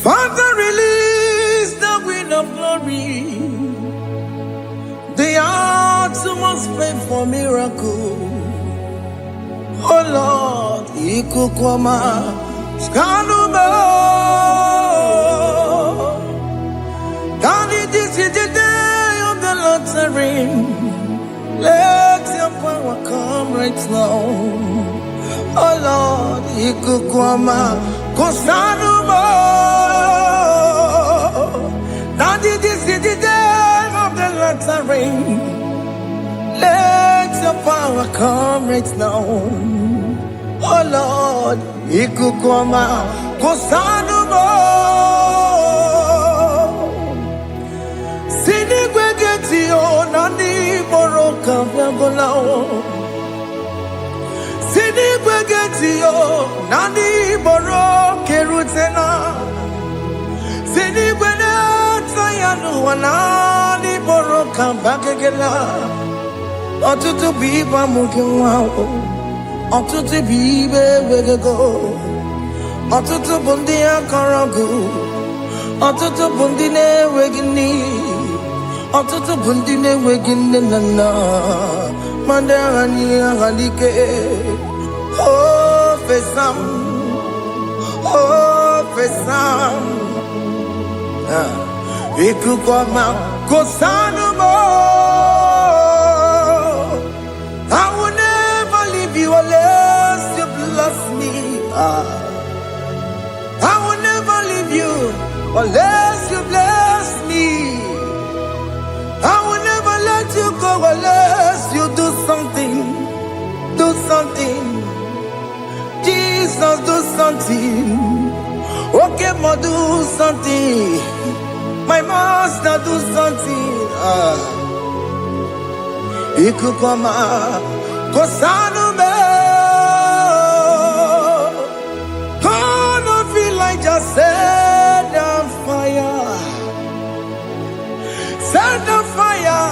Father, release the wind of glory. The utmost pray for miracle. Oh Lord, Ikukwama, Skanuma. Daddy, this is the day of the Lord's ring. Let your power come right now. Oh Lord, Ikukwama, Kosanuma. Daddy, this is the day of the Lord's ring. Let your power come right now. Oh Lord, Ikukwama, Kosanuma. Sinigwegetio, Nani Boroka, Vyagolao. Sinigwegetio, Nani Boroke Rutena. Sinigweneta, Yanu, Nani Boroka, Bagagela. Ọtụtụ bụ ibe amụghị nwa ahụ, ọtụtụ bụ ibe ewegego, ọtụtụ bụ ndị akọrọ ọgụ, ọtụtụ bụ ndị na-enweghị nne, ọtụtụ bụ ndị na-enweghị nne na nna, ma ndị agha niile agha n'ike. O fesam, o fesam, Ikukwama, Kosanuma. I will never leave you unless you bless me. I will never leave you unless you bless me. I will never let you go unless you do something. Do something. Jesus, do something. Okay, ma, do something. My master, do something. Ikukwama, Kosanuma. Gonna feel like just set on fire. Set on fire.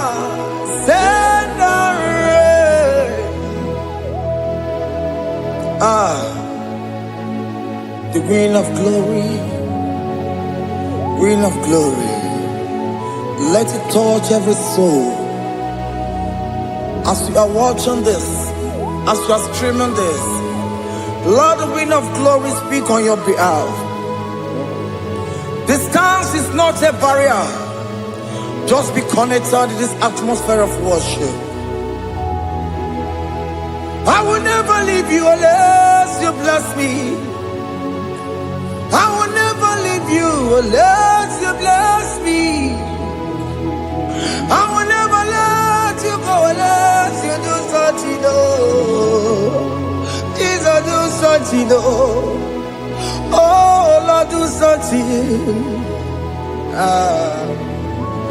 Set on rain. The wind of glory. Wind of glory. Let it touch every soul. As you are watching this, as you are streaming this, Lord, the wind of glory speak on your behalf. Distance is not a barrier. Just be connected to this atmosphere of worship. I will never leave you unless you bless me. I will never leave you unless you bless me. I will never let you go unless you do something. Jesus, do something. Oh Lord, do something.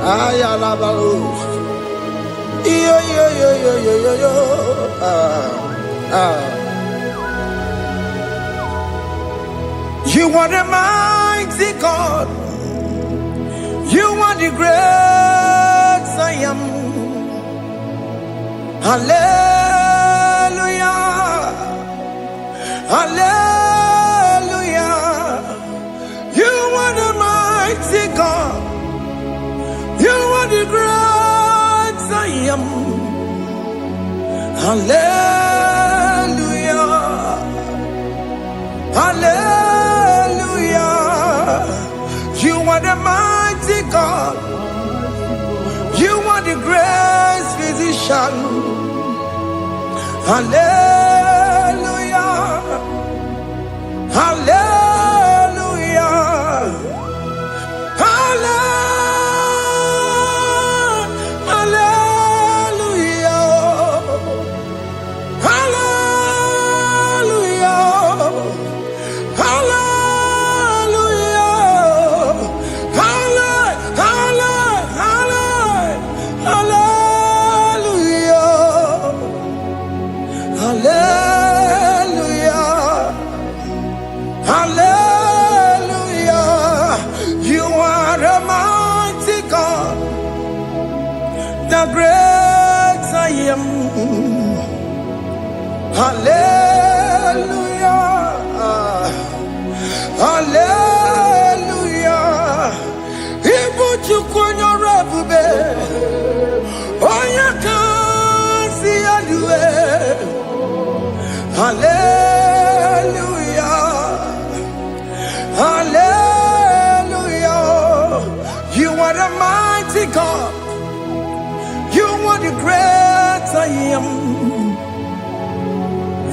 Ayalabalush. Yo. You are the mighty God. You are the great I am. Hallelujah. Hallelujah. You are the mighty God. You are the great I am. Hallelujah. Hallelujah. You are the mighty God. You are the great physician. Hallelujah. Hallelujah. Hallelujah. The great I am. Hallelujah. Hallelujah.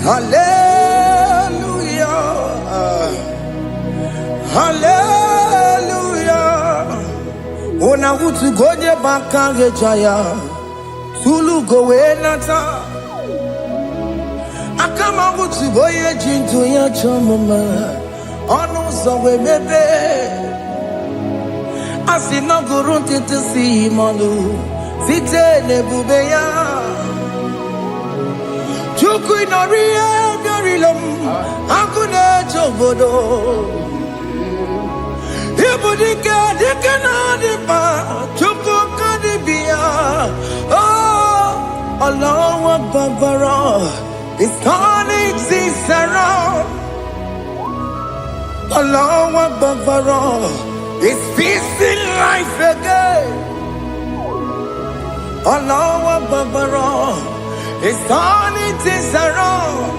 Hallelujah. Hallelujah. Ona utu gonye bakange jaya. Tulu gowe nata. Akama utu boye jintu ya chomama. Onu sowe mebe. Asina gurunti tisi manu. Site nebubeya. Chuku inoria garilom. Akune chobodo. Ibudika dikana dipa. Chuku kadibia. Oh, Allah Babara. It's turning things around. Allah Babara. It's fixing life again. Allah Babara. It's turning things around.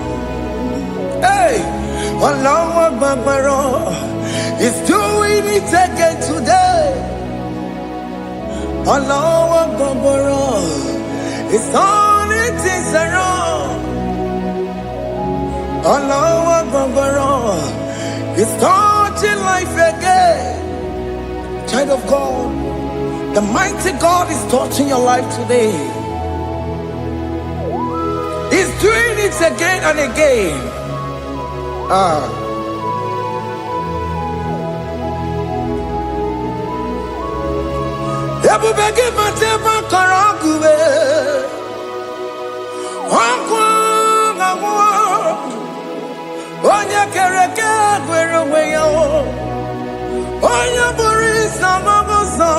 Hey, Allah Babara. It's doing it again today. Allah Babara. It's turning things around. Allah Babara. It's starting life again. Child of God, the mighty God is touching your life today. He's doing it again and again. Ebubege matema karaguwe. Onya kereke gwerowe yo. Onya burisa mabosa.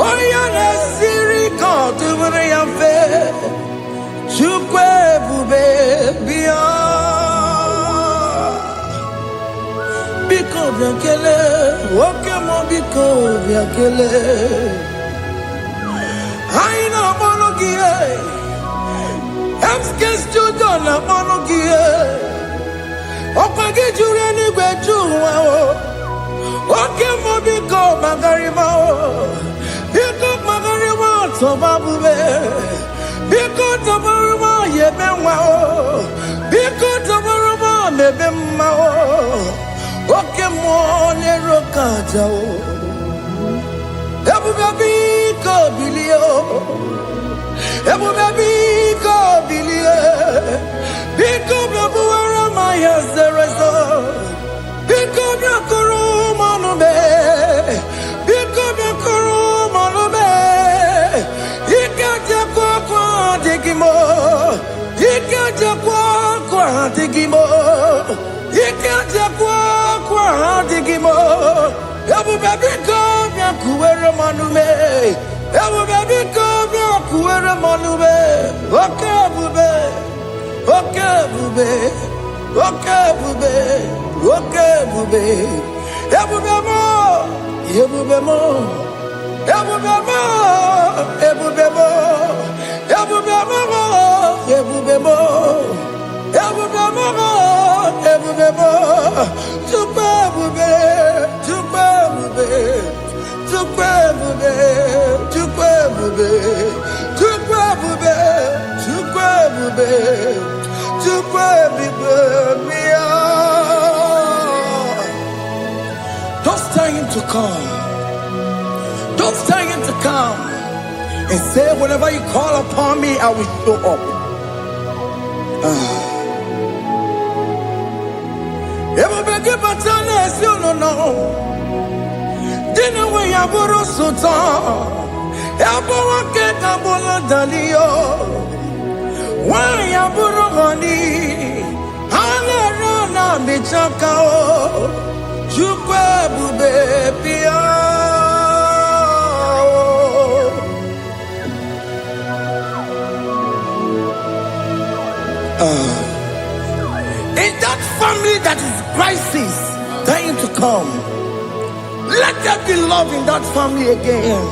Onya nesiri kodubure yafe. Chukwe bube biya. Biko biakele. Woke mo biko biakele. Aina monogie. Emskes judona monogie. Opage jure ni gwejuwa o. Oke mo biko magarima o. Biko magarima tobabube. Biko tobaruma yebenwa o. Biko tobaruma mebemma o. Oke mo nero kaja o. Ebube biko bilio. Ebube biko bilie. Biko bebuara maya zerezo. Biko biakuru manube. Biko biakuru manube. Ikaja kwa digimo. Ikaja kwa digimo. Ikaja kwa digimo. Ebube biko biakuere manube. Ebube biko biakuere manube. Okay bube. Okay bube. Okay bube. Okay bube. Ebube mo. Ebube mo. Ebube mo. Ebube mo. Ebube mo. Ebube mo. Ebube mo. Ebube mo. Tukwe bube. Tukwe bube. Tukwe bube. Tukwe bube. Tukwe bube. Tukwe bube. Tukwe bube. Don't tell him to come. Don't tell him to come. And say, whenever you call upon me, I will show up. Everybody but honest, you don't know. Dinner way I borrow so tall. Everyone get a bola dalio. Why I borrow honey? Hana rana bichakao. Chukwe bube pia. In that family that is crisis, trying to come, let there be love in that family again.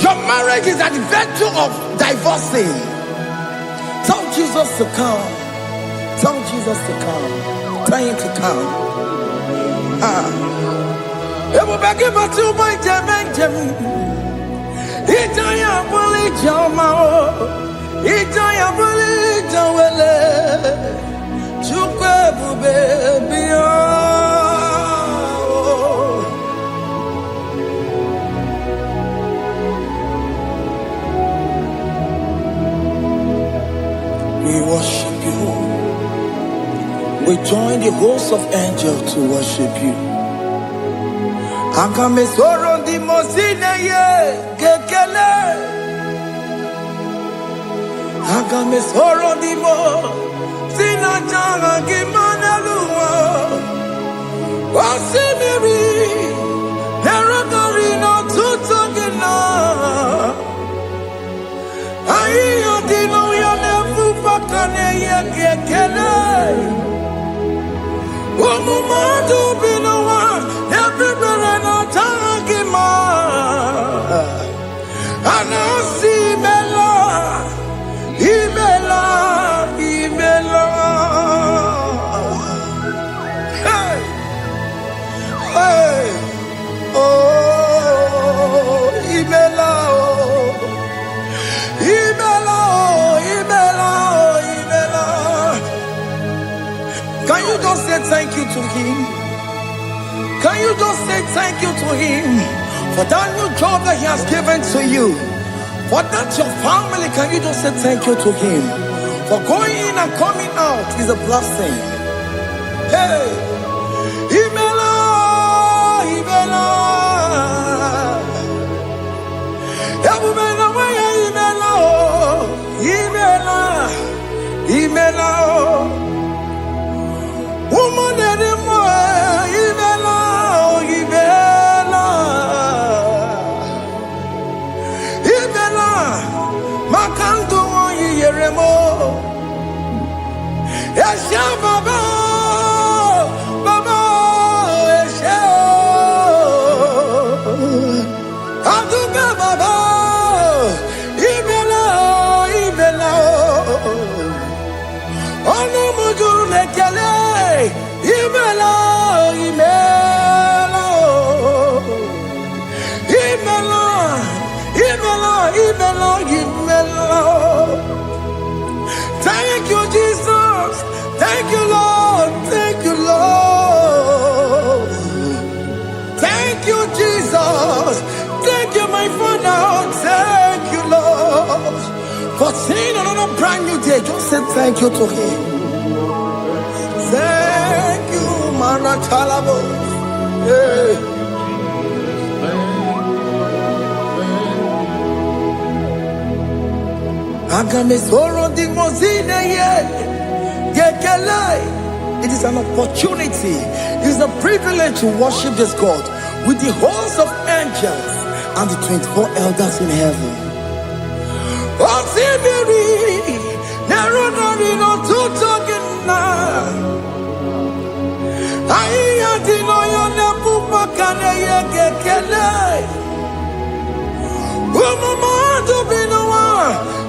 Your marriage is at the verge of divorcing. Tell Jesus to come. Tell Jesus to come. Tell him to come. It will be given to my Jemen. Itaya Bully Jama. Ijaya buli jawele, chukwe bube biya. We worship you. We join the host of angels to worship you. Akame soro di mosine ye kekele. Akame soro di mo sina changa kimana luwa. Wasimiri nerogari no tutogina. Ayo di no ya nefu pakane ye kekele. Wamumadu binowa everybody no tagima. Anasi bela. Imela, Imela, hey, hey, oh, Imela, oh, Imela, oh, Imela, oh, Imela. Can you just say thank you to him? Can you just say thank you to him for that new job that he has given to you? For that your family, can you just say thank you to him? For going in and coming out is a blessing. Hey, Imela, Imela, Imela, Imela, Imela, woman anymore, Imela, Imela. Makanto yeremo, Esha baba, baba, Esha, Aduka baba, Ibela, Ibela, Onu muju lekele, Ibela, Ibela, Ibela. Imela, Imela, Imela. Thank you, Jesus. Thank you, Lord. Thank you, Lord. Thank you, Jesus. Thank you, my Father. Thank you, Lord. For seeing another brand new day, just say thank you to him. Thank you, Maratalabo. Hey. It is an opportunity, it is a privilege to worship this God with the host of angels and the 24 elders in heaven.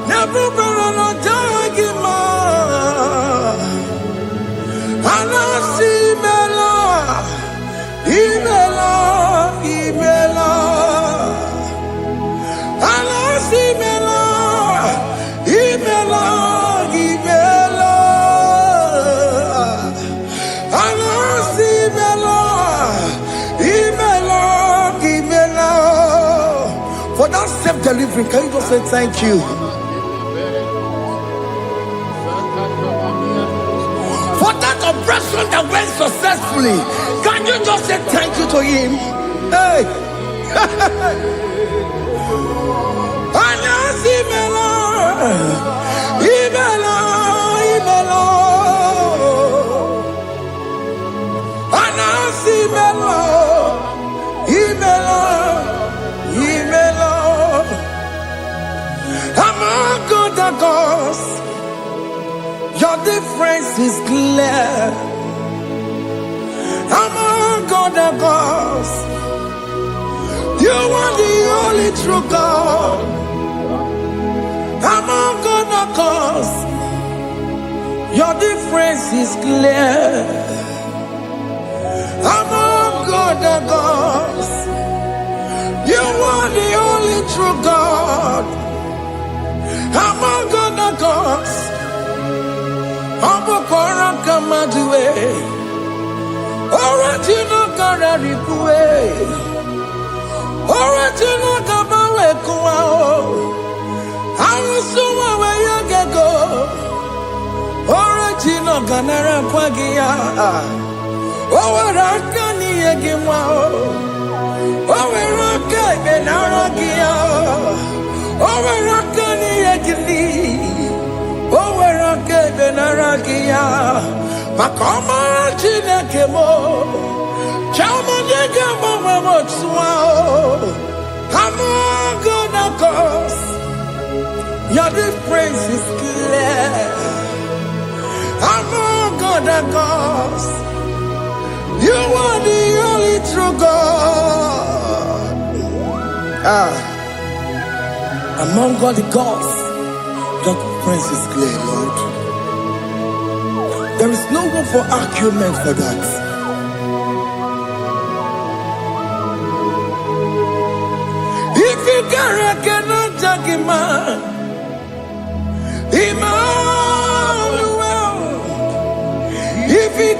Never better jagima. Anasi mela, imela, imela. Anasi mela, imela, imela. Anasi mela, imela, imela. For that self-delivery, can you just say thank you? Operation that went successfully, can you just say thank you to him? Hey, Anasi Mela, Imela, Imela, Anasi Mela, Imela, Imela. Among other gods, your difference is clear. Among other gods, you are the only true God. Among other gods, your difference is clear. Among other gods, you are the only true God. Among other Obokora kamadue. Original kararikue. Original kabawe kuao. Arusuwa we yagego. Original ganara kwagia. Owaraka ni yegimwao. Owaraka benaragia. Owaraka ni yegili. Owaraka benaragia. Makoma chineke mo. Chama nega mama motswao. I'm gonna cause. Your difference is clear. I'm gonna cause. You are the only true God. Among all the gods, your difference is clear, Lord. There is no room for argument for that. If you cannot judge him, Emmanuel. If you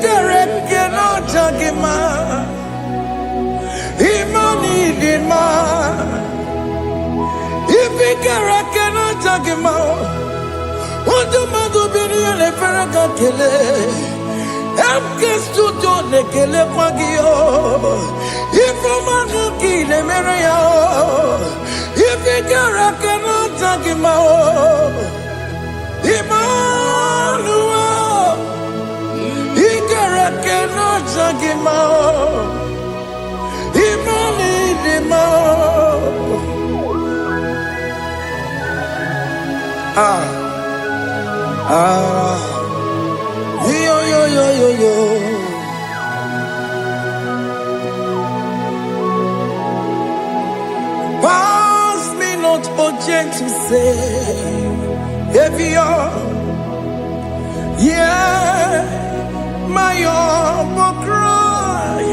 cannot judge him, Emmanuel. If you cannot judge him, what do you do? Be a paragakele. I'm just to do the kele pagio. If I'm not kill a mario, if you cannot judge him, Emmanuel. He cannot judge him, Yo. Pass me not, oh gentle Savior. Yeah, my humble cry.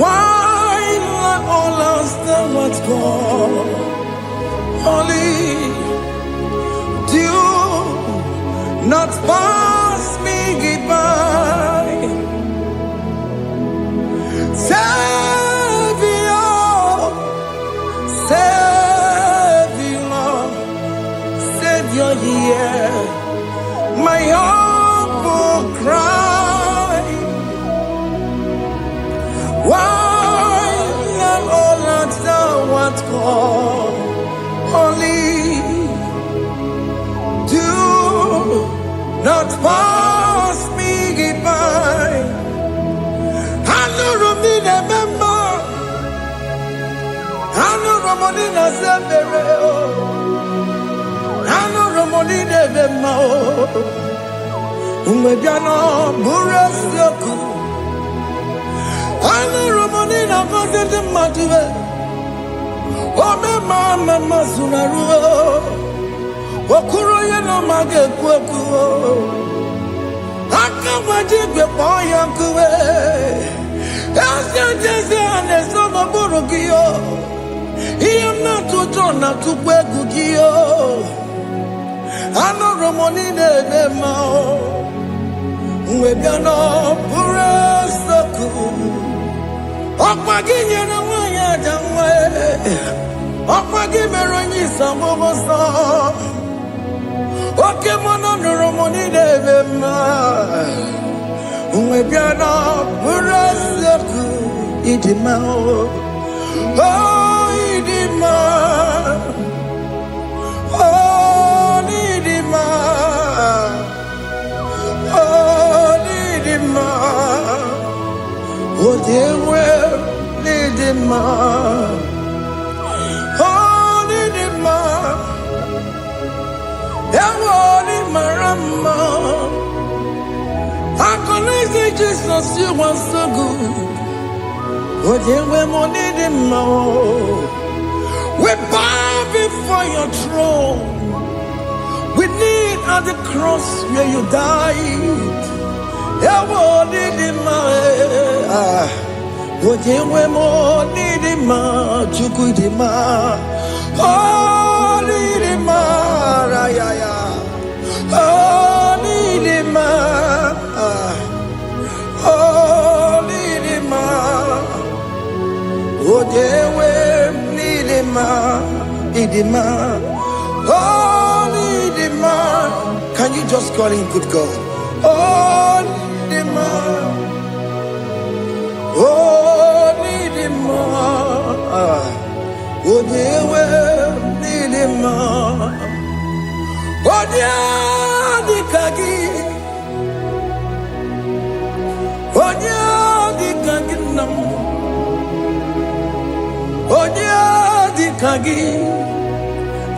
Why let all us know what's gone? Only do not pass me goodbye. Savior, yeah, my humble cry. Why let all us know what's gone? Only do not pass me goodbye. I know Romina member. I know Romonina Zambere. I know Romonina member. Umebiano Burasioku. I know Romonina Vadede Matue. Ome mama sunaru, okuro ye no mage kweku, akawajigwe poyankuwe, asante aneso maburugiyo, iyamna tutona tukwegugiyo, ano romoni nebe mao, uwebiano burasoku, okwaginye na wanya jamwe. Okwagi meronyi samomosa. Oke mono nuromoni devema. Uwebiana buraseku idimao. Oh idima. Oh idima. Oh idima. Oh dewe idima. Marama, I connect Jesus, you are so good. Oh, yeah, we need him more. We bow before your throne. We need at the cross where you died. Yeah, we need him more. Oh, yeah, we need him more. Oh, need him more. Nidima, oh Nidima. Can you just call him good God? Oh Nidima, oh Nidima, oh Dewe Nidima, oh Dikagi, oh Dikagi nam, oh Dikagi.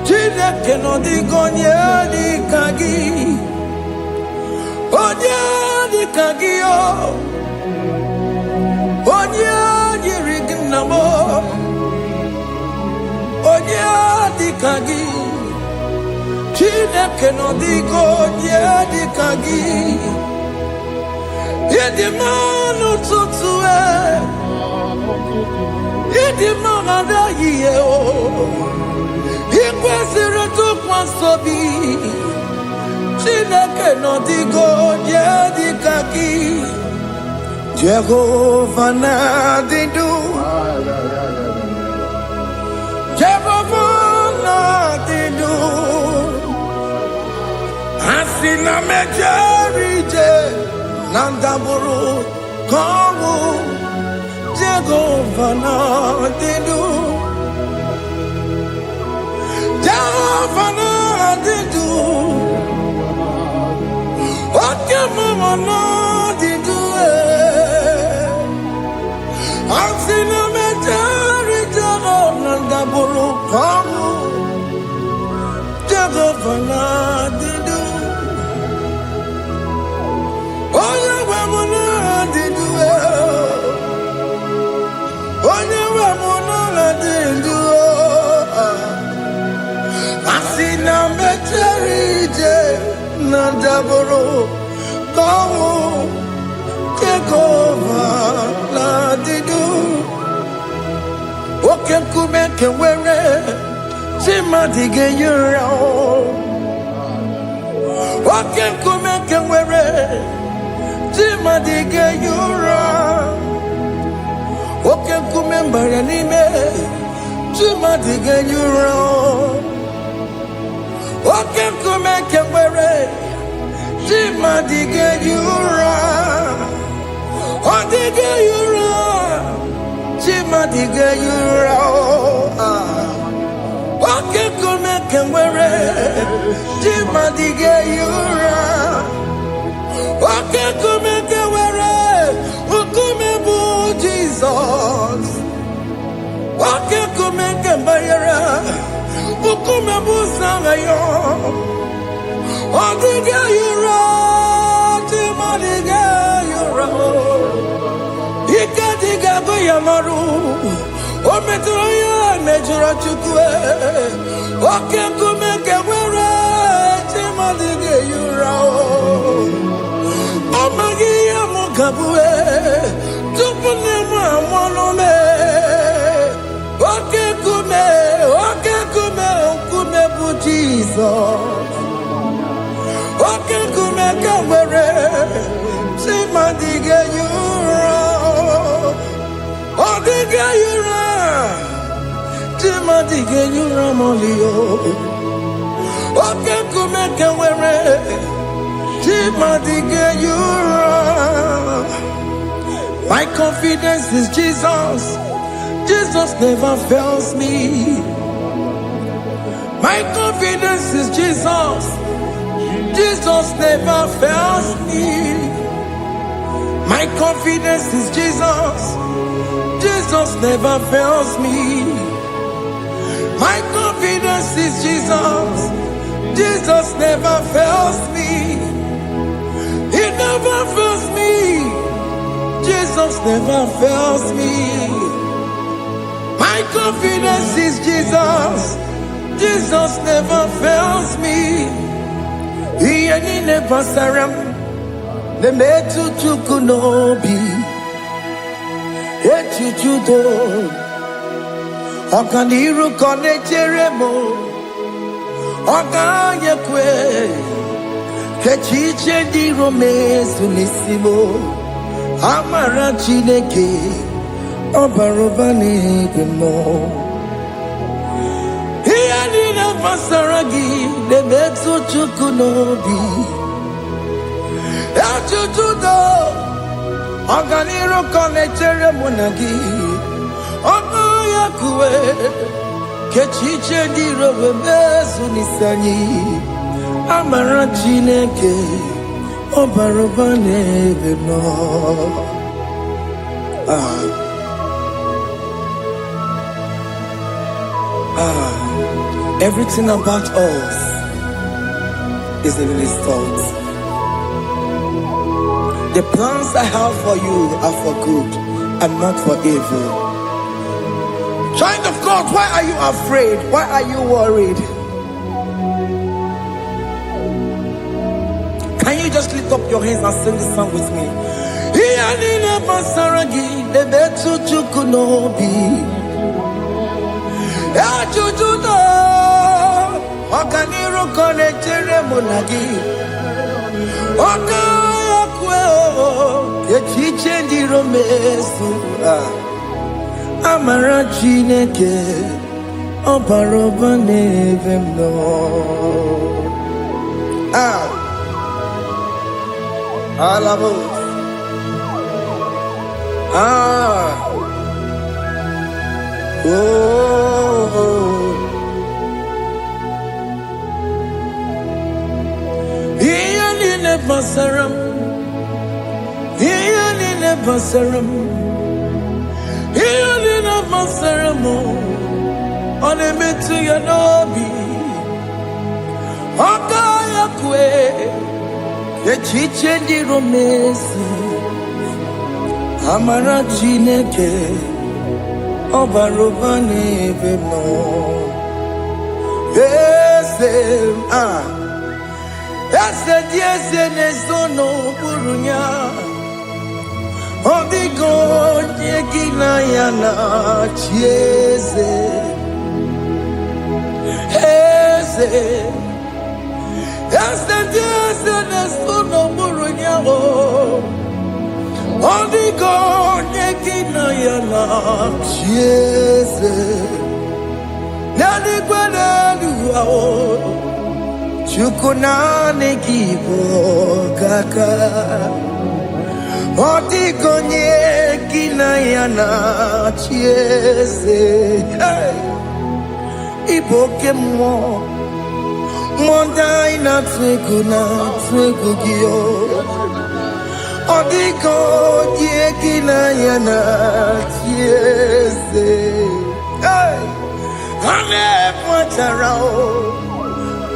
Chineke no di gonye di kagi, onye di kagi o, onye yiri gnamo, onye di kagi. Chineke no di gonye di kagi, yedi manu tutue, yedi manu yiye o. Ikwesịrị tụkwasị obi Chineke nọdịgo onye dịka gị Jehova na-adị ndụ Jehova na-adị ndụ asị na mejere ije na ndagwurugwu ka ọnwụ Jehova na-adị ndụ Jehova na-adị ndụ oke mama na-adị ndụ asị na mejere Jehova na ndagwurugwu ọnwụ Jehova na-adị ndụ onye nwe m na-adị ndụ onye nwe m na-adị ndụ asị na mejere ije na ndagwurugwu ka ọnwụ Jehova na-adị ndụ oke nkume nke nwere chi mmadụ ga-eyi ụra oke nkume nke nwere chi mmadụ ga-eyi ụra oke nkume mbara n'ime chi mmadụ ga-eyi ụra oke nkume nke nwere chi mmadụ ga-eyi ụra ọ dịghị eyi ụra chi mmadụ ga-eyi ụra oke nkume nke nwere chi mmadụ ga-eyi ụra oke nkume nke nwere nkume bụ Jizọs oke nkume nke mbara nkume bụ Zangaya ọ dịghị eyi ụra chi mmadụ ga-eyi ụra ike dịghị agụ ya marụ o metụrụ ya mejọrọ Chukwu oke nkume nke nwere chi mmadụ ga-eyi ụra ọ maghị ihe m ga-abụ tupu nne m amụọnụ m oke nkume nkume bụ Jizọs oke nkume nke nwere chi mmadụ ga-eyi ụra ọ dịghị eyi ụra chi mmadụ ga-eyi ụra ma ọlị oke nkume nke nwere chi mmadụ ga-eyi ụra. My confidence is Jesus. Jesus never fails me. My confidence is Jesus. Jesus never fails me. My confidence is Jesus. Jesus never fails me. My confidence is Jesus. Jesus never fails me. He never fails me. Jesus never fails me. My confidence is Jesus. Jesus never fails me. He never saram. The metu chukunobi. Echuchudo. Okaniru kone jeremo. Okanyekwe. Kechiche di romezu nisimo. Amara Chineke Obarobani Gemo. Iyanina pasaragi debetu chukunobi. Achuchudo oganiro konechere munagi. Onoya kuwe kechiche diro bebezu nisani. Amara Chineke obarobane beno. Everything about us is in His thoughts. The plans I have for you are for good and not for evil. Child of God, why are you afraid? Why are you worried? Can you just lift up your hands and sing this song with me? Iyanina pasaragi debetu chukunobi. Achuchudo oganiro konechere munagi. Okaya kweo kechiche ndiro mesu. Amara Chineke obarobane beno. Alabo. Iyanina pasaram. Iyanina pasaram. Iyanina pasaram. Onemetu yanobi. Okaya kwe. Kechiche ndiro mesi. Amara Chineke obarobane beno. Ese diese nezono burunya. Odigo nyegina yana chieze. Ese diese nezono burunya. Odigo nyegina yana chieze. Nani gwanadu ao. Chukunane kibo kaka. Odigo nyegina yana chieze. Iboke mo. Mondai na twegu gyo. Odigo nyegina yana chieze. Ane pacharao.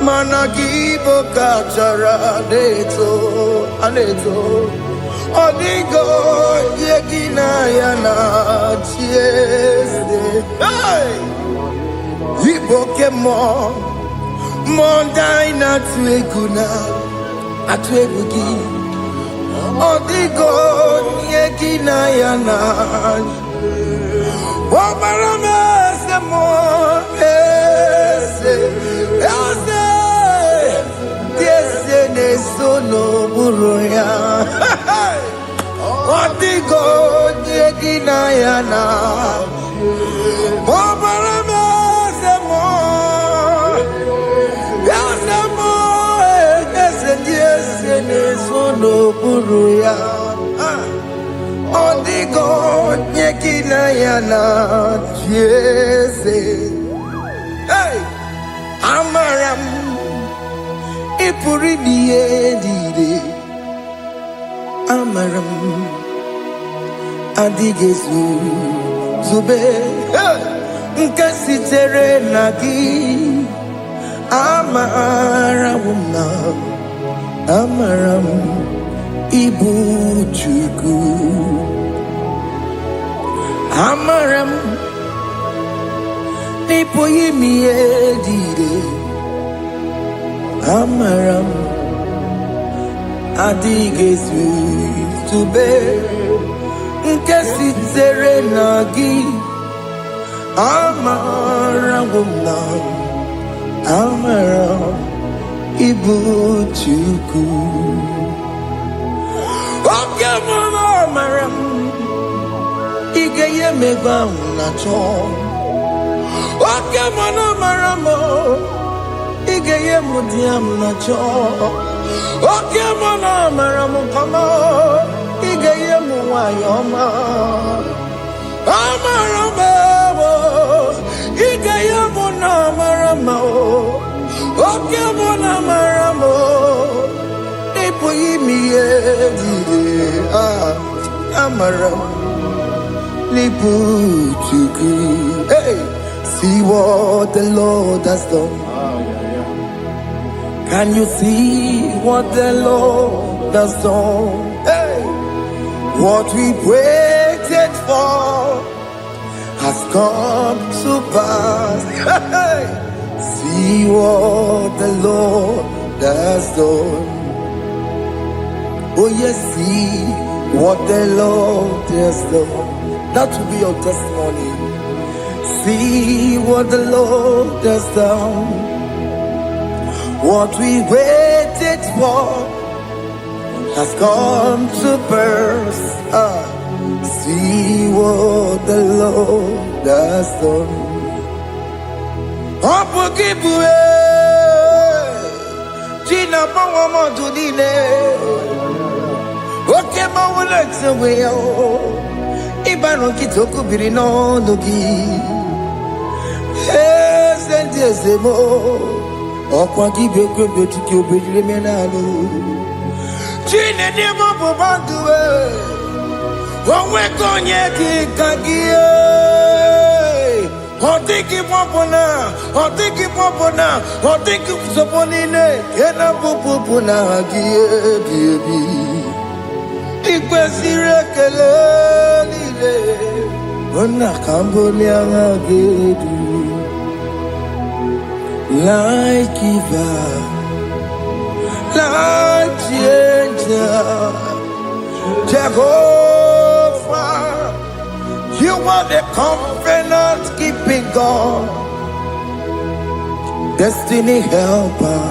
Managibo kachara aneto. Odigo yegina yana chieze. Iboke mo. Mondai na twegu gi. Odigo yegina yana. Wabarame se mo. Nesono buruya. Odigo nyegina yana. Mobarame semo. Yasemo. Ese nesono buruya. Odigo nyegina yana. Jese. Amaram. Ipuri diye Amaram Adigezu Zube Nkasitere nagi Amaram Ibu Chuku Amaram Nipoyi miedire Amaram Adigezu Zube Nkasitere nagi Amaram Ibu Chuku Okemana Amaram Igeye megba unacho Okemana Amaram maramo, igeye mudiam na cho. Oke mona maramo kama, igeye muayoma. Amaramo, igeye mona maramo. Oke mona maramo, ipo yimiye amaram. Hey, see what the Lord has done. Can you see what the Lord has done? Hey, what we waited for has come to pass. Hey, see what the Lord has done. Oh yes, see what the Lord has done. That will be your testimony. See what the Lord has done. What we waited for has come to pass. See what the Lord has done. Gina Pawama Dudine. Okay, Mawalex away. Ibano kitoko birino nogi. Sentezemo. Okwa kibekwe betuki obedile menano. Chine nemo bobanduwe. Onwe konye kikagie. Otiki popona. Otiki soponine. Kena popona agie biebi. Ikwesire kelelile ona kambolia ngagedu like giver like changer Jehovah, you are the covenant keeping God, destiny helper.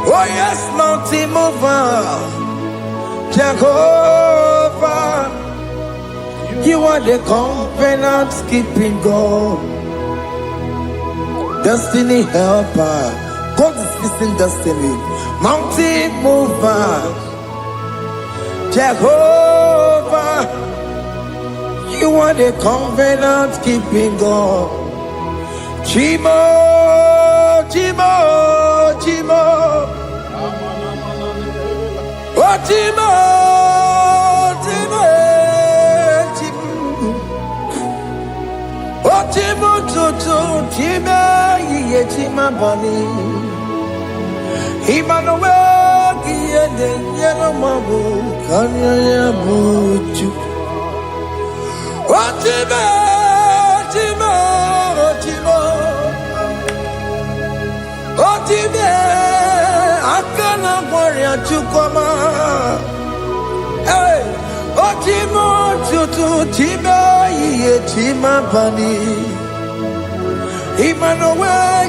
Oh yes, mountain mover, Jehovah, you are the covenant keeping God, destiny helper. God is fixing destiny. Mountain mover, Jehovah, you are the covenant keeping God. Chimo. Otimo, Tima Bani, Emmanuel, Yellow Mabu, Kanya Muchu. Otime, Akana Warrior Chukoma. Hey, Otimo, Tutu, Tima, Tima Bani. Emmanuel,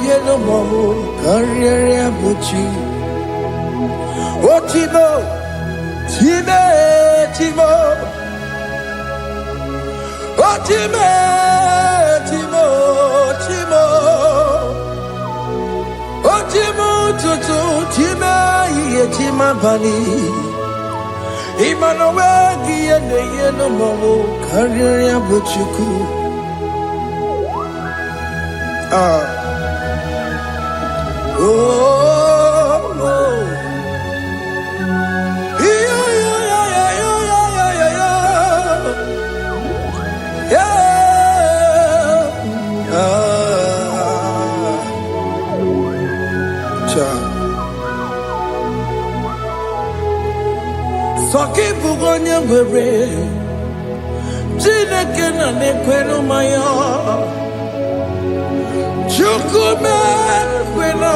Yellow Mabu, Kanya Muchu. Otimo, Timo. Otime, Timo. Otimo, Tutu, Tima, Tima Bani. Emmanuel, Yellow Mabu, Kanya Muchu. Soki bugonye bere, Chineke na nekwenu maya. Chukume kwena,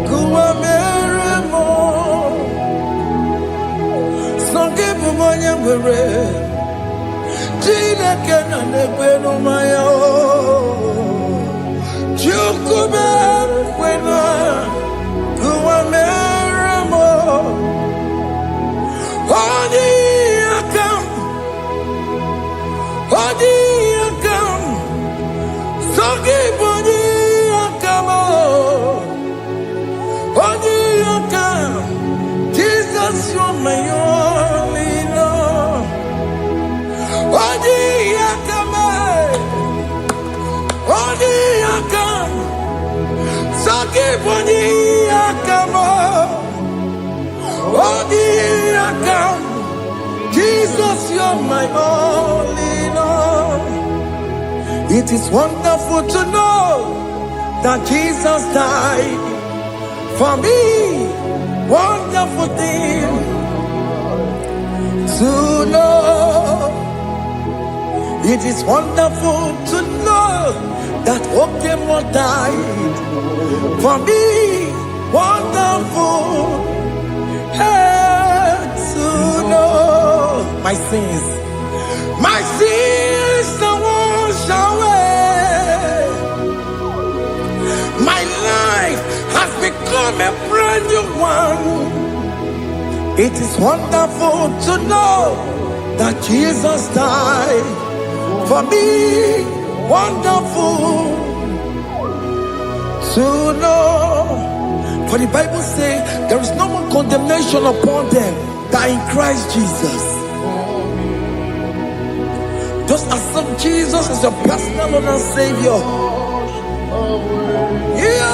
kuwa meremo. Soki bugonye bere, Chineke na nekwenu maya. Chukume kwena, kuwa meremo. Jesus, you're my only Lord. Odi yakame, odi yakam, saki odi yakamo, odi yakam. Jesus, you're my only Lord. It is wonderful to know that Jesus died for me. Wonderful thing to know. It is wonderful to know that Okemo died for me. Wonderful to know my sins are washed away. My life has become a brand new one. It is wonderful to know that Jesus died for me. Wonderful to know. For the Bible says there is no more condemnation upon them that in Christ Jesus. Just accept Jesus as your personal Lord and Savior. Yeah.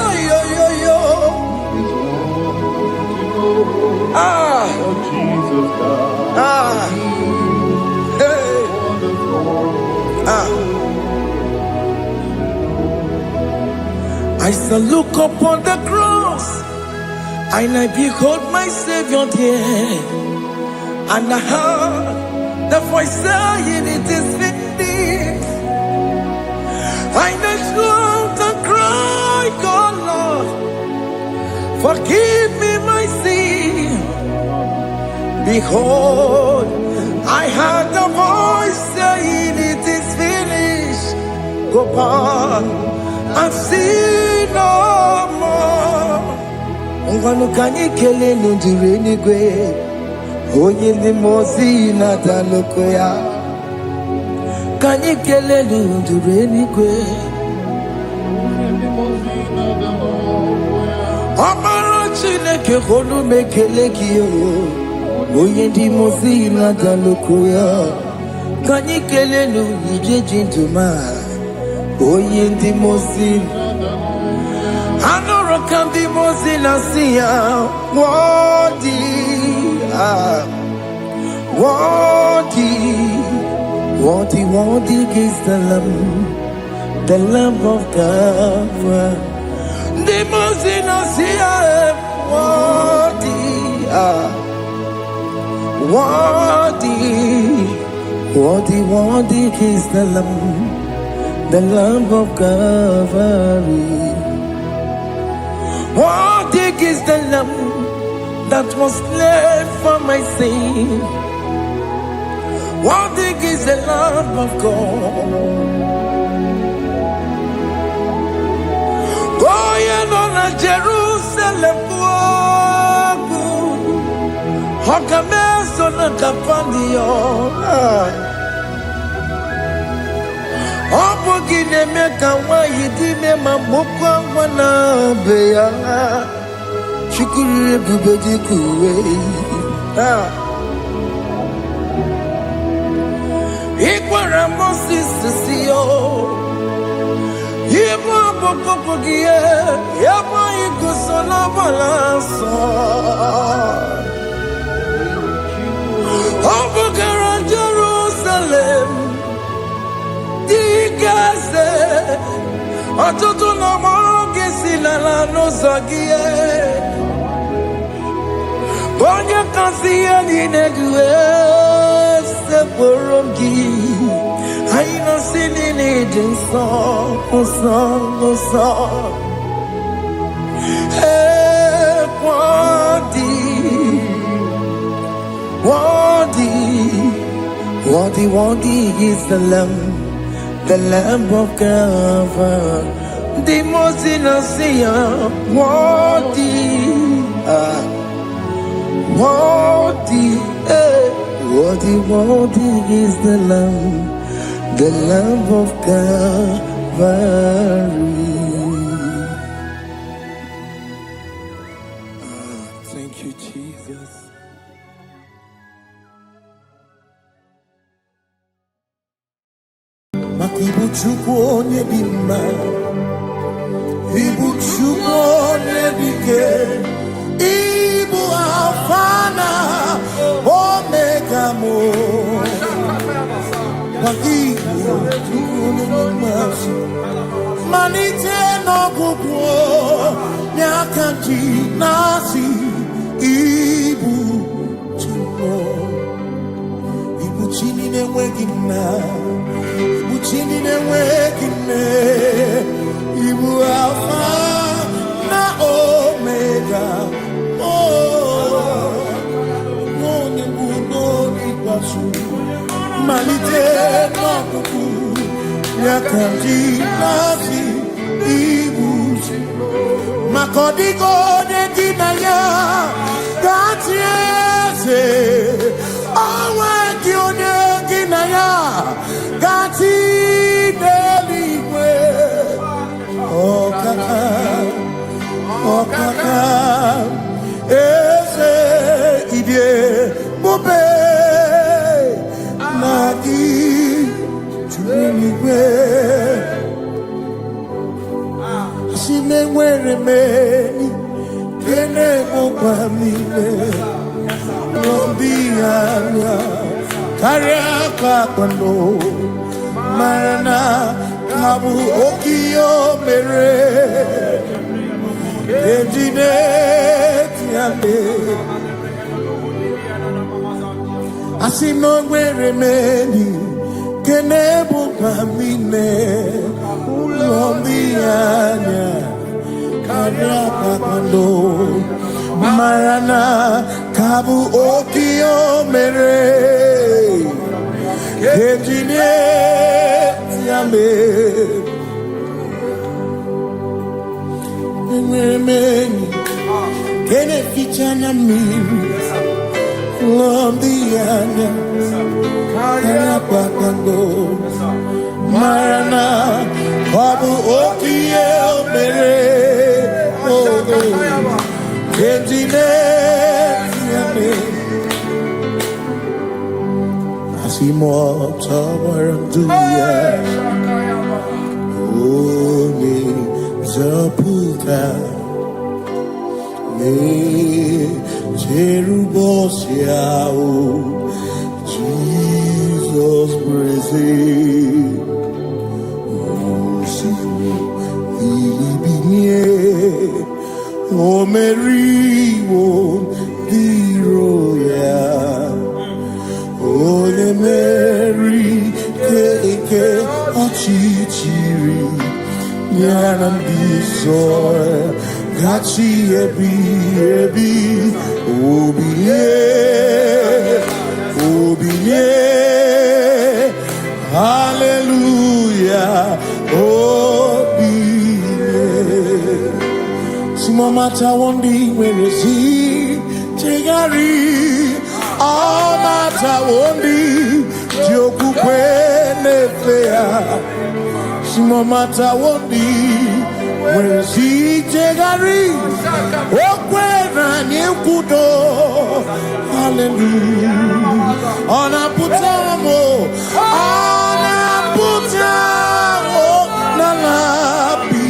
I shall look upon the cross, and I behold my Savior there, and I heard the voice saying, "It is finished." I knelt and cried, "God, Lord, forgive me my sin." Behold, I heard the voice saying, "It is finished. Go on and sin no more." Ungwanu kanyi kele nundure nigwe, onye ndi mozi na daloko ya. Kanyi kele nundure nigwe, Amara Chineke honu mekele kiyo, onye ndi mozi na daloko ya. Kanyi kele nundure jintuma, onye ndi mozi. Anoro kandi mozi na siya, worthy is the Lamb of God. The mozi na siya, worthy is the Lamb of Calvary. Worthy is the Lamb that was slain for my sin. Worthy is the Lamb of God. Going on a Jerusalem walk, Hokames on a Capandio. Opogine meka wa yidime mamokwa wana beya. Shukuru bubeji kuwe. Ikwara Moses siyo. Yebo popogie, yebo ikusola balanso. Opogara Jerusalem. Digase, atutu na moge silala no zagie. Bonya kasia ninedue se porongi. Aina sinini jinso, song. Hey, worthy is the Lamb of God. The most innocent, worthy is the Lamb of Calvary. Thank you, Jesus. chukwu onye dị mma, ibu chukwu onye dị ike, ibu Alfa na Omega mo. Ibu chukwu onye dị mma, malite n'ọgwụgwụ n'aka ji na-asị ibu chukwu. Ibu chini na-enweghị nna, ibu chini na-enweghị nne, ibu Alfa na Omega. Onye bụ n'oge ikpeazụ, malite n'ọgwụgwụ n'aka ji na-asị ibu chukwu. Maka ọ dịghị onye dị na ya ga-atị eze, onwe gị onye gị na ya ga-atị n'eluigwe. Ọkaka ọkaka eze idie bube na gị juru eluigwe. Si na-enwere meni kene mokwa mile n'obi anya karịa kpakpando mara na ka bụ oke ihe o mere ejide tiale. Asị na o nwere meni kene mokwa mile n'obi anya karịa kpakpando mara na ka bụ oke ihe o mere ejide tiale. Enwere m enyi nke na-eficha na mmiri n'obi anya karịa kpakpando mara na ọ bụ oke ihe o mere ejide tiale. Asị m ọtọ gbara ndụ ya onye nzọpụta na-echere ụbọchị ahụ Jizọs breze ibinie o meriwo dịro ya onye meri ike ọchịchịrị ya na ndị nsọ gachi ebi ebi obilie obilie hallelujah obilie. No matter one day when you see Tegari, all matter one day Joku Penefea. No matter one day when you see Tegari, Okwena Nyekudo, hallelujah. On a putamo, on a putamo, nalapi.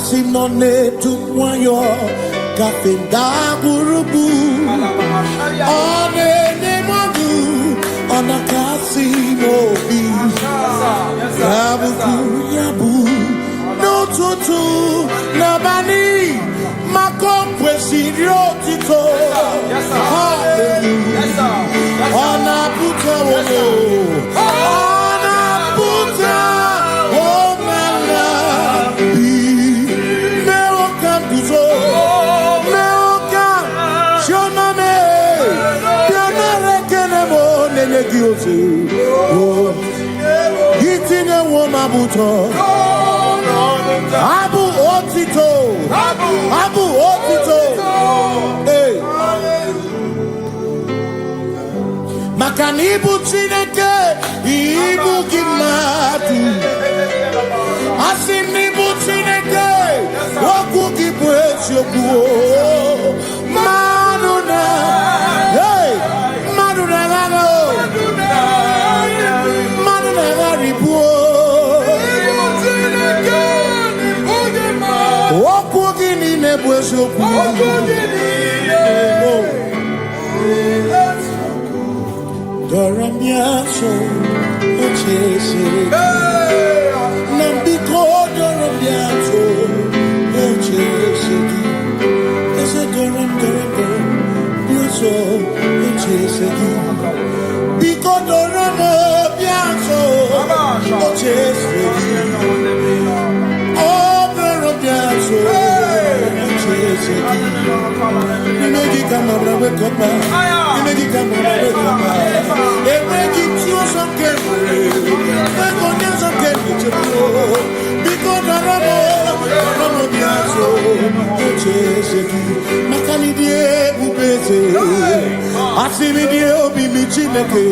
Sinone tumwayo kafenda gurubu one nemagu ona kasino bi yabu yabu no tutu nabani makompwe sirio tito hallelujah ona puta wono ona puta womala Gitine woma buto Abu otito Abu otito Hey Makanibu Chineke, Ibu Kimatu. Asinibu Chineke, Waku Kibwetioku. Maduna, hey, Maduna Gano, Maduna Garibu. Waku Gini Nebwetioku. Doramiaso, Ochese, Nambiko, Doramiaso, Ochese, Ese Doram, Biaso, Ochese, Biko Doramiaso, Ochese, Oh, Doramiaso, Ochese, Nimegi Kamara, Wekopa, Nimegi Kamara, Wekopa. Asimidie obi michineke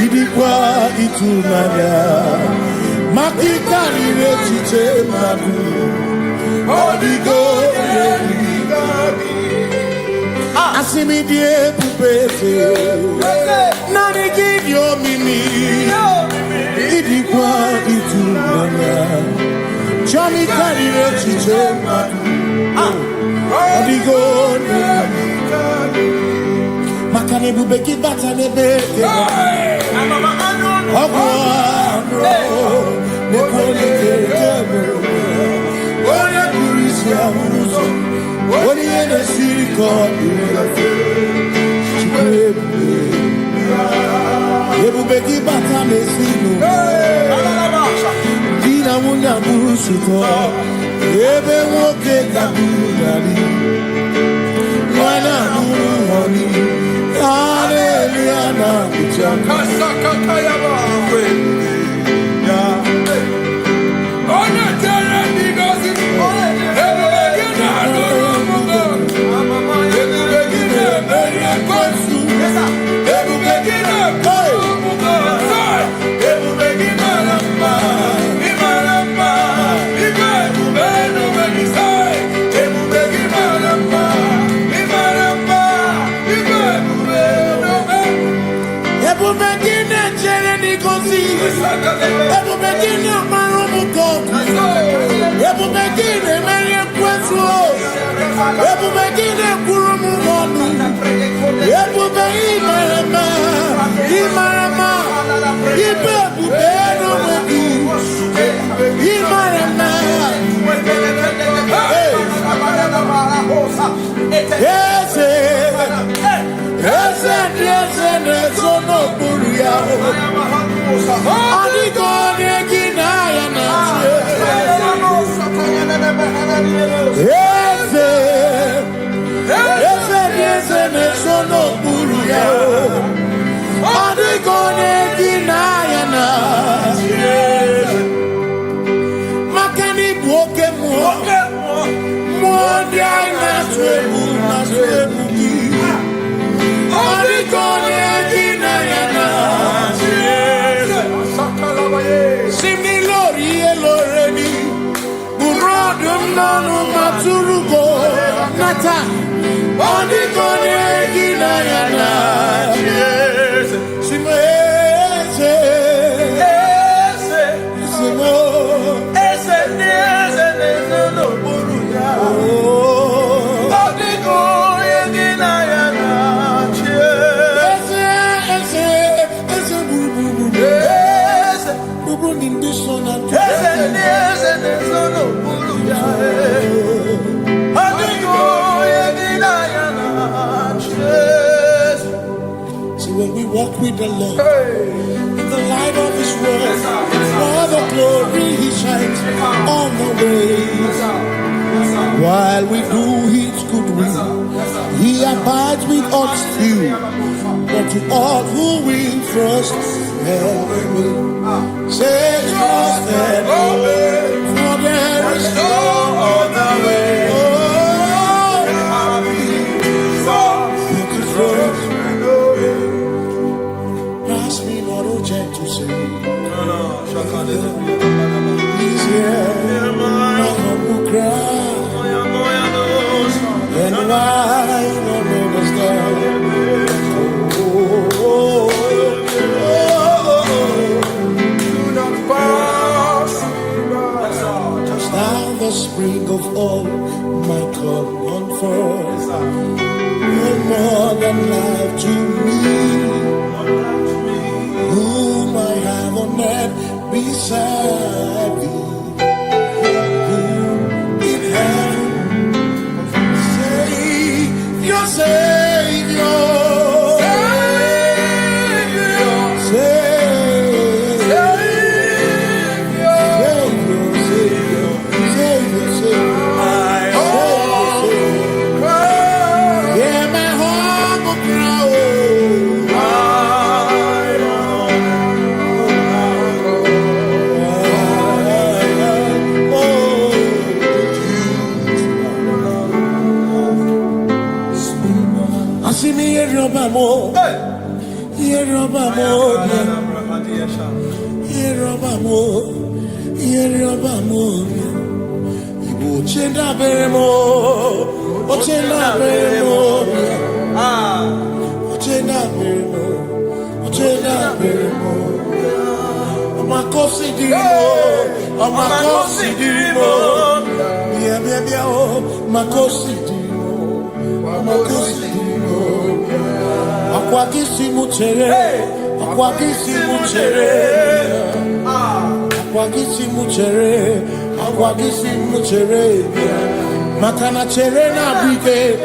idikwa itunanya makikari rechiche madu odigo Asimidie pupese nani gidio mimi idikwa itunanya chami kari rechiche madu odigo Makane bubeki bata nebeke Ogwano Nekone kekebe Oye kurisi ya uzo Oye ene siriko Chikwebu Yebubeki bata mesinu Dina munya burusuto Yebe woke kabunani Wana muruhoni Hallelujah, na kuchanga. Kasakatayaba. Ya. Ona tena nigozi. Ebegina noromugo. Ebegina beria kwansu. Ebegina noromugo. Ebegina lamba. Imalamba. Ibegubeno benisai. Ebegina lamba. Imalamba. Ebubegina chereni kosi. Ebubegina maromuko. Ebubegina merie kwesu. Ebubegina kurumugonu. Ebubegina imarama. Imarama. Ibebubeno wedu. Imarama. Yes, Ese nezono buria. Adigone ginaya na. Ese nezono buria. Adigone ginaya na. Makani buoke mo. Mo dia na twebu na twebu. Similori eloreni Burodum nanu maturugo Nata Onikone ginayana Simese Ese no buruya Onikone ginayana See, when we walk with the Lord in the light of His word, all the glory He shines on the way. While we do His good will, He abides with us still. But to all who will trust and obey, say trust and obey, for there is no other way. He's here. My humble cry. And why don't understand? The spring of all my comfort, no more than life to me, whom I have on earth beside thee, in heaven, Savior, Savior, Makana cherena bike,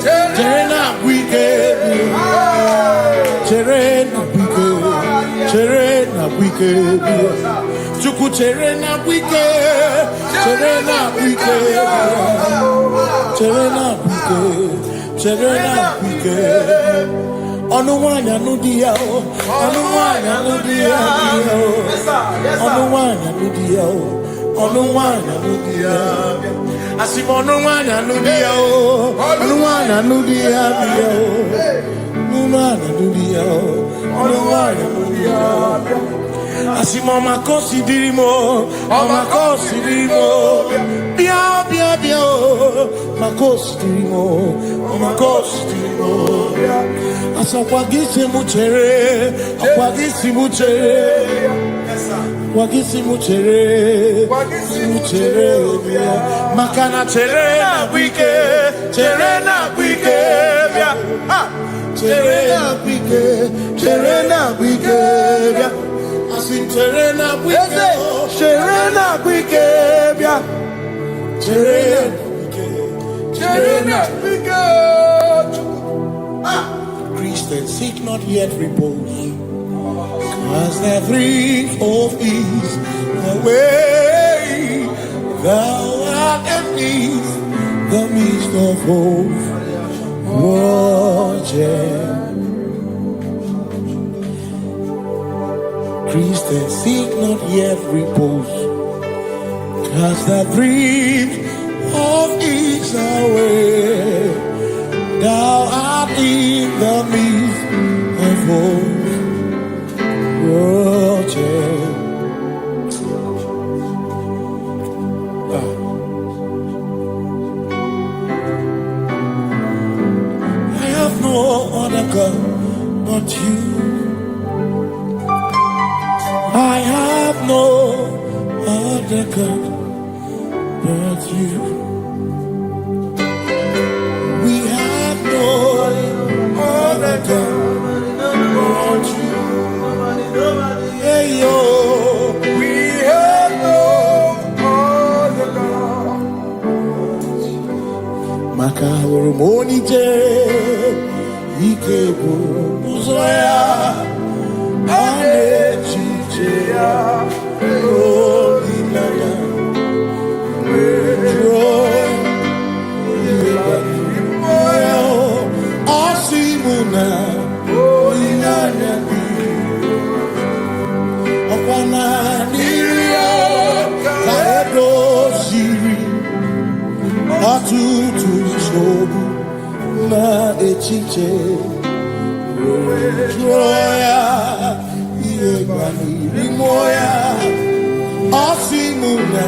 cherena bike, cherena bike, cherena bike, chuku cherena bike, cherena bike, cherena bike, cherena bike. Onuwanya nudia, onuwanya nudia, onuwanya nudia, onuwanya nudia. Asimonuwanya nudia, onuwanya nudia, onuwanya nudia, onuwanya nudia. Asimoma considerimo, oma considerimo, bia bia bia, ma considerimo, oma considerimo. Asakwagisi muchere, akwagisi muchere, wagisi muchere, makana chere na wike, chere na wike, chere na wike, asim chere na wike, chere na wike, chere na wike. Christians seek not yet repose, as the three of ease the way thou art beneath the midst of hope, watching. Christians seek not yet repose, cast the dreams of ease away. Thou art in the midst of hope, watching. I have no other God but you. I have no other God but you. We have no other God but you. Hey yo, we have no other God. Makahoro monite, ikebu uzoya, anechi. Osimuna.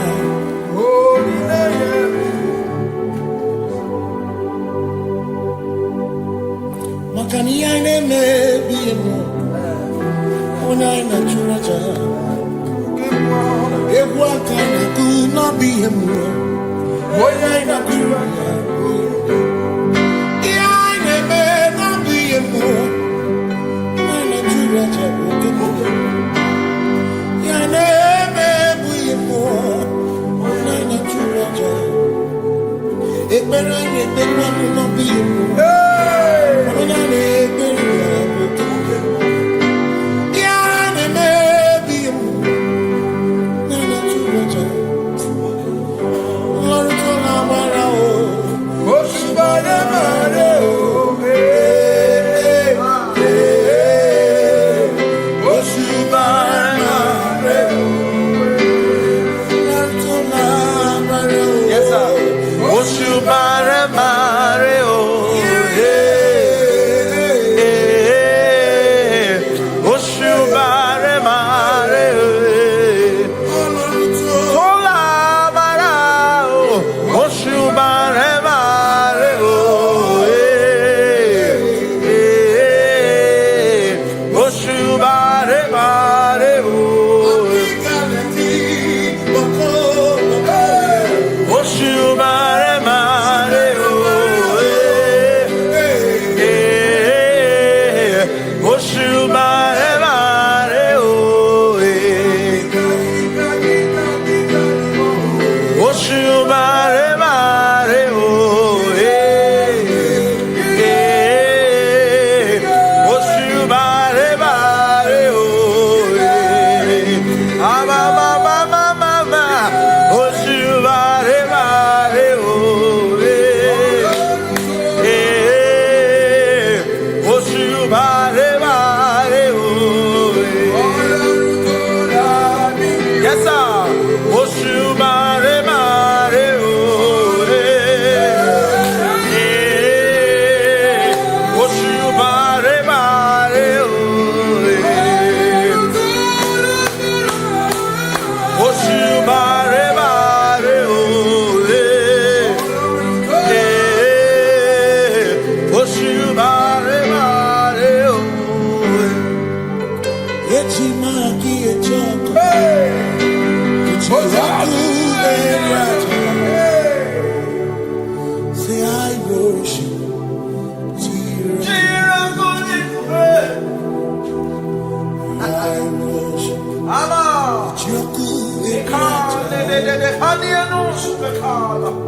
Makania neme biemo. Una ina churaja. Ewa kana kuna biemo. Una ina churaja. Ia neme na biemo. Una churaja. Ia neme biemo. Una ina churaja. Ekbera ine tekwa na biemo.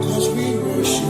Cause we worship.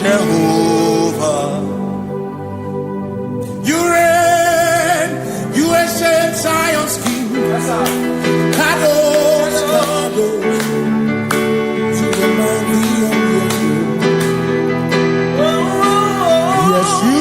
Jehovah, you reign, you ancient Zion's King. Kadosh, Kadosh, to the mighty on your throne. Yes, you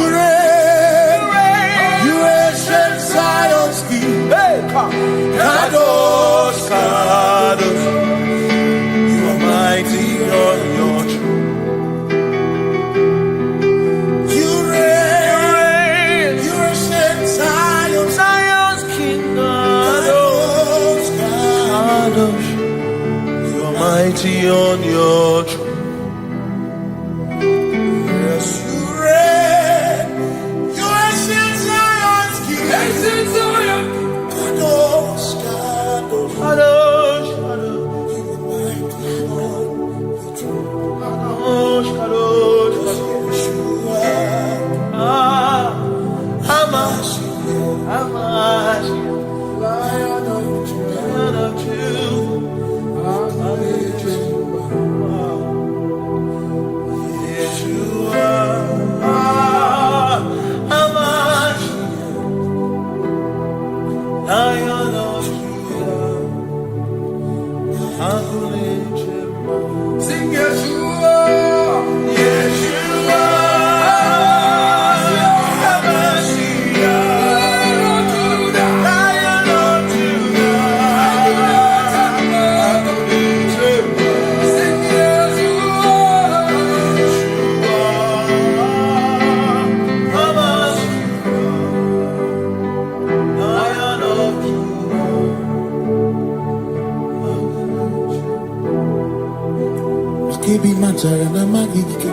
matara na magigike.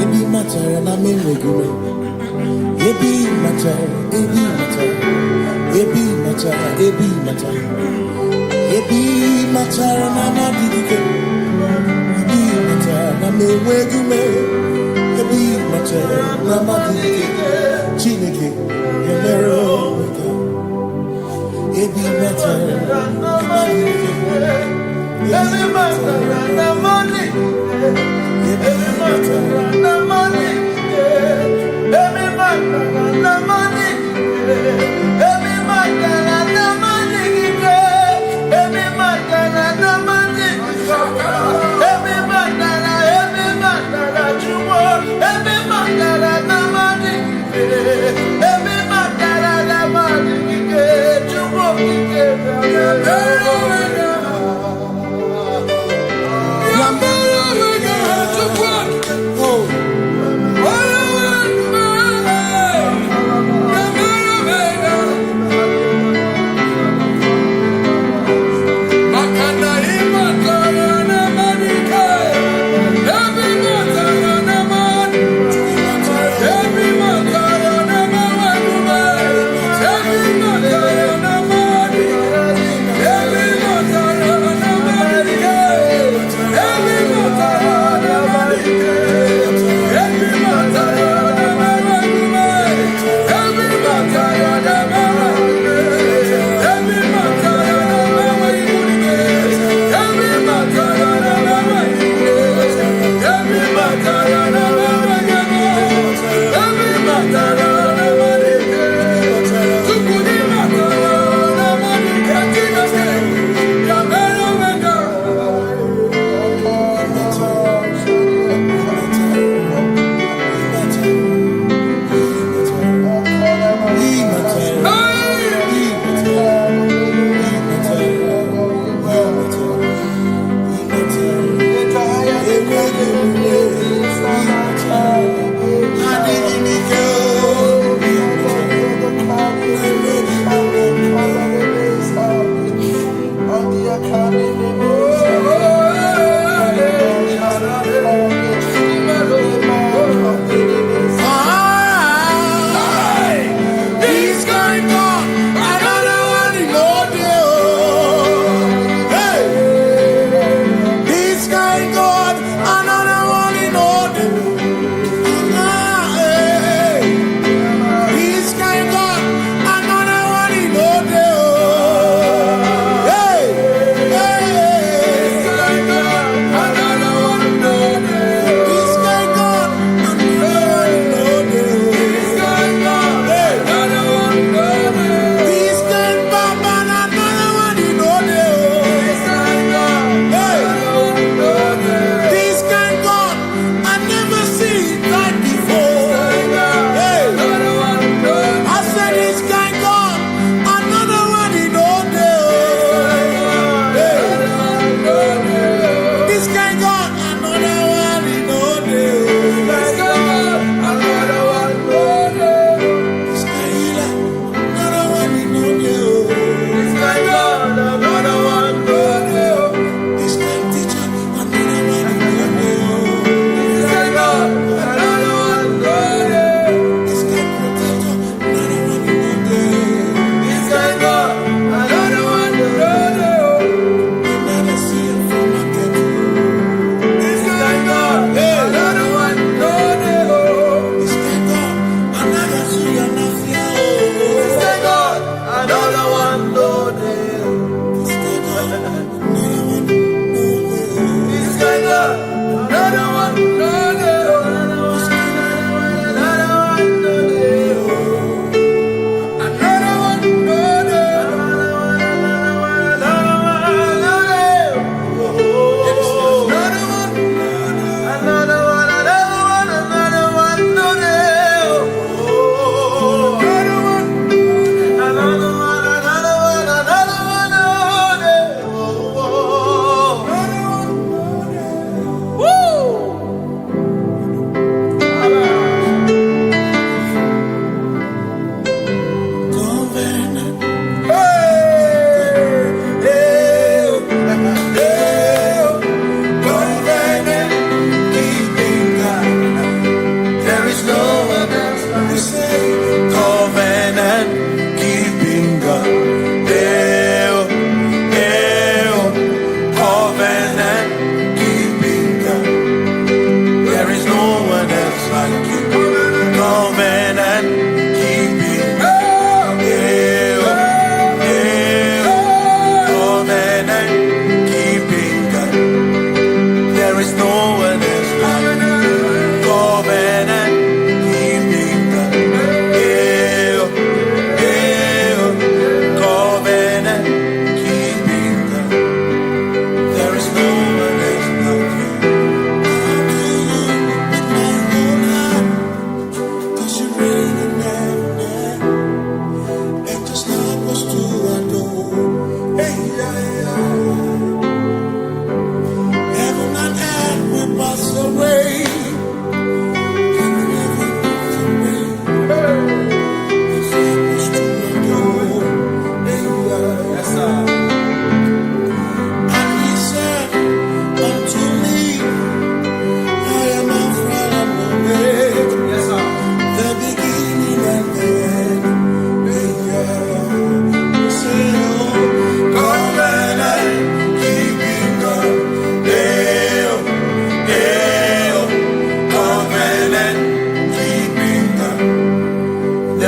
Ebi matara na menwegume. Ebi matara, ebi matara. Ebi matara, ebi matara. Ebi matara na magigike. Ebi matara na menwegume. Ebi matara na magigike. Chineke, yemero wega. Ebi matara na magigike. Ebi matara na money. Ebi matara na money. Ebi matara na money. Ebi matara na money. Ebi matara na money. Ebi matara chumo. Ebi matara na money. Ebi matara na money. Chumo kike.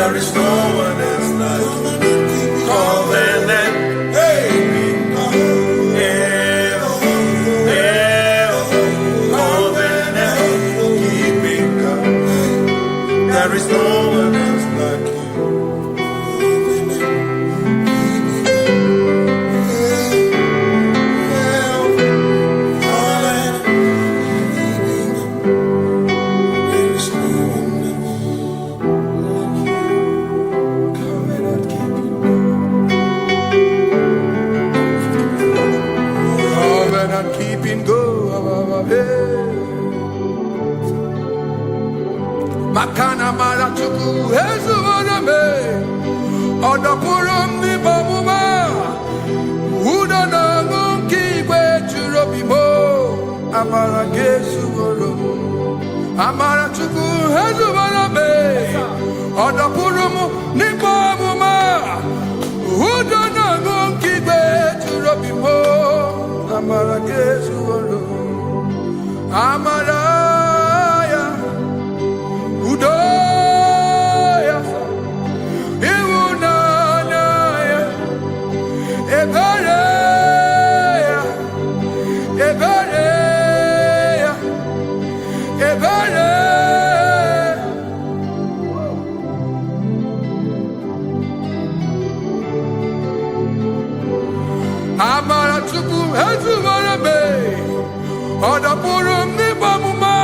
There is no one else like you. Covenant. Hey. There is no one else like you. Covenant keeping go. Makana marachuku hezuwaname odapurum ni bamuma udana ngunki kwechurobimo amara gesuworo amarachuku hezuwaname odapurum ni bamuma udana ngunki kwechurobimo amara gesuworo amara Udoya, Iwunanaya, Ebereya, Ebereya, Ebereya. Amaratuku hezuwarabe, Odapurum nibamuma.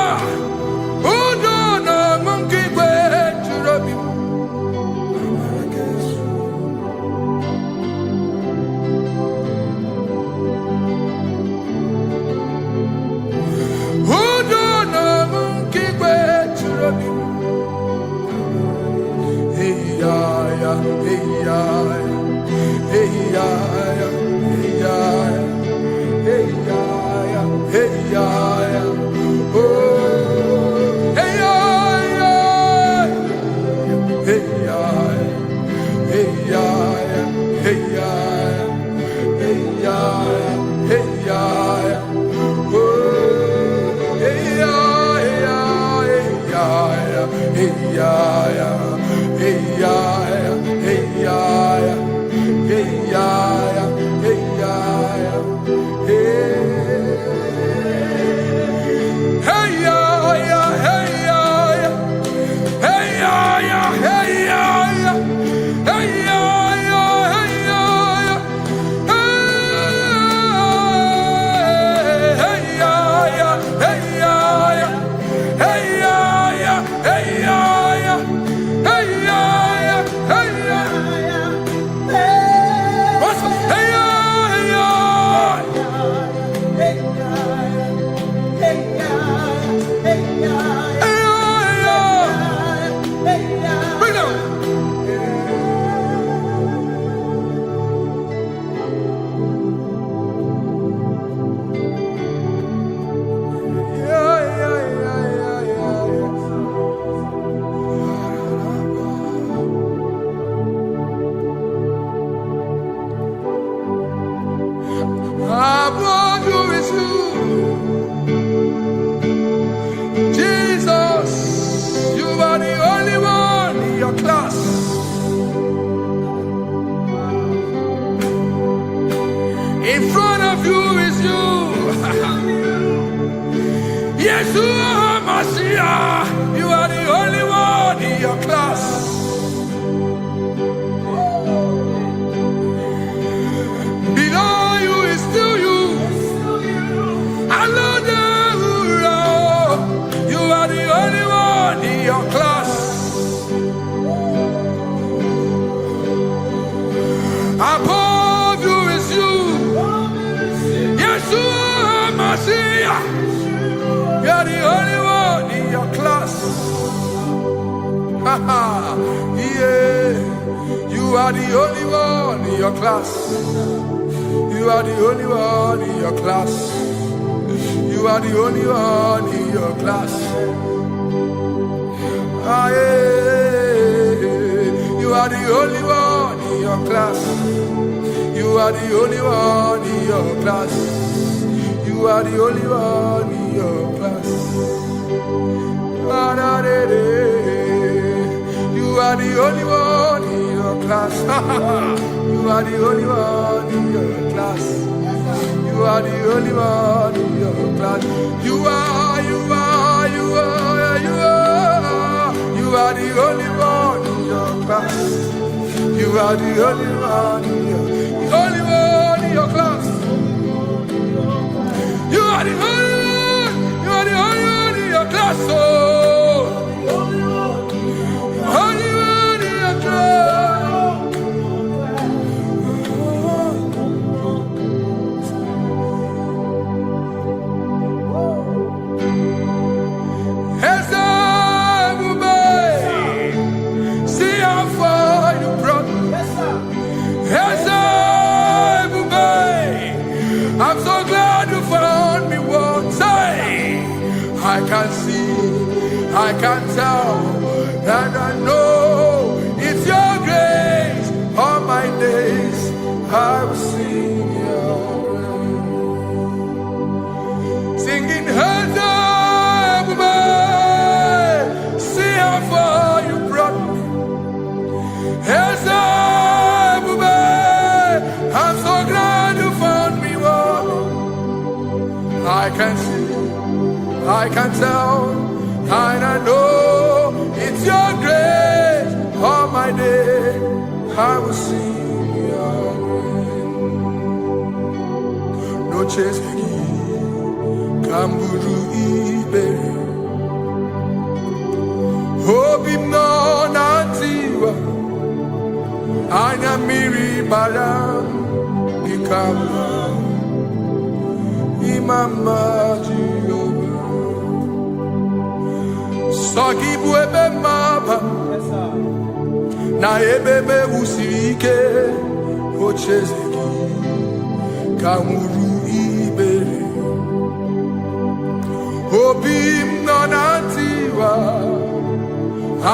In front of you is you. Yeshua Mashiach, you are the only one in your class. Below you is still you. You are the only one in your class. Above you is you. Yeshua Mashiach, you are the only one in your class. Yeah, you are the only one in your class. You are the only one in your class. You are the only one in your class. Ah, yeah. You are the only one in your class. You are the only one in your class. You are the only one in your class. You are are the only one in your class. You are the only one in your class. You are the only one in your class. You are the only one in your class. You are the only one in your class. You are the only one in your class. Oh, only one in your class. See how far you brought me. I'm so glad you found me once. I can see, I can tell, and I know it's your grace. All my days I will sing your praise. Singing hands up, see how far you brought me. Hands up, I'm so glad you found me. I can see, I can tell, and I know it's your grace. All my day I will sing your grace. No chase Kamburu Iberi Hobi no Nantiwa Anya Miri Baram Ikamba Mama Jehovah Sagibu ebe mama Na ebebe usirike Ochezeki Kamuru Ibere Obim nonantiwa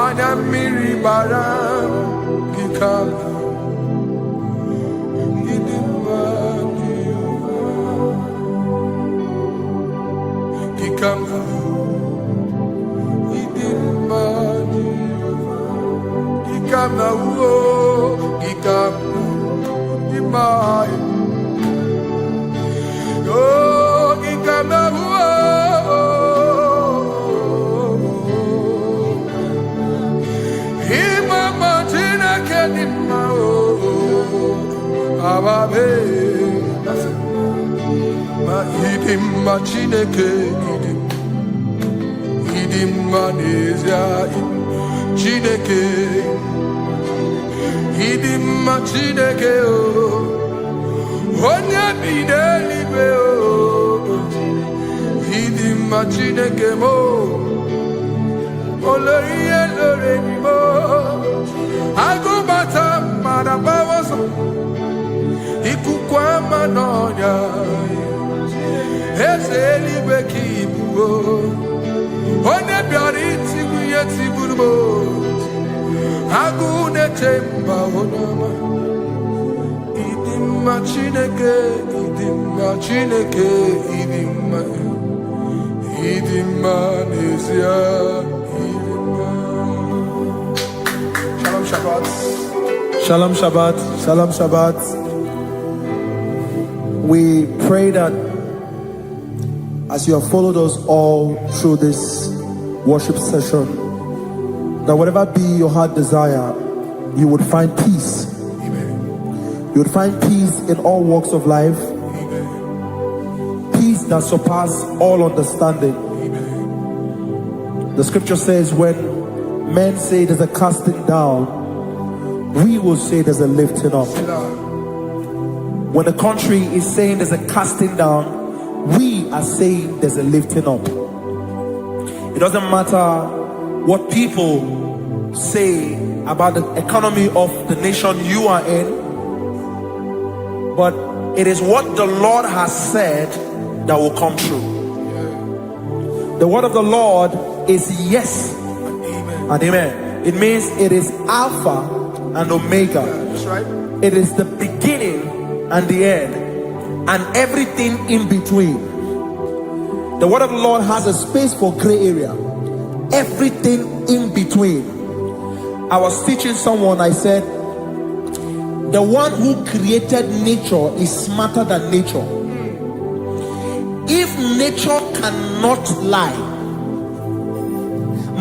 Anya miri bara Gikala Come now, Chineke o onye bidelibe o idimma Chineke mo oloriye lore mi mo agụbata mara bawoso ikuku ama n'ọnya eze eluigwe ka ibu o onye bịara itigbu ihe tigburu mo agụ na-eche mba onye Idimma Chineke, Idimma Chineke, Idimma Nezia, Idimma. Shalom Shabbat. Shalom Shabbat. Shalom Shabbat. We pray that as you have followed us all through this worship session, that whatever be your heart desire, you would find peace. You would find peace in all walks of life. Amen. Peace that surpasses all understanding. Amen. The scripture says when men say there's a casting down, we will say there's a lifting up. When the country is saying there's a casting down, we are saying there's a lifting up. It doesn't matter what people say about the economy of the nation you are in, but it is what the Lord has said that will come true. The word of the Lord is yes and amen. It means it is Alpha and Omega. That's right. It is the beginning and the end and everything in between. The word of the Lord has a space for gray area. Everything in between. I was teaching someone, I said, the one who created nature is smarter than nature. If nature cannot lie,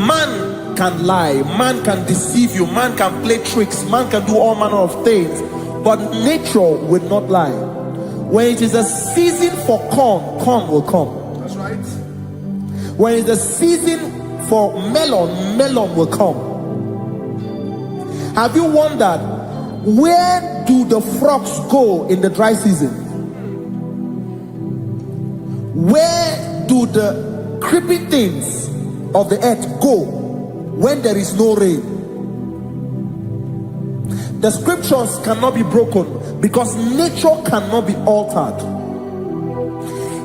man can lie, man can deceive you, man can play tricks, man can do all manner of things, but nature will not lie. When it is a season for corn, corn will come. That's right. When it's a season for melon, melon will come. Have you wondered, where do the frogs go in the dry season? Where do the creeping things of the earth go when there is no rain? The scriptures cannot be broken because nature cannot be altered.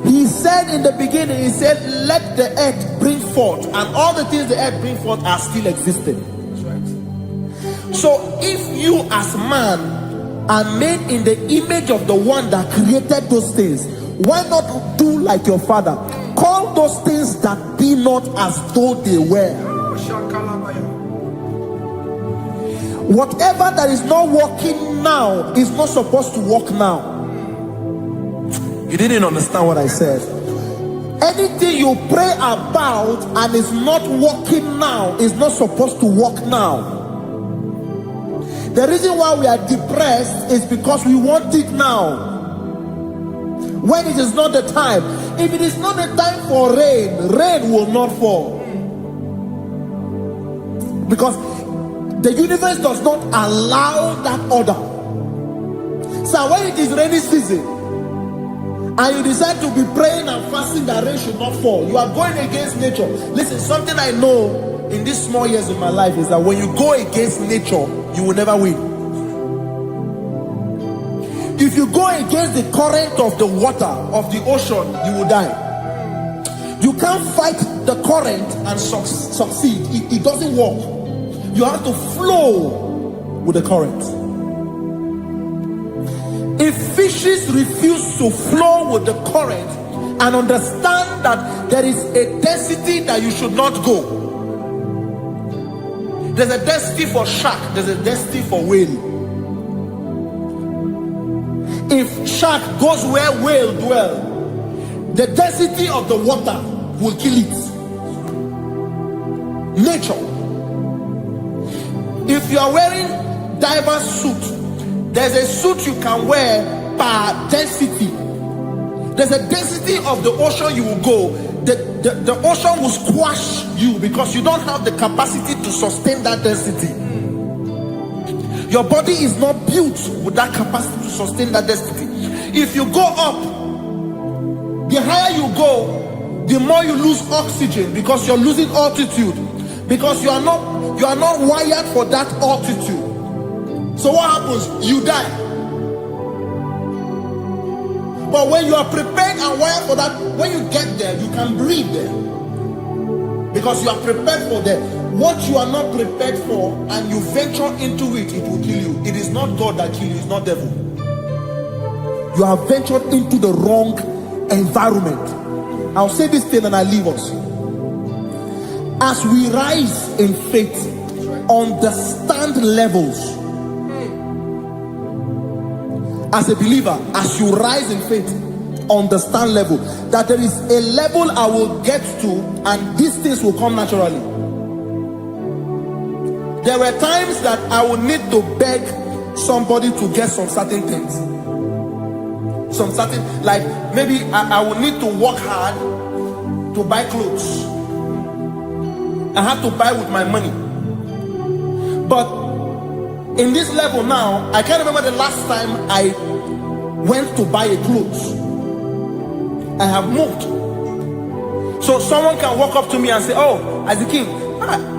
He said in the beginning, he said, let the earth bring forth, and all the things the earth bring forth are still existing. That's right. So if you as man are made in the image of the one that created those things, why not do like your father? Call those things that be not as though they were. Whatever that is not working now is not supposed to work now. You didn't understand what I said. Anything you pray about and is not working now is not supposed to work now. The reason why we are depressed is because we want it now, when it is not the time. If it is not the time for rain, rain will not fall, because the universe does not allow that order. So when it is rainy season and you decide to be praying and fasting that rain should not fall, you are going against nature. Listen, something I know in these small years of my life is that when you go against nature, you will never win. If you go against the current of the water of the ocean, you will die. You can't fight the current and succeed. It doesn't work. You have to flow with the current. If fishes refuse to flow with the current and understand that there is a density that you should not go, there's a density for shark, there's a density for whale. If shark goes where whale dwell, the density of the water will kill it. Nature. If you are wearing diver's suit, there's a suit you can wear per density. There's a density of the ocean you will go. The ocean will squash you because you don't have the capacity to sustain that density. Your body is not built with that capacity to sustain that density. If you go up, the higher you go, the more you lose oxygen because you're losing altitude, because you are not wired for that altitude. So what happens? You die. But when you are prepared and wired for that, when you get there, you can breathe there, because you are prepared for that. What you are not prepared for and you venture into it, it will kill you. It is not God that kills you, it's not devil. You have ventured into the wrong environment. I'll say this thing and I leave us. As we rise in faith, understand levels. As a believer, as you rise in faith, understand level. That there is a level I will get to and these things will come naturally. There were times that I would need to beg somebody to get some certain things. Some certain, like maybe I would need to work hard to buy clothes. I had to buy with my money. But in this level now, I can't remember the last time I went to buy a clothes. I have moved. So someone can walk up to me and say, oh, Isaac King,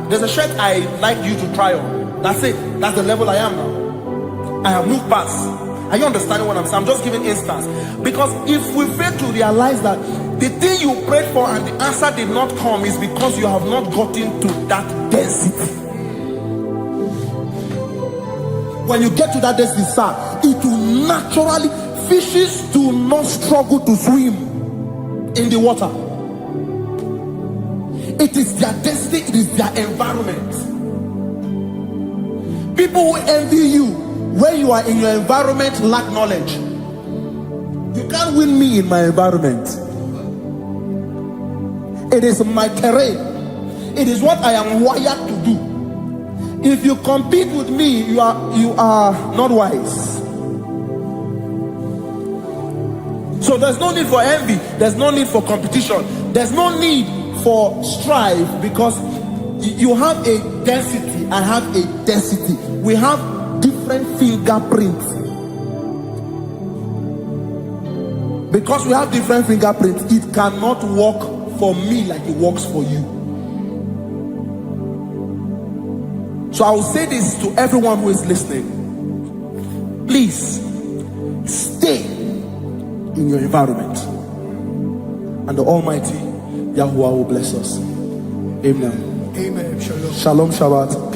there's a shirt I like you to try on. That's it. That's the level I am now. I have moved past. Are you understanding what I'm saying? I'm just giving instance. Because if we fail to realize that the thing you prayed for and the answer did not come is because you have not gotten to that density. When you get to that density, sir, it will naturally, fishes do not struggle to swim in the water. It is their density, it is their environment. People who envy you when you are in your environment lack knowledge. You can't win me in my environment. It is my terrain. It is what I am wired to do. If you compete with me, you are not wise. So there's no need for envy. There's no need for competition. There's no need for strife, because you have a density, I have a density. We have different fingerprints. Because we have different fingerprints, it cannot work for me like it works for you. So I will say this to everyone who is listening. Please stay in your environment, and the Almighty Yahuwah will bless us. Amen. Amen. Shalom. Shalom Shabbat.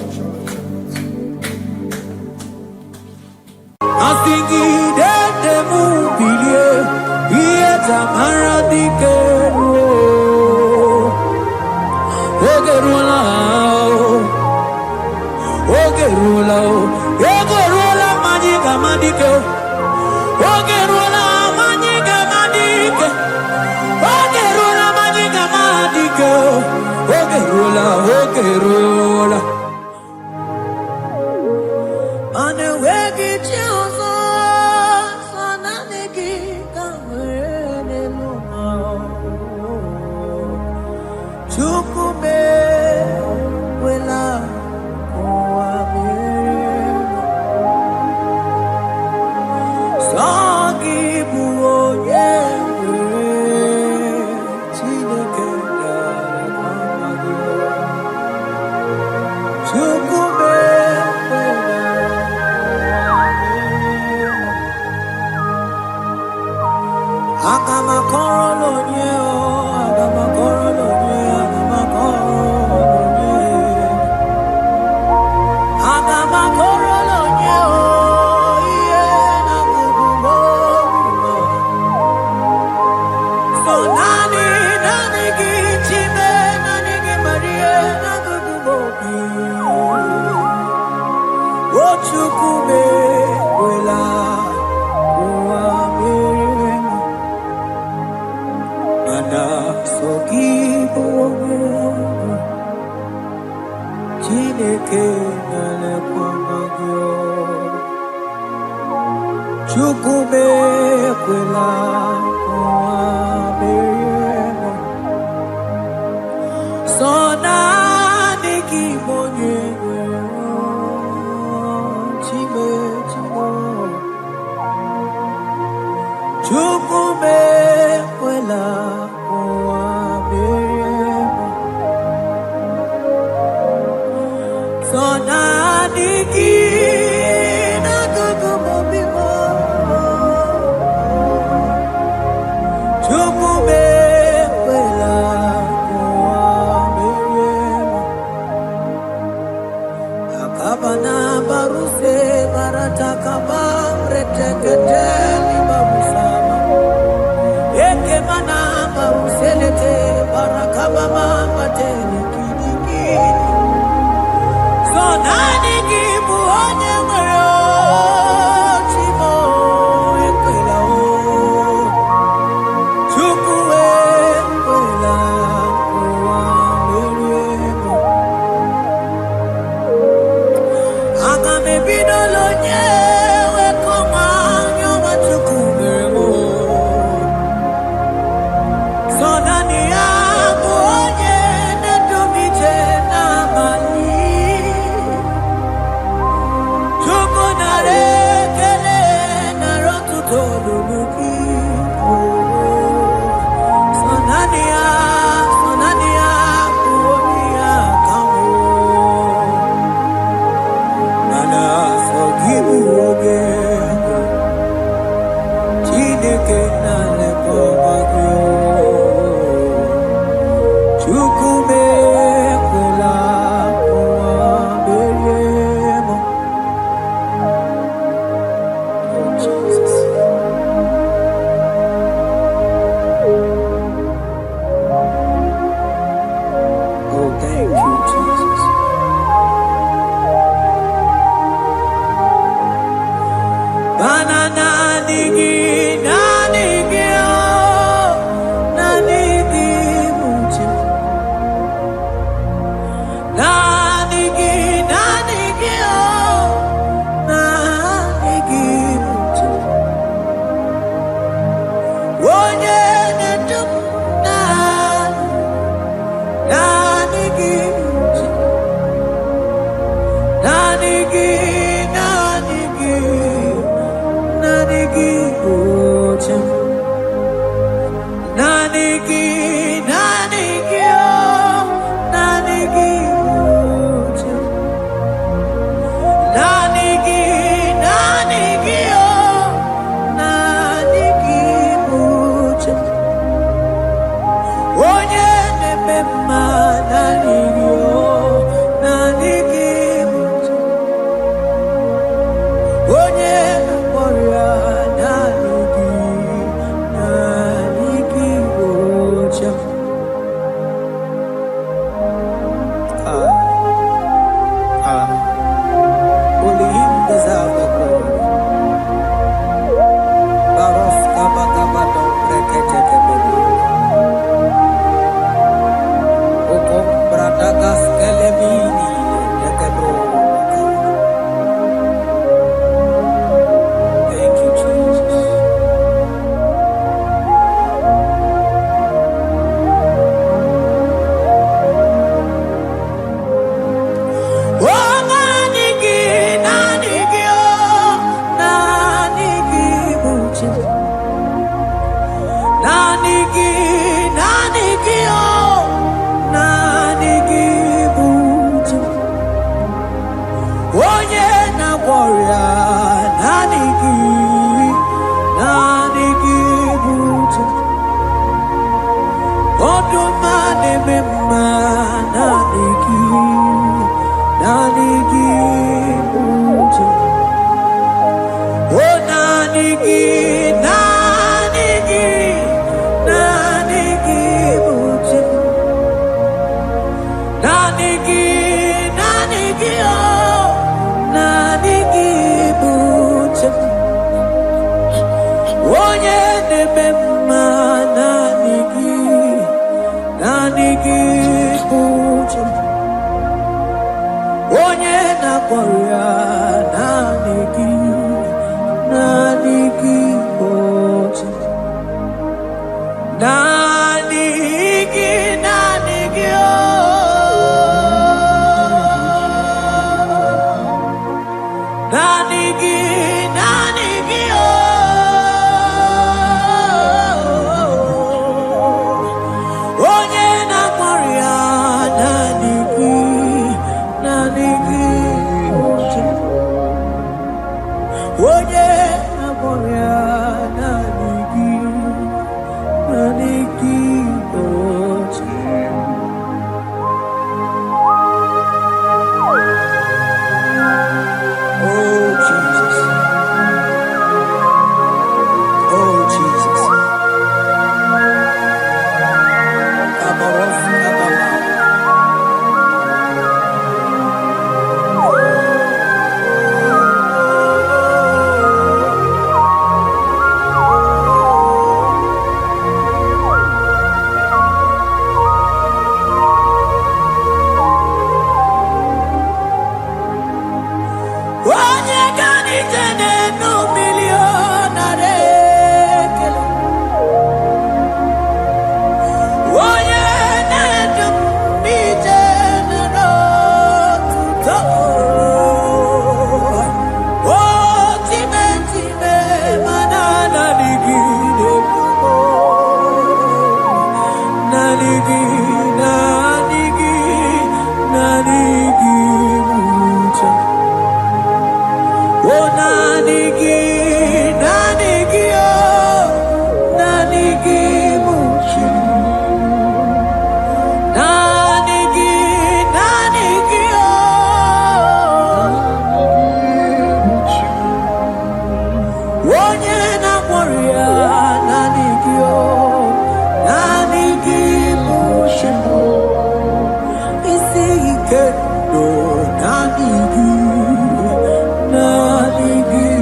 Nani gi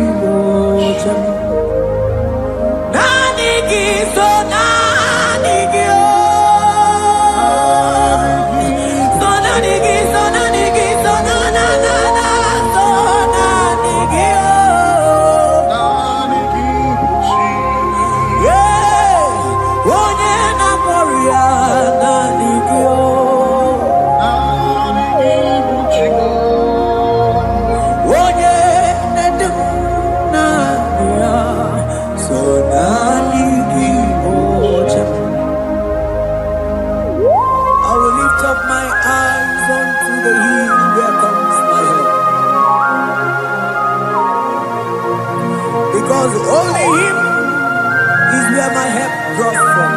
because only Him is where my help draws from.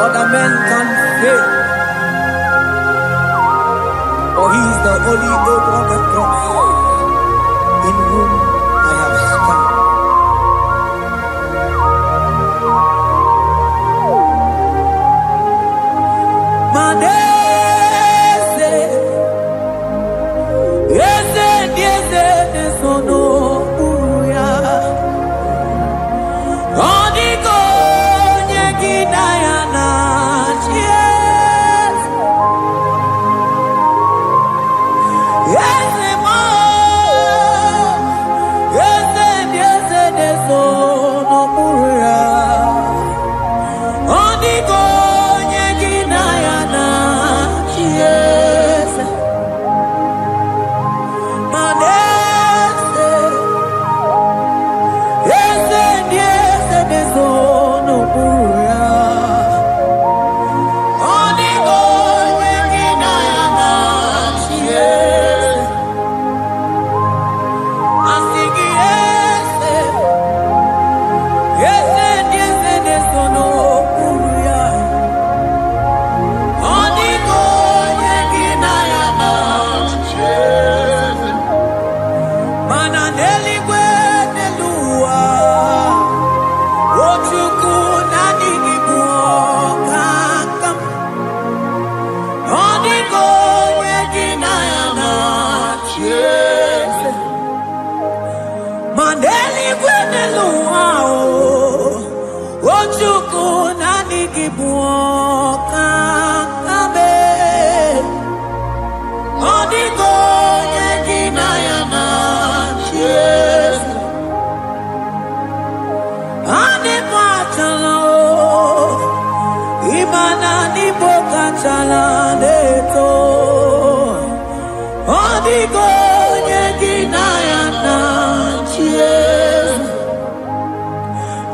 Other men can fail, for He is the only hope of the cross, in whom I have stand.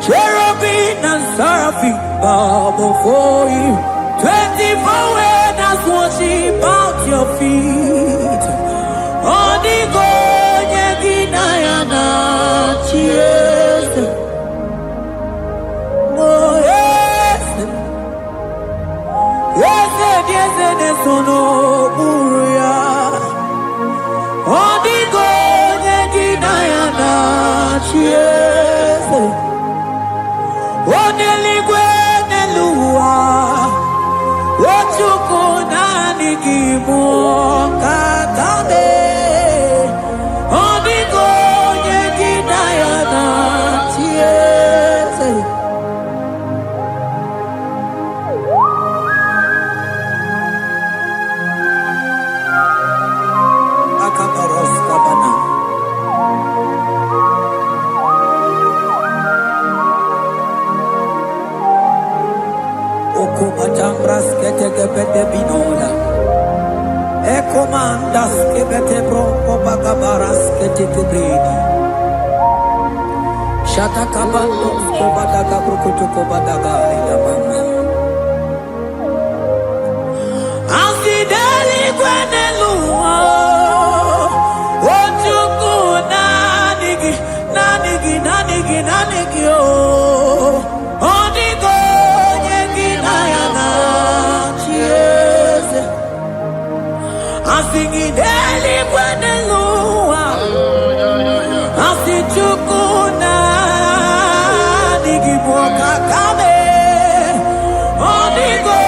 Cherubim and seraphim bow before You. 24 elders worship at Your feet. Odigonye ginayana cheers. Oh yes, yes, yes, yes, no buria. Odigonye ginayana cheers. Oneligwe nelua, ochuku nani kimu kakabe. Odigonye ginayana cheers. Akabaros kabana. Okubajambras ketekebete binola. Ekomandas kebete bronco bagabaras ketekebredi. Shata kabandos kobadaga brukutu kobadaga ilamama. Asideli kwenelua. Ochuku nanigi, nanigi, nanigi, nanigi oh. Odigo. Asingideli kwenelua, asichukuna nigiboka kame, odigo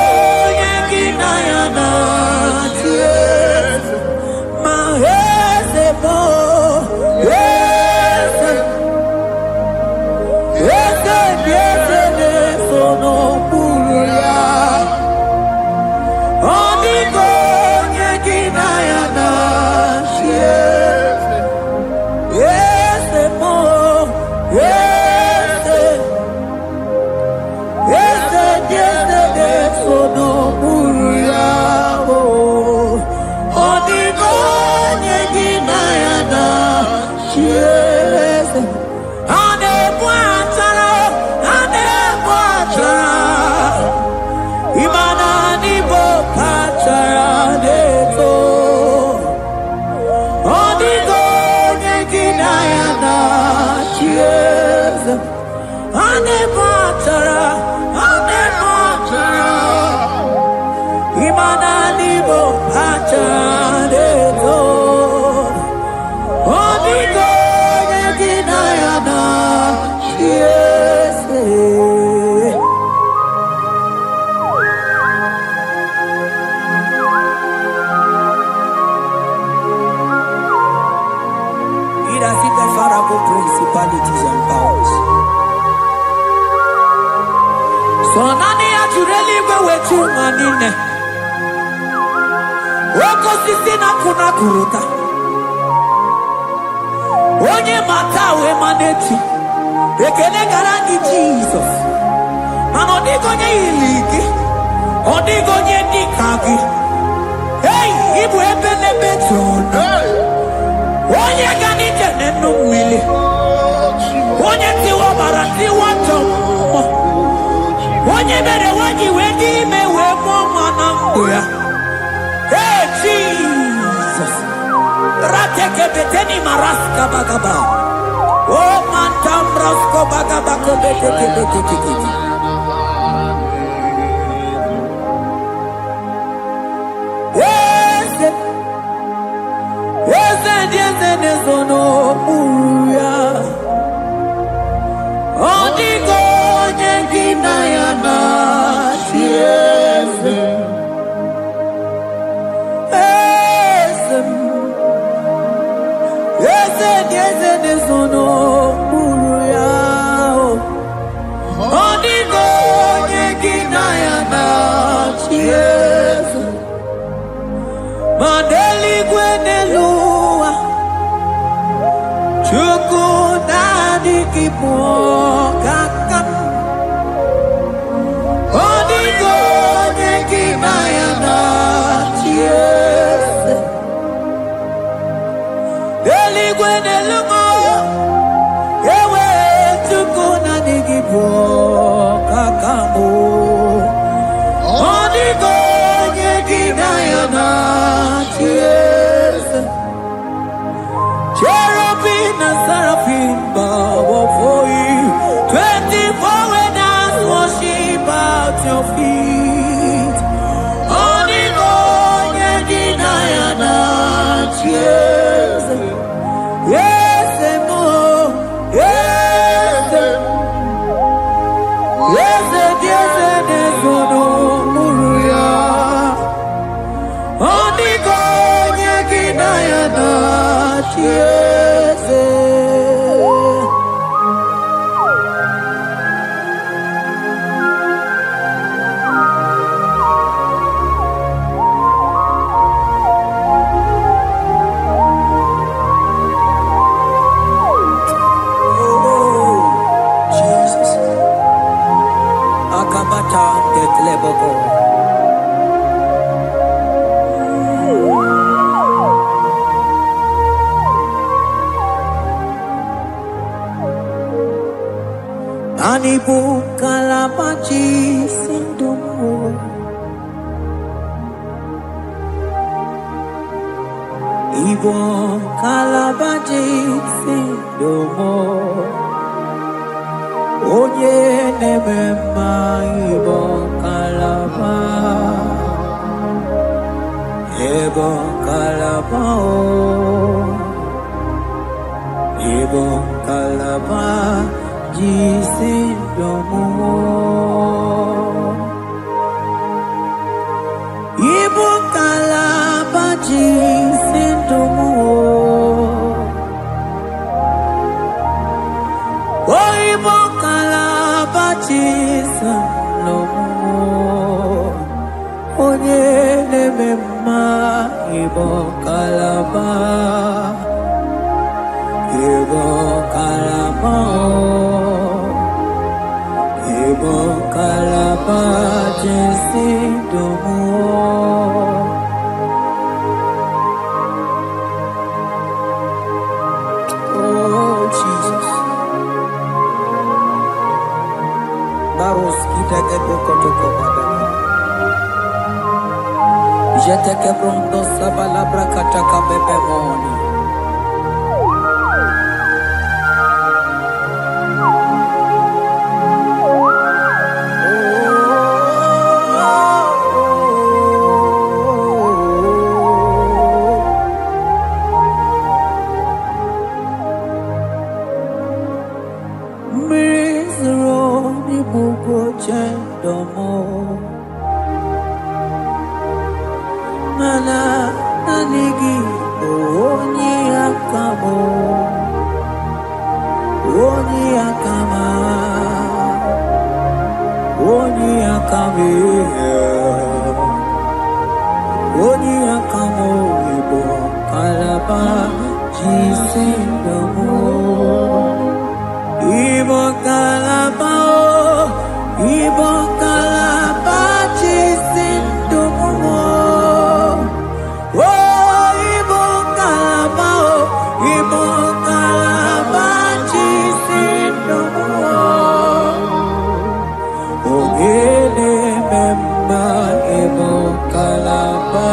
yengina yana cheers, maheze bo, yese, yese, yese nesono puria, odigo. Imana nibo achadeto. Onigo yeginayana. Yes. It has hit the Pharaoh principalities and powers. So nani ajureli wetu manine. Woko sisi na kuna kuruta. Onye matawe maneti. Ekele garangi Jesus. Mano digonye iligi. Odigonye dikagi. Hey, ibu ebele betona. Onye ganite nenu mili. Onye tiwa barati watomo. Onye bere wanyi wedi mewe mwana mbuya. Hey Jesus. Rateke beteni maraska bagaba. Oh mantam rasko bagaba ko beteke beteke. Yes. Yes, nezono uya. Odigo nyengina yana. Yes. Yes, nezono uya. Odigo nyengina yana. Yes. Mandeli gwenelua. Chukuna kipo kakam. Odigo nyekina yana. Yes. Deli gwenelungo. Ewe chukuna kipo kakamu. Odigo nyekina yana. Yes. Cherubim and seraphim bow before you. 24 elders worship at your feet. Onigo yeginayana. Yes. Yes, emo. Yes. Yes, yes, yes, no muruya. Onigo yeginayana. Yes. Anibu kalabaji sindumu. Ibo kalabaji sindumu. Oye nemema ibo kalaba. Ibo kalaba o. Ibo kalaba. Jisindomo. Ibu kalaba jisindomo. Oh, ibu kalaba jisindomo. Onye nemema ibu kalaba. Ibu kalaba. Ibu kalaba jisindomo. Oh Jesus. Baros kita ke bokotoko badana. Jete ke brondo sabala brakata ka bebemoni. mana anigi onye akamo onye akama onye akame onye akamo ibo kalaba jisindomo ibo kalaba jisindomo ibo kalaba jisindomo ogele memba ibo kalaba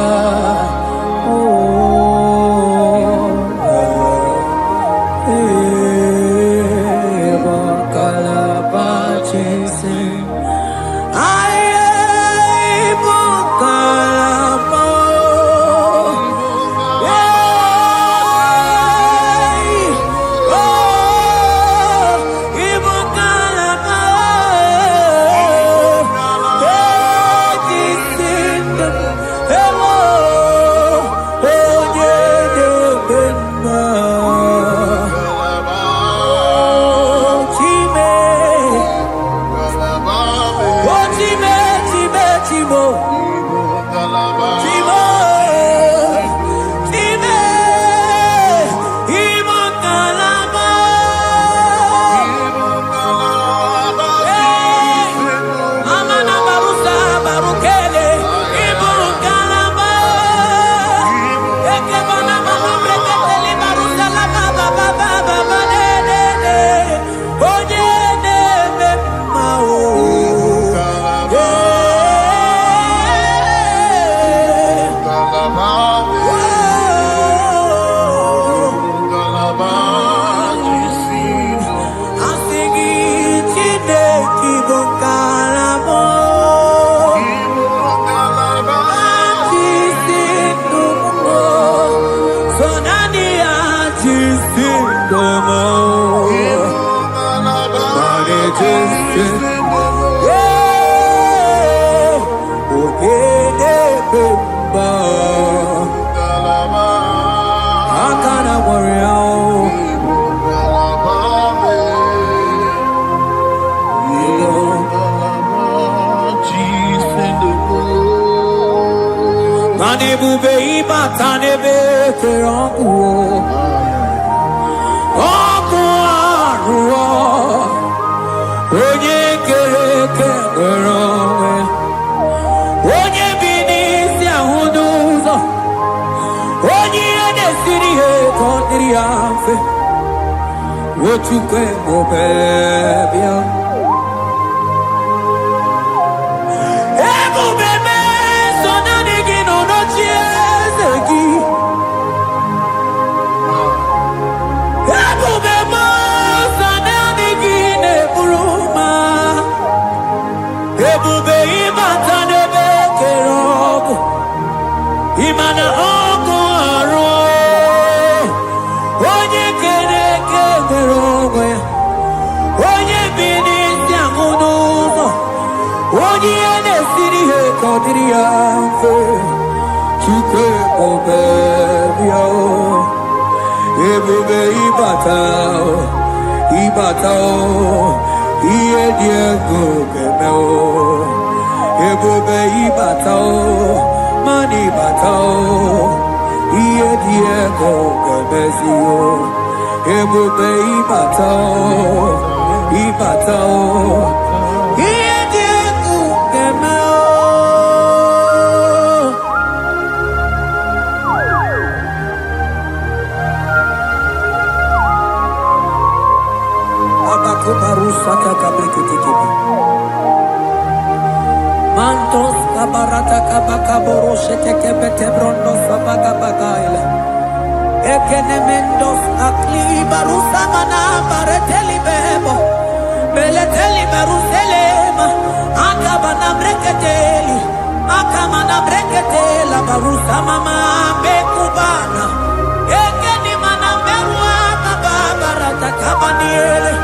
Ebube ibata n'ebe kere ọkụ arụọ onye kere eke nwere onwe onye bi n'isi ahụ n'ụzọ onye ihe na-esiri ihe ka ọ dịrị ya mfe Ochukwu ebube bịa Imana ọkụ arụ onye kere eke nwere onwe ya onye bi n'isi ahụ n'ụzọ onye ihe na-esiri ihe ka ọ dịrị ya mfe Chukwu ebube bịa ebube ịbata ihe dị egwu ga-eme ebube ịbata Mani batao, iye diego gabezio, ebube ibatao, iye diego gamao. Abaku barusata kabreketikibi. Mantos kabarata kabakaboro shetekebete brondo sabagabagaile ekenemendos akli barusa mana bareteli bebo beleteli baruselema akabana breketeli akamana breketela barusa mama bekubana ekeni mana berua kababarata kabaniele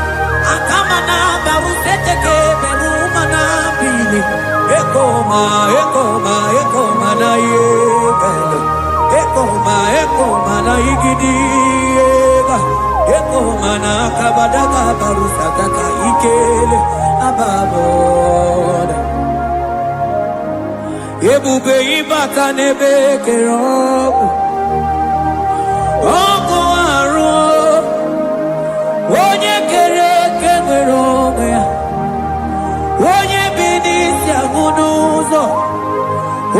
akamana baruseteke berumana bili Ekoma na yega mana igidiega, eko mana kabadaga barusataka ikele ababoda. Ebube ibaka nebe kerobu, oko aro, onye kere kemerobe, onye binisi agunuzo,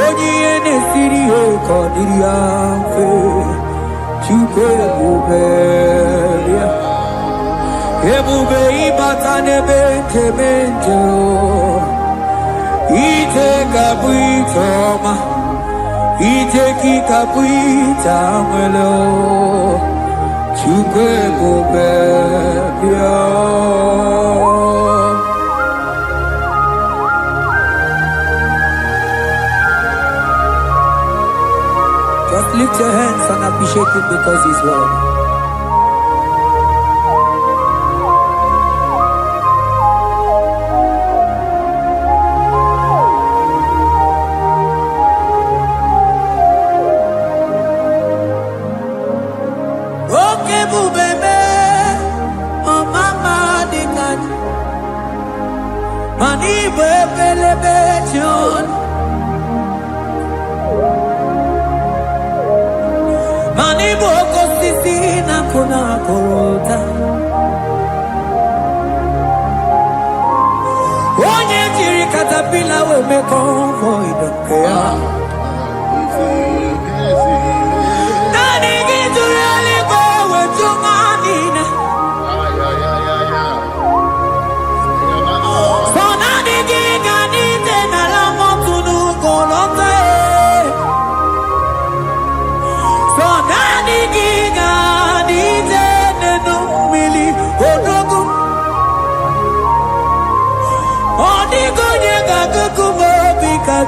onye ene siri eko diriafe, chuke ebube, ebube ibaka nebe kemenjo. Ite kabuitoma, ite kikabuita mwelo, chukwe bubebyo. Just lift your hands and appreciate him because he's worthy. Mani bebelebe John, mani boko sisi na kuna korota. Onye jiri katapila we me convoy don't care. Nani gitu really go with your manina.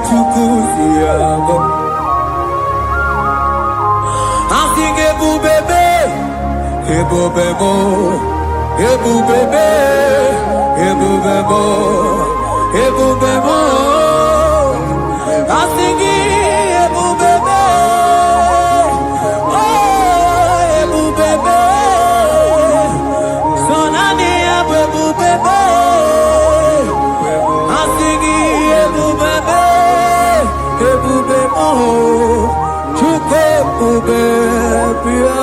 Chukusiago, I sing ebu bebe, ebu bebo, ebu bebe, ebu bebo, ebu bebo. I sing ebu bebe, oh ebu bebe, sonani ebu bebe. I sing ebu bebe. Ebube mo, chuke ebube pio.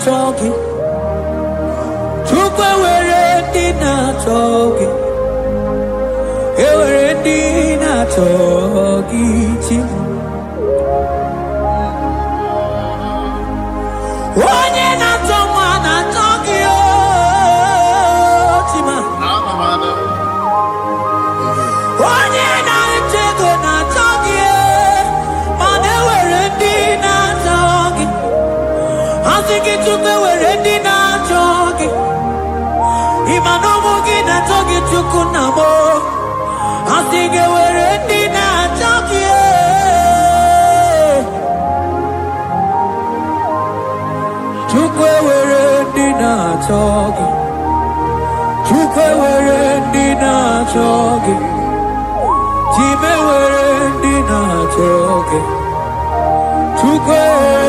Talking, Chukwe were dina talking, were dina talking. Onye na tomana talking, chima. Onye na chego na talking, mane were dina talking. I think it took away ready now talking. Imanomogi na talking to Kunamo. I think it were ready now talking. Took away ready now talking. Took away ready now talking. Time were ready now talking. Took away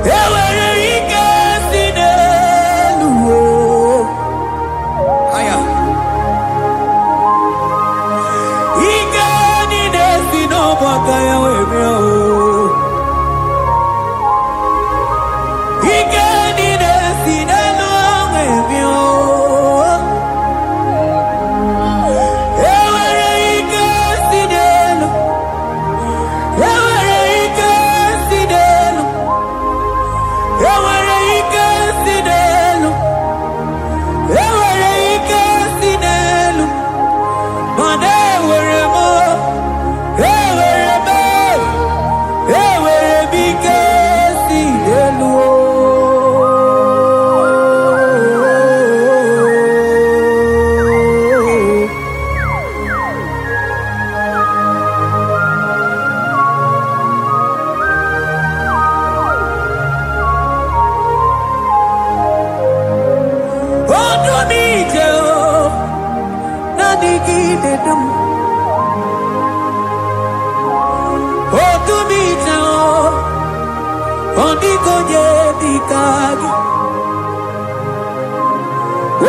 ewere ike si n'elu aya ike niile si n'ọgbakọ ya wee bịa ike niile si n'elu wee bịa ewere ike si n'elu ewere ike si n'elu ewere ike si n'elu ewere ike si n'elu mana ewere m ike si n'elu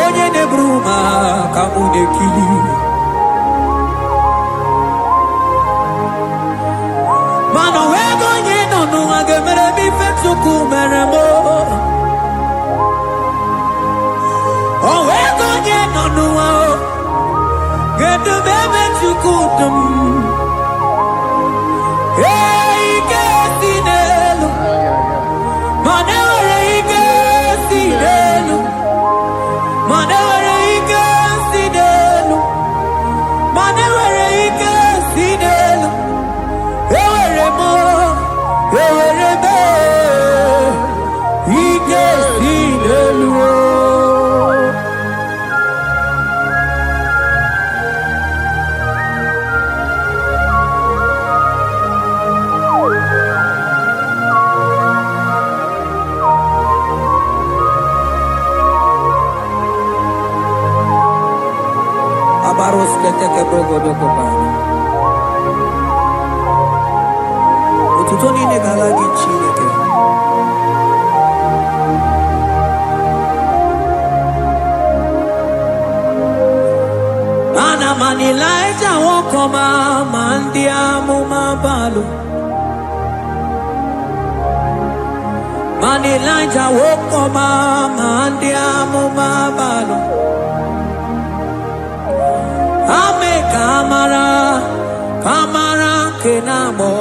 onye na-eburu ma ka mụ na-ekili mana onwego onye nọ n'ụwa ga-emere m ife Chukwu mere m onwego onye nọ n'ụwa ga-edube ebe Chukwu dum ike si n'elu mana ewere ike si n'elu mana ewere ike si n'elu mana ewere ike si n'elu ewere m ike si n'elu Baros keteke brogodo kopana otuto niile gara gị Chineke ana m Elijah nwoke ọma ma ndị amụma balụ ma Elijah nwoke ọma ma ndị amụma balụ ame kamara kenabo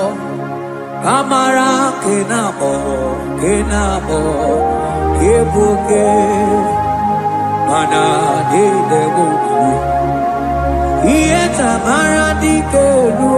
kamara kenabo kebuke mana debu iye tamara dikelu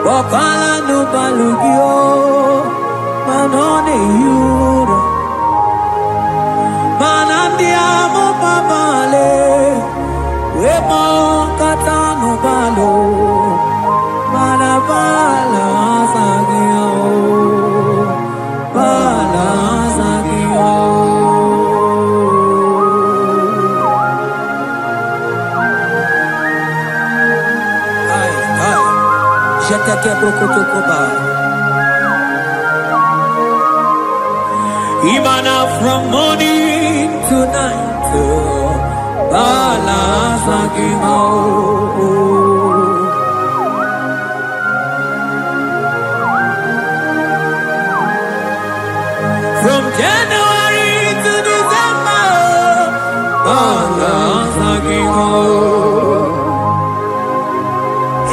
Bokala no balugio manone yuro manandi amo babale wemo katano balo manabala sagio bala sagio Jeteke brokotokoba Imana from morning to night Bala sagimo From January to December Bala sagimo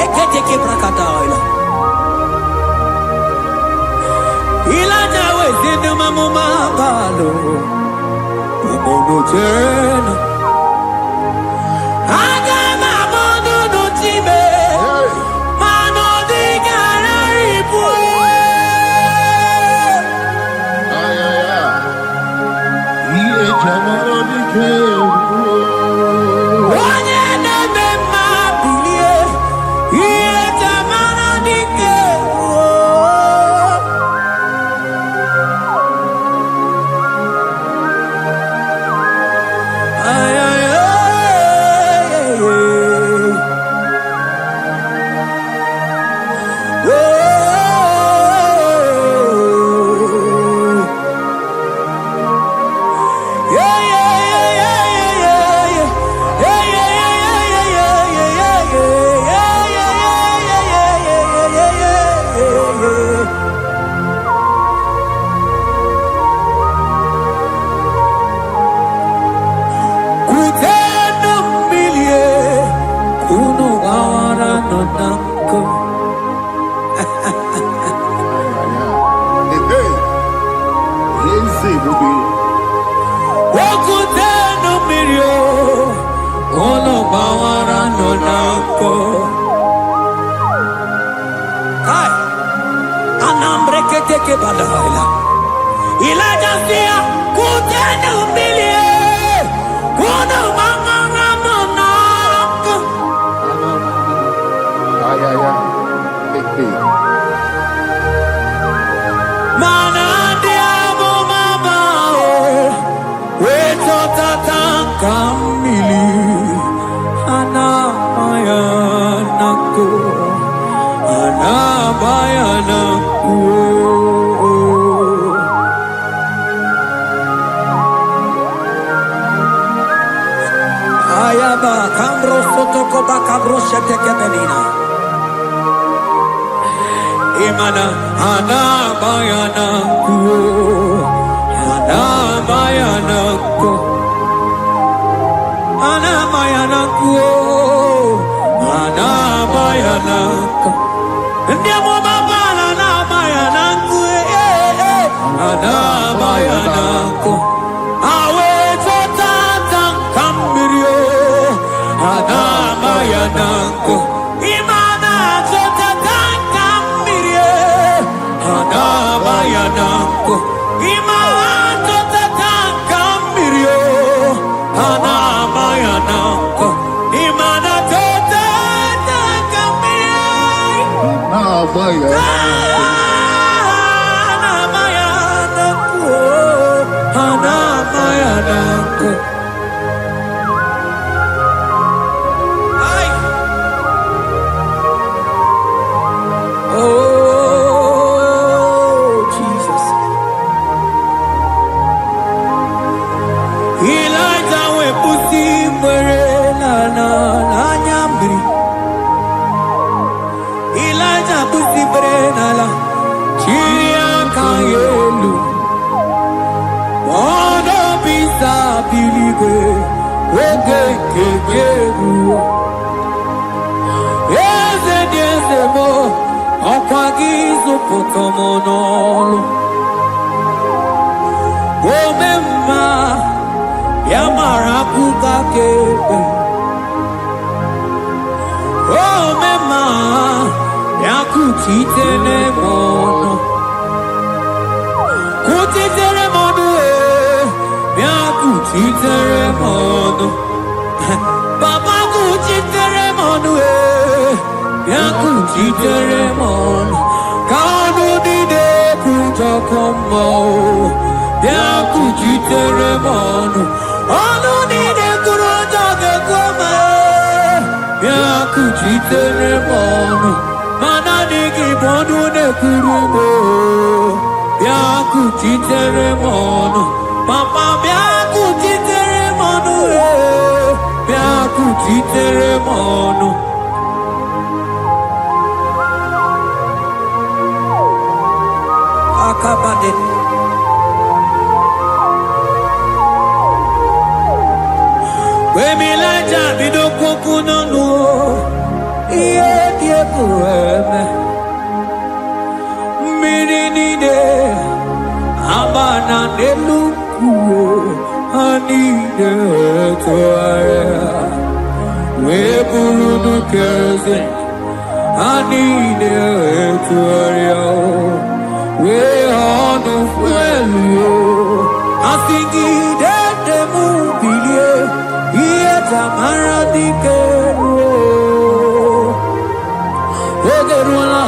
Eketeke brakadaila Ilana wezinu mamuma balo Umono tena Aga mamono no time Mano di gararipu Iye jamano di kebu Onye nebe mabili ke badaila. Elijah sia kutenu milie. Kuna manganga monak. Mana dia mo mabao. Weto tatang mili. Anamayanaku. Anamayanaku. Ayaba kambro sotoko bakabro sheteke benina. Imana anamayanaku. Anamayanaku. Anamayanaku. Anamayanaku. Ndiamo mabala anamayanaku. Anamayanaku. Awe totata kambirio. Anamayanaku. Imana totata kambirio. Anamayanaku. Imana totata kambirio. Anamayanaku. Imana totata kambirio. Anamayanaku. Anamayanaku. Ay. Oh, Jesus. Elijah we pusi mwere na nyambri. Elijah pusi mwere na la chiria kayelu. Wanda bisa biligwe wege kegeru. Eze diese mo okwagizo potomonolo. Omemma yamarakuka kebe. Omemma yakutitene mono. Kutitere mono yakuchitere mono. Baba kuchitere mono yakuchitere mono. Kanu dide kutokomo yakuchitere mono. Anu dide kurotoke kome yakuchitere mono. Mana niki bodu ne kurumo yakuchitere mono. Papa yakuchitere mono yakuchitere mono. Akabade. Wemilaja bidoko no iye die kueme mininide abana neluku anide toare weburudu keze anide toare we honu fuelu asingi de mubilie iye tamara dikero ogerula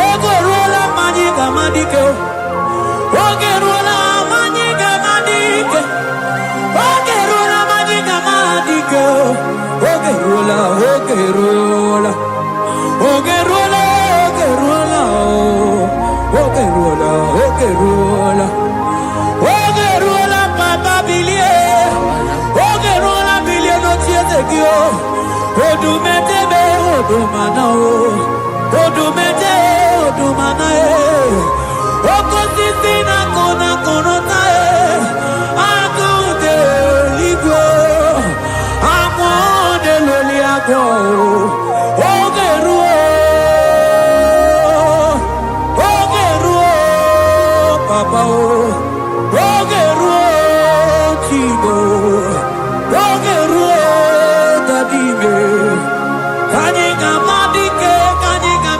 ogerula majiga madike ogerula majiga madike ogerula majiga madike ogerula ogerula ogerula ogerula ogerula ogerula papa bilie ogerula bilie no tietekio odumete be odumana odumete odumana okosisina kona konota agude ligwe amode loliago ogeruo papa ogeruo chigo ogeruo dadime kanyika madike kanyika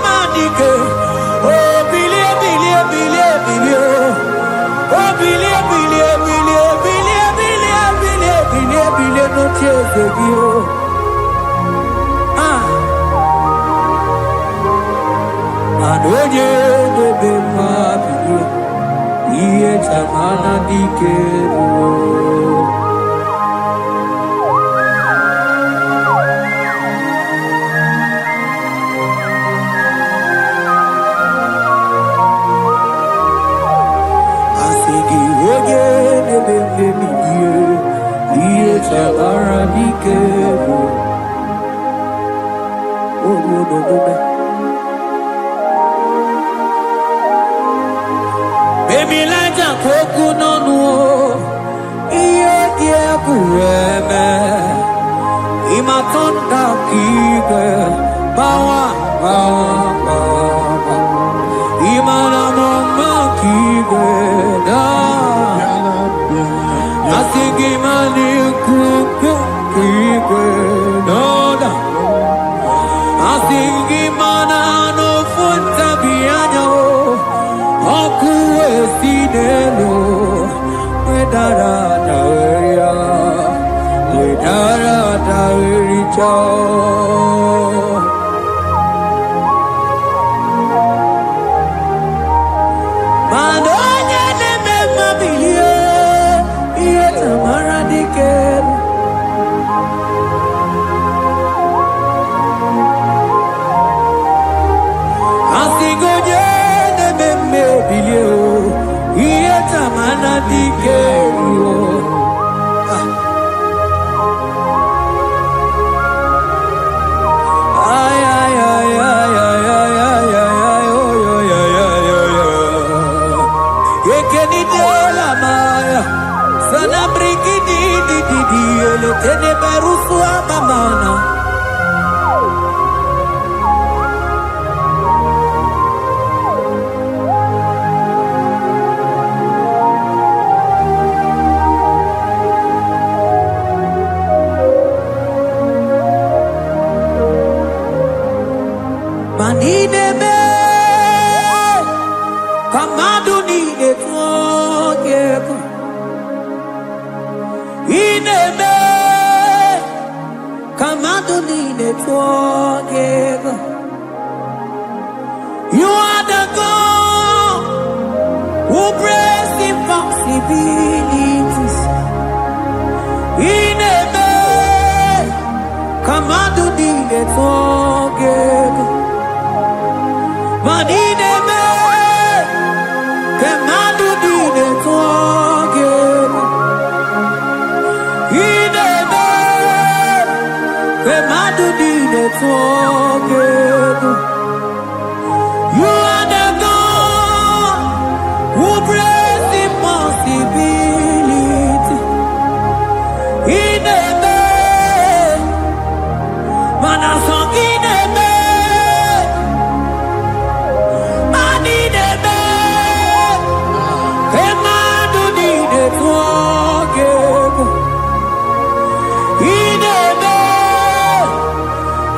Baby, like a coconut, yeah, kureme. Imatonda kike, bawa, imana mama kike, da. Asigi mani kuku kike, no da. Asigi mana no funta bianyo. Okuwe sinelo, wedara daweria, wedara dawericha. Madonya neme mabilie, iye tamara dikeru. Asigoje neme bilio, iye tamara dikeru. Tene berusu amamana. Manine me kamadu nine twogeko. Ine me Kamadonine forgive. You are the God who breaks impossibilities. In a man, Kamadonine forgive. But in a man, Kamadonine forgive. In a man, Kamadonine forgive. You are the God who breaks impossibility. In a man, man a song in a man, man in a man, Kamadonine forgive. In a man,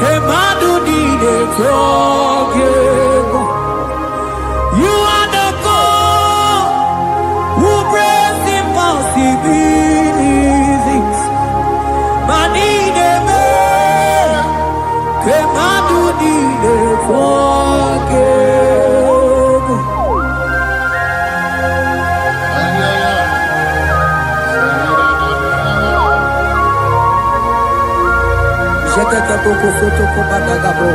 Kamadonine forgive. You are the God who breaks impossibilities. Man in a man, Kamadonine forgive. Jekete boko soto ko badagabo.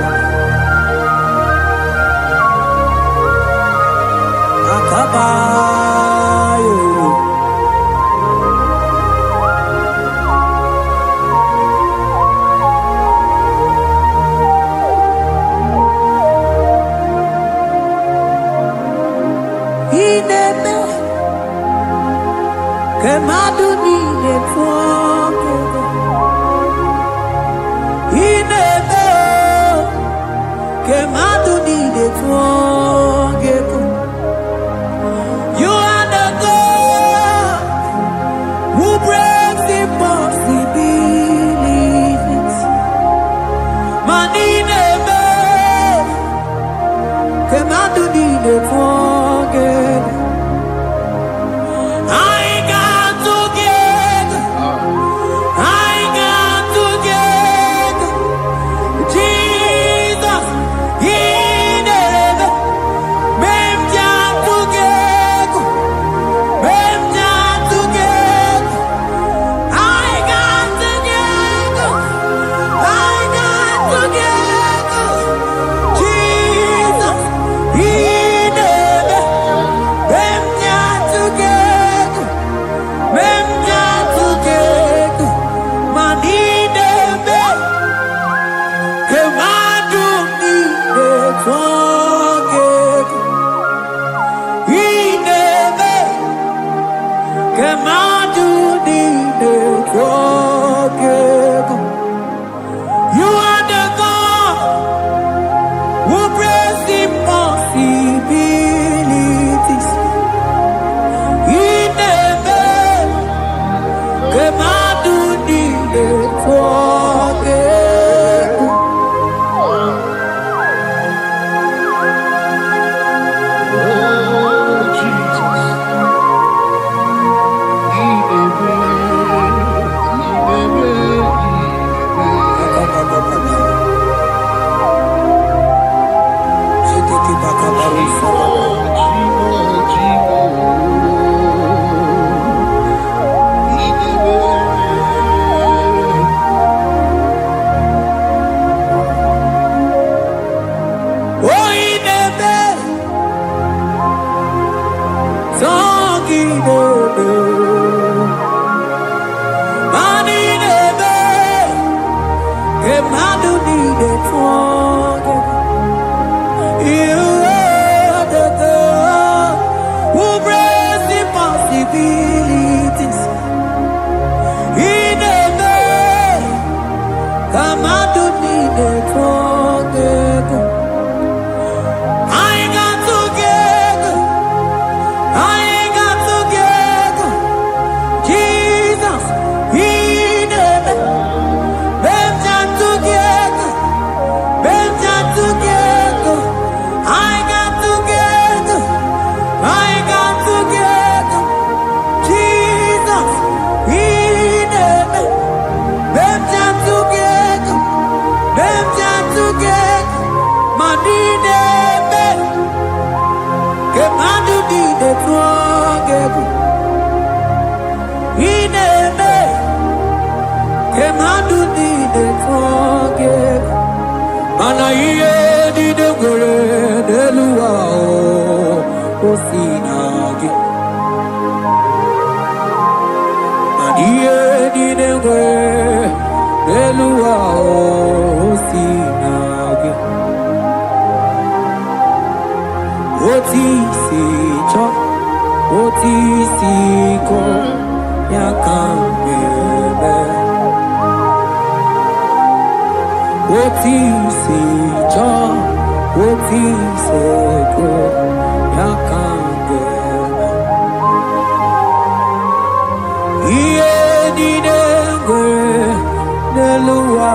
Akabayo. Ineme Kamadonine forgive. Ineme Kamadonine forgive. You are the God who breaks impossibilities. Man ineme Kamadonine forgive. I got together. I got Kamadu ni de togego. I got together. I got together. Jesus, He never. Benja together. Benja together. I got together. I got together. Jesus, He never. Benja together. Benja together. Madine be. Kemadu di de together. He never. Kemadu di de together. Mana iye di de gore de luwa o sinagi. Mana iye di de gore de luwa o sinagi. Oti si cho, oti si ko ya kambebe. Oti si cho, oti se ko ya kambebe. Iye di dengwe neluwa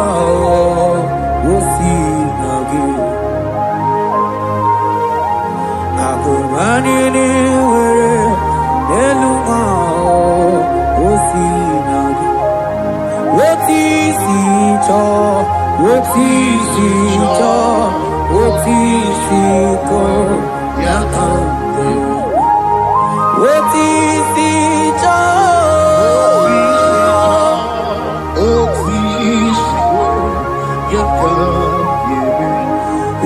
o sinagi. Akumani ni were neluwa o sinagi. Oti si cho, oti si cho, oti si ko ya kambebe. Oti si cho.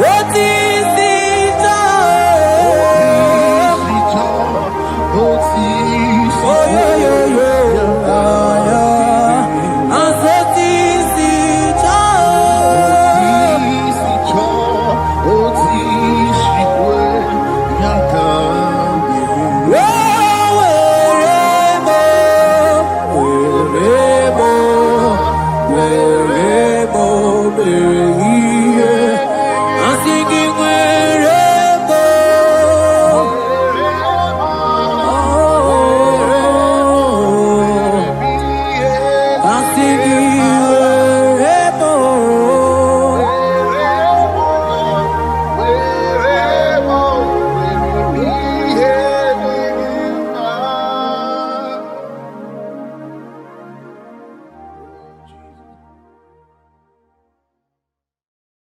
What is it? Oh, yeah, yeah, yeah. And what is it? I'm singing wherever. I'm singing wherever.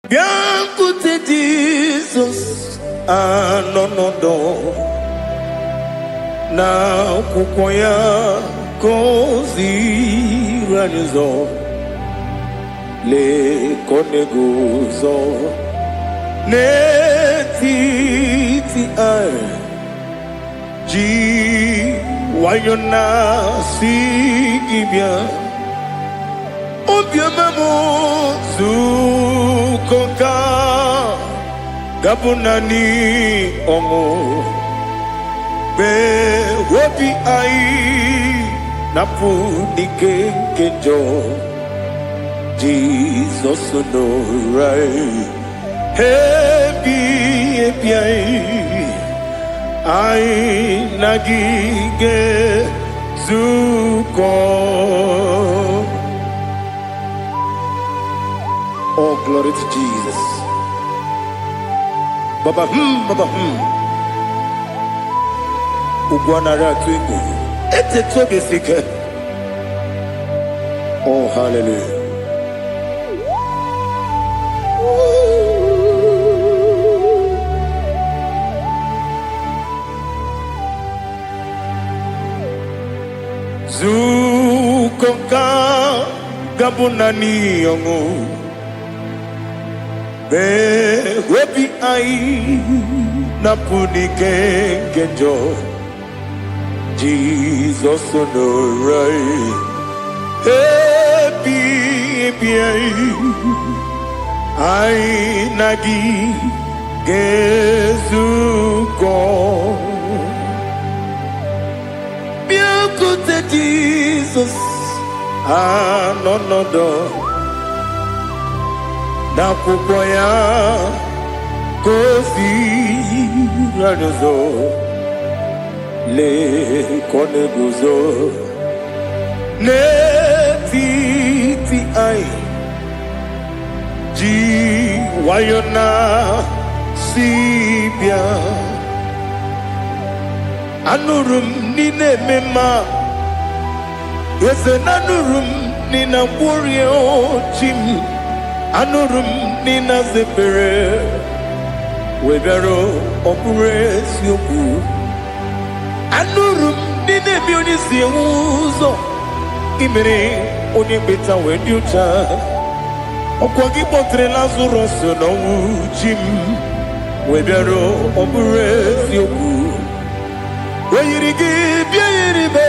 Bianco te Jesus, no, na kukoya kozi ranizo, le koneguzo, ne titi ai, ji wayona sigibia. Obiamamu zukoka gabunani omo be wobi ai napu dike kenjo Jesus no right happy ai nagige zuko. Oh, glory to Jesus. Baba, Baba, Ugwanara twingu. Ete toge sike. Oh, hallelujah. Zukoka gabunani yongu. Be wepi ai napuni kenjo Jesus no right happy ai nagi gezuko bianco te Jesus no n'akwụkwọ ya gosi n'ụzọ lee ka ọ na-eguzo n'etiti anyị ji nwayọọ na si bịa. Anụrụ m n'ime eme mma eze na anụrụ m n'ina mkpụrụ ochi m. Anụrụ m n'ina zebere wee bịara ọ bụrụ eziokwu. Anụrụ m n'ina ebe onye si enwe ụzọ imere onye mkpeta wee dị ụcha. Ọkwa gị kpọtere Lazarọs n'ọnwụ chi m wee bịara ọ bụrụ eziokwu. O yiri gị bịa yiri be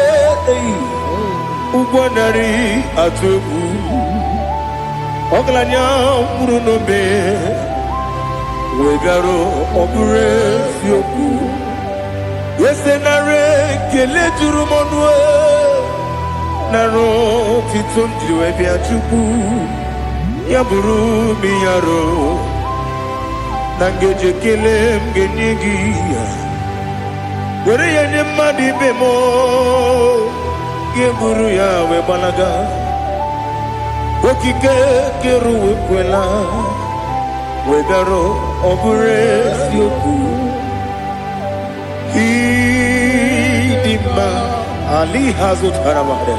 ụgbọ narị atụ egwu. Ọgaranya mkpụrụ n'obe wee bịara ọ bụrụ eziokwu. Ese nara ekele juru m ọnụ nara otito m jiri wee bịa Chukwu. Ya bụrụ m ihe arụ na ngeji ekele m ga-enye gị ya. Were ya nye mmadụ ibe m ga-eburu ya wee gbalaga. Okike kere wee kwela wee bịara ọ bụrụ eziokwu. Ịdị mma Ali ha zụtara mmadụ.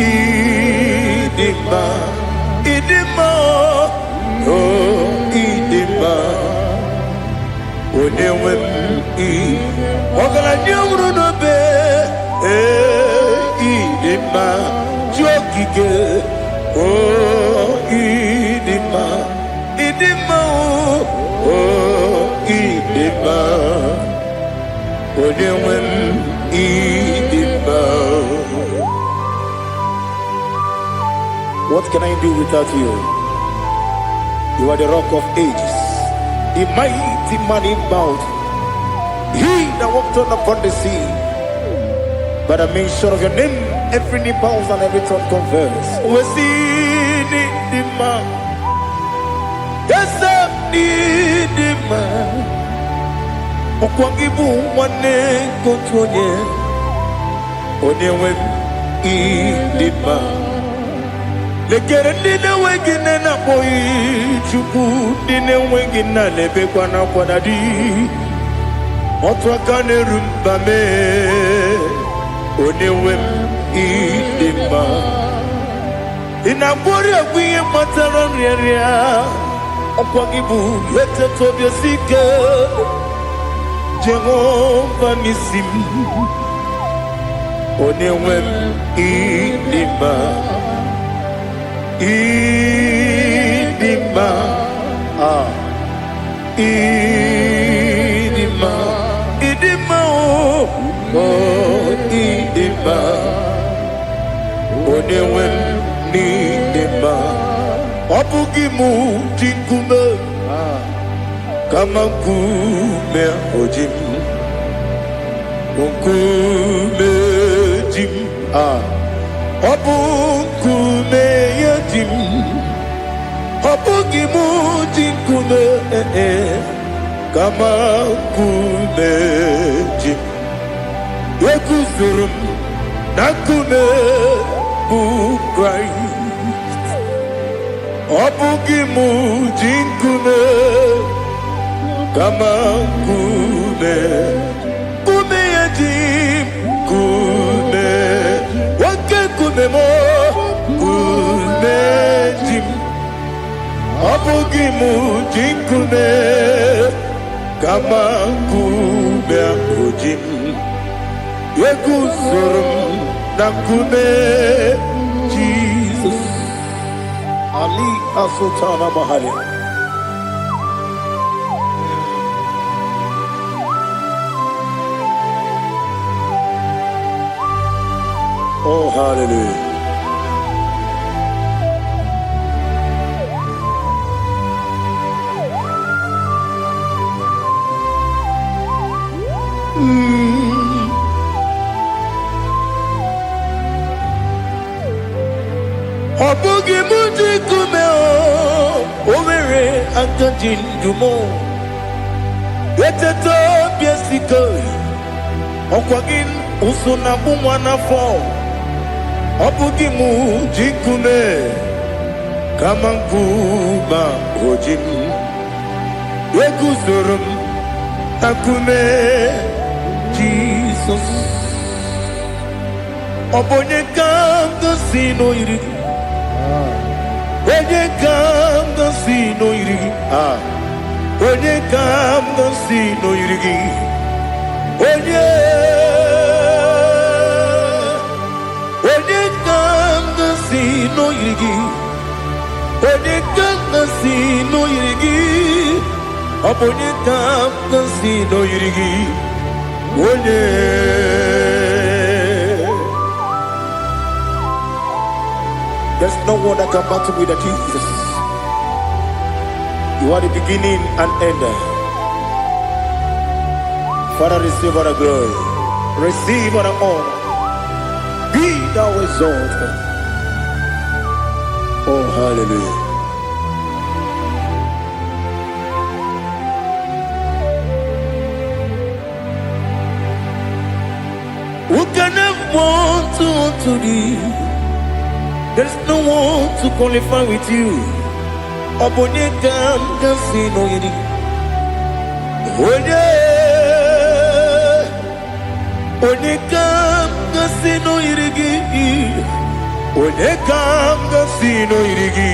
Ịdị mma ịdị mma ịdị mma onye nwe m ọgaranya nwụrụ n'obe ịdị mma ji okike ịdị mma ịdị mma ịdị mma onye nwe m ịdị mma. What can I do without you? You are the rock of ages, the mighty man in battle. He that walked on upon the sea. By the mention of your name, every knee bows and every tongue confess. We see the man. Yes, the man. Okwangibu wane kontonye. Onyewe the man. Lekere ndine wengine na boyi Chukwu ndine wengine lebe kwa na kwanadi. Otu aka na-erumba me onyewe m ịdị mma. Ị na-agwọrị agwụ ihe matara nrịarịa. Ọkwa gị bụ eteta obi esi ike Jehova n'isi m. Onyewe m ịdị mma. Ịdị mma ịdị mma ịdị mma ịdị mma onyewe m n'ịdị mma. Ọ bụghị m ji nkume kama nkume oji m. Nkume ji m ọ bụ nkume ya ji m. Ọ bụghị m ji nkume kama nkume ji m. Eguzoro m na nkume bụ Kraịst. Ọ bụghị m ji nkume kama nkume. Nkume ya ji m nkume. Nwoke nkume m nkume ji m. Ọ bụghị m ji nkume kama nkume ahụ ji m. Eguzoro m na nkume Jizọs. Ali Asutana Mahali. Oh, hallelujah. Ọ bụghị m ji nkume o nwere agajin dumo. Eteto biesiko. Okwagin usuna bumwana fo. Obugimu jikume. Kamanguba hojim. Eguzorum akume. Jesus. Obonye kanga sino irigi. Onye kanga sino irigi. Onye kanga sino irigi. Onye kanga sino irigi. Onye kanga sino irigi. Obonye kanga sino irigi. Onye. There's no one that can battle with Jesus. You are the beginning and end. Father, receive all the glory. Receive all the honor. Be thou exalted. Oh, hallelujah. Who can have one to thee? There's no one to qualify with you. Obonye kanga sino yiri. Onye kanga sino yirigi. Onye kanga sino yirigi.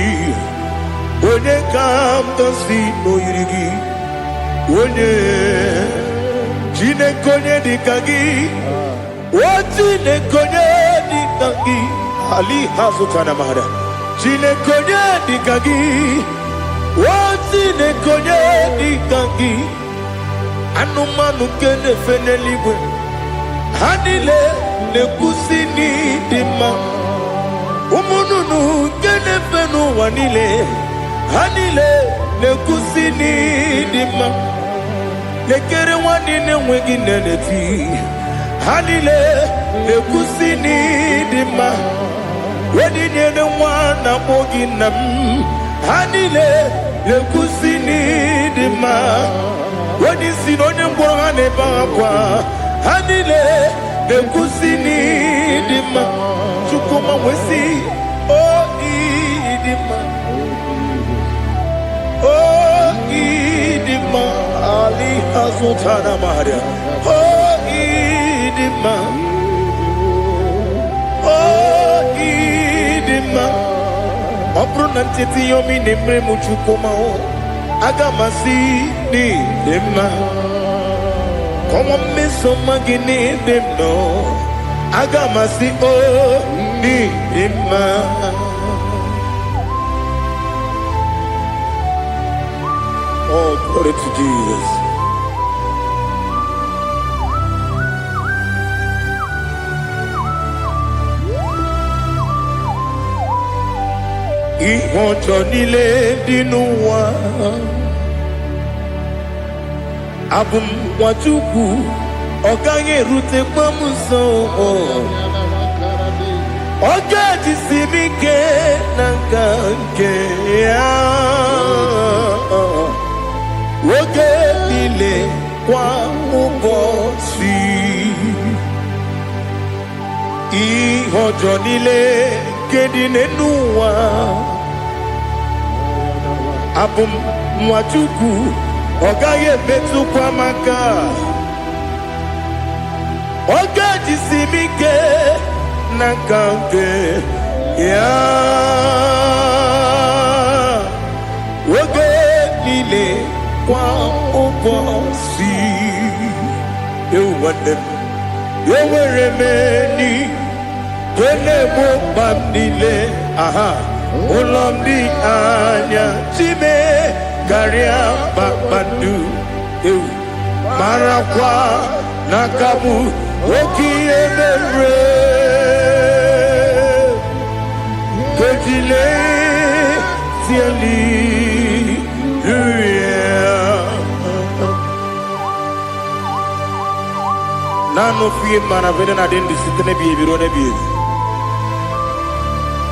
Onye kanga sino yirigi. Onye jine konye dikagi. Wajine konye dikagi. Ali hazutana mahara. Jine konye dikagi. Wajine konye dikagi. Anumanu kene feneliwe. Hanile ne kusini dima. Umununu kene fenu wanile. Hanile ne kusini dima. Nekere wanine wegi neneti. Hanile ne kusini dima. Wedi nyene wana mogi nam. Hanile ne kusini dima. Wedi sinone mbora ne bakwa. Hanile ne kusini dima. Chukuma wesi oh idima. Oh idima. Ali hazutana maria. Oh idima. Oh idima. Opro nanteti yomi nemre muchukuma o. Agamasi ni dima. Come on, miss some magini them no. Agamasi oh ni dima. Oh, glory to Jesus. Ihojo nile dinuwa. Abum wajuku oganye rute pamuso. Oga jisimike nankanke ya. Oge nile kwa ubosi. Ihojo nile kedinenuwa. Abum wajuku ogaye betu kwa maka. Oga jisimike nankanke ya. Oge nile kwa ubosi. You want them. You will remain. Kene mo bandile. Aha. Ulomdi anya. Chime. Garia babandu. Marakwa. Nakabu. Oki emere. Kejile. Tiali. Nano fiye mana vede na dendi sitene biye birone biye.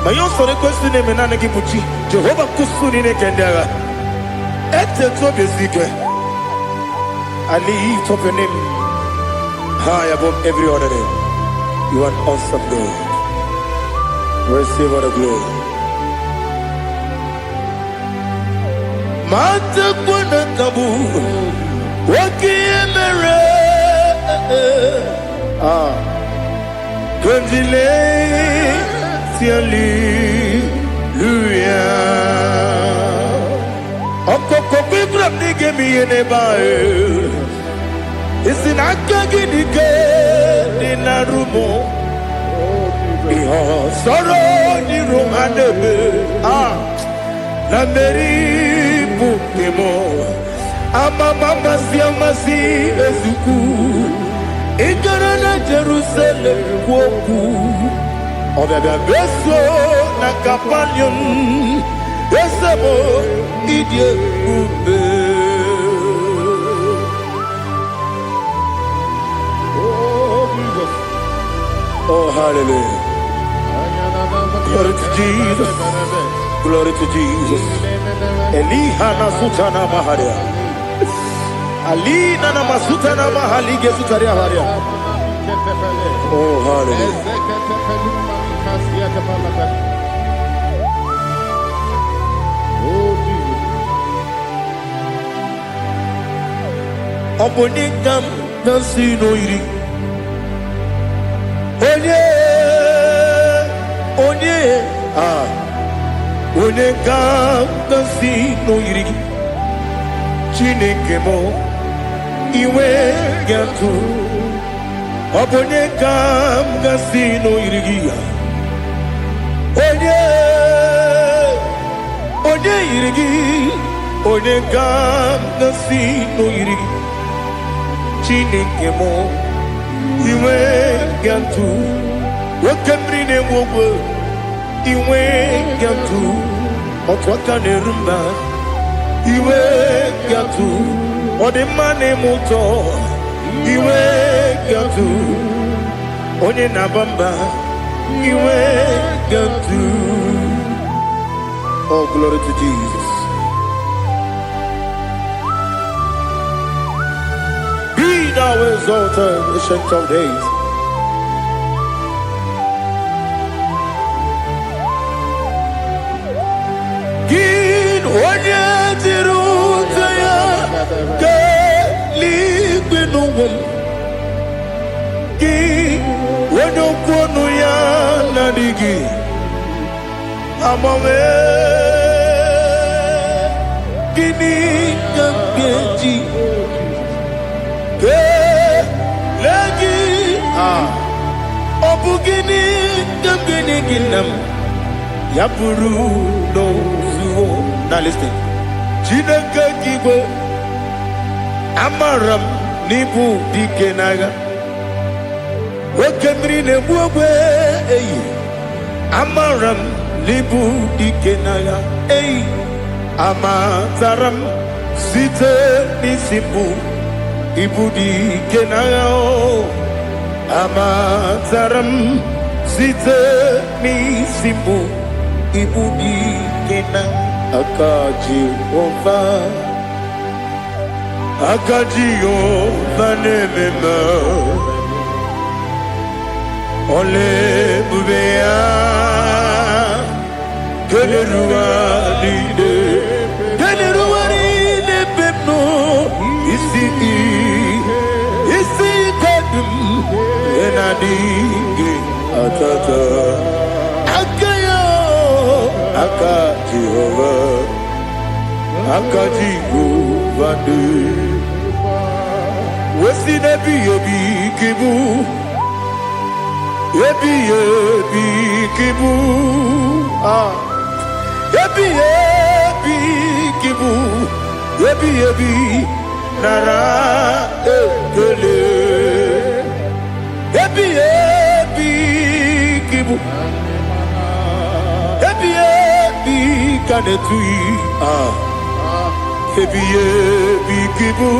Mayon sore kwesti ne menane ki muchi. Jehova kusuni ne kendaga. I lift up your name high above every other name. You are an awesome God. Receive all the glory. Mata kuna kabu wakiemere Gondile tiali luya Okoko bibram nige miyene bae Isinaka ginike dinarumo Iho soro ni romanebe Nameri bukemo Ama mama siamasi ezuku Ikarana Jerusalem woku Obebe beso na kapanion Esemo idye ube Oh Jesus Oh hallelujah Glory to Jesus Glory to Jesus Elihana sutana maharia Alina na masutana mahalige sutaria haria Oh hallelujah Obonikam nasino iri Onye Onekam nasino iri Chineke mo iwe gatu Obonekam nasino iri Onye iri Onekam nasino iri Chineke mo iwe gatu Wakemrine wogo iwe gatu Otwaka nerumba iwe gatu Odemane moto iwe gatu Onye nabamba iwe gatu Oh glory to Jesus. Be thou exalted, ancient of days. Gin onye tiruta ya ke ligbenuwem. Gin onye okwonu ya nadigi amame. Gini kamgeji. Lagi Obugini Gambini Ginam Yapuru no Zuo. Now listen. Chinaka Kibo Amaram Nibu Dikenaga Wakemri Nebuwe Amaram Nibu Dikenaga Amataram Site Nisibu Ibudi kenao Amataram Site Nisibu Ibudi kena Akaji Ova Akaji Ova Nemema Ole Bubea Kelerua Lide Kelerua Lide Pepno Isi kadum enadingi atata akayo akaji vande wesi nebi kibu ebi kibu ebi kibu ebi nara ekele ebi kibu ebi kanetui ebi kibu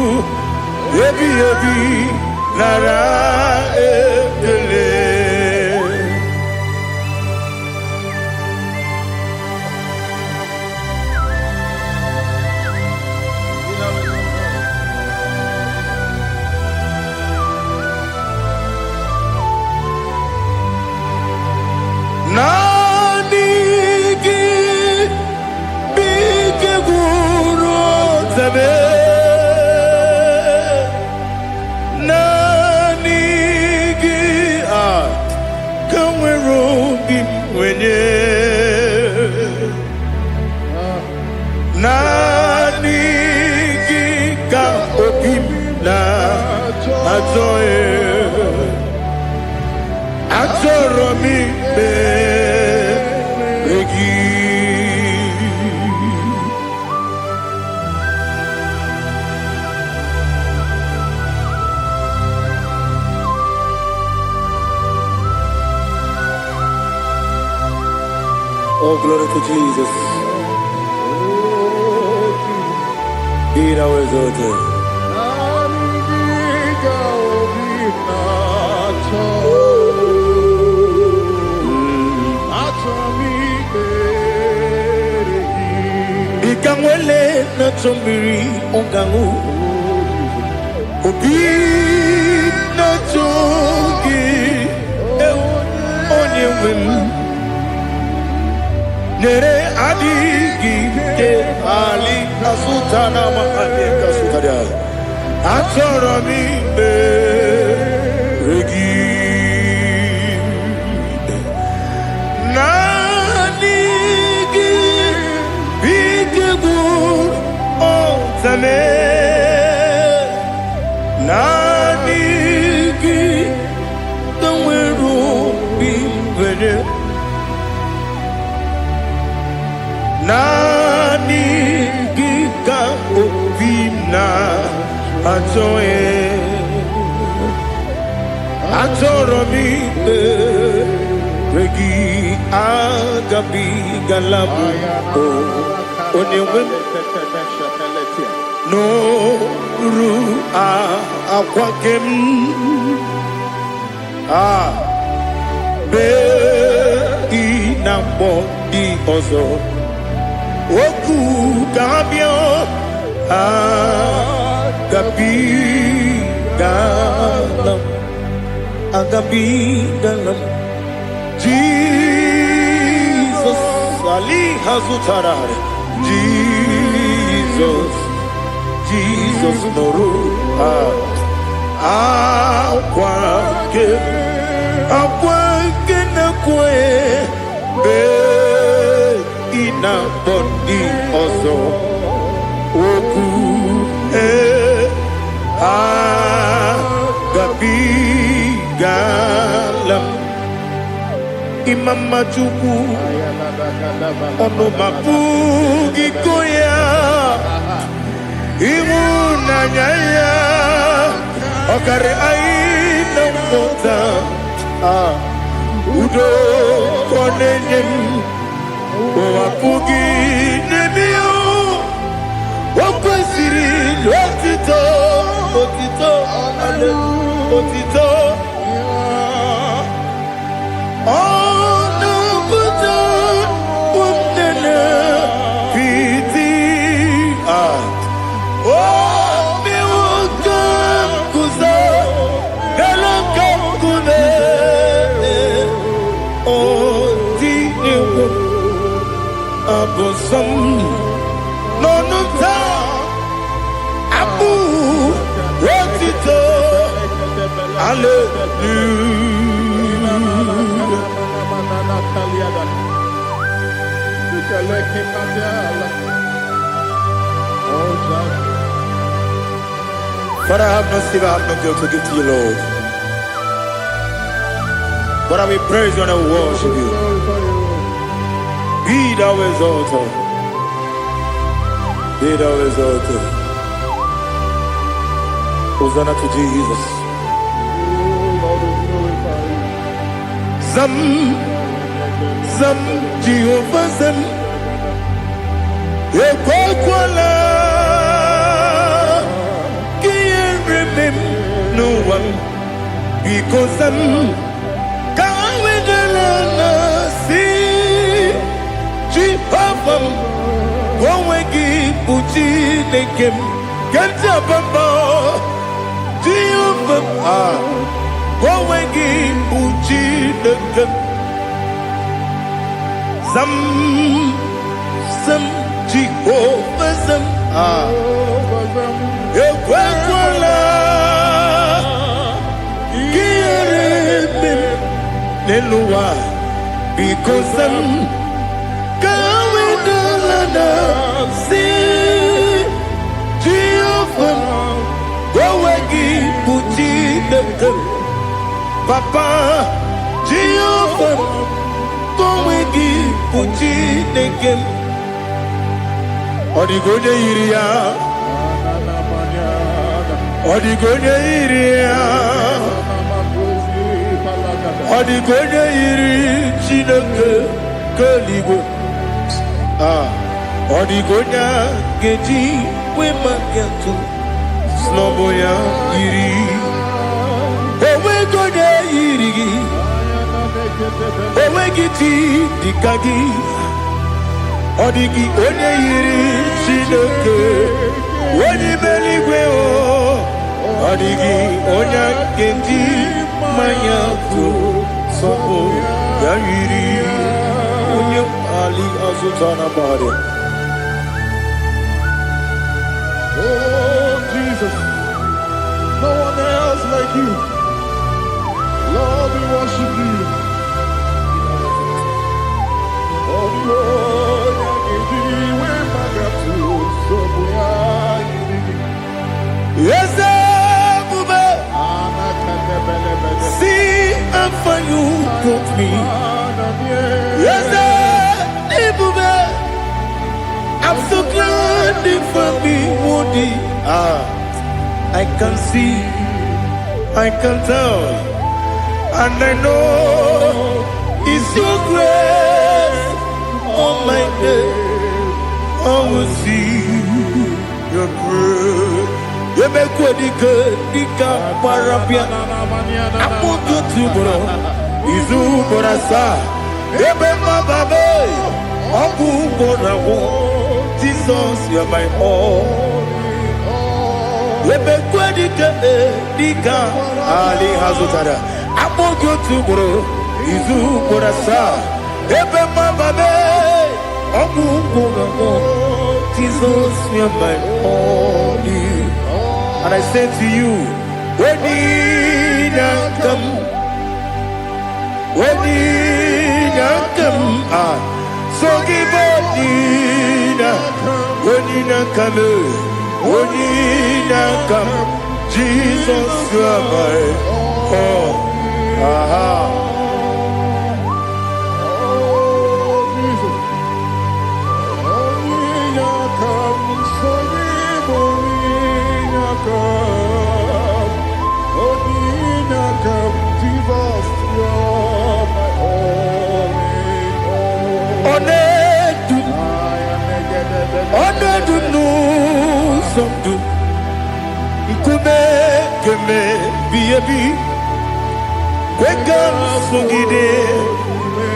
ebi nara ekele Glory to Jesus. Be thou exalted. Ikangwele na chombiri ongangu Obi na chogi onye wem Nere adigi ke ali asutana ma ali kasutaria Atoro mi regi Nanigi bigegu otame Nanigi tawero bimbere Nanigi ka obina atoe Atoro mi regi agabi galabu onewem no ru akwakem be inambo di ozo oku kabio agabi galam agabi galam Jesus Ali Hazutarare Jesus Noru Akwake na kwe be ina bondi ozo oku gabi galam Imam Majuku ono mapugi koya imu nanyaya okare aina mota udo konenyen wapugi nemio wakwesiri otito ale otito Abosam nonuta abu rotito Father, I have no silver, I have no gold to give to you, Lord. But I will praise you and I will worship you. Be thou exalted. Be thou exalted. Hosanna to Jesus. Zam Jehovah Zam Ekwakwala Can't remember no one because I'm can't wait Jehovah, go wegi buji nekem, kenta bamba. Jehovah, go wegi buji nekem. Zam Jehovah zam, ekwakwala, kiyerebe neluwa, because I'm. See Jehovah, go wegi buji nekem, Papa Jehovah, go wegi buji nekem. Odigoje iria, odigoje iria, odigoje iri chineke keligwe. Odigonya geji we makiatu Snoboya yiri Owe gonya yiri Owe giti dikagi Odigi onye yiri Chineke Wani beligwe o Odigi onya geji makiatu Sobo ya yiri Unye Ali Azutana Bari. Oh, Jesus, no one else like you. Lord, we worship you. Oh, Lord, I give you my gratitude. So we are Yes, Bube. See how far you brought me. Yes, Bube. I'm so glad you found me, Woody. I can see, I can tell, and I know it's your grace. Oh my God, I will see your grace. You make what you could, you can't parapia. I'm going to bro. Izu borasa, ebe mababe. Abu borawo, Jesus, you're my all. Ebe kwa dika Ali Hazutara. Abu gotu bro, izu borasa, ebe mababe. Abu borawo, Jesus, you're my all. And I say to you, when you come, when you come, so give up when you come, Jesus, you are my all.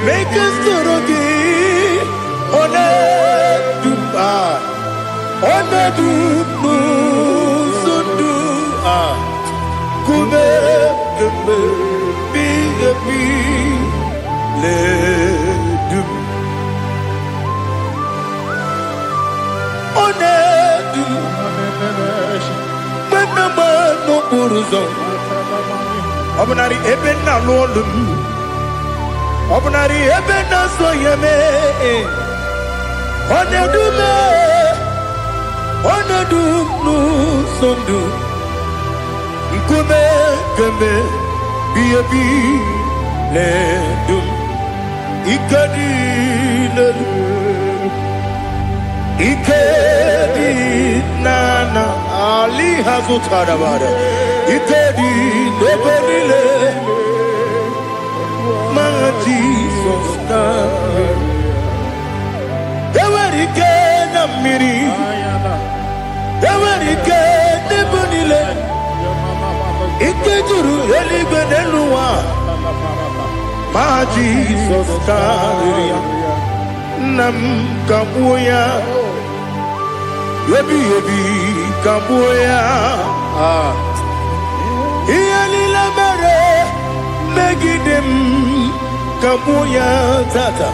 Make us Obunari ebena lolum Obunari ebena soyeme Onedume sondu Nkume keme biyebi ledum Ikadi nana Ali Hazutara Bada Ikadi nebelile My Jesus Ewerike na miri Ewerike nebelile Ikejuru eligwe neluwa My Jesus Nam kabuya Yebi kabuya Iyalila mere Megidem kabuya tata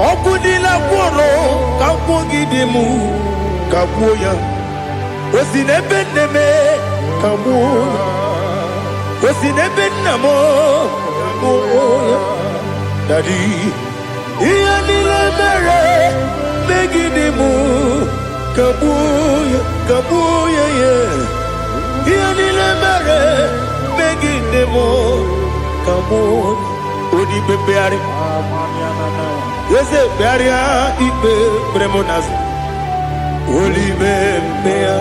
Okudila kworo kabugidemu kabuya Osinebeneme kabuya Osinebenamo kabuya Daddy Iyalila mere Megidemu kabuya yeah Iyalila mere Megidemu kabuya Odi bebeari Yese bearia ibe premonas Oli bebea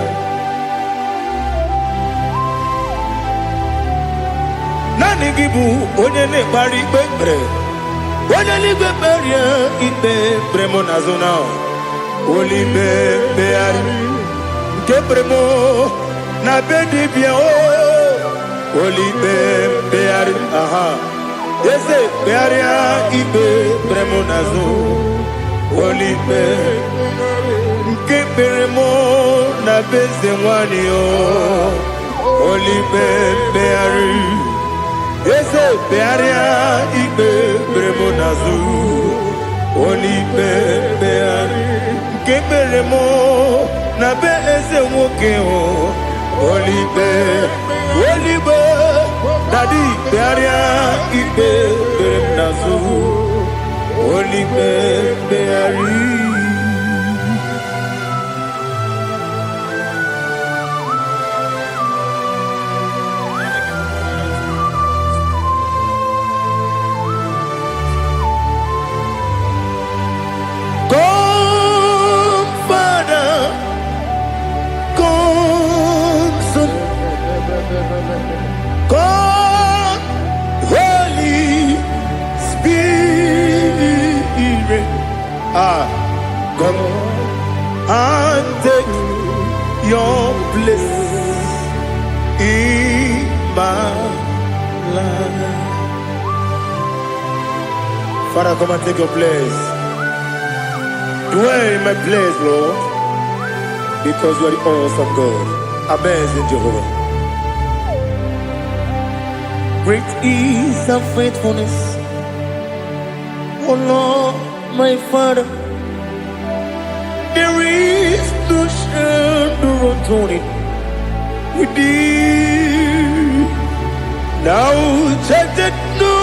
Nani gibu onye ne bari bebre Wanaligwe beria ibe bremo nazona. Olibe beari. Ke bremo na bedi bia o. Olibe beari. Aha. Ese bearia ibe bremo nazo. Olibe. Ke bremo na beze mwani o. Olibe beari. Ese bearia ibe bremo nazu. Olibe beari. Keberemo na be ese woke o. Olibe. Olibe. Dadi bearia ibe bremo nazu. Olibe beari. God, Holy Spirit, Come and take your place in my life. Father, come and take your place. Dwell in my place, Lord, because you are the awesome God. Amazing Jehovah. Great is thy faithfulness, O Lord, my Father. There is no shadow unto it with thee. Now check that no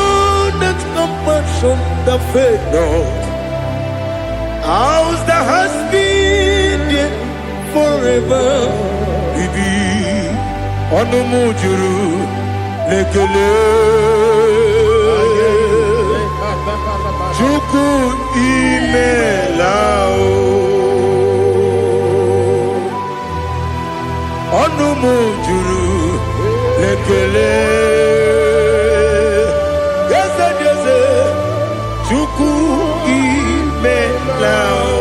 that compassion the faith not. How's the has been forever with thee? Onumujuru lekele. Chuku imelao. Onumujuru lekele. Yese yese. Chuku imelao.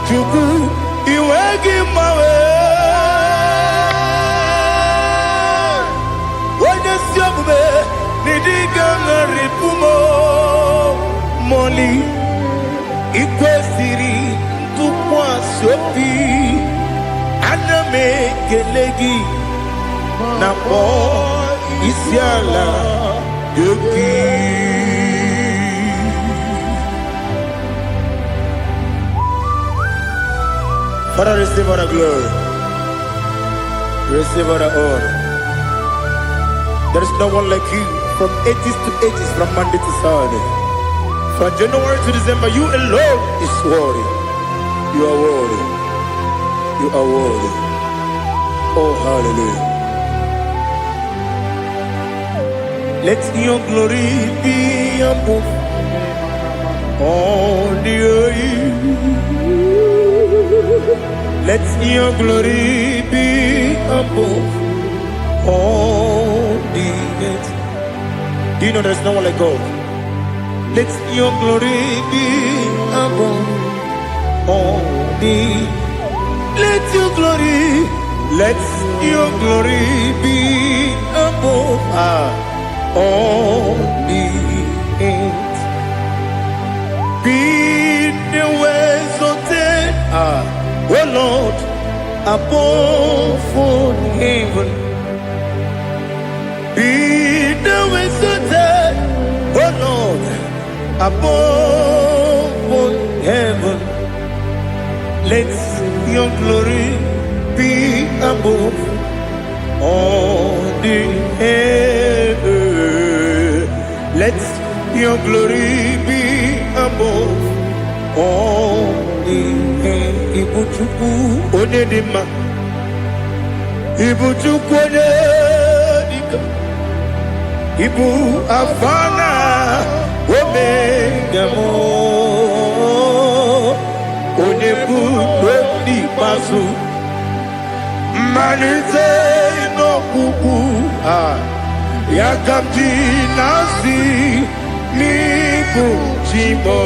Chuku iwegi mawe. Wanyesiogube nidiga ngaripumo. Moli ikwesiri tukwa sopi. Aname kelegi na po isiala yoki. Father, receive all the glory. Receive all the honor. There is no one like you from ages to ages, from Monday to Sunday. From January to December, you alone is worthy. You are worthy. You are worthy. Oh, hallelujah. Let your glory be above all the earth. Let your glory be above all the earth. Do you know there's no one like God? Let your glory be above all the earth. Let your glory be above all the earth. Be the ways of death, oh Lord, above all heaven. Be the ways of death, oh Lord, above all heaven. Let your glory be above all the earth. Let your glory be above all the earth. Ibuchuku onedima, Ibuchuku onedika, Ibu afana omega mo, onebu odi pasu, manite no kuku Yakamji nasi nibu jimo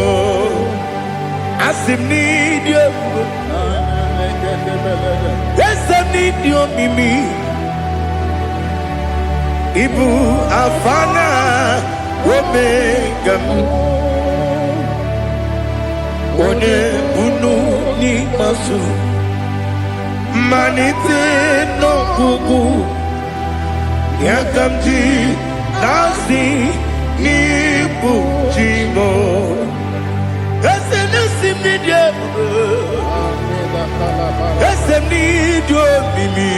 asim nidio esem nidio mimi ibu afana omegam one bunu ni masu manite no gugu Yakamji nasi nibu jimo Esem nasim nidio Esem nidio mimi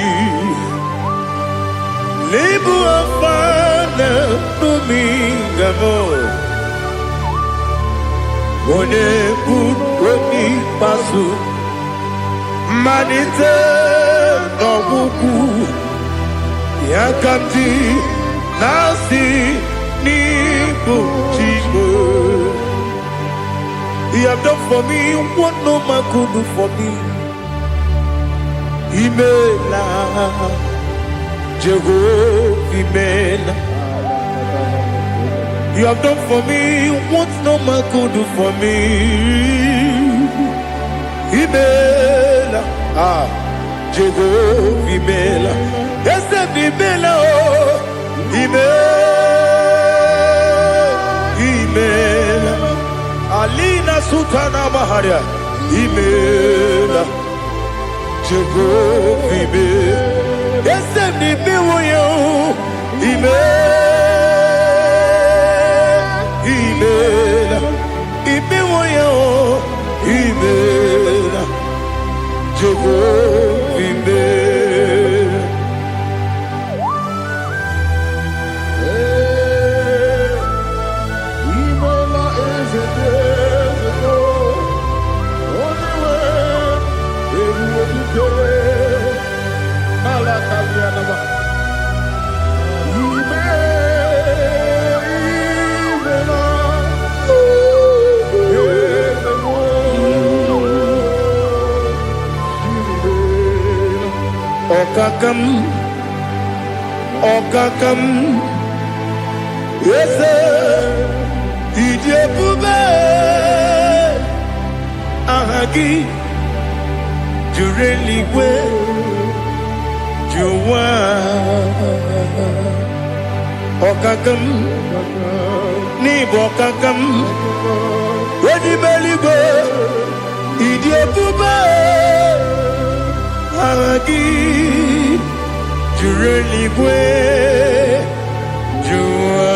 Libu afana numingamo One buoni pasu Manite no buku Yakamji nasi nibu jimo He have done for me what no man could do for me. Imela, Jehovah, Imela. You have done for me what no man could do for me. Imela, Jehovah, Imela. Yes, Imela, Imela. Alina Sutana Maharia Imela Jehovah Imela Esem ni biwoyo Imela Ibiwoyo Imela Jehovah Imela Okakam, yes, Ijebube, Ahagi, Jureligwe, Juwa, Okakam, Nibokakam, Wedibeligwe, Ijebube, Ahagi. Jureligwe, Jua,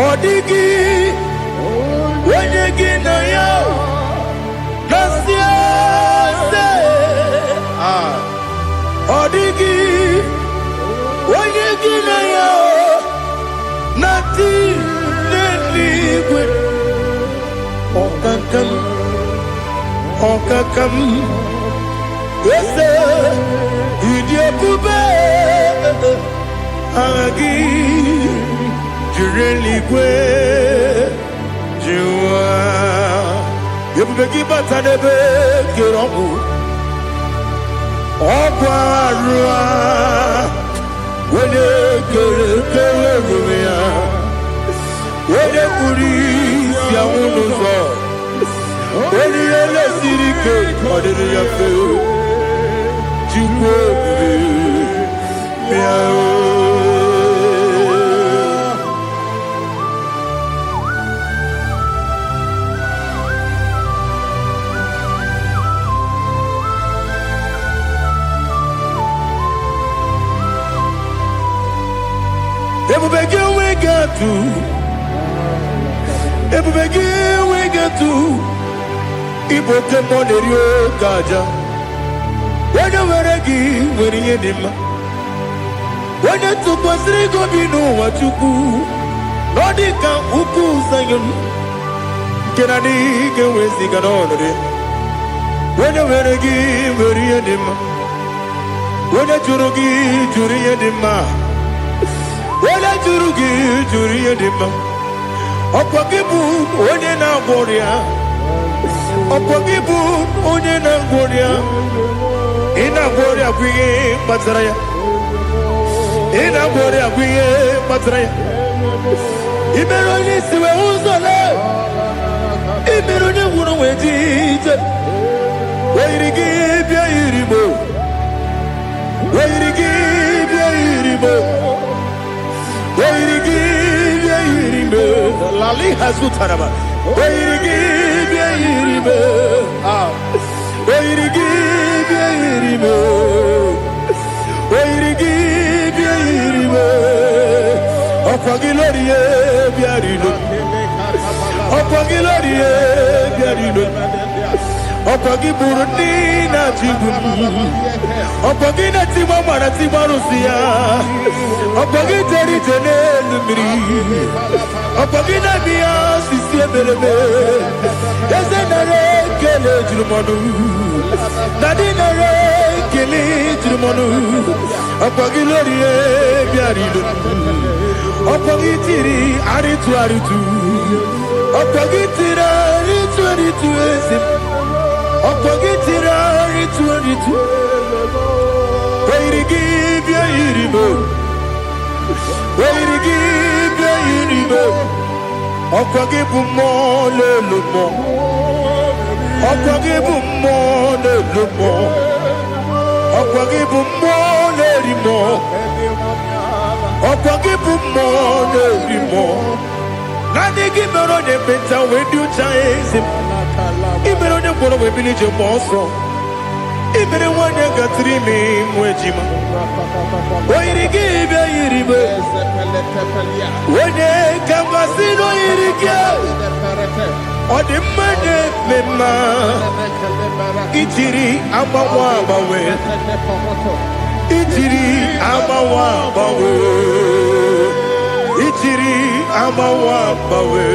Odigi, Wenegi na yo, Nasia se, Odigi, Wenegi na yo, Nati Neligwe, Okakam, Okakam. Yes, Idiopube, Agi, Jureligwe, Jua, Yabubeki Batanebe, Kiromu, Okwarua, Wene Kerumia, Wene Puri, Yamunuzo, Wene Yele Sirike, Odiri Yafu. Everybody we get to Iboke Monerio Gaja. When you were a gay, when you did my when you took us, they go be no what you do. Nodika Uku Sayon Kennedy can we sing it on it. When you were a gay, when you did my when you Jurugi, Juria Dima. When you Jurugi, Juria Dima. Opakibu, Odena Boria. Opakibu, Odena Boria. Ina Boria, we Bataraya. ina bore aguye matre imero ni siwe uzole imero ni wuro wejije weirigi bia iribo weirigi bia iribo weirigi bia iribo lali hazutaraba weirigi bia iribo weirigi bia iribo weirigi bia iribo opagiloriye bia iribo opagiloriye bia iribo opagi burundi na jibuni opagi na timama na timarusia opagi teri tene lumiri opagi na biya sisi belebe ezenare kele jurumonu nadinare kele jurumonu opagi loriye biarido opagi tiri aritu opagi tira aritu esim opagitira ritu weirigi bia iribo weirigi bia iribo opagibu mo lelumo opagibu mo lelumo opagibu mo lerimo opagibu mo lerimo nani gimero de beta wedu chaizim ibero de koro we village monso ibere wanya gatrimi mwejima oirigi be iribe wene kambasino irige odimane mema itiri amawa bawe itiri amawa bawe itiri amawa bawe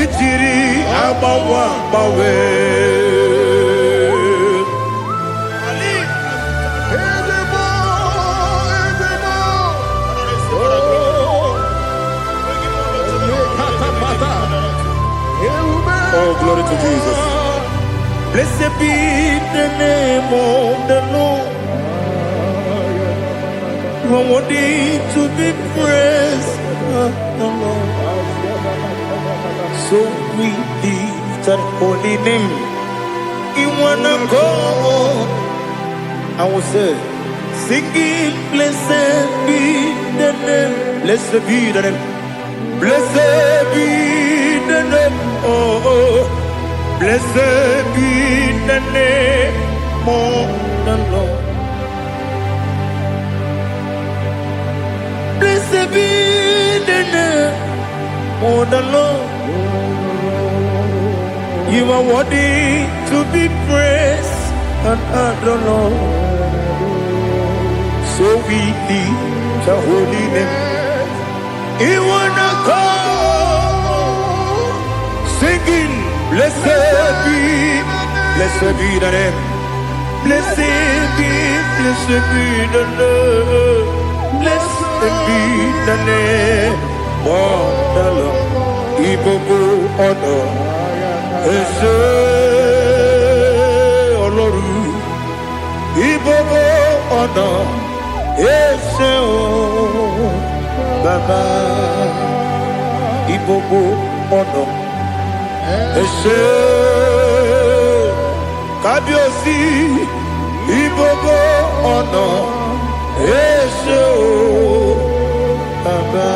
itiri amawa bawe oh glory to Jesus. Blessed be the name of the Lord. You are worthy to be praised, the Lord. So we lift that holy name. You wanna go? I will say, singing, blessed be the name. Blessed be the name. Blessed be the name. Oh, blessed be the name of the Lord. Blessed be the name of the Lord. You are worthy to be praised and adored, Lord. So we lift the holy name. You wanna call, singing, blessed be the name. Blessed be the name. Blessed be the name of the Lord. Ibobo honor. Ese Oloru, Ibobo ọ̀nà, Ese o Baba, Ibobo ọ̀nà, Ese Kábíyèsí, Ibobo ọ̀nà, Ese o Baba.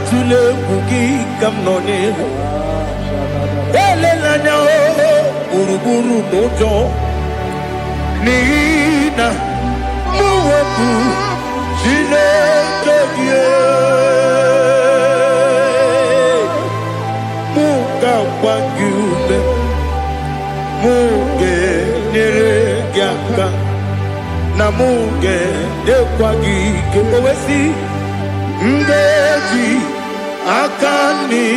Tule bugi kamnoni ele lanya buruburu nojo nina muweku jine keye muka wagyube muge nere gyaka na muge dekwagi kewesi ndeji akani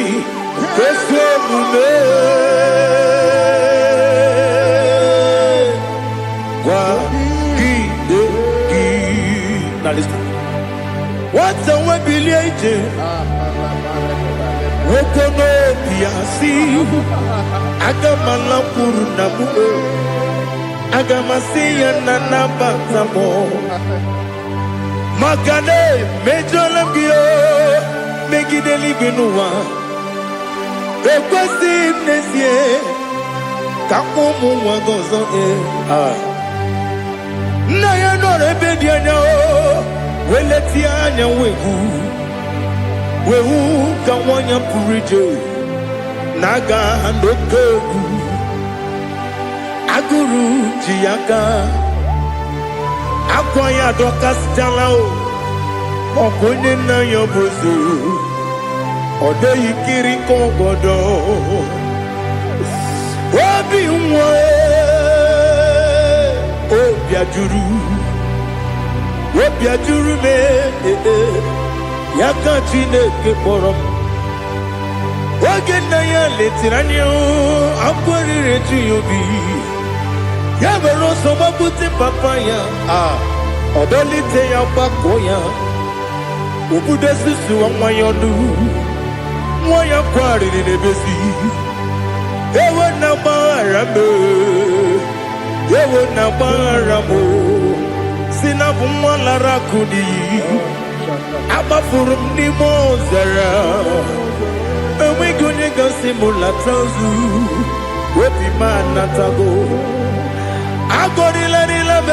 kesemume kwa gidegi. Now listen. What's the way ije okono biasi agamala puru na mu agamasi ya na nabatamo makane mejolambio megideli binuwa ekwesi nesie kakumu wagozo na ya nore bedianya weleti anya wehu kawanya purije naga ndokogu aguru jiyaga akwanya dokastalao okonye na yobozu ode yikiri kogodo obi nwa obi ajuru me yaka Chineke kpọrọ m oge nna ya letiri anya akwarịrị eju ya obi ya mere ọsọ gbapute papa ya ọdọlite ya gbakọ ya obodo susu nwa ya ọnụ nwa ya kwarịrị n'ebezi ewe na gbaghara m ewe na gbaghara m si na bụ nwa lara akụ n'iyi agbafuru m n'ime ọzara enweghị onye gasị m lata ozu obi m anatago agọrịlarịla m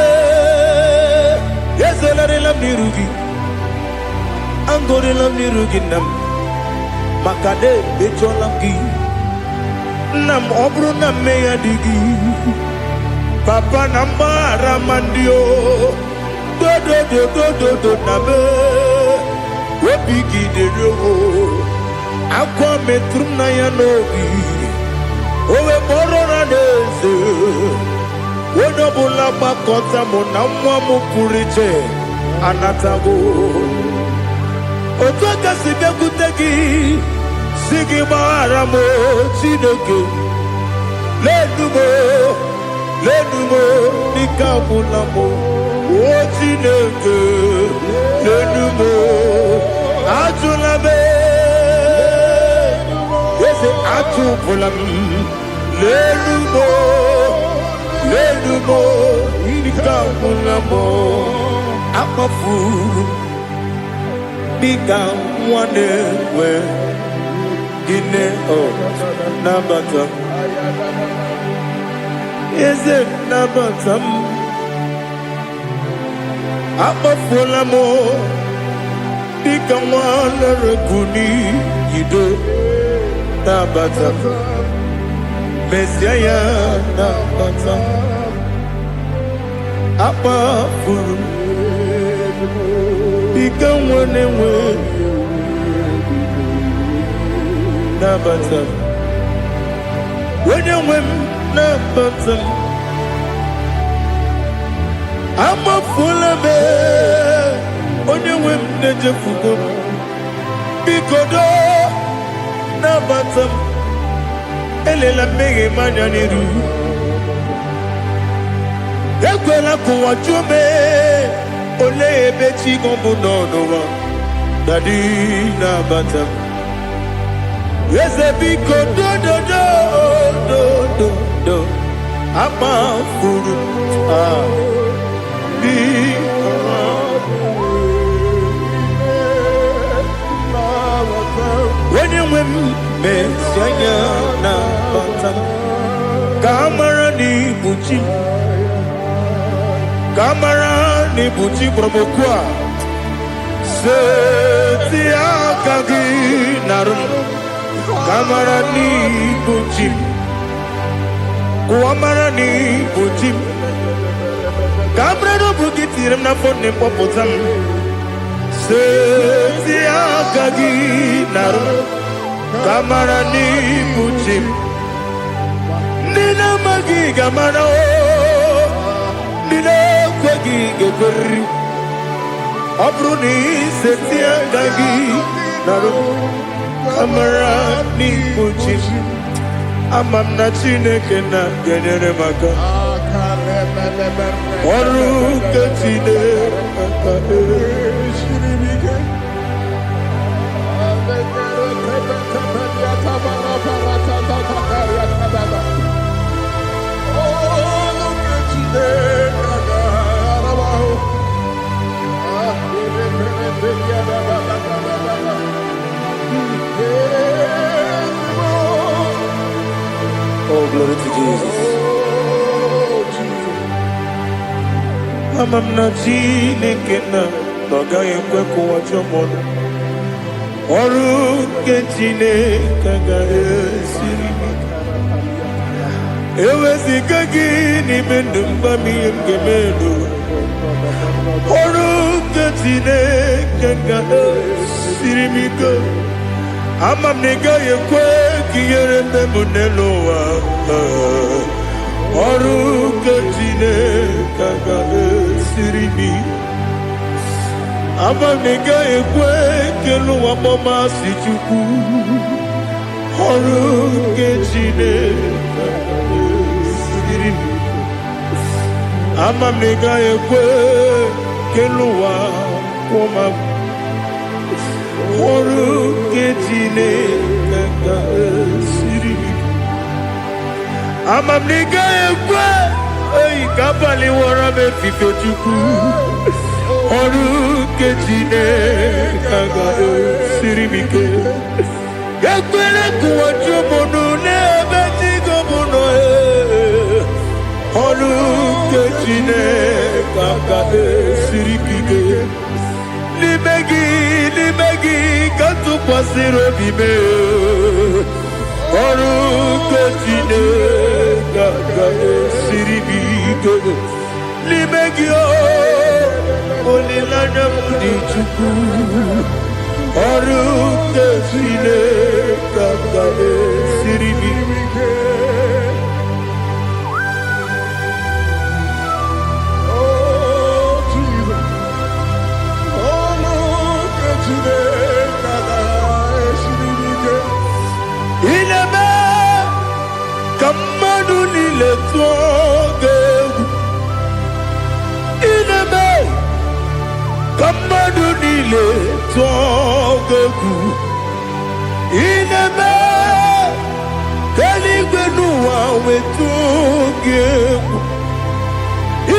ezolarịla m n'iru gị agọrịla m n'iru gị nna m maka na emejọla m gị nna m ọ bụrụ na mmehie dị gị papa na mgbaghara ma ndị o dodododododo na me obi gị dere o akwa metụrụ m na ya n'obi owe kpọrọra n'eze onye ọbụla gbakọta mụ na nwa m pụrụ iche anatago otu aka si bịakwute gị si gị gbaghara m Chineke lenumo dịka ọbụla m o Chineke lenumo ajụla m eze atụpụla m lenumo dịka ọbụla m akpafuru dịka nwa na-enwe gịnị nabata m eze nabata m akpafuola m dịka nwa na-erekwu n'iyido nabata m mesia ya nabata m akpafuru dịka nwa na-enwe nabata m onye nwe m nabata m amafuola m onye nwe m na-ejefugo m biko do nabata m elela mmehie m anya n'iru ekwela ka ụwa jụọ m olee ebe chi gị bụ n'ụwa dadi nabata m eze biko do akpafuru onye nwe m mesi anya nabata m ka amara n'ibu chi ka amara n'ibu chi kpọrọ m okwu a seti aka gị narụ kamara n'ibu chi kuamara n'ibu chi kamara n'obu gị tiri m n'afọ n'ịkpọpụta m seti aka gị narụ kamara n'ibu chi ndị na-amaghị ga-amara ndị na-ekweghị ga-ekweriri ọ bụrụ na iseti aka gị narụ kamara n'ibu chi ama m na Chineke na-enyere m aka ọrụ nke Chineke Oh, glory to Jesus. Amam na Chineke na ọ gaghị ekwe ka ụwa jọọ m ọnụ. Ọrụ nke Chineke ga-esiri m ike. Eweziga gị n'ime ndụ m, gwa m ihe m ga-eme n'ụwa. Ọrụ nke Chineke ga-esiri m ike. Ama m na ị gaghị ekwe ka ihere mee m n'elu ụwa. Ọrụ nke Chineke ga-esiri m ike. Ama m na ị gaghị ekwe ka elu ụwa gbamasị Chukwu. Ọrụ nke Chineke ga-esiri m ike. Ama m na ị gaghị ekwe ka elu ụwa gbamasị. Ọrụ nke Chineke ga-esiri m ike. Ama m na ị gaghị ekwe ka abalị wara m efife Chukwu. Ọrụ nke Chineke ga-esiri m ike. Ekwere ka ụwa jụọ m ọnụ n'ebe chi gị bụ nọ. Ọrụ nke Chineke ga-esiri m ike. N'ime gị ka tụkwasịrị obi m. Ọrụ nke Chineke ga-esiri m ike. N'ime gị olileanya m dị Chukwu. Ọrụ nke Chineke ga-esiri m ike. Ineme ka mmadụ niile tụọ gị egwu. Ineme ka mmadụ niile tụọ gị egwu. Ineme ka eluigwe n'ụwa wee tụọ gị egwu.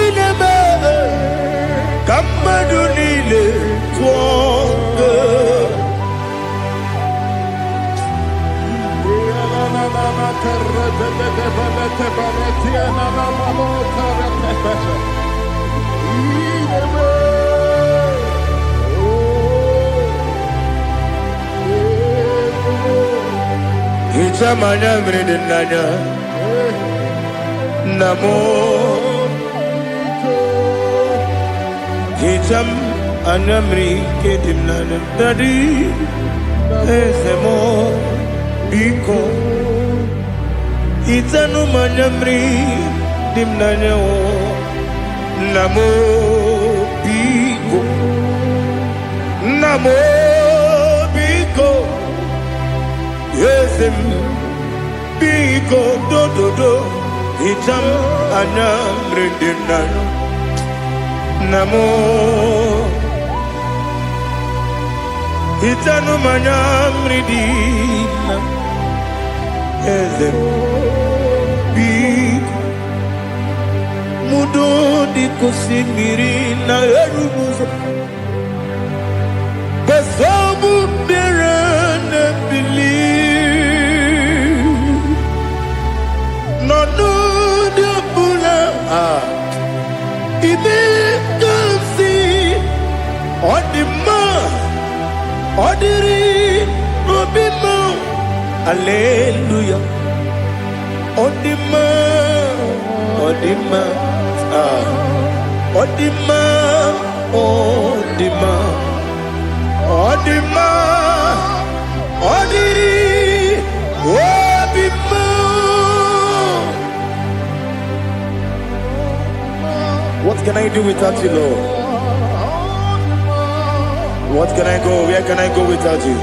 Ineme ka mmadụ niile tụọ gị egwu. Hicham anya mmiri dị n'anya nna m. Hicham anya mmiri nke dị m n'anya Daddy, eze m biko. Hitanụ m anya mmiri dị m n'anya nna m biko. Nna m biko. Eze m biko dododo. Hicham anya mmiri dị m n'anya nna m. Hitanụ m anya mmiri dị m n'anya eze m biko. Mudo dị ka osimiri na-eru ụzọ. Nsogbu bịara na-ebili. N'ọnọdụ ọbụla ime ka m si ọ dị mma, ọ dịrị obi m. Hallelujah. Odima, Odima, Odima, Odima, Odima, Odiri, Odima. What can I do without you, Lord? What can I go? Where can I go without you?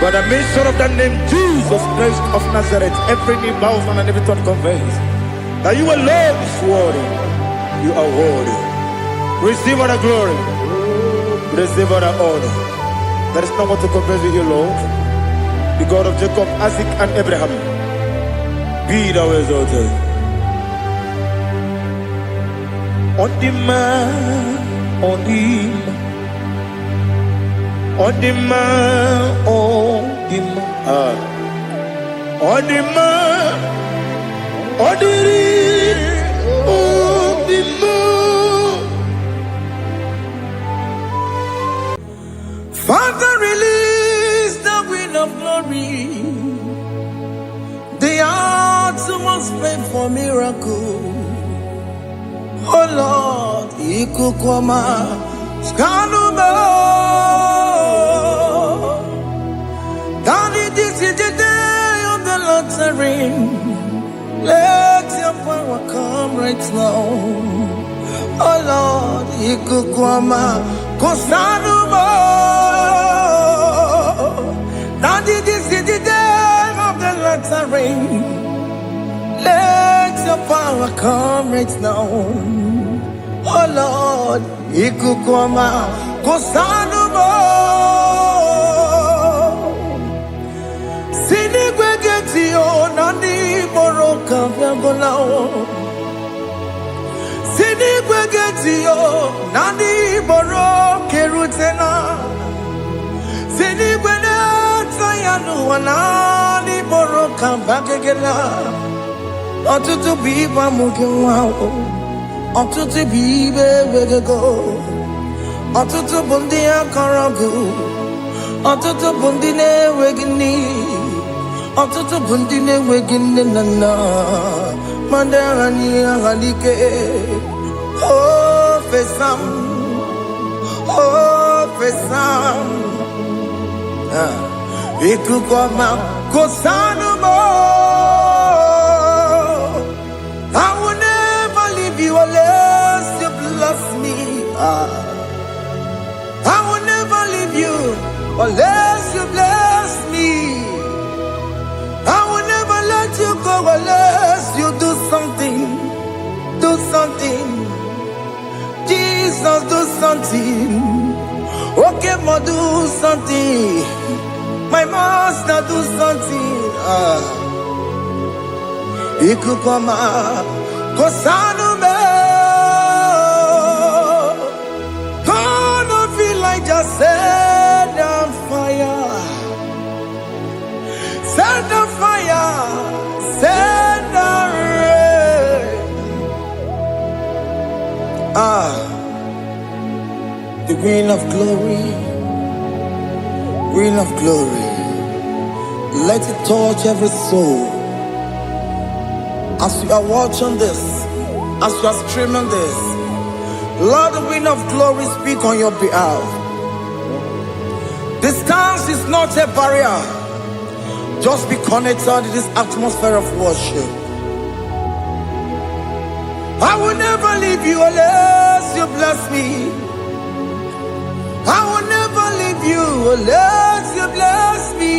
By the mention of that name, Jesus Christ of Nazareth, every knee bows and every tongue confesses that you alone is worthy. You are worthy. Receive all the glory. Receive all the honor. There is no one to compare with you, Lord. the God of Jacob, Isaac, and Abraham, be thou exalted. On the man, on the man, on the man, on the man, on the man, on the man. Father, release the wind of glory. The hearts must pray for miracle. Oh Lord, Ikukwama, Skanuma. Daddy, this is the day of the Lord's ring. Let your power come right now. Oh Lord, Ikukwama, Kosanuma. Daddy, this is the day of the Lord's ring. Let your power come right now. Oh Lord, Ikukwama, Kosanuma. Sinigwegetio, Nandi Boroka, Viagolao. Sinigwegetio, Nandi Boroke Rutena. Sinigwena, Tayanu, Nandi Boroka, Bagagela. Ọtụtụ bụ ibe amụghị nwa ahụ, ọtụtụ bụ ibe ewegego, ọtụtụ bụ ndị akọrọ gụ, ọtụtụ bụ ndị na-enweghị nne, ọtụtụ bụ ndị na-enweghị nne na nna, ma ndị agha n'ihe agha n'ike. O fesam, o fesam, ikuku ọma Kosanuma. I will never leave you unless you bless me. I will never leave you unless you bless me. I will never let you go unless you do something. Do something. Jesus, do something. Okay, ma, do something. My master, do something. Ikukwama, Kosanuma. Gonna feel like just set on fire. Set on fire. Set on rain. The green of glory. Green of glory. Let it touch every soul. As you are watching this, as you are streaming this, Lord, the wind of glory speak on your behalf. Distance is not a barrier. Just be connected to this atmosphere of worship. I will never leave you unless you bless me. I will never leave you unless you bless me.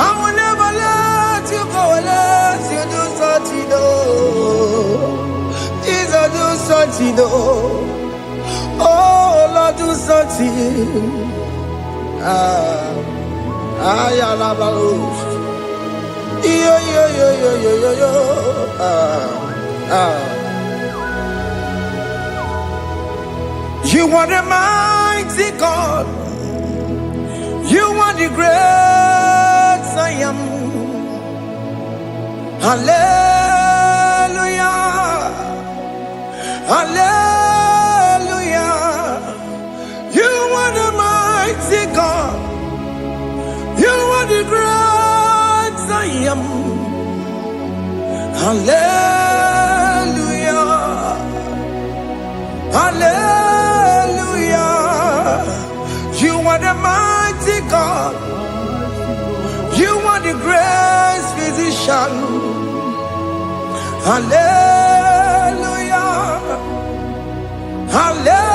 I will never let you go unless you do something. Jesus, do something. Oh Lord, do something. You are the mighty God. You are the great I am. Hallelujah. Hallelujah. You are the mighty God. You are the great I am. Hallelujah. Hallelujah. You are the mighty God. You are the great physician. Hallelujah. Hallelujah.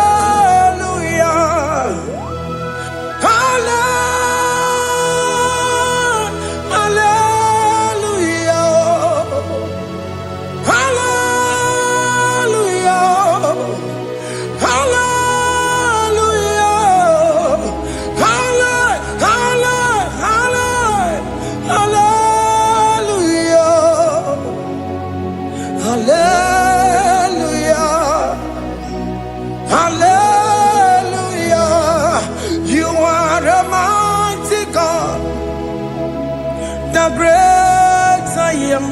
how great I am.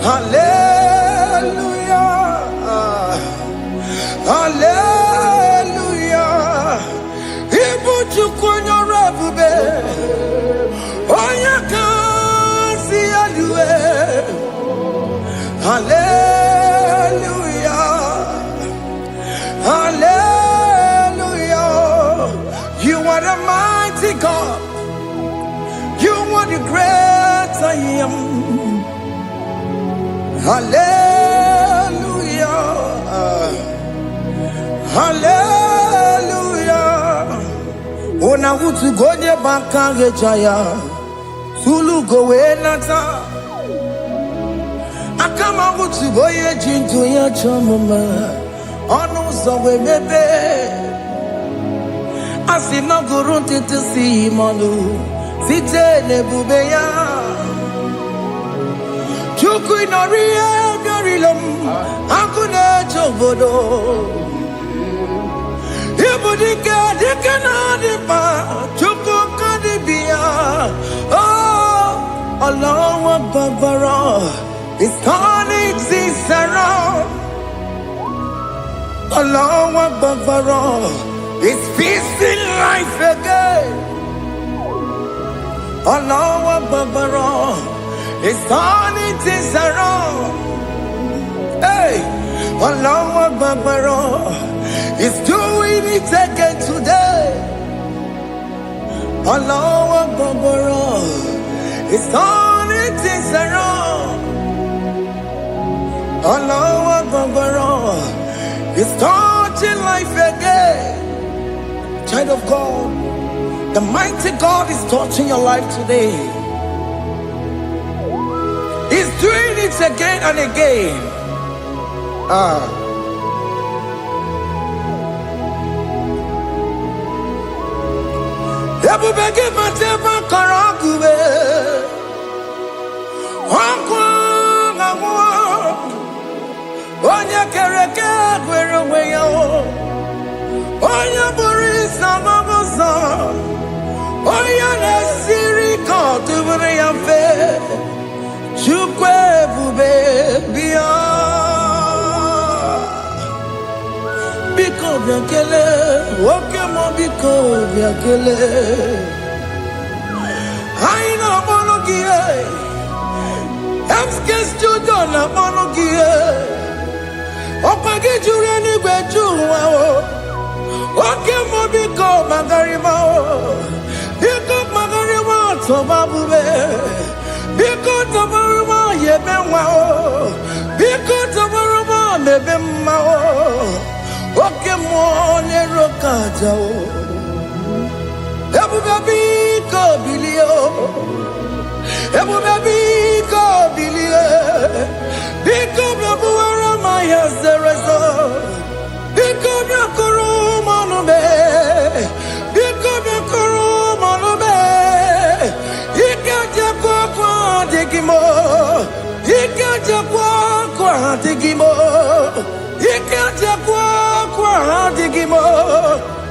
Hallelujah. Hallelujah. Ibuchukwu nyorabube. Onya kasi alue. Hallelujah. Hallelujah. You are the mighty God. You are the great I am. Hallelujah. Hallelujah. Ona utu gonye bakage jaya. Sulu gowe nata. Akama utu boye jintu ya chamama. Onu sowe mebe. Asina gurun titisi imanu. Site nebubeya. Chuku inoria garilum. Akune chobodo. Ibudika dikana dipa. Chuku kadibia. Oh, Allah Babara is turning things around. Allah Babara is feasting life again. Allah Babara is turning things around. Hey, Allah Babara is doing it again today. Allah Babara is turning things around. Allah Babara is touching life again. Child of God, the mighty God is touching your life today. He's doing it again and again. Ebubege mateba karagube. Onya kereke gwerewe yo. Onya burisa mamosa. Onya nesiri kotubure yamfe. Chukwe bube biya. Biko biakele. Woke mo biko biakele. Haina monogie. Emske studio na monogie. Opage jure ni gwejuwa o. Woke mo biko magarima o. Biko magarima toba bube. Biko tobaruma yebenwa o. Biko tobaruma mebemma o. Woke mo nero kaja o. Ebube biko bilio. Ebube biko bilie. Biko bebuara maya zerezo. Biko bekuru manube. Biko bekuru manube. Ikaja kwa digimo. Ikaja kwa digimo. Ikaja kwa digimo.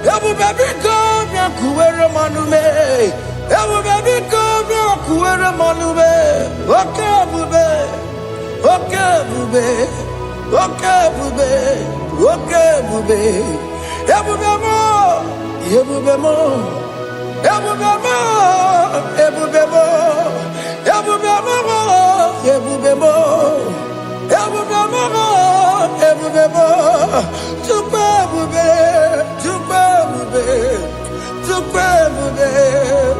Ebube biko bekuere manume. Ebube biko bekuere manume. Okay bube. Okay bube. Okay bube. Okay bube. Ebube mo. Ebube mo. Ebube mo. Ebube mo. Ebube mo. Ebube mo. Ebube mo. Ebube mo. Tukwe bube. Tukwe bube. Tukwe bube.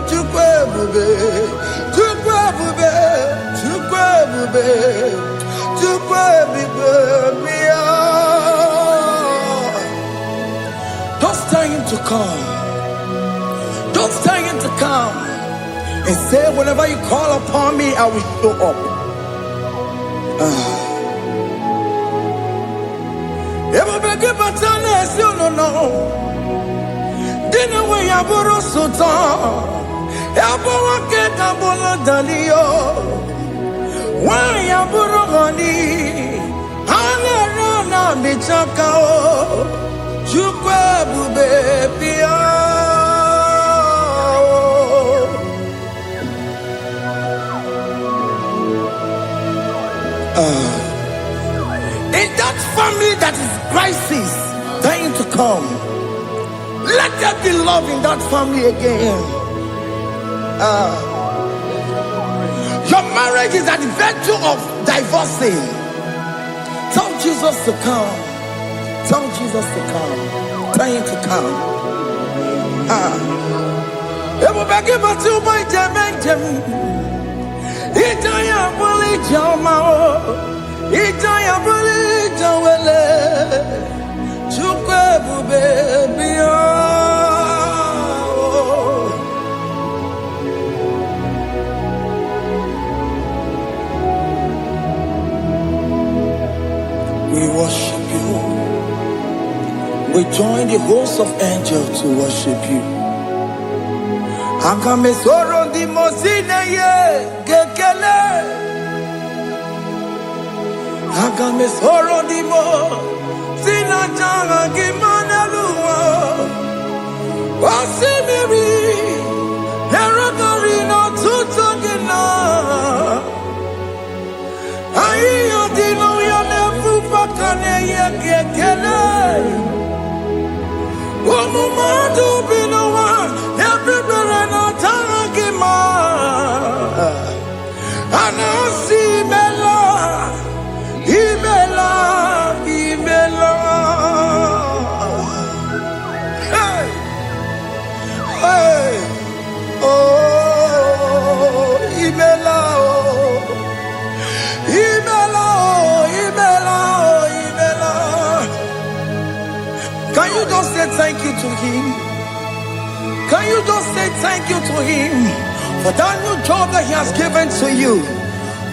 Tukwe bube. Tukwe bube. Tukwe bube. Tukwe bube. Don't stay him to come. Don't stay him to come. And say, whenever you call upon me, I will show up. Ebubege batane you no know. Dina we yaburo sultan. Yabo wake kabolo dalio. Wa yaburo gani. Hana rana bichaka o. Chukwe bube pia. love in that family again. Your marriage is at the virtue of divorcing. Tell Jesus to come. Tell Jesus to come. Tell him to come. We worship you. We join the host of angels to worship you. Akame soro di mosine ye gekele. Akame soro di mo sina changa gimana luwa. Wasimiri nerogari no tutogina. Ayo dino ya nefu pakane ye gekele. Omumadu binowa everybody no tangima. Anasi mela, imela, imela. Hey, hey, oh, imela, oh, imela, oh, imela, oh, imela. Can you just say thank you to him? Can you just say thank you to him for that new job that he has given to you?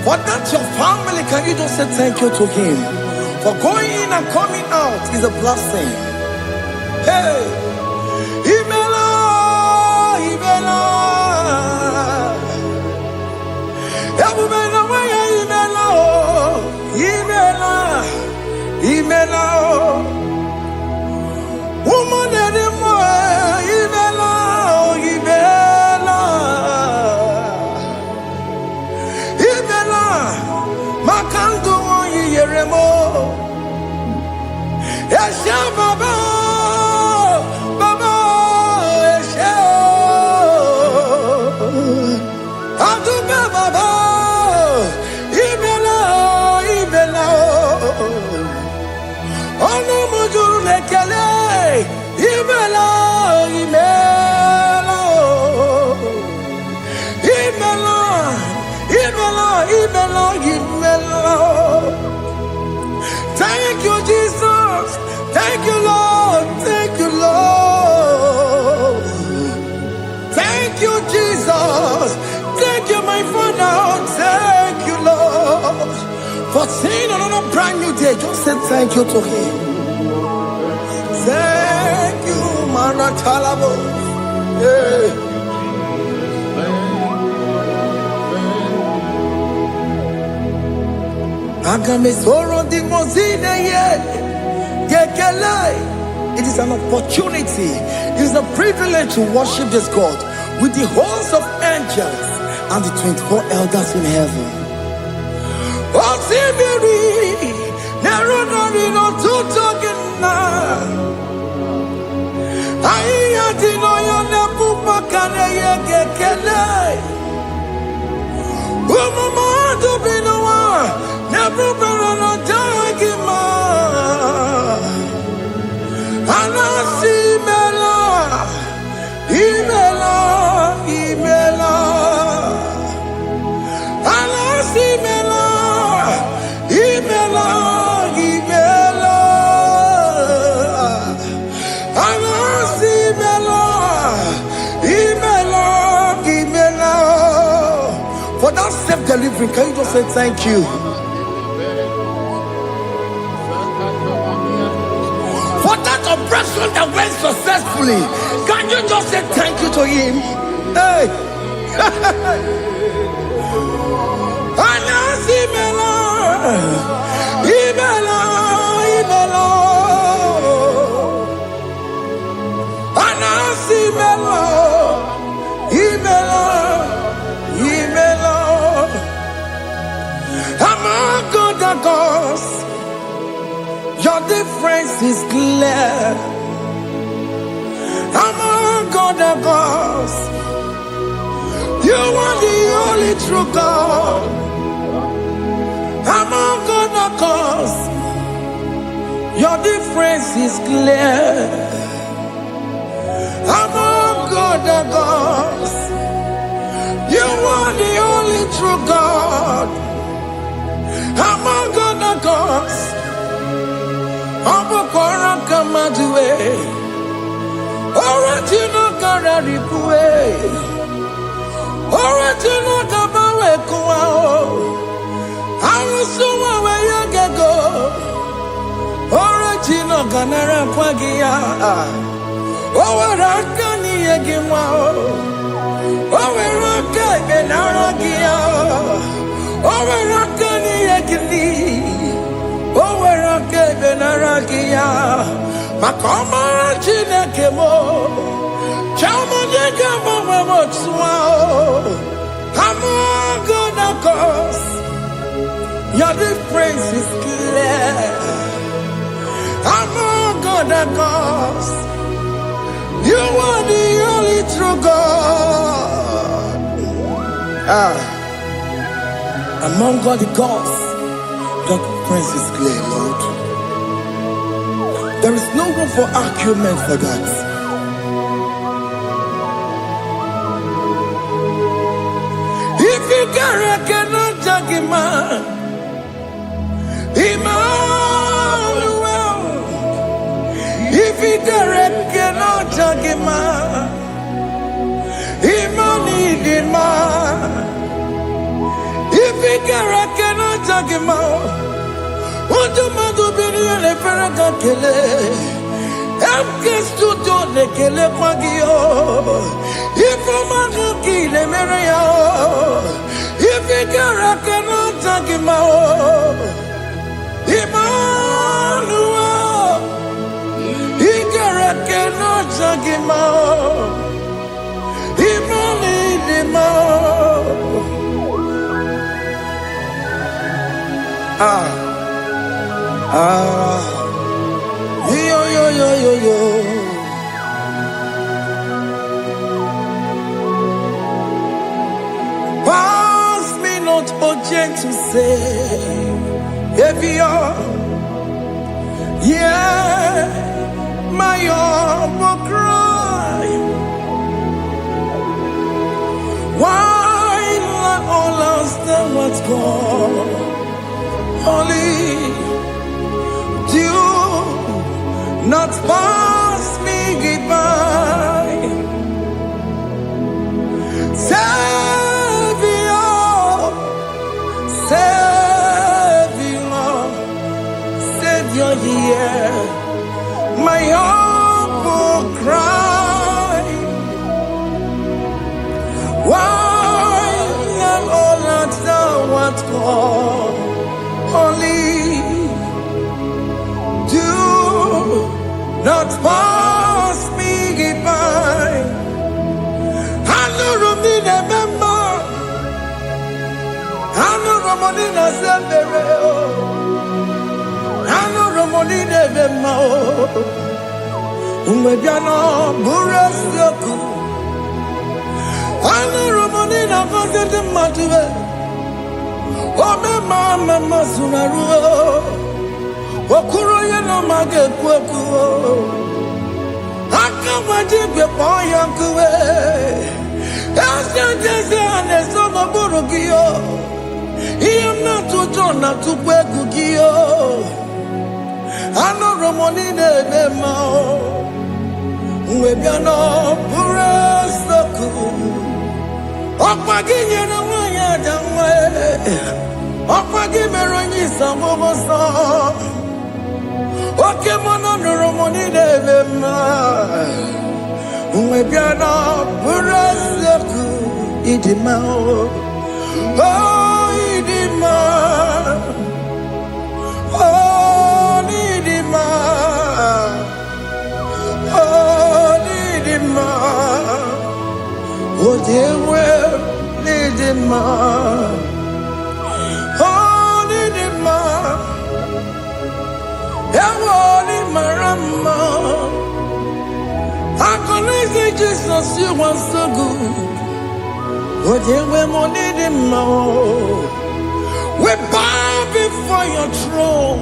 For that your family, can you just say thank you to him? For going in and coming out is a blessing. Hey, Imela, Imela, Imela, Imela, Imela, woman anymore, Imela, Imela, Imela, Makandu Yeremo, Esha Baba, Baba, Esha, Aduba Baba, Imela, Imela, Ono Mujuru Lekele. Imela, Imela, Imela, Imela, Imela, Imela. Thank you, Jesus. Thank you, Lord. Thank you, Lord. Thank you, Jesus. Thank you, my Father. Thank you, Lord. For seeing another brand new day, just say thank you to him. Thank you, Manatalabo. Yeah. It is an opportunity, it is a privilege to worship this God with the host of angels and the 24 elders in heaven. For that safe delivery, can you just say thank you? For that operation that went successfully, can you just say thank you to him? Hey! Your difference is clear. Among God of gods. You are the only true God. Among God of gods, your difference is clear. Among God of gods, you are the only true God. Among God of gods, Abokora Kamadue, original Gararipue, original Gabawe Kuao, Arusuma Wayagago, original Ganara Kwagia, Owarakani Yagimao, Owaraka Benaragia, Owarakani Yagili. Owerake benaragia, makoma chinekemo, chamonega mamotswao. Among God of gods, your difference is clear. Among God of gods, you are the only true God. Among God the gods, your difference is clear, Lord. There is no room for argument for that. If you cannot judge him, Emmanuel. If you cannot judge him, Emmanuel. If you cannot judge him, what do you do? Le ferraga kele, emke studio le kele pagio. If maga kile mereya, if ikara cannot take him out, Emmanuel, ikara cannot take him out, Yo. Pass me not urgent to say, if you're, yeah, my humble cry. Why not all understand what's gone? Only do not pass me goodbye. Savior, hear my humble cry. Why not all understand what's gone? Only do not pass me goodbye. I know Romina member. I know Romonina Zembere. I know Romonina member. Umebiano Burasioku. I know Romonina Vazete Matue. Oh, mama sunaru, okuro yeno mage kweku, akamaji bepo yankuwe, jese aneso maburugiyo, iyamna tujona tukwegu giyo, ano romonine bemao, uwebiano burasoku, okpagi yeno wanya jamwe. Okpagi meronyi samomosa. Oke mono nuromoni devema. Umebiana buraseku idima. Oh idima. Oh idima. Oh idima. Oh dewe idima. Ewoli marama, crazy Jesus, you are so good. Oh, yeah, we're more needing more. We bow before your throne.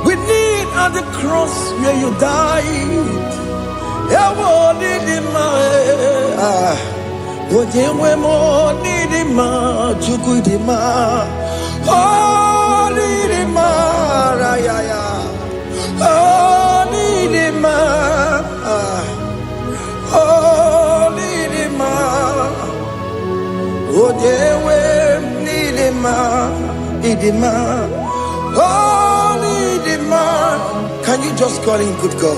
We need at the cross where you died. Yeah, we're needing more. Oh, yeah, we're more needing more. Chukudima. Oh, needing more. Oh, needing more. Oh, needing more. Oh, yeah, we're needing more. Oh, Nidima. Can you just call him good God?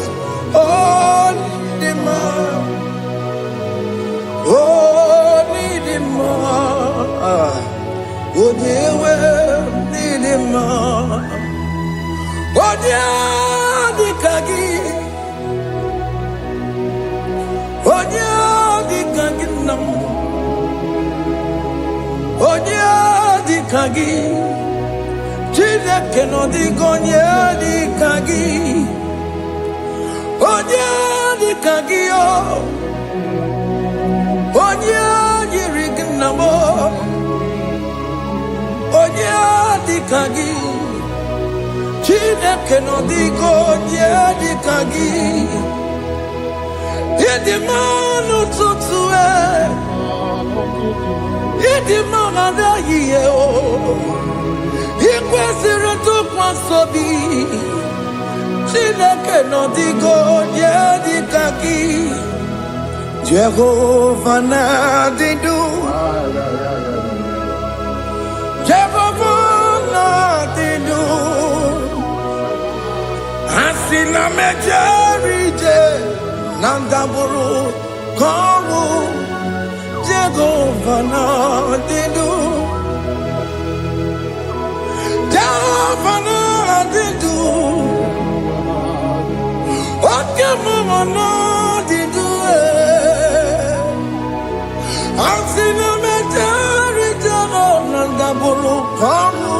Oh, Nidima. Oh, Nidima. Oh, dear, Nidima. Oh, dear, Dikagi. Oh, dear, Dikagi. Oh, dear, Dikagi. Chineke no digonye di kagi. Onye di kagi o. Onye yirignamo. Onye di kagi. Chineke no digonye di kagi. Idi manu tutue. Idi manada yiye o. Ikwesịrị ntụkwasị obi. Chineke nọ dịgo nye dịka gị. Jehova na-adị ndụ. Jehova na-adị ndụ. Asị na mejere ije na ndabụrụ ka ọnwụ. Jehova na-adị ndụ. Jehova na-adị ndụ. Oke mmụọ na-adị ndụ. Asị na mejere Jehova na ndabụrụ ka ọnwụ.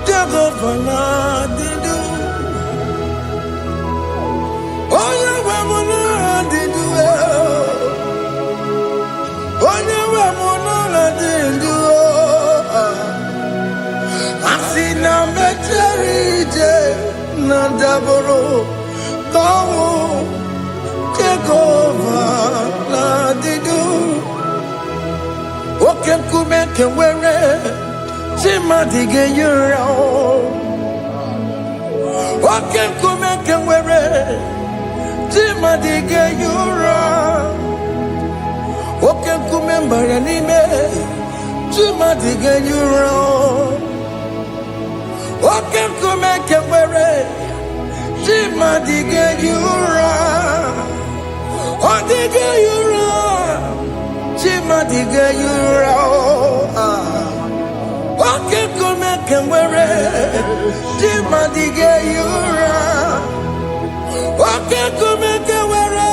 Jehova na-adị ndụ. Onye nwe m na-adị ndụ. Onye nwe m na-adị ndụ. Asị na mejere ije na ndabụrụ ka ọnwụ. Jehova na-adị ndụ. Oke nkume nke nwere chimadị ga-eyi ụra. Oke nkume nke nwere chimadị ga-eyi ụra. Oke nkume mbara n'ime chimadị ga-eyi ụra. Oke nkume nke nwere chimadị ga-eyi ụra. Ọ dịghị eyi ụra. Chimadị ga-eyi ụra. Oke nkume nke nwere chimadị ga-eyi ụra. Oke nkume nke nwere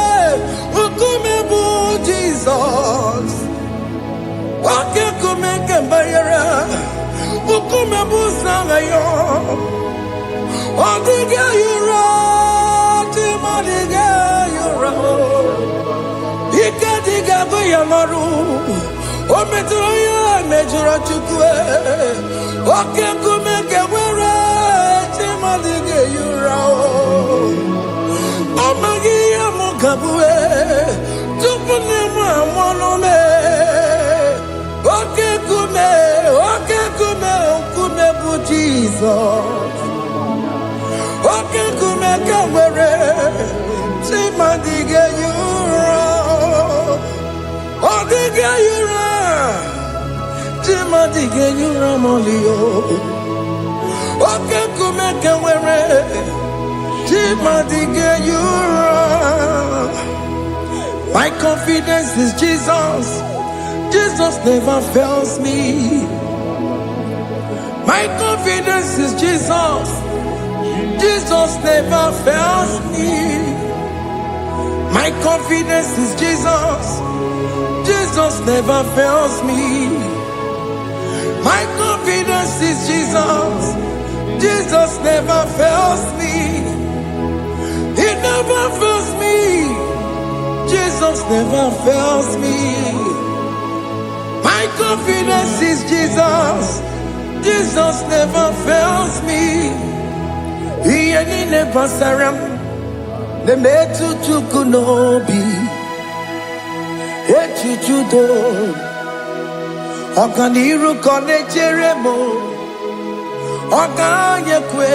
nkume bụ Jizọs. Oke nkume nke mbara nkume bụ Sanayo. Ọ dịghị eyi ụra. Chimadị ga-eyi ụra. Ike dịga bụ ya n'ọrụ. O metụrụ ya mejọrọ Chukwu. Oke nkume nke nwere chimadị ga-eyi ụra. Ọ maghị ihe m ga-abụ tupu nne m amụọ m. Oke nkume nkume bụ Jizọs. Oke nkume nke nwere chimadị ga-eyi ụra. Ọ dịghị eyi ụra. Chimadị ga-eyi ụra m'ọlị. Oke nkume nke nwere chimadị ga-eyi ụra. My confidence is Jesus. Jesus never fails me. My confidence is Jesus. Jesus never fails me. My confidence is Jesus. Jesus never fails me. My confidence is Jesus. Jesus never fails me. He never fails me. Jesus never fails me. My confidence is Jesus. Jesus never fails me. He ain't never saram. The metu chukunobi. Echuchudo. Okaniru kone jeremo. Okanyekwe.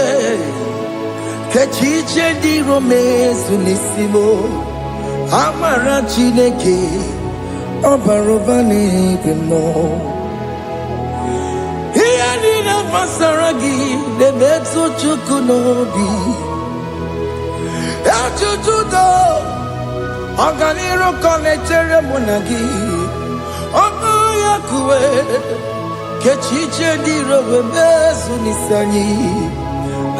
Kechiche di romezu nisimo. Amara chineke. Obarobane demo. Masaragi, the Metsu Chukunobi, Achuchudo, Oganiro Connectere Monagi, Okoyakue, Kechiche di Robebesu Nisani,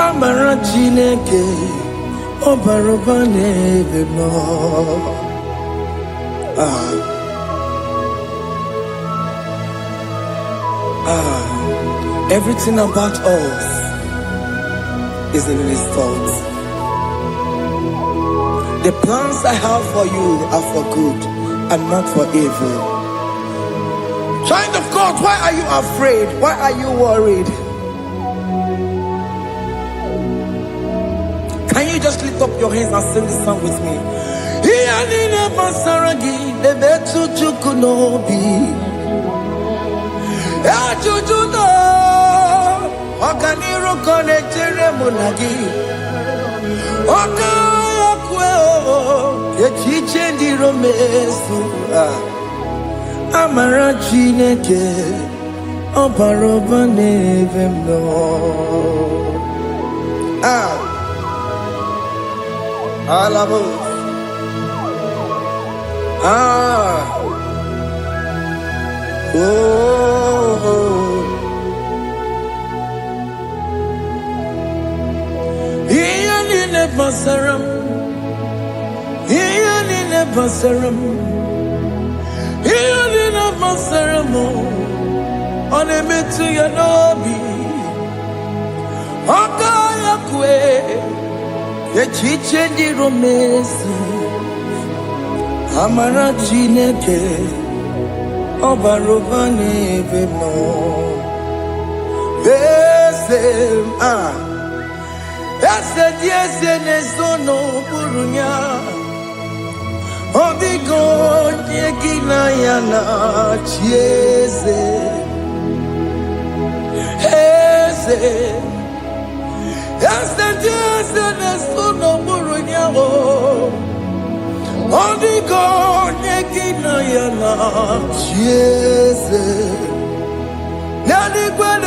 Amarachineke, Obarobane Vemo. Everything about us is in His thoughts. The plans I have for you are for good and not for evil. Child of God, why are you afraid? Why are you worried? Can you just lift up your hands and sing this song with me? Okaniro connectere monagi. Okayakwe Kechiche di romesu. Amara chineke Obarobane vemno. Alabo. Basaram, Ianina Basaram, Ianina Basaramo, on a metu yanobi, Okayakwe, Kechiche di romesu, Amara chineke, Obarobane vemo, Besem, Ese nesono burunya Odigo nyekina yana chiese Ese nesono burunya Odigo nyekina yana chiese Nani kwenu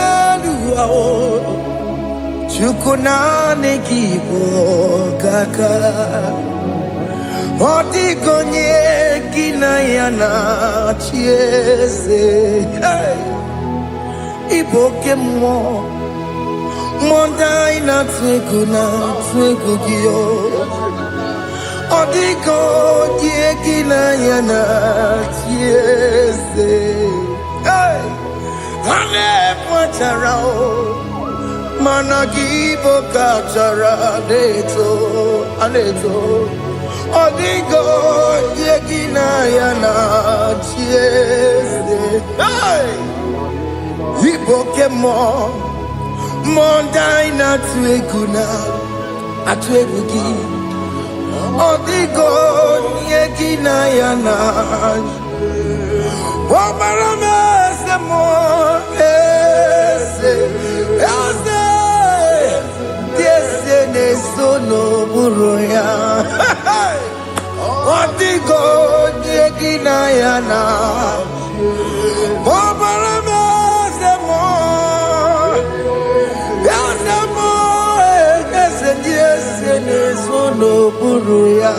Chukunane kibo kaka Odigonye kinayana chiese Iboke mo Mondai na twekugio Odigonye kinayana chiese Ane pacharao Managibo kachara aneto Odigo yegina yana chiese Iboke mo Mondai na tweguna atwegugi Odigo yegina yana Omarame se mo Sono buruya Odigo nyekina yana Obarame semo Yasemo Ese sono buruya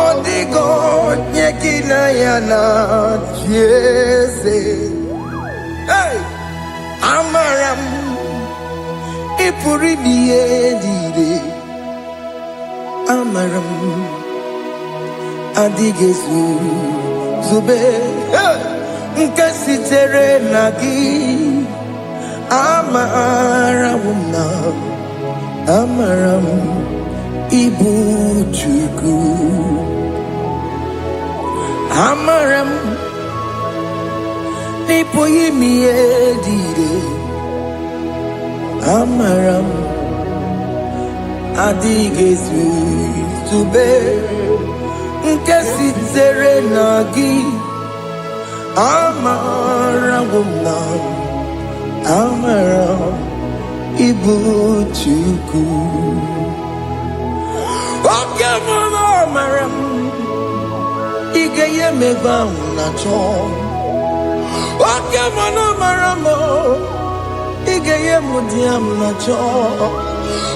Odigo nyekina yana Jese Amaram Ipuri diye Amaram Adigezu Zube Nkasitere nagi Amaramuna Amaram Ibu Chuku Amaram Nipo yimi edide Amaram Adigezu Tube Nkesi tere nagi Amaram Amaram Ibu Chuku Okemana Amaram Igeye meba unacho Okemana Amaramo Igeye mudiam nacho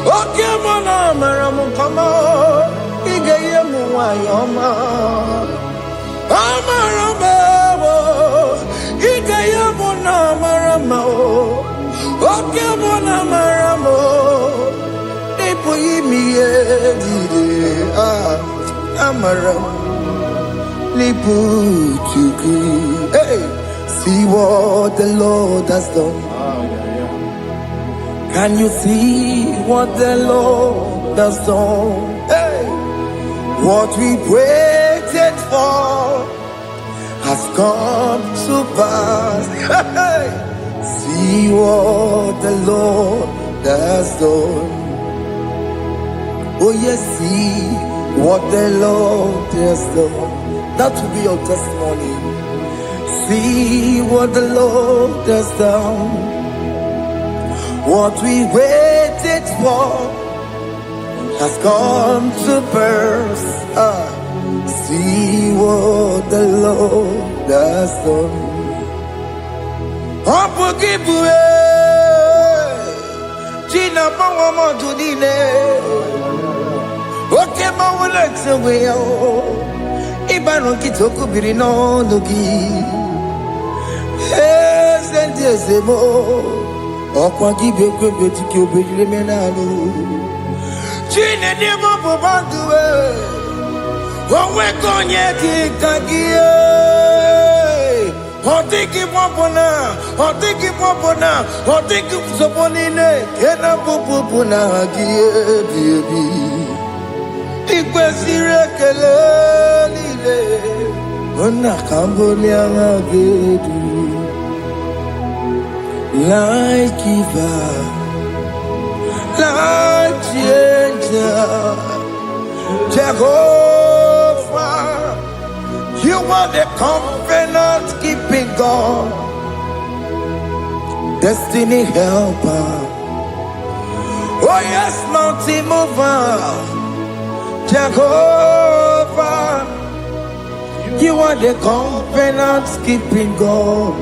Okemana Amaramo kama Igeye muwayoma Amaramo Igeye munamaramo Okemana Amaramo Ipo yimi edide Amaramo Hey, see what the Lord has done. Can you see what the Lord has done? Hey, what we waited for has come to pass. Hey, see what the Lord has done. Oh yes, see what the Lord has done. That will be your testimony. See what the Lord has done. What we waited for has come to pass. See what the Lord has done. Gina Mama Judine. Okay, Mama Lex away. Ibano kitoko birino nugi sente sebo okwa gibekwe betiki obejire menalo chine demo bobanduwe onwe konye kikagie otiki popona otiki soponine kena popona gie biebi ikwesire kelelile ona kambolia ngagedu like giver like changer Jehovah you are the covenant keeping God destiny helper oh yes mountain mover Jehovah, you are the covenant keeping God,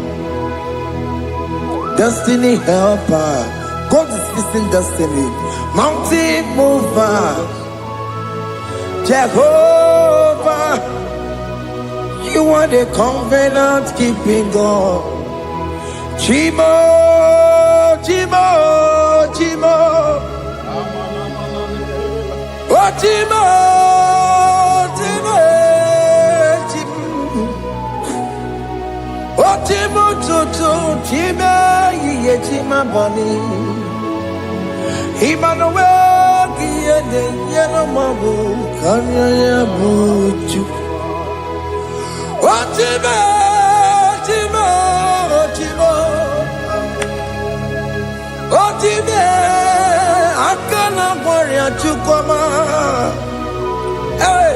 destiny helper. God is fixing destiny, mountain mover. Jehovah, you are the covenant keeping God. Chimo, Chimo, Chimo. Chimo, Chimo, Chimo, Chimo, Chimo, Ye Chima Bani, Emmanuel, Giede, Yellow Mabu, Kanya Buchu, Chimo, Chimo, Chimo, Chimo. Akana warrior chukoma, hey,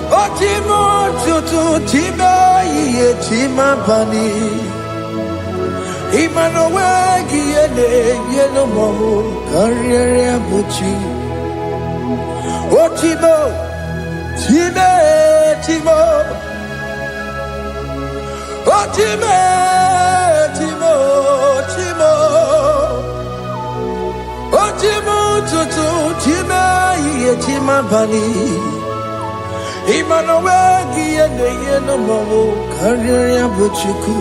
Otimo tutu tiba ye tima bani, Emmanuel giene yeno momo karriere buchi, Otimo time timo, Otime timo timo. Otimo tutu tima ye tima bani Emmanuel giene yeno momo karriere buchiku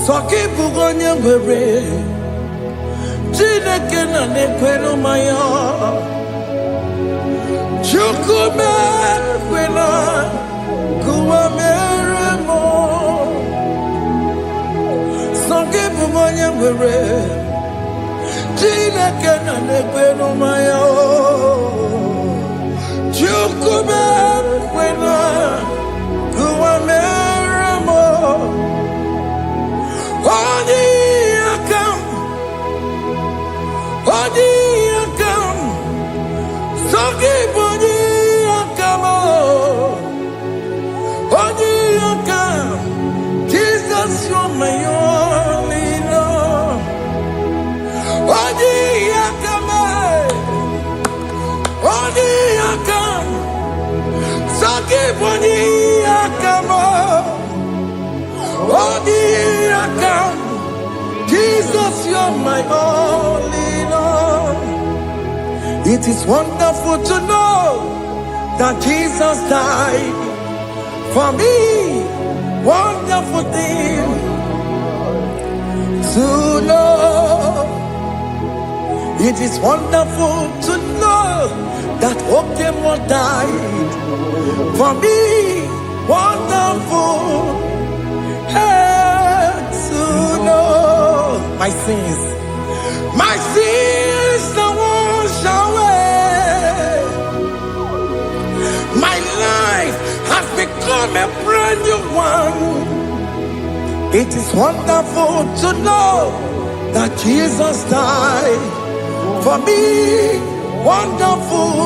Soki bugonye were Chineke na nekwenu maya Chukume kwena Kuwa mere mo Songe bumonye mwere Chineke na nekwenu maya Chukume kwena Kuwa mere mo Oni akam Songi boni akam Oni akam Jesus you're my only love Oni akam Songi boni akam Oni akam Jesus, you're my only Lord. It is wonderful to know that Jesus died for me. Wonderful thing to know. It is wonderful to know that Okemo died for me. Wonderful. To know my sins are washed away. My life has become a brand new one. It is wonderful to know that Jesus died for me. Wonderful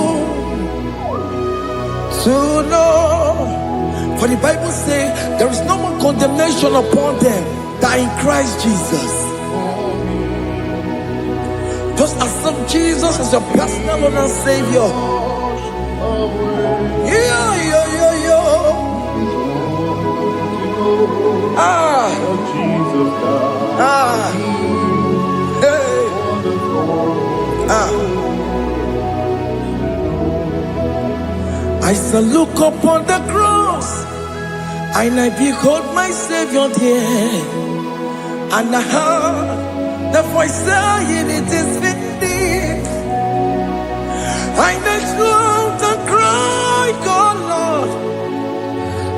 to know. For the Bible says there is no more condemnation upon them that in Christ Jesus. Just accept Jesus as your personal Lord and Savior. Yeah. I shall look upon the cross and I behold my Savior there, and I heard the voice saying, "It is finished." I knelt and cried, "God, Lord,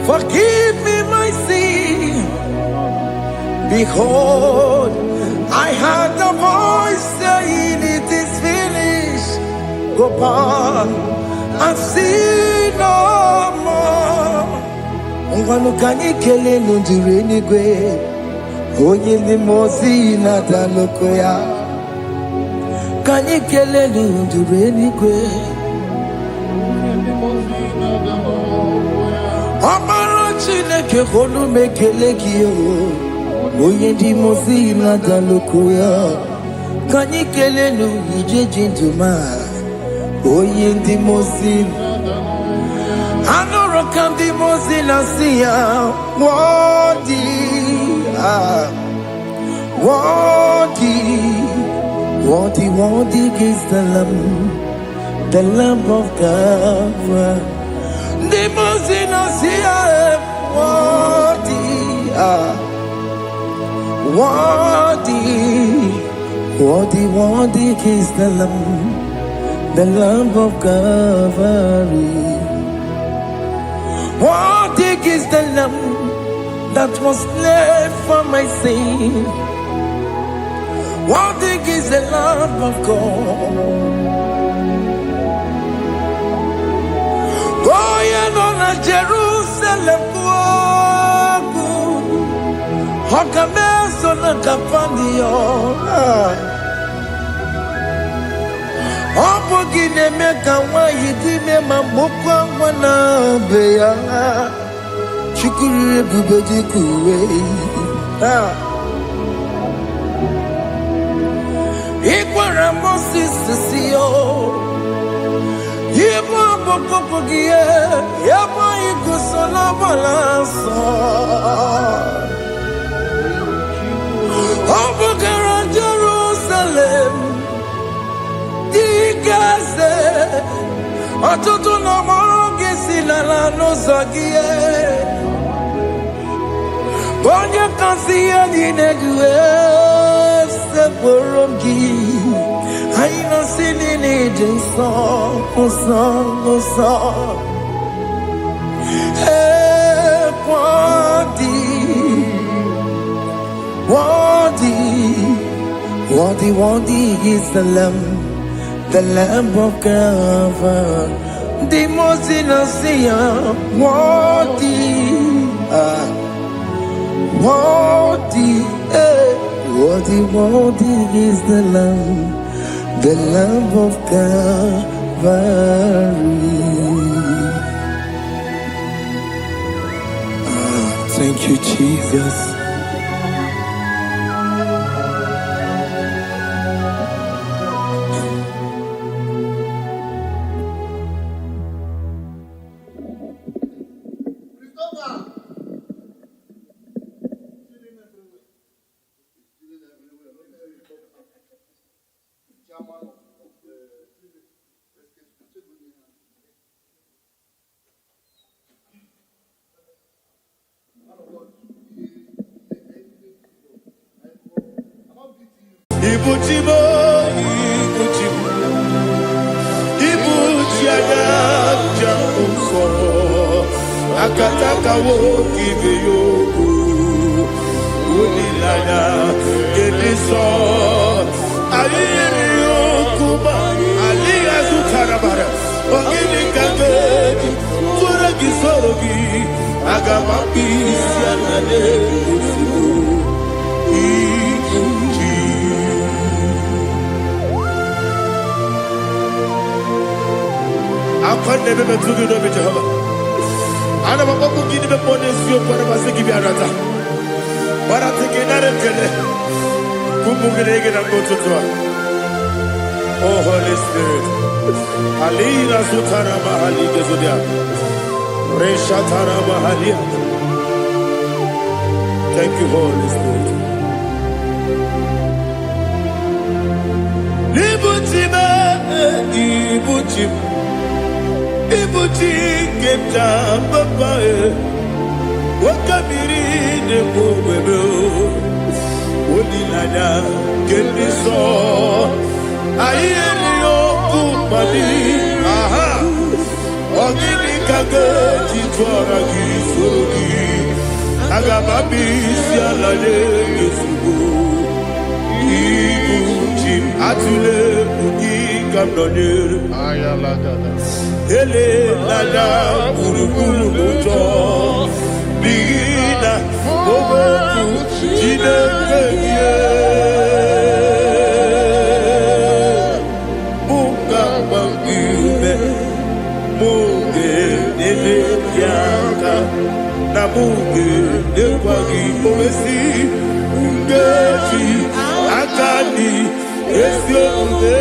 forgive me my sin." Behold, I heard the voice saying, "It is finished." Go back and sin no more. Ngwanu kanyi kele nundure nigwe, onye limozi na daloko ya. Kanyi kele nundure nigwe, Amara Chineke honu mekele kiyo, onye limozi na daloko ya. Kanyi kele nu ije jinduma, onye limozi. Anoro kandi mozina siya, worthy is the Lamb of God. The mozina siya, worthy is the Lamb of Calvary. Worthy is the Lamb that was slain for my sin. Worthy is the Lamb of God. Going on a Jerusalem walk, Hakames on a Capandio. Opogine meka wa yidime mamokwa wana beya chukuru bubeji kuwe Ikwara Moses siyo Yebo popogie Yebo igusola balanso Opogara Jerusalem Gaze, atutu na moge silala no zagie. Bonye kansiya dinedue se poromgi. need a song. Hey, worthy is the Lamb of God, the most innocent, worthy is the Lamb of Calvary. Thank you, Jesus. Akataka wo give you Unilana Geliso Aliyo Kuba Aliya Zutarabara Ogini Kagedi Turagi Sorogi Agamapi Sianane Akwane bebe tugi no be Jehovah. Ana mababu gini be pone sio kwa basi gibi arata. Bara tekena rekele. Kumugirege na ngototwa. Oh Holy Spirit. Alira sutara mahali gezodia. Resha tara mahali. Thank you, Holy Spirit. Ibuti keta papa wakamiri de bobebe onilada keliso ayeni okupali aha ogini kage titwara gisogi agababi sialade yesugo ibuti atule bugi kamdonir ayalagada ele lada kurukuru moto bigina oboku jinekeye muka bangibe muge nele yaka na muge nekwagi owesi ngeji akani esiomde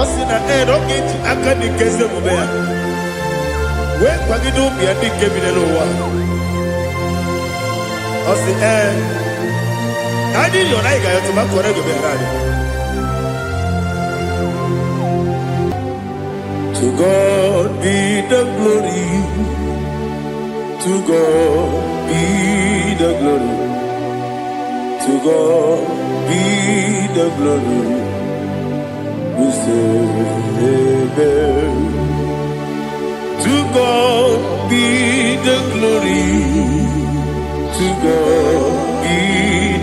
Osina roketi akani kese mubea. We kwagido bi adi kebinelo wa. Osi Adi lo na iga yotu makore go berani. To God be the glory. To God be the glory. To God be the glory. We say amen. To God be the glory. To God be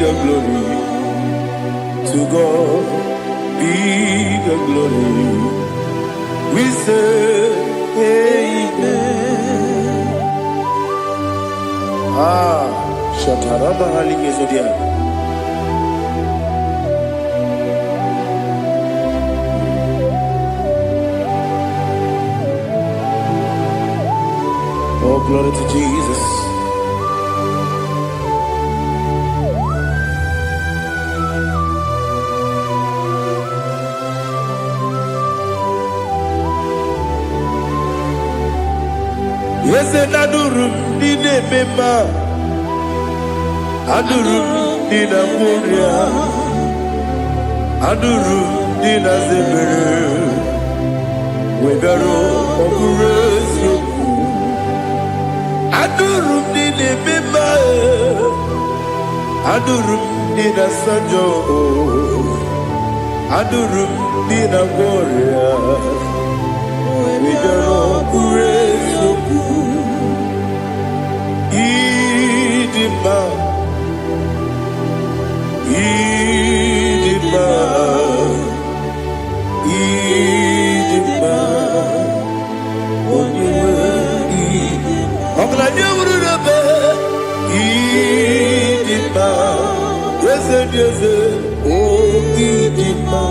the glory. To God be the glory. We say amen. Shataraba Haligezodia. Oh, glory to Jesus. Yes, and Adurum did a member. Adurum did a Muria. Adurum did a Zimmer. Webero Operation. Adurum did a member. Adurum Nina Sanjo, Adurum Nina Warrior, we don't praise you. Idima, Idima, Idima, Idima, yes, oh Idima,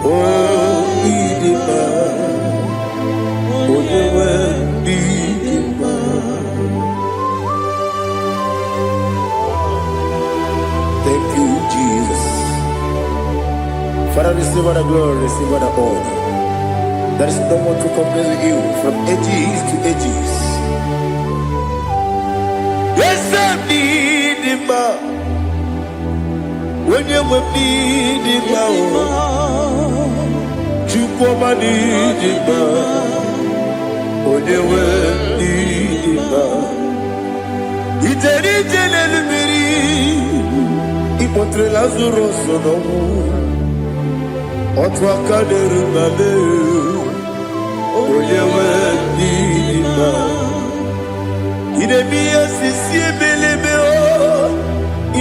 oh Idima, oh Idima. Thank you, Jesus. Father, receive all the glory, receive all the honor. There is no one to compare with you from ages to ages. Yes, I need him. When you need him, you come and need him. When you need him, it's a little bit. Ipotre Lazaro sonomu, otwa kaderu nale. Oyewe nidima, idemiya sisi belebe o,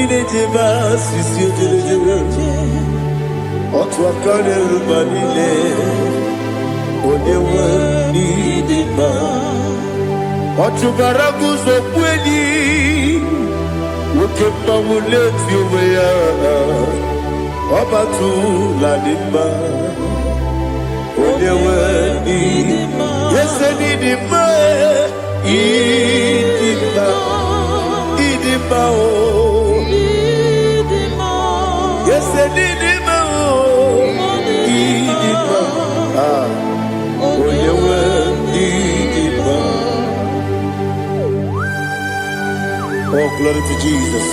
idejeba sisi ojelejebe. Otwa kaderu manile, oyewe nidima. Otubaragu zokweni, ukemba muleti umeya, obatu ladima. Oyewe nidima, yes nidima, idima, idima o, yes nidima o, idima, oyewe nidima. Oh, glory to Jesus.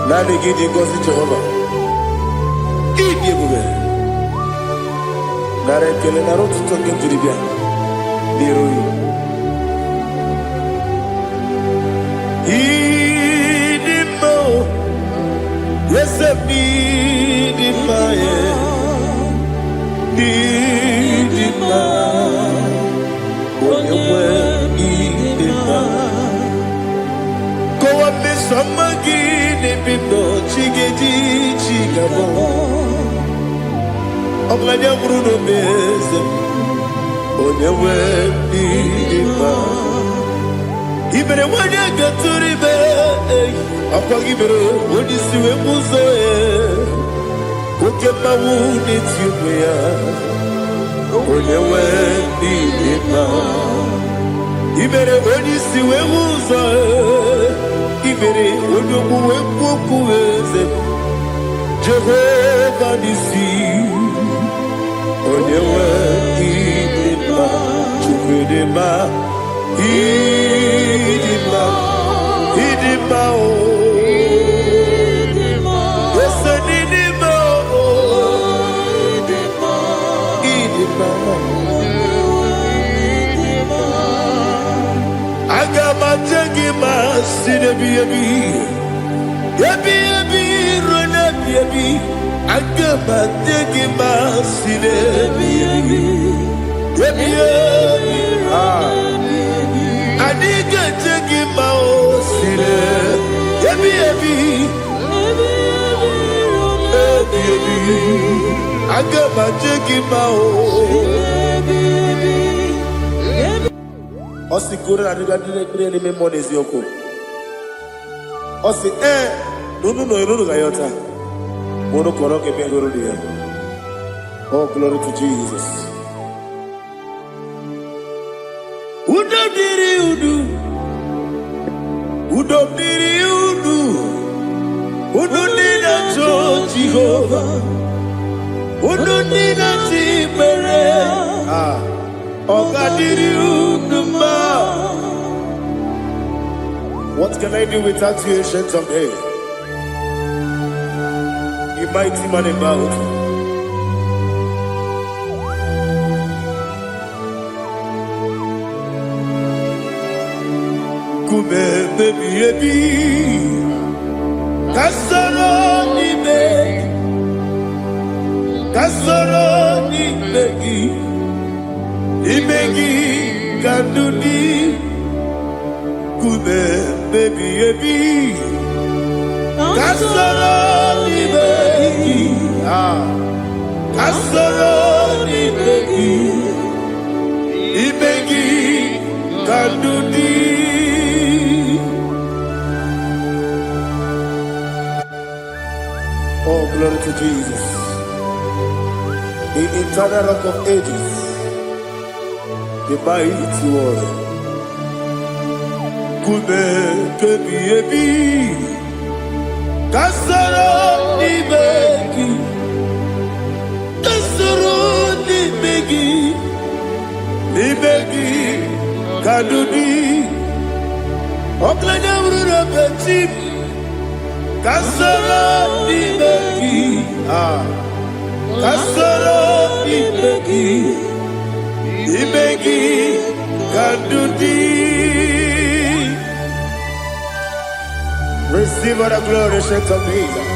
Nani gidi ngozi Jehovah. Gidi bube. Nare kele naro tuto kenjuribia. Niroi. Idimo. Yesef nidima ye. Nidima. Onyewe nidima. Go up this summer. Bindo chigedi chigabo Oglanya Bruno Beze Onyewe nidima Ibere wanya gaturibe Akwa ibere Onisiwe muzoe Ukema wuni tiumea Onyewe nidima Ibere onisiwe muzoe Ibere onumu wekuweze Jehovah nisi Onyewe idima Chukwedema Idima Idima o Yese nidima o Idima Agama jengima sinebi Yebi rona yebi Agama jengima sinebi Yebi Adiga jengima o sine Yebi Agama jengima o Osi kore na niga dire ni memo nezi yoko. Osi nunu gayota. Mono koro ke pengoro dia. Oh, glory to Jesus. Udo diri udu. Udo nina cho Jehovah. Udo nina timere. What can I do without you, ancient of days? mighty man in battle. Kume baby kasoro ni begi kanduni. Kume baby kasoro ni begi kanduni. Oh, glory to Jesus, the eternal rock of ages, the mighty one. Kume kebi kasoro ni begi kadudi oklanya urura petip kasoro ni begi kadudi. Receive all the glory, shake of Jesus.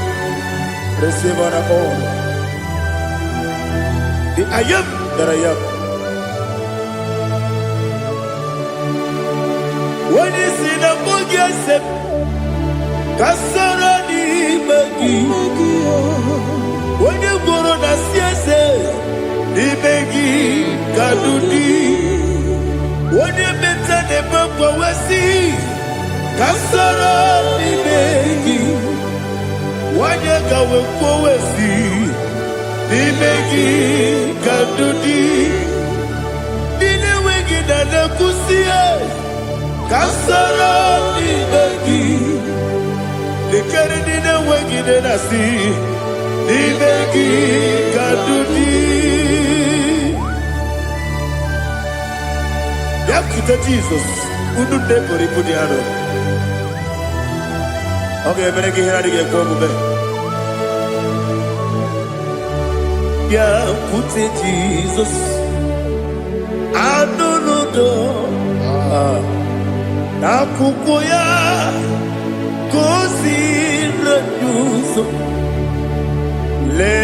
Receive all the honor. The I am that I am. When you see the book, you said, Kasara ni begi. When you go on the siese, ni begi kadudi. When you mention the book, we see. Kasara ni begi, wanyaka wekowesi, ni begi kadudi, nile wegi dana kusiye. Kasara ni begi, nikere nile wegi dana si, ni begi kadudi. Yakuta Jesus, ununde kori kudiano. Okay, I'm going to get going. Yeah, put it Jesus. I don't know. Nakukoya, kosi le yuzo, le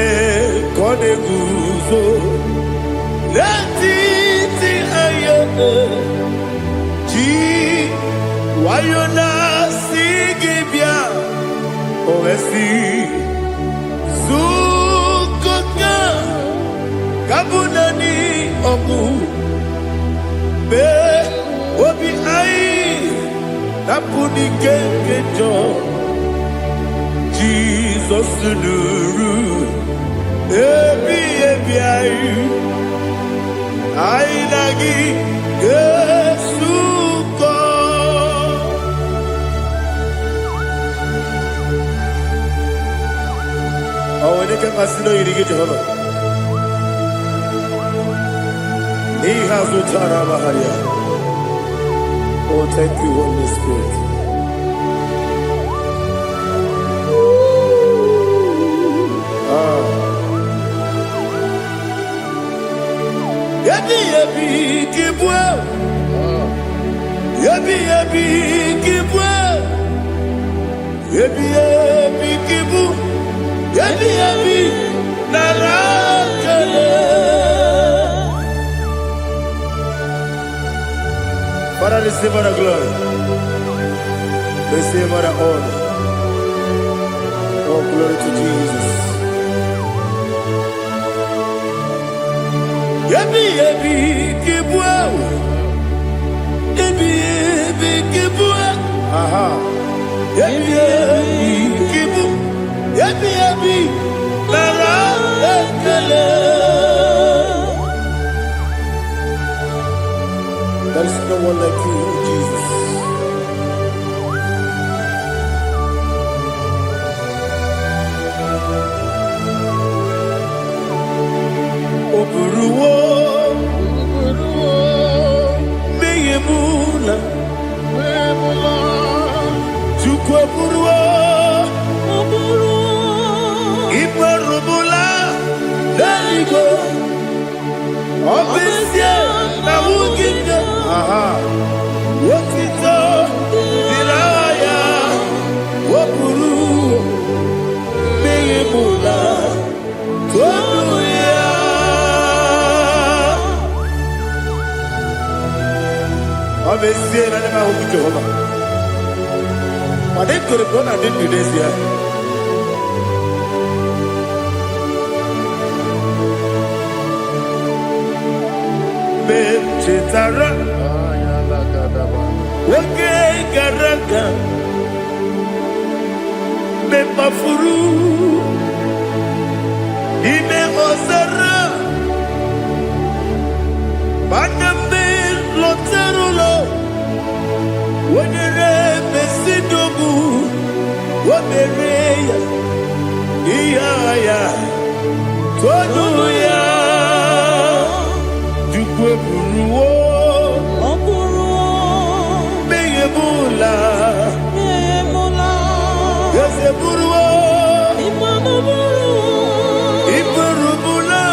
kone guzo, le titi ayane, ji wayona. Ovesi Zukoka Kabunani Oku Be Obi Ai Tapuni Kenkejo Jesus Nuru Ebi Ai Ai Nagi Kesuko. Oh, when you can consider you get Jehovah. He has no Tara. Oh, thank you, Holy Spirit. Yabi kibwa. Yabi kibwa. Yabi kibu. Yabi narakale. Father, receive all the glory. Receive all the honor. Oh, glory to Jesus. Yabi kibwa. Yabi kibwa. Aha. Yabi kibu. Yabi narakale. There is no one like you, Jesus. Oburuwo, meyemula, chukwu oburuwo, ipa Leligo. Obesia na wuginde. Wotito diraya. Wopuru meyemula. Tonuya. Obesia na nema wuginde Jehova. Ade kore bona de dudesia. Chetara, wake garaka, me mafuru, ine ozara, banambe loterulo, wenere besidogu, wamereya, iyaya, toduya. Buruwo, Meyemula, Yose Buruwo, Iburubula,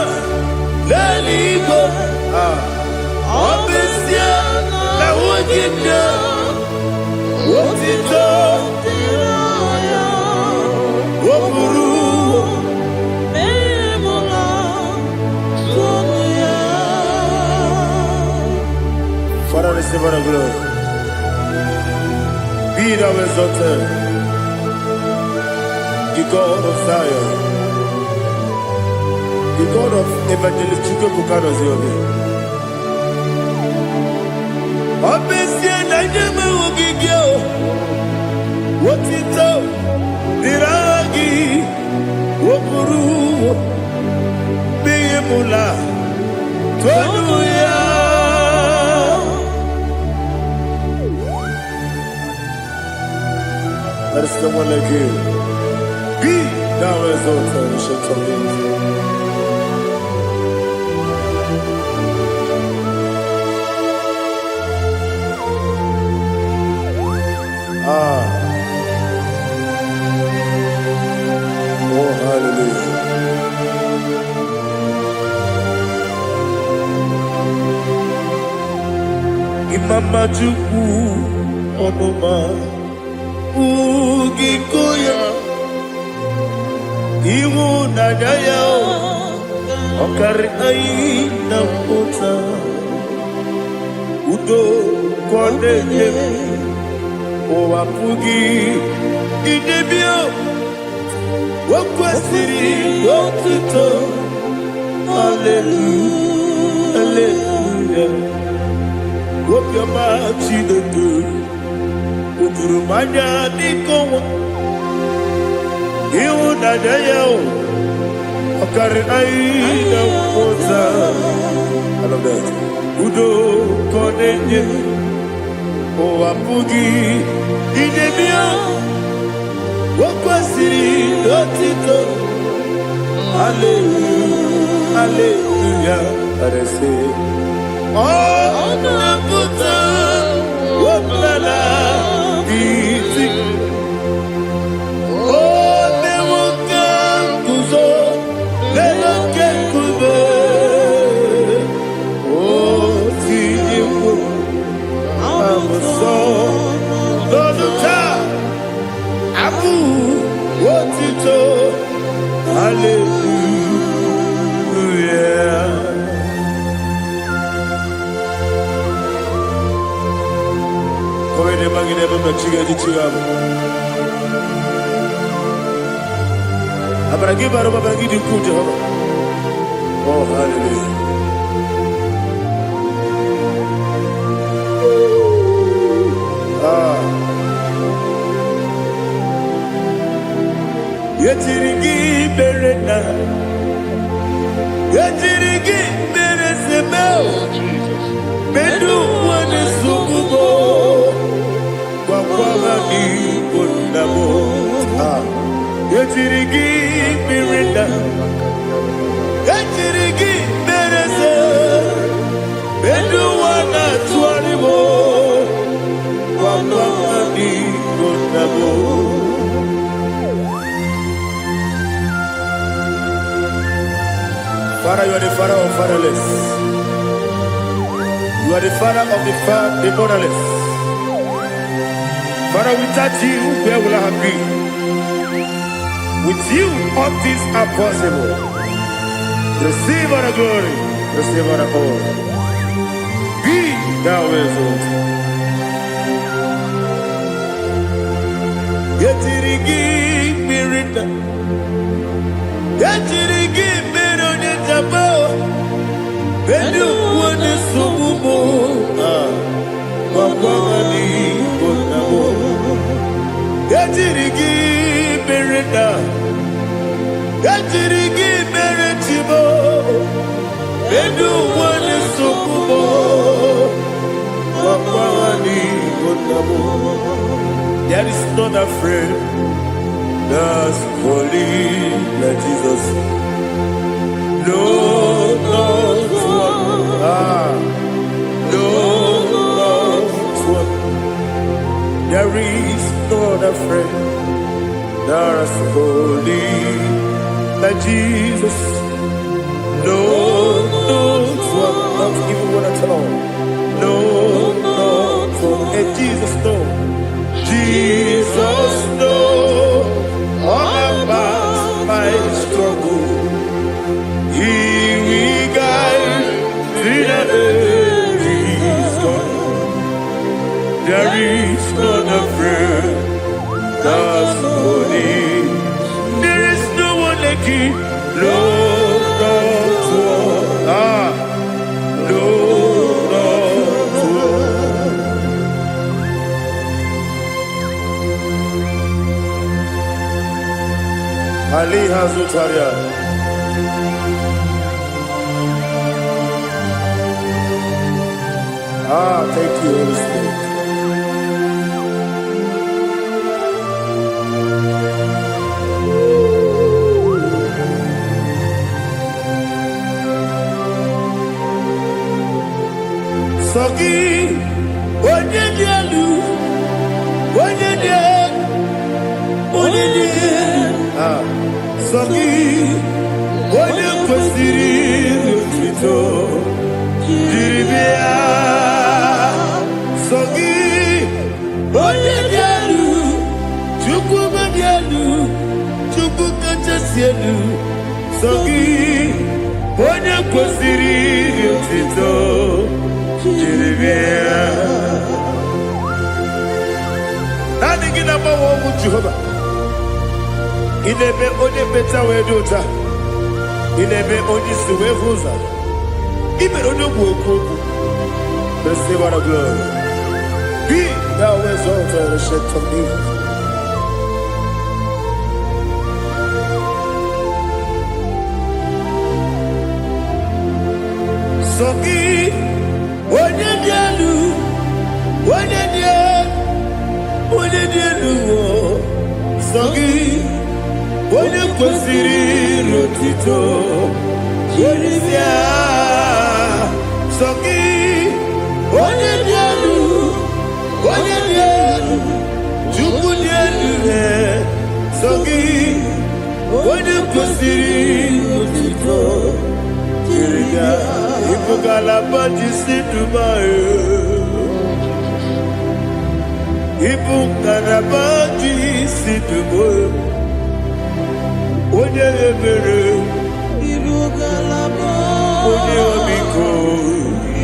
Leligo, Obesia, na wuginde, Wotito, Woburu. Father, receive all the glory. Be thou exalted, the God of Zion, the God of Evangelist Chukwu Bukanos Yobe. Obesia na nyeme ugigyo, wotito diragi, wopuru, meyemula, tonuya. There is no one like you. Be thou exalted, ancient of days. Oh, hallelujah. Imama Chukwu Onuma Ugikoya Iwu Nadaya Okari Aina Mota Udo Kwaneye Owapugi Idebio Wakwasiri Wakito Hallelujah Hallelujah Wapyama Chidedu Uturumanya Nikowa Iwu Nadaya Okari Aina Mota I love that Udo Kwaneye Owapugi Idebio Wakwasiri Wakito Hallelujah Hallelujah I say oh Nabuta Wapala Iti oh Newoka Kuzo Newoka Kuzo oh Tijifu Amuso Doduta Abu Wotito Hallelujah Koine magine baba chiga jichiga Abragi baro baba gidi kujo oh hallelujah Yetirigi berena Yetirigi beresebel Bedu wane sukubo Kwa ni bundabo Yetirigi berena Yetirigi berese Bedu wana tuaribo Kwa ni bundabo Father, you are the Father of fatherless. You are the Father of the motherless. Father, without you, where will I have been? With you, all things are possible. Receive all the glory, receive all the honor. Be thou exalted. Yetirigi mirita, yetirigi mirone jabo, benu wone sububo, wapawani bonamo. Yetirigi mirita, yetirigi miritibo, benu wone sububo, wapawani bonamo. There is none afraid that's holy like Jesus. No, not one. No, not one. There is none afraid that's holy like Jesus. No, not one. Not even one at all. No, not one. And Jesus knows. Jesus knows all about my struggle. He will guide me every step. There is none afraid that's holy. There is no one like Him. No, not one. No, not one. Ali Hazutaria. Thank you, Holy Spirit. Soki, Onyedialu, Soki, Onye kwesịrị otuto jiri bịa. Soki, Onye dị elu, Chukwu dị elu, Chukwu kachasị elu. Soki, Onye kwesịrị otuto jiri bịa. Naanị gị na-agbanwe ọgwụ Jehova. Inebe onye beta wee dị ụta. Inebe onye isi wee hụ ụzọ. Imere onye ogwu okwu okwu. Receive all the glory. Be thou exalted and shed from me. Soki onye dị elu, onye dị elu, Soki onye kwesịrị otuto jiri bịa. Soki onye dị elu, Chukwu dị elu. Soki onye kwesịrị otuto jiri bịa. Ibu ngalaba jisi Dubai, Ibu ngalaba jisi Dubai. Onye ebere, Ibu ngalaba, onye omiko,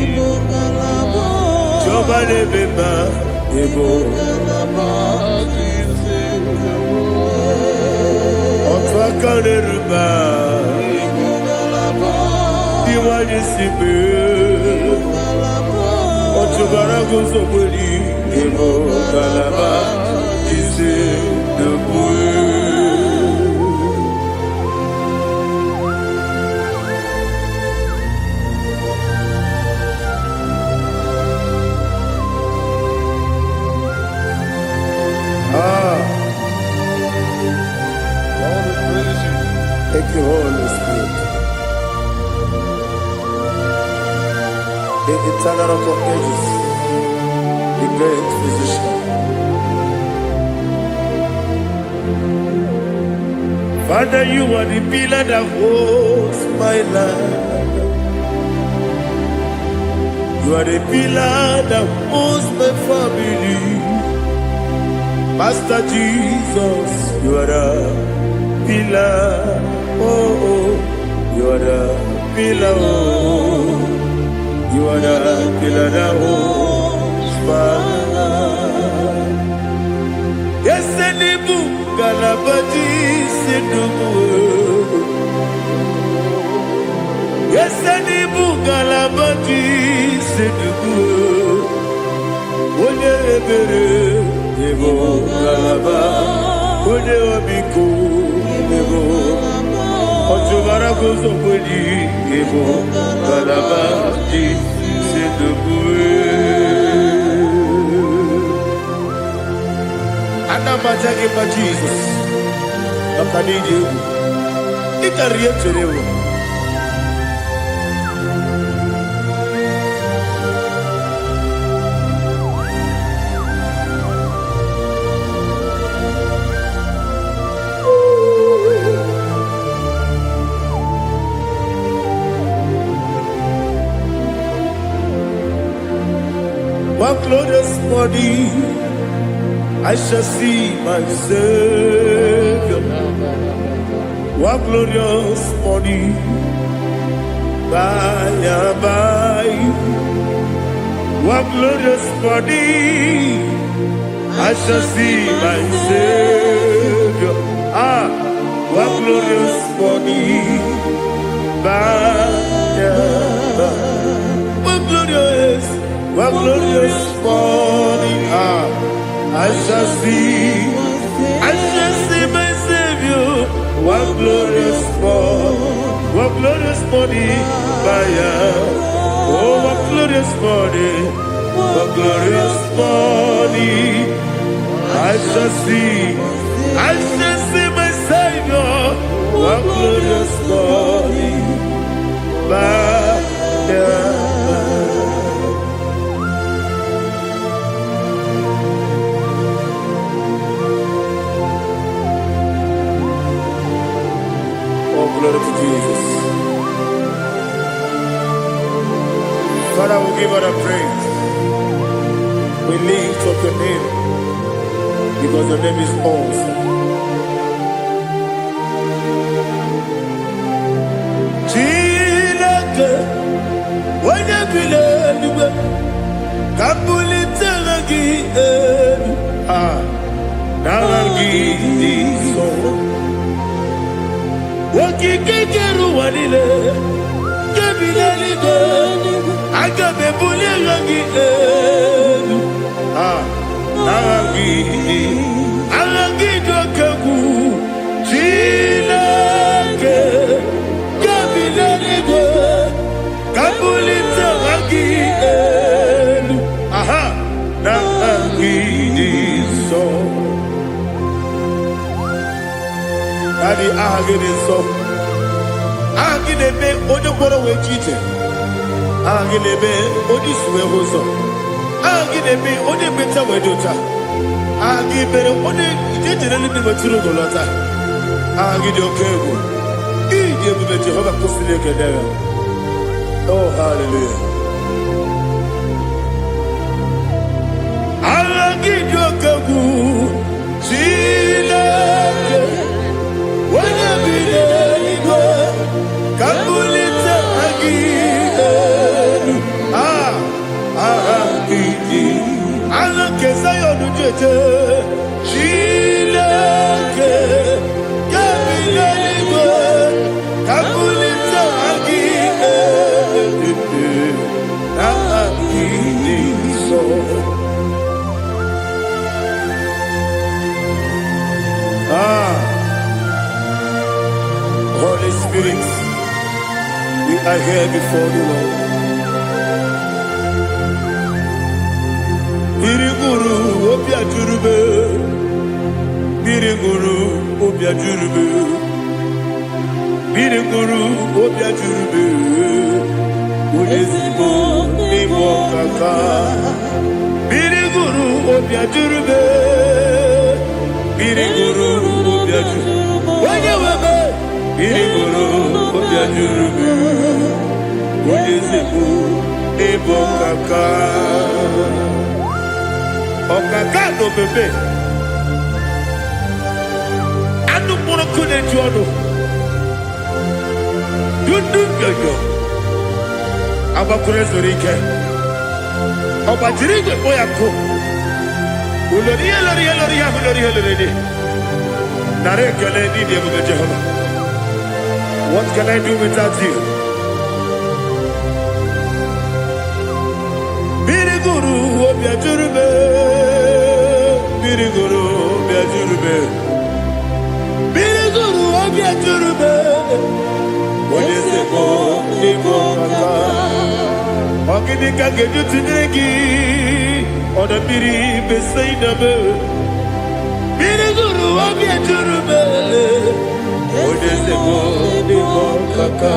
Ibu ngalaba, Jọba n'ebeba, Ibu ngalaba jisi Dubai. Otu aka n'eruba, Ibu ngalaba. Iwaje sibe, otubara gozoboli, Ibu ngalaba jisi Dubai. Thank you, Holy Spirit. The eternal rock of ages, the great physician. Father, you are the pillar that holds my life. You are the pillar that holds my family. Master Jesus, you are the pillar. Oh, you are the pillar. Oh, you are the pillar that holds my life. Yes, Nibu Galabadi Sidubu. Yes, Nibu Galabadi Sidubu. Oye Ebere, Ebo Galaba, Oye Obiku, Ebo Otubara Gozobodi, Ebo Galabadi Sidubu. Anamajage pa Jesus. Akanije. Ikariye cherewo. One glorious body, I shall see my Savior. One glorious body, by and by. One glorious body, I shall see my Savior. One glorious body, by and by. One glorious body, I shall see my Savior. One glorious body, oh, one glorious body, I shall see my Savior. One glorious body, glory to Jesus. Father, we give her a praise. We lift up your name because your name is awesome. Chilake, when you believe, Kabuli Telagi, Nagi, so. Wakikeru walile, kebilali go, agabe bulilangi elu. Alangi dokagu, chilake, kebilali go, kabulita wangi elu. Nangi so. Daddy, agide so. Agide be odokoro we chite. Agide be odisuwe hoso. Agide be ode beta we dota. Agide ode ijetere ni beturo golota. Agide okego. Ide be Jehovah kusile kedera. Oh, hallelujah. Agide okego. Chilake. When you believe, Kabulita again. Allah kesayo nujete. Chilake, Kabulita, Kabulita again. So. Holy Spirit, we are here before you, Lord. Biriguru obia jurube, Biriguru obia jurube, Biriguru obia jurube, Udesibo nibo kaka, Biriguru obia jurube, Biriguru obia jurube. Irigoro obiajurube Oyezebu ebo kaka Okaka no bebe Anu mono kune jono Dundu yoyo Abakure zorike Obajirigwe boyako Uloriya Nare kele ni diye bude Jehovah. What can I do without you? Biriguru obiajurube Biriguru obiajurube Biriguru obiajurube Oyezebo ebo kaka Ogini kageju tinegi Oda biri beseinabe Biriguru obiajurube Oyezebo ebo kaka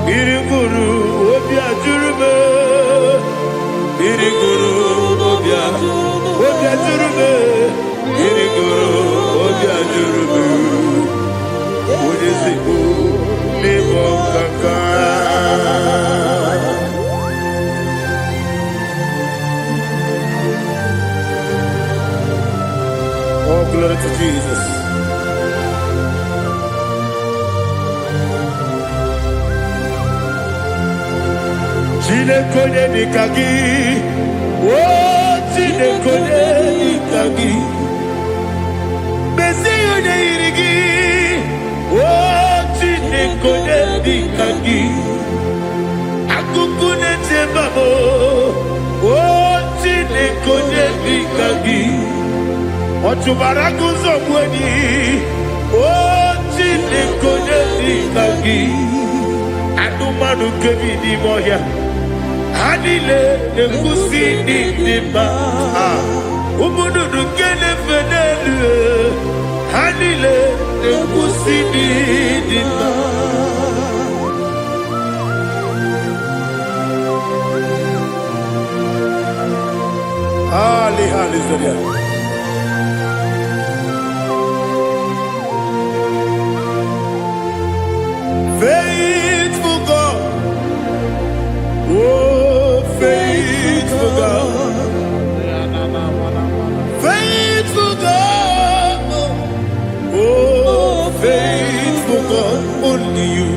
Biriguru obiajurube Biriguru obiajurube Biriguru obiajurube Oyezebo ebo kaka Oh, glory to Jesus. Chinekone nikagi, oh chinekone nikagi, Mesiyo ne irigi, oh chinekone nikagi, akukune tebabo, oh chinekone nikagi. Otubaraku zomweni, oh chinekone nikagi, anumanu kebi ni moya. Hanile ekusi ni nima Umududu kene fenelu Hanile ekusi ni nima Ali Zoria Faithful God Oh, faithful God, faithful God, oh, faithful God, only you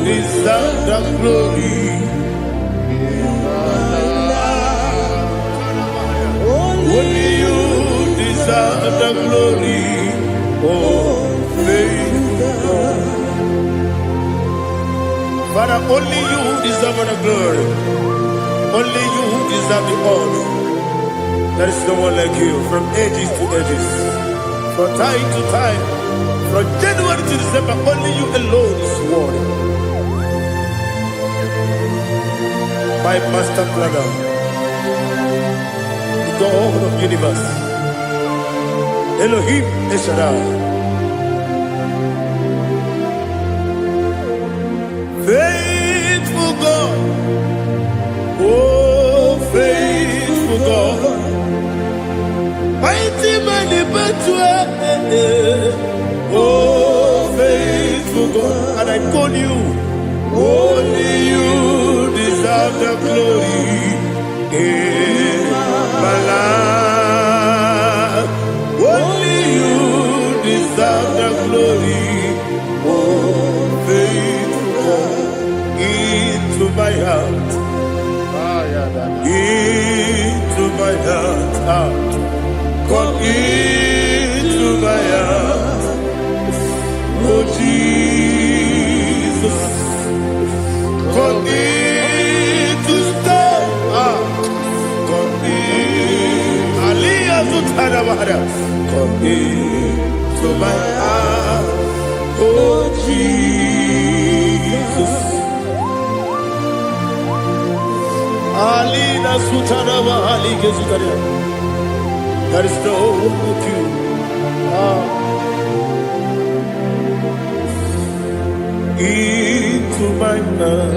deserve the glory. Only you deserve the glory, oh, faithful God. Father, only you deserve the glory. Only you deserve the honor. There is no one like you from ages to ages. From time to time. From January to December, only you alone is worthy. My master planner, the God of the universe, Elohim Eshadai. Faithful God, oh faithful God, mighty many battle, oh faithful God, and I call you, only you deserve the glory in my life, only you deserve the glory, oh faithful God. Into my heart, into my heart, come into my heart, oh Jesus, come in to stay, come in, Aliyah Zutanabara, come into my heart, oh Jesus. Alina Sutanaba Ali Gezutaria. There is no one like you. Into my heart.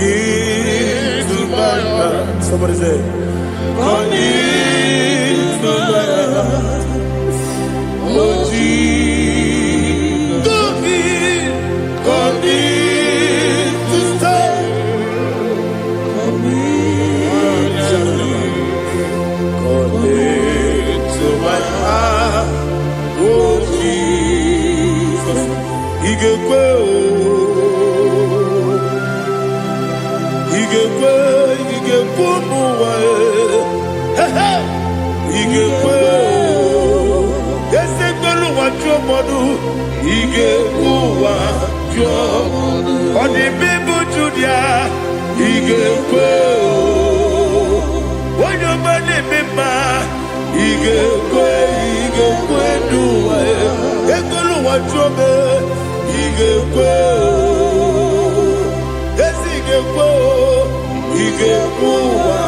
Into my heart. Somebody say, come into my heart. Oh igekwe n'ụwa igekwe esekpelu ụwa jụọ mmadụ igekwe ụwa jụọ ọ dị mmebu Judia igekwe onye ọma na-eme mma igekwe n'ụwa ekpelu ụwa jụọ m igekwe ezi igekwe ụwa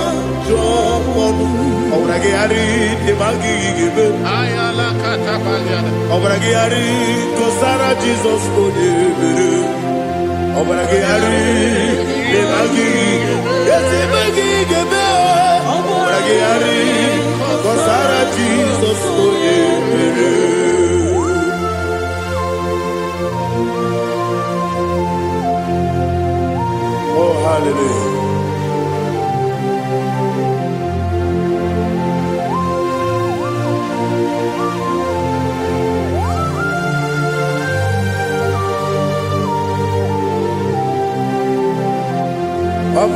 jụọ mmadụ ọ gwara gị harị ebe a gị igebe ọ gwara gị harị gosara Jizọs onye mere ọ gwara gị harị ebe a gị ebe gị igebe ọ gwara gị harị gosara Jizọs onye mere. Oh, hallelujah.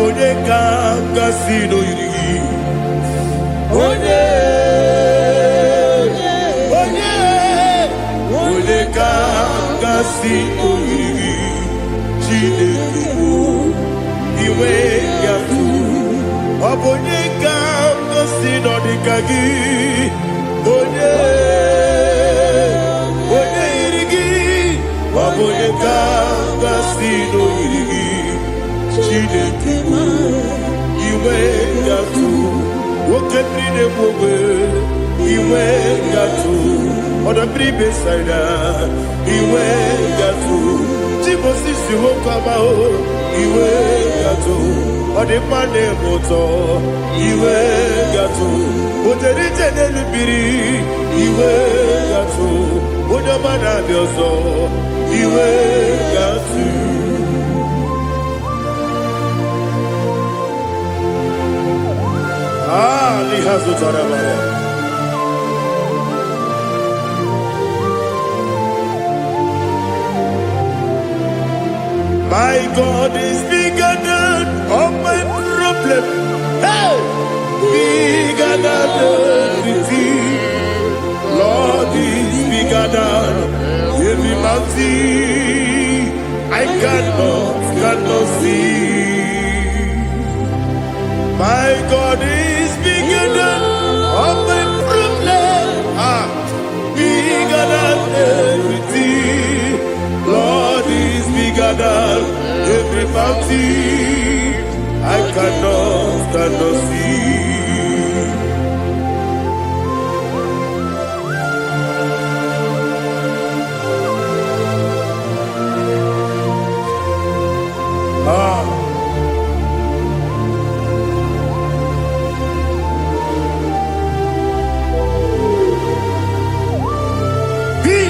Onye ka gasị n'oyiri gị onye ka gasị n'oyiri gị Chineke bụ iwe ya tu ọ bụ onye ka gasị n'ọdịka gị onye yiri gị ọ bụ onye ka gasị n'oyiri gị Chineke iwe gatu nwoke mmiri na-egbu ogbe iwe gatu ọdọ mmiri besaida iwe gatu Timosisi nwoke amahụ iwe gatu ọdịmma na-eme ụtọ iwe gatu oterije n'elu mmiri iwe gatu onye ọma na-abịa ọzọ iwe gatu. My God is bigger than all my problem. Hey, bigger than everything. Lord is bigger than every mountain I cannot see. My God is bigger than all my problem. Bigger than everything. Lord is bigger than every mountain I cannot see.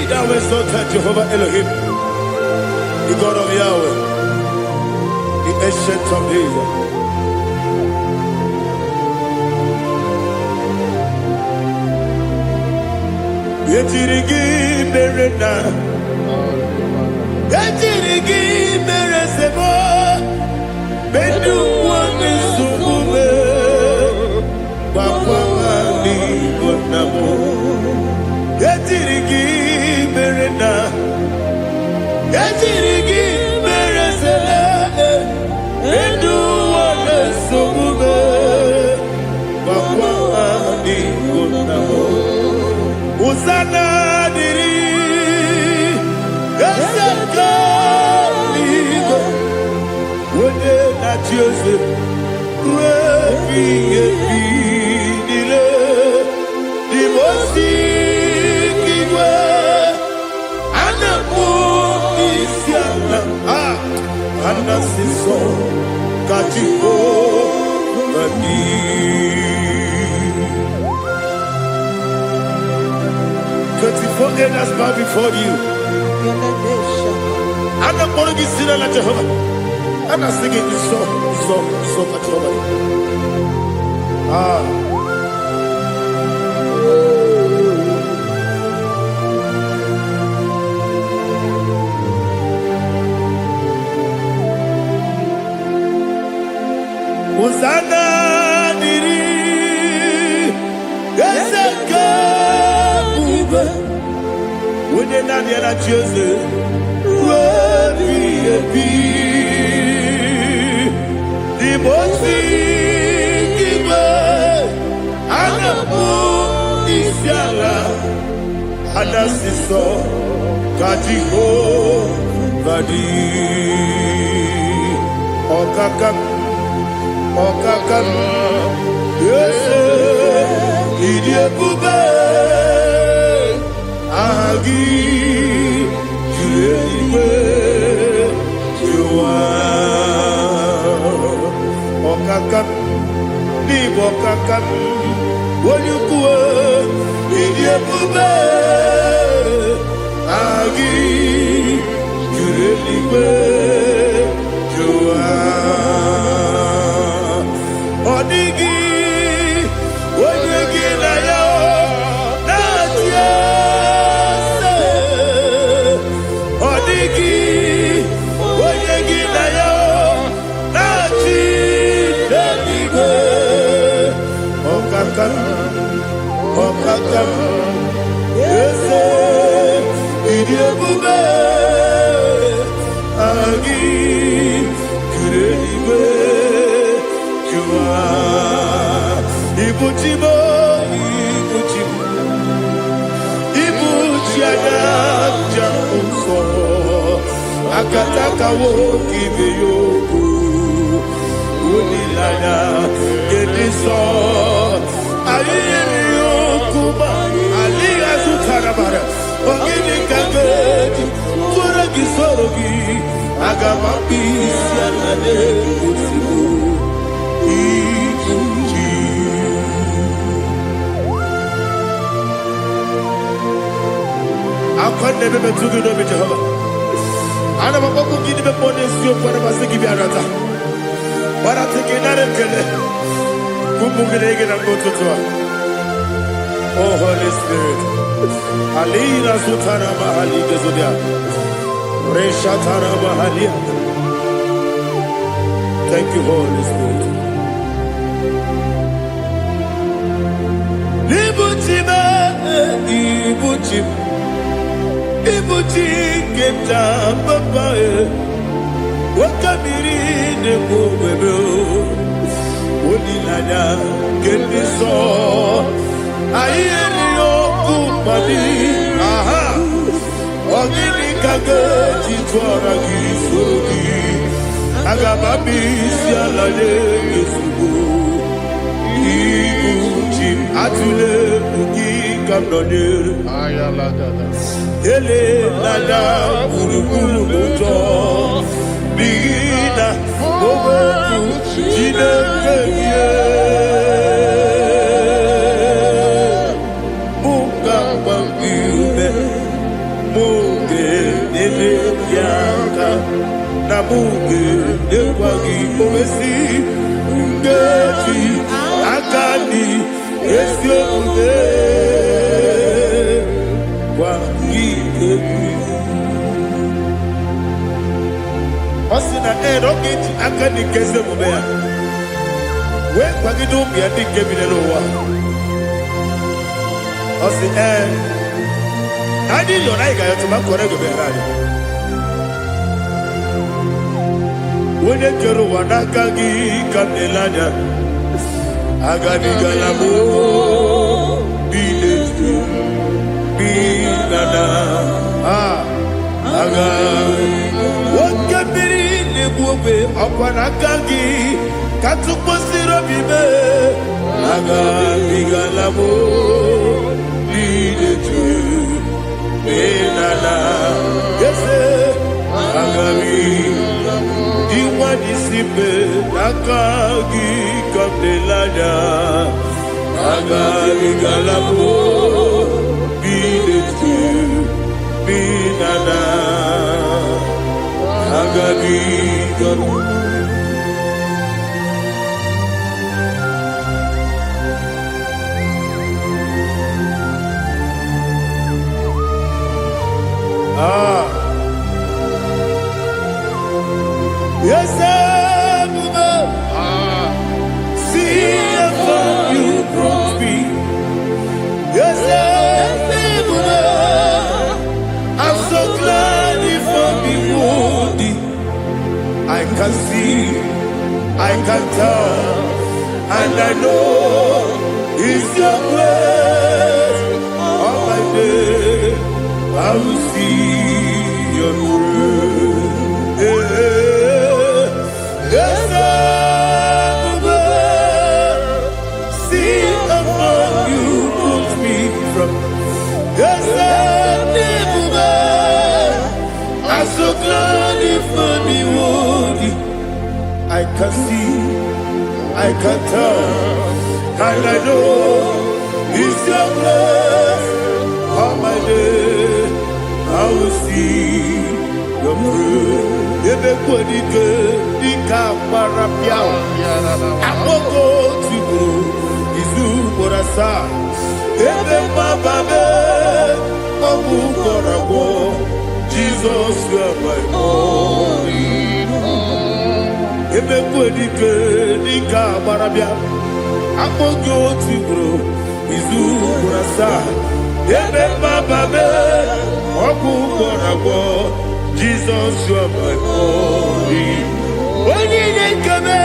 Thou exalted Jehovah Elohim, the God of Yahweh, the ancient of days. Yetirigi berena, yetirigi beresebo, bedu wani subume, bakwa wani konamo. Yetirigi berena, yetirigi beresele, bedu wani subume, bakwa wani konamo. Usana diri, esaka ligo, wode na Jose, refi nile, dimosi kigwe, anamu isiana, anasiso kachiko mani. 24 elders bow before you. I'm not going to be singing like Jehovah. I'm not singing this song like Jehovah. onye naanị ya na-achị eze ruo ebighị n'ime ozi igwe a na-akpọ isi ala anasịsọ ka Jehova dị ọkaka m eze ịdị ebube aha gị juru eluigwe juru ụwa ọkaka m n'ịbụ ọkaka m onye ukwu ịdị ebube aha gị juru eluigwe juru ụwa ọ dịghị onye gị na ya na-achị eze ọ dịghị onye gị na ya na-achị n'eluigwe ọkaka m eze ịdị ebube aha gị juru eluigwe juru ụwa ibuchi anya ja ụzọ akataka nwoke ibe ya okwu olileanya dị nsọ anyị nyere ya okwu ma adịghị azụtara mara ogini ka ga-eji tụrụ gị soro gị aga m akpụ isi ala na-egosigo ibuchi akwa nebe metugi n'obi Jehova ana m akpọkụ gị n'ime mmụọ n'eziokwu ana masị gị bịara taa gbarata gị nara ekele ụmụ gị na-ege na mgbe ụtụtụ a Oh Holy Spirit alina sutana mahali gezodia reshatana mahali. Thank you Holy Spirit. Ibuchi keta papa wakabiri ne kwebe onilanya keniso ayeri okupadi aha ogini kage jitwara gi sogi agababi sialale yesugo ibuchi atule ugi kamnone ayalagada ele lala gburugburu n'ụjọ n'ihi na owetu Chineke ihe mụ ga-agba gị ume mụ ga-enyere gị aka na mụ ga-enyekwa gị omesi nkeji aka dị ezi omume Osina oge ji aka dị nke eze omume ya wee kwagide ụmụ ya ndị nke bi n'ụwa ọ sị anyị yọ na anyị ga-ayọtụ ma kọrọ egobere anyị onye kere ụwa n'aka gị ka m na-ele anya agabigala m binana aga nwoke mmiri na-egbu ogbe ọkwa n'aka gị ka tụkwasịrị obi mee agabigala m binana eze agabi iwa n'isi mbe n'aka gị ka m na-ele anya agabigala m binana agabi yes see if you brought me yes can see, I can tell, and I know it's your grace. All my day, I will see your grace. Yes, I will see among you put me from. Yes, I'm so glad if me would. I can see, I can tell, and I know it's your grace. All my day, I will see your grace. Ebe kwenike dika parapia, amoko tugo izu borasa. Ebe bababe, obu korabo. Jesus, you are my only home. Ebe kwenike dika parapia, amoko tugo izu borasa. Ebe bababe, obu korabo. Jesus, you are my only. Only kame,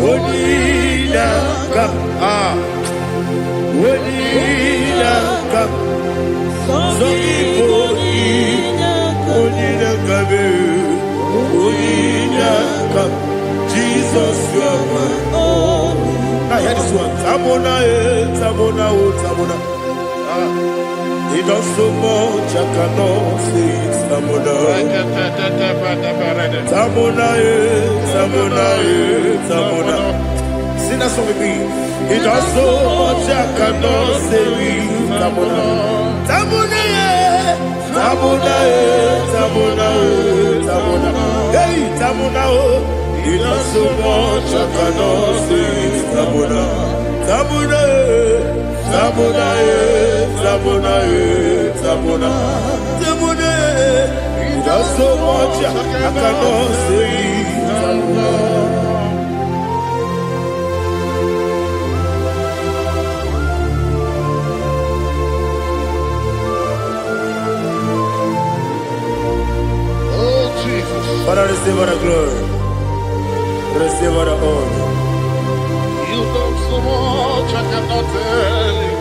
only kam, only kam. Only kame, only kam. Jesus, you are my only. Now hear this one. Tamona, tamona, tamona. He does so much, I cannot say it. Tamona, Tamona, Tamona, Tamona. Sing that song with me. He does so much, I cannot say it. Tamona, Tamona, Tamona, Tamona, Tamona. Hey, Tamona, he does so much, I cannot say it. Tamona, Tamona, Tamona, Tamona, Tamona, Tamona. He does so much, I cannot say it. Oh, Jesus. Father, receive all the glory. Receive all the honor. You done so much, I cannot tell it.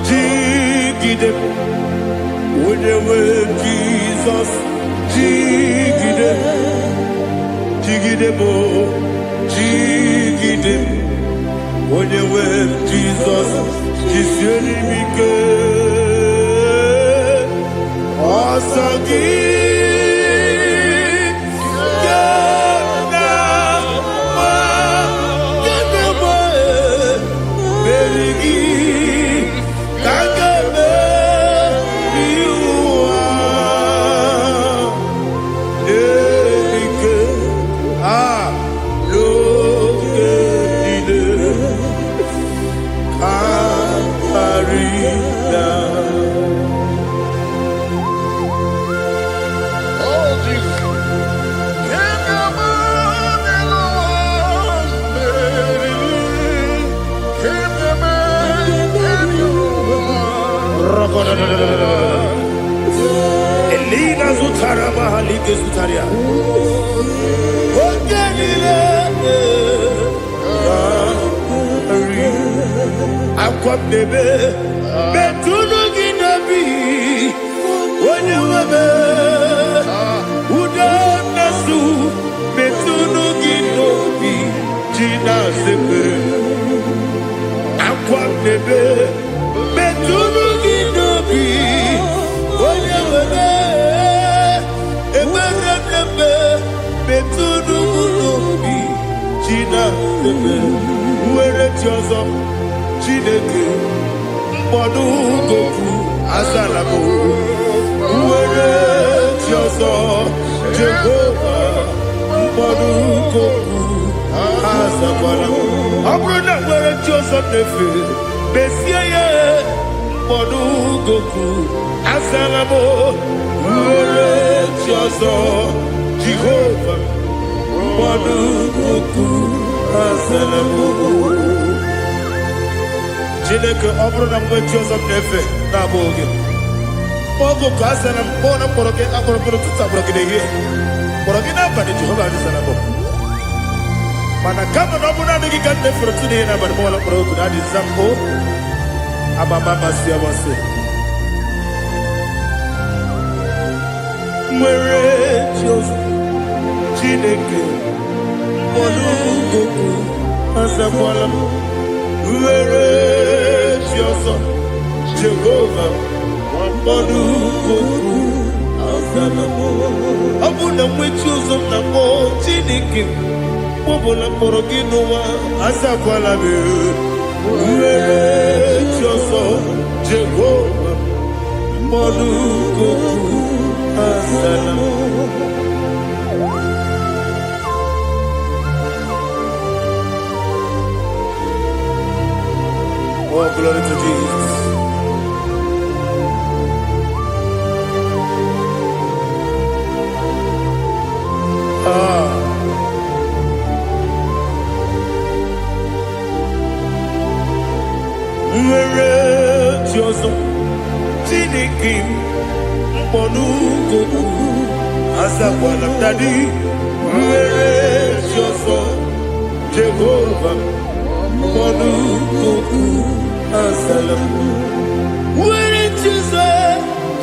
Jigide, with the way Jesus, Jigide, Jigide mo, Jigide, with the way Jesus, Jiseni Mike, Osagi. Elina Zutara Mahalike Zutaria. Akwabebe Betunu Ginabi Wanyawebe Uda Nasu Betunu Ginobi Jina Sepe Akwabebe Betunu Ginobi Wanyawebe Eberebebe Betunu Ginobi Jina Sepe Uwere Tiozo Chineke mkpọdụ goku azalamo uwere ji ọzọ Jehova mkpọdụ goku azakwalamo ọ bụrụ na nwere ji ọzọ na-efe besie ya mkpọdụ goku azalamo uwere ji ọzọ Jehova mkpọdụ goku azalamo Chineke ọ bụrụ na mgbe chi ọzọ m na-efe na-abụ oge ogo ka a sara m kpọọ na mkpọrọ gị akpọrọ mkpọrọ tutu agbọrọ gị n'ehihie mkpọrọ gị n'abalị Jehova adịsara m Mana kama na ọbụna adịghị ka nne fụrụ tụ n'ihe n'abalị mọla kpọrọ otu na adị zambo amama masị amasị nwere Jehova Chineke mkpọrọ azakwala m nwere Jehova Jehova mkpọrọ azala m ọ bụ na nwechi ụzọ m na mkpọ Chineke ọbụla mkpọrọ gị n'ụwa azakwala m nwere Jehova Jehova mkpọrọ azala m. Oh, glory to Jesus. Nwere Jehova Chineke mkpọrọ azakwala m dadi nwere Jehova Jehova mkpọrọ azala m nwere Jehova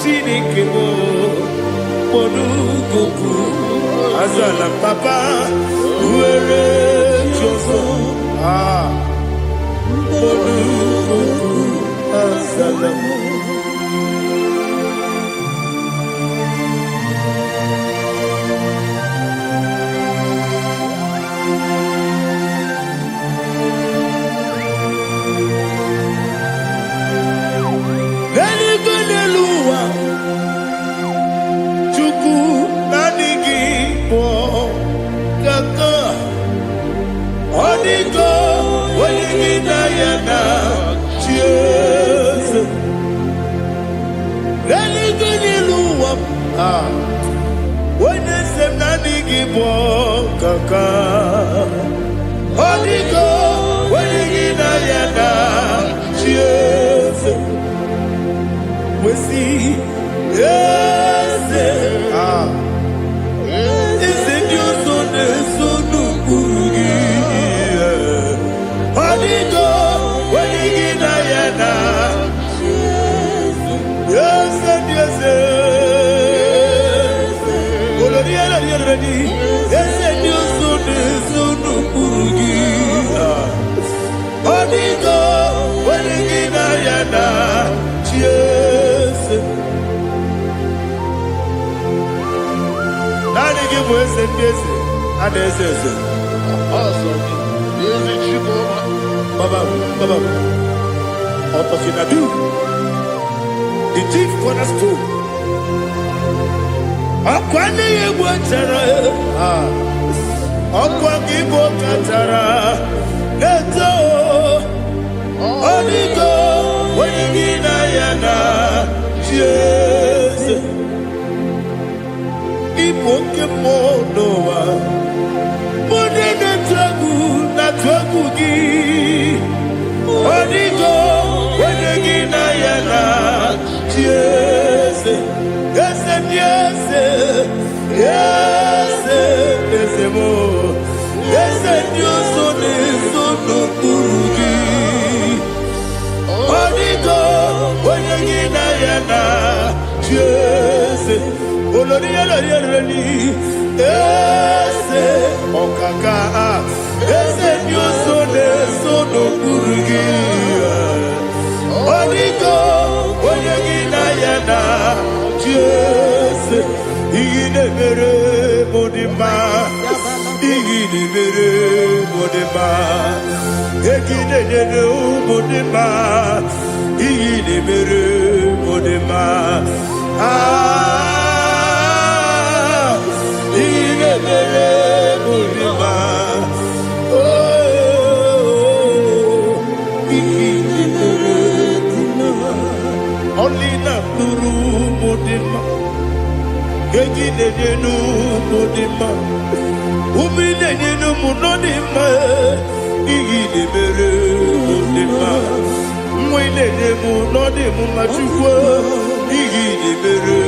Chineke mkpọrọ azala m papa nwere Jehova mkpọrọ azala m. The chief cornerstone. Akwani yebo tara. Akwani yebo katara. Neto. Onigo. Wenigina yana. Jesus. Ipoke monowa. Mone na tragu gi. Onigo. Wenigina yana. Yes, yes, yes, yes, yes, more. Yes, Dios son eso no purugi. Onigo, oyegina yana. Yes, oloria loria reni. Yes, okaka. Yes, Dios son eso no purugi. Onigo. Jesus, igine mere modima, igine mere modima, igine mere modima, igine mere modima, igine mere modima, igine mere modima, only na nuru modima. Egine nenu modima, umine nenu munodima, igine mere modima, mwine nemu nodimu machukwa, igine mere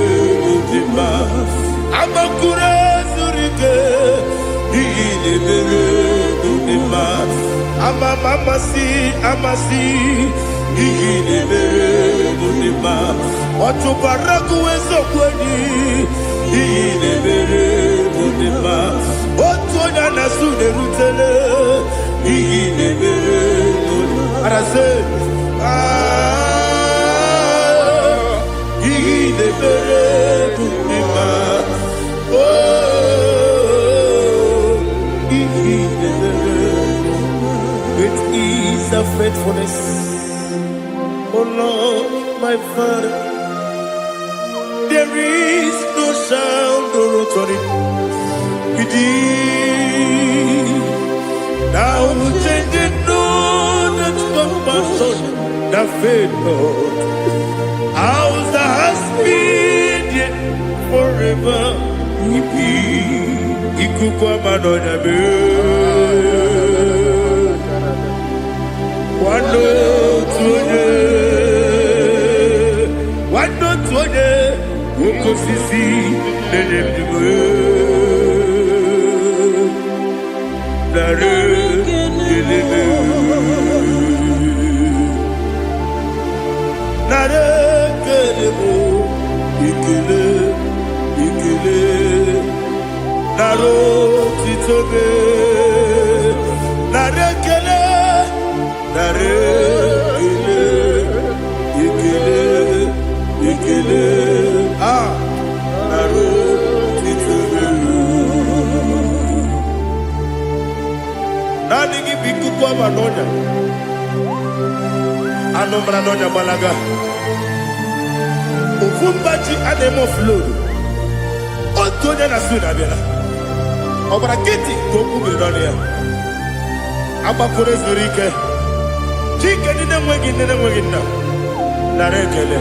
modima, amakure zurike, igine mere modima. Budima, Amasi, Igine Budima, Otubaraku Ezokweni, Igine Budima, Otuana Nasude Rutele, Igine Budima, Arase, Igine Budima, It is a faithfulness, oh Lord, my Father. There is no sound or authority. Now changing no that compassion, the faith, Lord. Ours that has been yet forever. Ikukwa Madonna be Wando tuone Woko sisi Nenebdiwe Nare Kelebe Nare Kelebo Ikele Naro titobe Nare kele Ikele Naro titobe Nani biku kwa manonya Anomra nonya balaga Ufumbaji anemo flow Otonya na suna bela Obara kiti koku bironia Aba kore zurike Chike nene mwegi na Narekele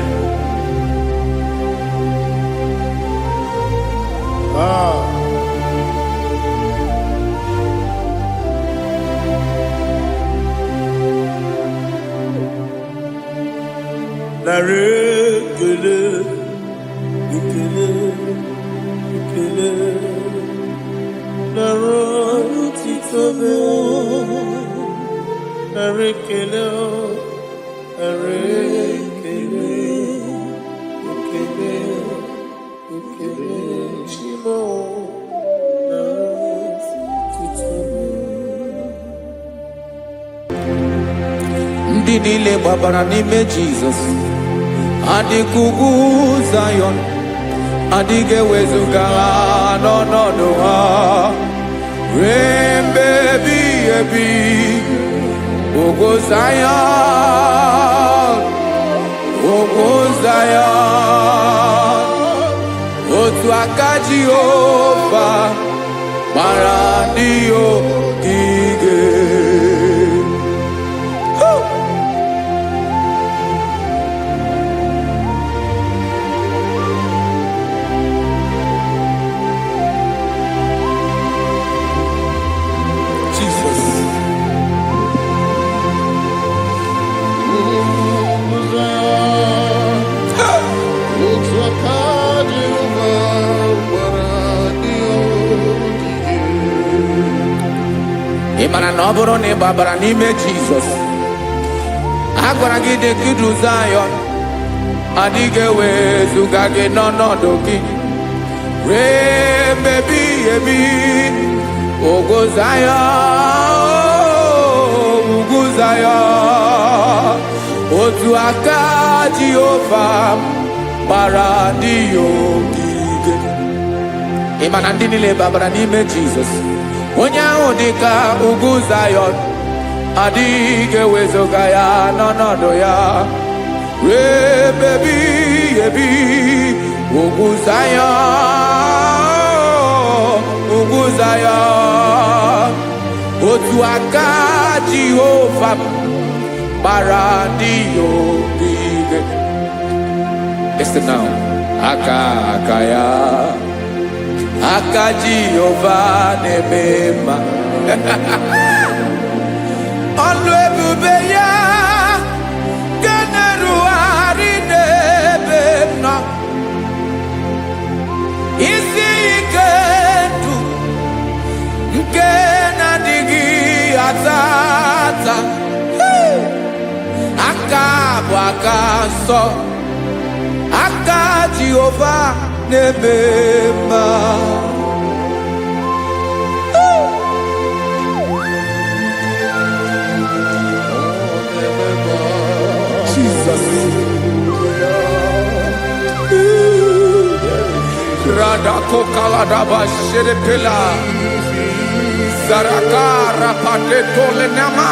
Narekele Ikele Naro titobe Narekele Shimo Naro titobe Ndị niile gbabara n'ime Jizọs adịkugwu Zion adịghị ewezuga ha n'ọnọdụ ha ruo mgbe ebighị ebi Ogo Zion otu aka Jehova gbara ndị ogige Ịmara na ọ bụrụ na ị gbabara n'ime Jizọs a gwara gị dị kudu Zion adịghị ewezuga gị n'ọnọdụ gị ruo mgbe ebighị ebi Ogo Zion otu aka Jehova gbara ndị ogige Ịmara ndị niile gbabara n'ime Jizọs onye ahụ dịka ugwu Zion adịghị ewezuga ya n'ọnọdụ ya ruo mgbe ebighị ebi ugwu Zion otu aka Jehova gbara ndị ogige Listen now aka ya aka Jehova na-eme mma ọlụ ebube ya ga-erugharị n'ebe m nọ isi ike ndụ nke na-adịghị ata akaso aka Jehovah nebema Jesus. Radako kaladaba sherepela Zarakara padeto lenama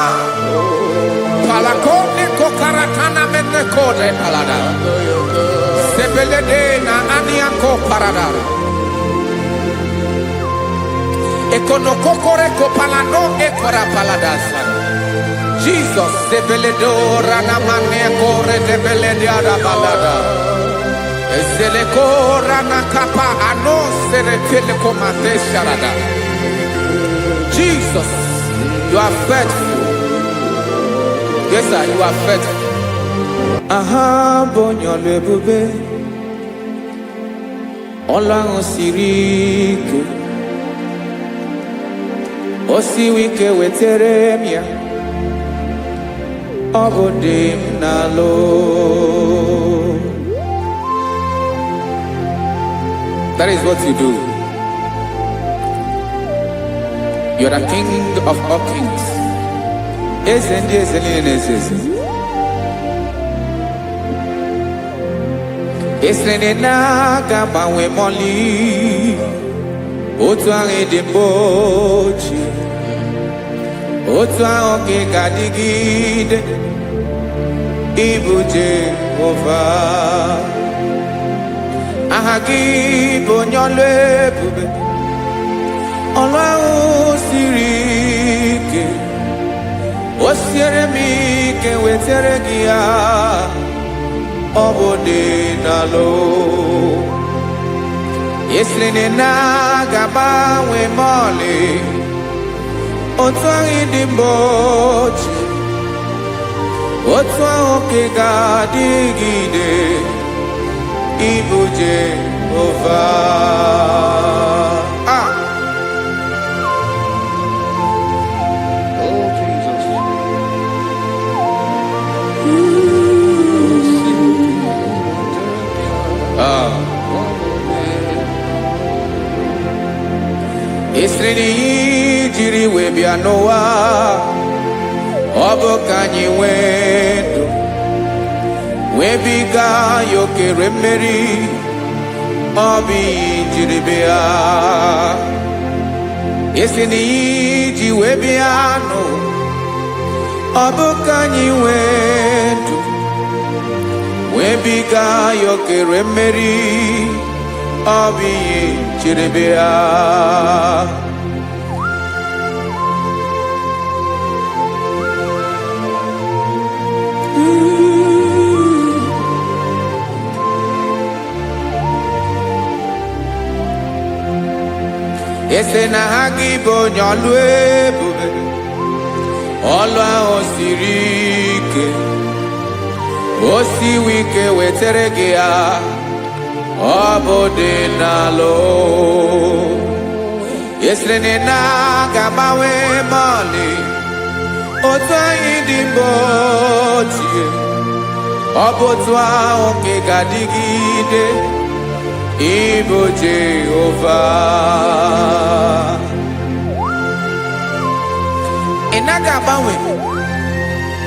Palakone kokaratana mene kode palada Sebelede na aniako paradara Ekonokokore kopalano ekora paladasa Jesus sebeledo ranamane kore debelede arabalada Ezelekora nakapa ano serepele komate sharada Jesus, you are faithful. Yes, sir, you are faithful. Aha, bonyo lebube. Olang osiriku. Osiwike weteremia. Obodim nalo. That is what you do. You are the King of all kings. Esrene na gaba we moli. Otu ange dembochi. Otu ange gadigide. Ibu Jehovah. Ahagi bonyole bube. Ọlọ́run siri ike, ó siere mi ike wetere gị ya, ọ bụ dị n'alụ. Esiri na ga-agbanwe ma ọlị, otu ahụ dị mgbe ochie, otu ahụ ka ga-adịgide, ịbụ Jehovah. Esreni jiri we bia noa obo kanyi wendo we biga yokere meri obi jiri bia Esreni ji we bia no obo kanyi wendo we biga yokere meri obi jiri bia Ese na hagi bonyolu ebube Olu ahụ siri ike Osi wike wetere gị ya Ọ bụ dị n'alụ Esrene na ga-agbanwe mọlị Otu anyị dị mgbe ochie Ọ bụ otu ahụ ka ga-adịgide Ibo Jehovah. Inaga bawe,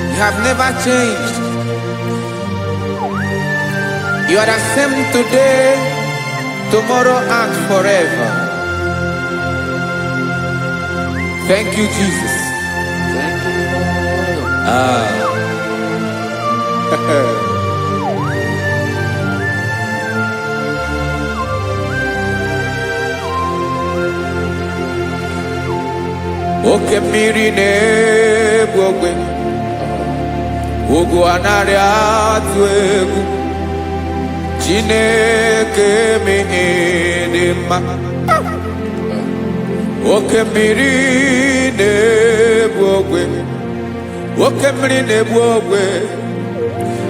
you have never changed. You are the same today, tomorrow and forever. Thank you, Jesus. Thank you, Lord. Oke mmiri na-egbu ogwe ugwu anarị atụ egwu Chineke mee dị mma oke mmiri na-egbu ogwe oke mmiri na-egbu ogwe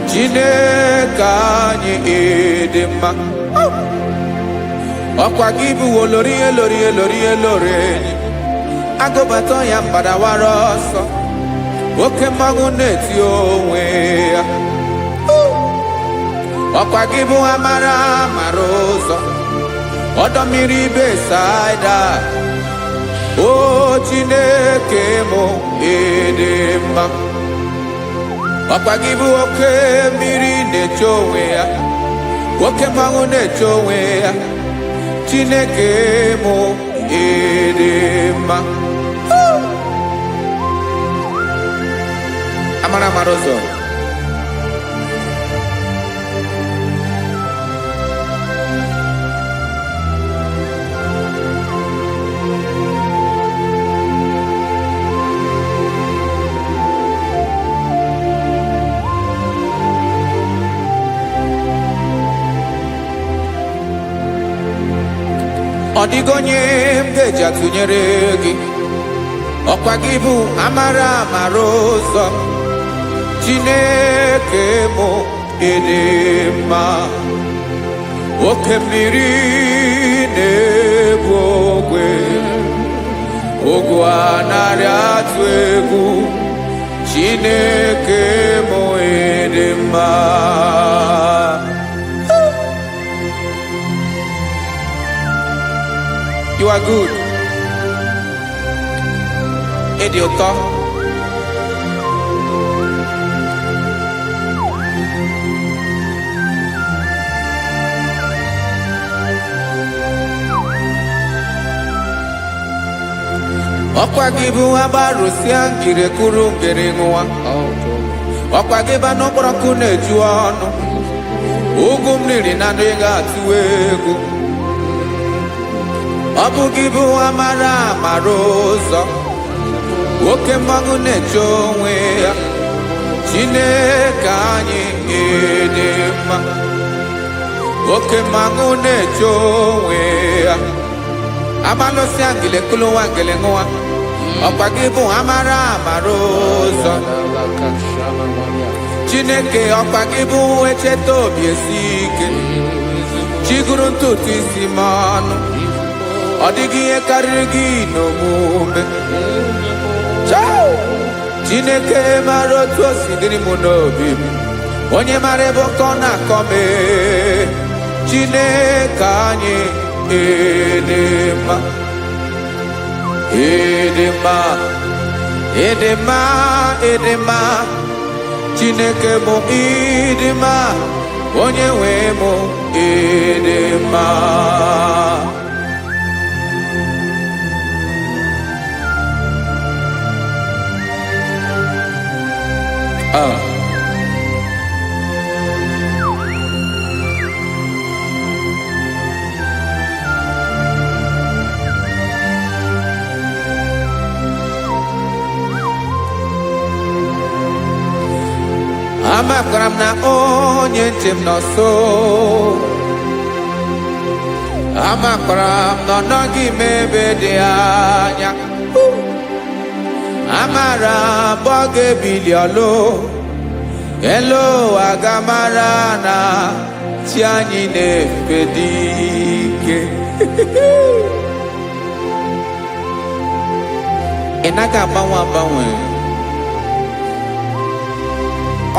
Chineke anyị dị mma ọkwa gị bụ olori agụbata ya mbadawara ọsọ oke mmanwụ na-eti onwe ya ọkwa gị bụ amara mara ụzọ ọdọ mmiri Besaida o Chineke mụ ịdị mma ọkwa gị bụ oke mmiri na-eche onwe ya oke mmanwụ na-eche onwe ya Chineke mụ ịdị mma amara mara ụzọ ọ dịghị onye m ga-eji atụnyere gị ọkwa gị bụ amara mara ụzọ Chineke mụ ịdị mma oke mmiri na-ebu ogwe ogwu anarị atụ egwu Chineke mụ ịdị mma You are good. Ịdị ụtọ. Ọkwa gị bụ agbarụsịa ngiri kụrụ ngiri nwa. Ọkwa gị ba n'okporoko na-eju ọnụ. Ugwu mmiri na ndị ga-atụ egwu. Ọ bụ gị bụ amara mara ụzọ oke mmanwụ na-eche onwe ya Chineke anyị ịdị mma oke mmanwụ na-eche onwe ya amalụsị ngile kụlụ nwa ngile nwa ọkwa gị bụ amara mara ụzọ Chineke ọkwa gị bụ echeta obi esi ike chiguru ntutu isi m ọnụ ọ dịghị ihe karịrị gị n'omume Chineke mara otu o si dịrị m n'obi m onye mara ebe ọkọ na-akọ m Chineke anyị ịdị mma ịdị mma ịdị mma ịdị mma Chineke bụ ịdị mma onye nwe m ịdị mma amakwara m na onye nche m nọ nso amakwara m na ọ nọghị m ebe dị anya amara m ọ ga-ebili ọlụ elu agamara na chi anyị na-efe dị ike ị naghị agbanwe agbanwe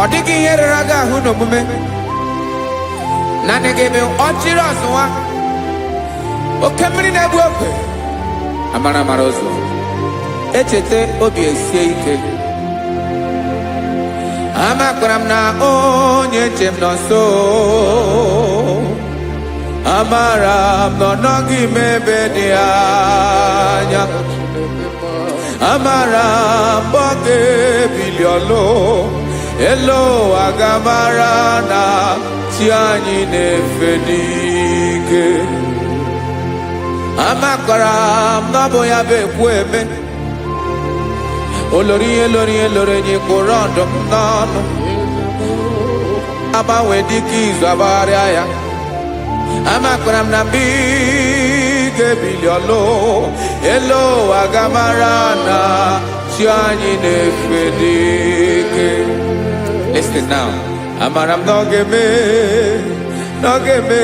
ọ dịghị ihe rere aga ahụ n'omume naanị gị bụ ọchịrị ọzụwa oke mmiri na-ebu ofe amara mara ụzọ echeta obi esie ike amakwara m na onye nche m nọ nso amara m na ọ nọghị m ebe dị anya amara m ọ ga-ebili ọlụ elu agamara na chi anyị na-efe n'ike amakwara m na ọ bụ ya bụ ekwu eme olori ihe lori ihe lori enyi kpụrụ ọdụm n'ọnụ agbanwe dịka izu agbagharịa ya amakwara m na mgbe ị ga-ebili ọlụ elu agamara na chi anyị na-efe n'ike Listen now. Amara m na ọ ga-eme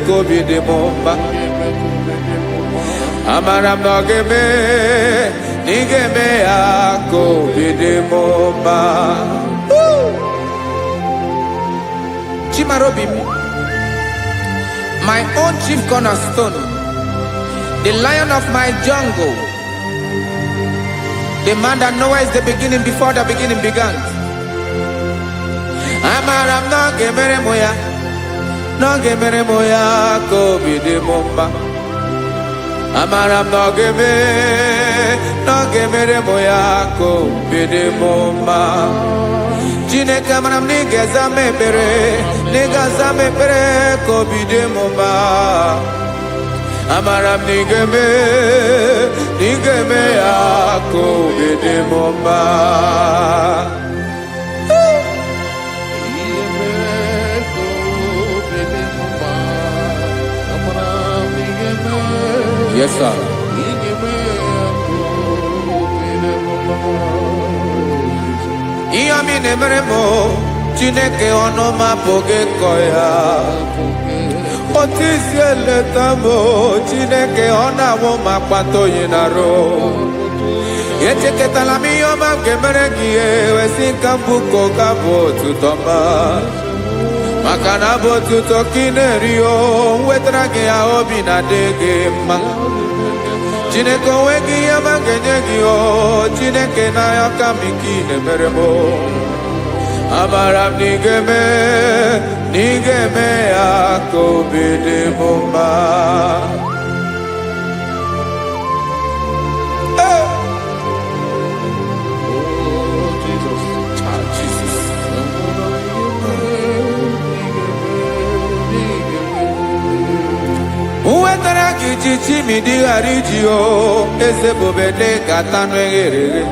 ka obi dị m mma amara m na ọ ga-eme na ị ga-eme ya ka obi dị m mma Chimarobim, my own chief cornerstone, the lion of my jungle, the man that knows the beginning before the beginning began. Amaram no gemere moya ko bide mumba. Amaram no gemere moya ko bide mumba. Jine kamaram ni gezame pere ko bide mumba. Amaram ni geme ako bide mumba. Yes, sir. Iyami nemeremo, Chineke onoma poge koya. Otisi eletamo, Chineke onawo makpato yinaro. Yecheke talami yoma gemeregie, wesinkambuko kabo tutoma. Makana botu tokinerio, wetrage ya obi na dege ma. Chineke wegi ya mangenyegi o, Chineke na ya kamiki nemeremo. Amaram nigeme ako bide mumba. Uwetaraki chichi midi harijio, ese bobede katano egere.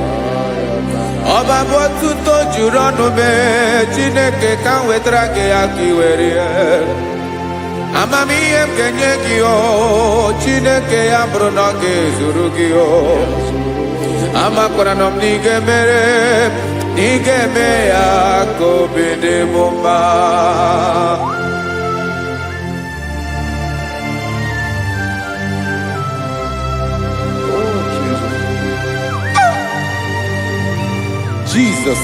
Oba botu to jurono me, Chineke kan wetaraki akiwere. Amami em kenyegio, Chineke ambronoge zurugio. Amakoranom nigeme ako bide mumba. Jesus.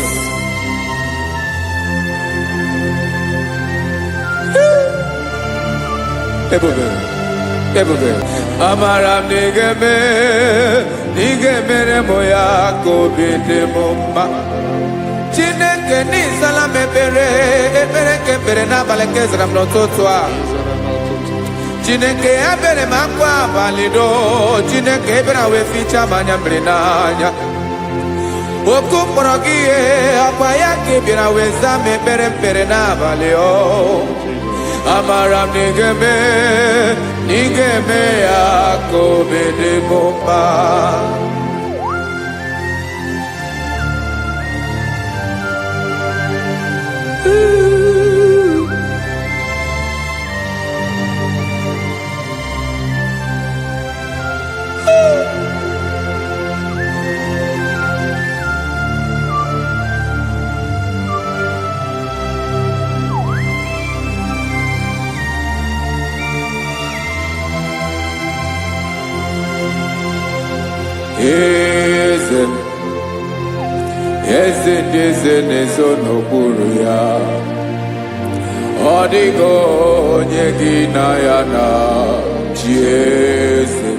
Ebube. Amaram nigeme moya ko bide mumba. Chineke ni salame pere na balekezram no totwa. Chineke abere makwa balido, Chineke ebera we ficha manyambre nanya. Okuporogie apaya ke bira weza me pere na valeo. Amaram nigeme ako bide mumba. Eze nezo n'okpuru ya. Ọ dịghị onye gị na ya na chi eze.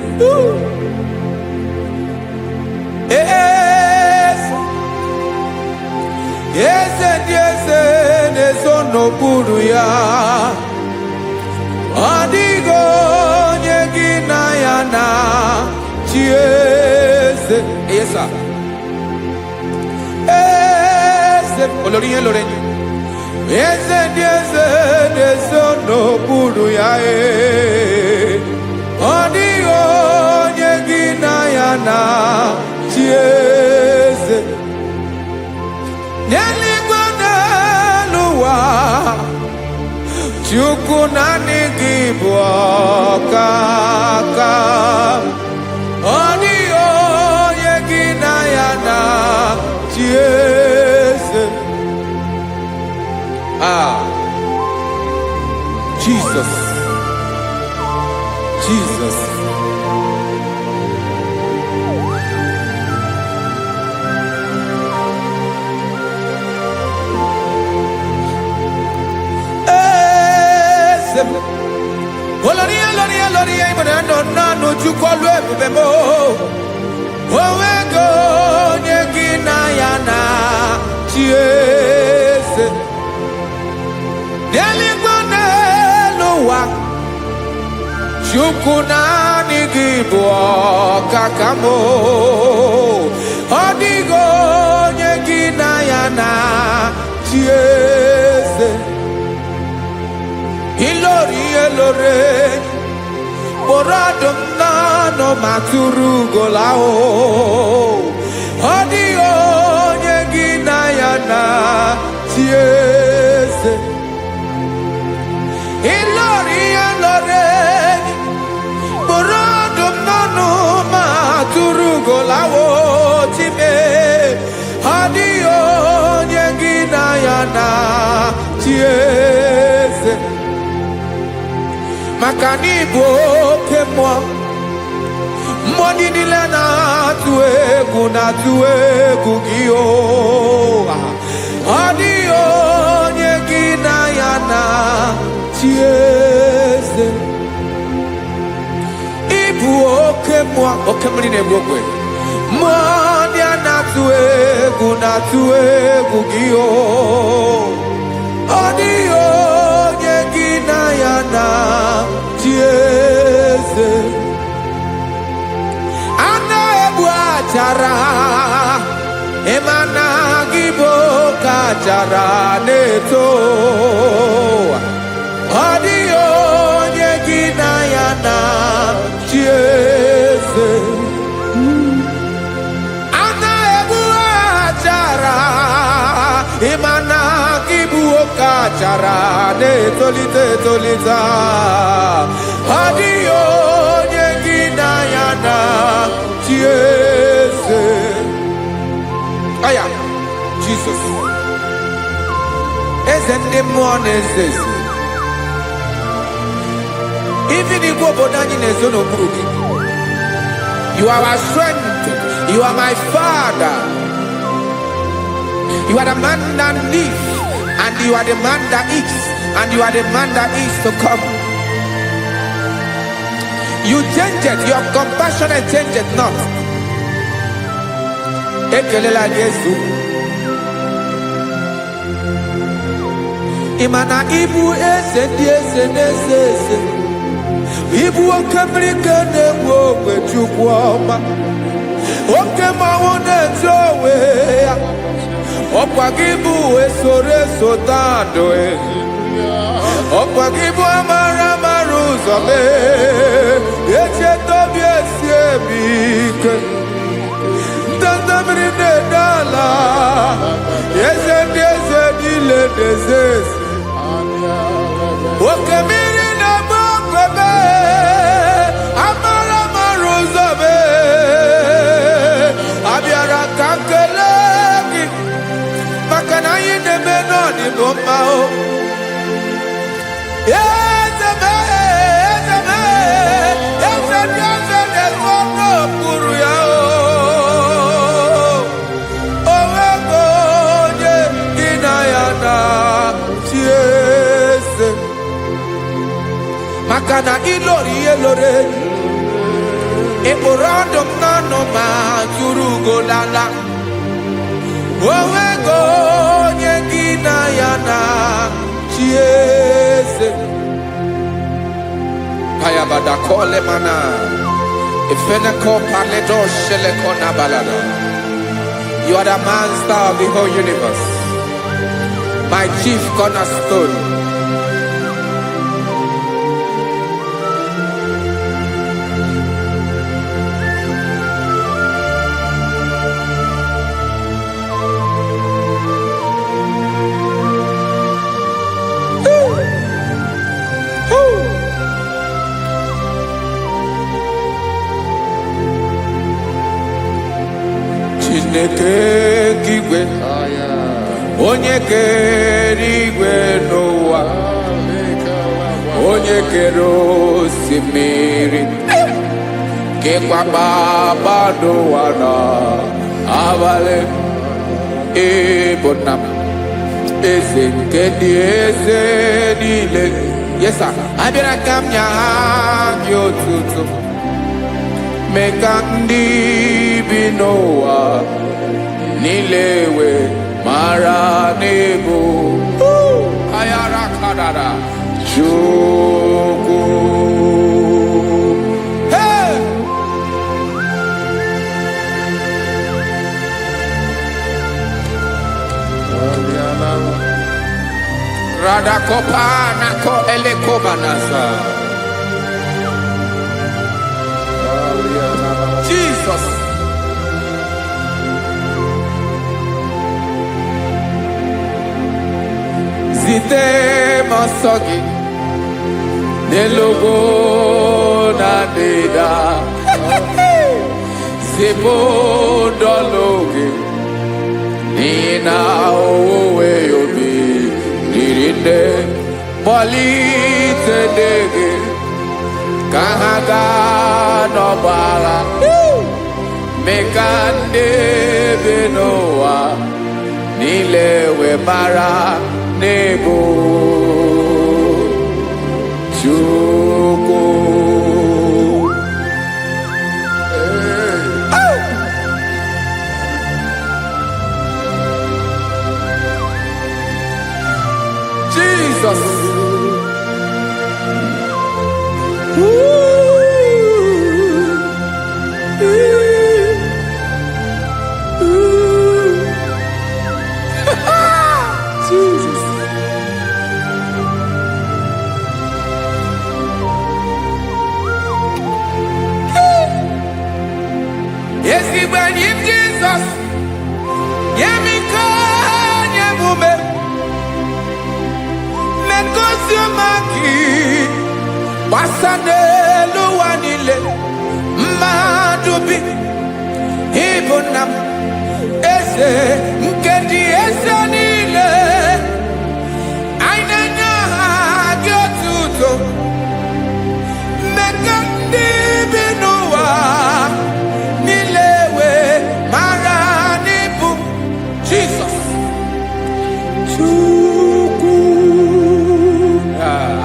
Eze ndị eze nezo n'okpuru ya. Ọ dịghị onye gị na ya na chi eze. Yes, sir. Olórin lórin. Eze n'okpuru ya ọ dịghị onye gị na ya na chi eze. N'eluigwe n'elu ụwa, Chukwu naanị gị bụ ọkaka. Ọ dịghị onye gị na ya na chi eze. Jesus. ese. Oloria, loria, loria, imonano, nano, chukwalu, bebo. Owego, nyegina yana, chiese. Neligone luwa, chukuna nigibo kakamo. Odigo, nyegina yana, chiese. Ilori elore Boradum nano maturu golao Odio nyegina yana tiese Ilori elore Boradum nano maturu golao Time Odio nyegina yana tiese Makanibo kemwa Moni nilena tuegu gio Adio nyegina yana tiese Ibu okemwa okemri nebokwe Moni ana tuegu gio Adio nyegina yana tiese Ana ebu achara Emana gibo kachara neto Adio nyegina yana tiese Ana ebu achara Emana gibo kachara neto lita Adio nyegina yana tiese Aya Jesus Ezende mwone zezi Even if you bodani nezono buruki You are our strength You are my father You are the man that lives And you are the man that eats And you are the man that is to come You change it, your compassion change it not. Ekelela Yesu. Imana ibu ese diese nesese. Ibu okemrike newo kwechukwoma. Okema wone jowe. Okwagibu esore sotandoe. Okwagibu amara maruzome. Eche tobi esiebike Dandamri ne dala Yeze dile dezesi Okemiri na mokebe Amara maruzome Abiara kankelegi Makana yine menoni bomao Makana ilori elore Eborado nano ma turugo lala Owego nyegina yana tiese Payabada kole mana Ifene ko paledo shele kona balada You are the master of the whole universe My chief cornerstone Chineke kigwe Onye kere igwe n'ụwa Onye kere osimiri Kekwa kpakpando ụwa n'abalị Ịbụ nna m eze nke ndị eze niile Yes, sir. Abịara ka m nye gị otuto. Mee ka ndị bi n'ụwa niile wee mara n'ebu ayara kadara Chukwu. Hey! Radakopa nako elekobanasa. Jesus. Zite masogi nelogo na deda Zipo dologe Nina owe yobi Nirinde Molite dege Kahaga nobala Mekande benoa Nilewe mara nebo Chukwu. Jesus. Jesus. Yes, he went in Jesus. Yemika, Yemume. Mekosiomaki. Wasane luwanile. Madubi. Ibonam. Ese. Nkedi ese nile. Ainanya gyotuto. Mekandi binowa. Nilewe maranibu. Jesus. Chukwu.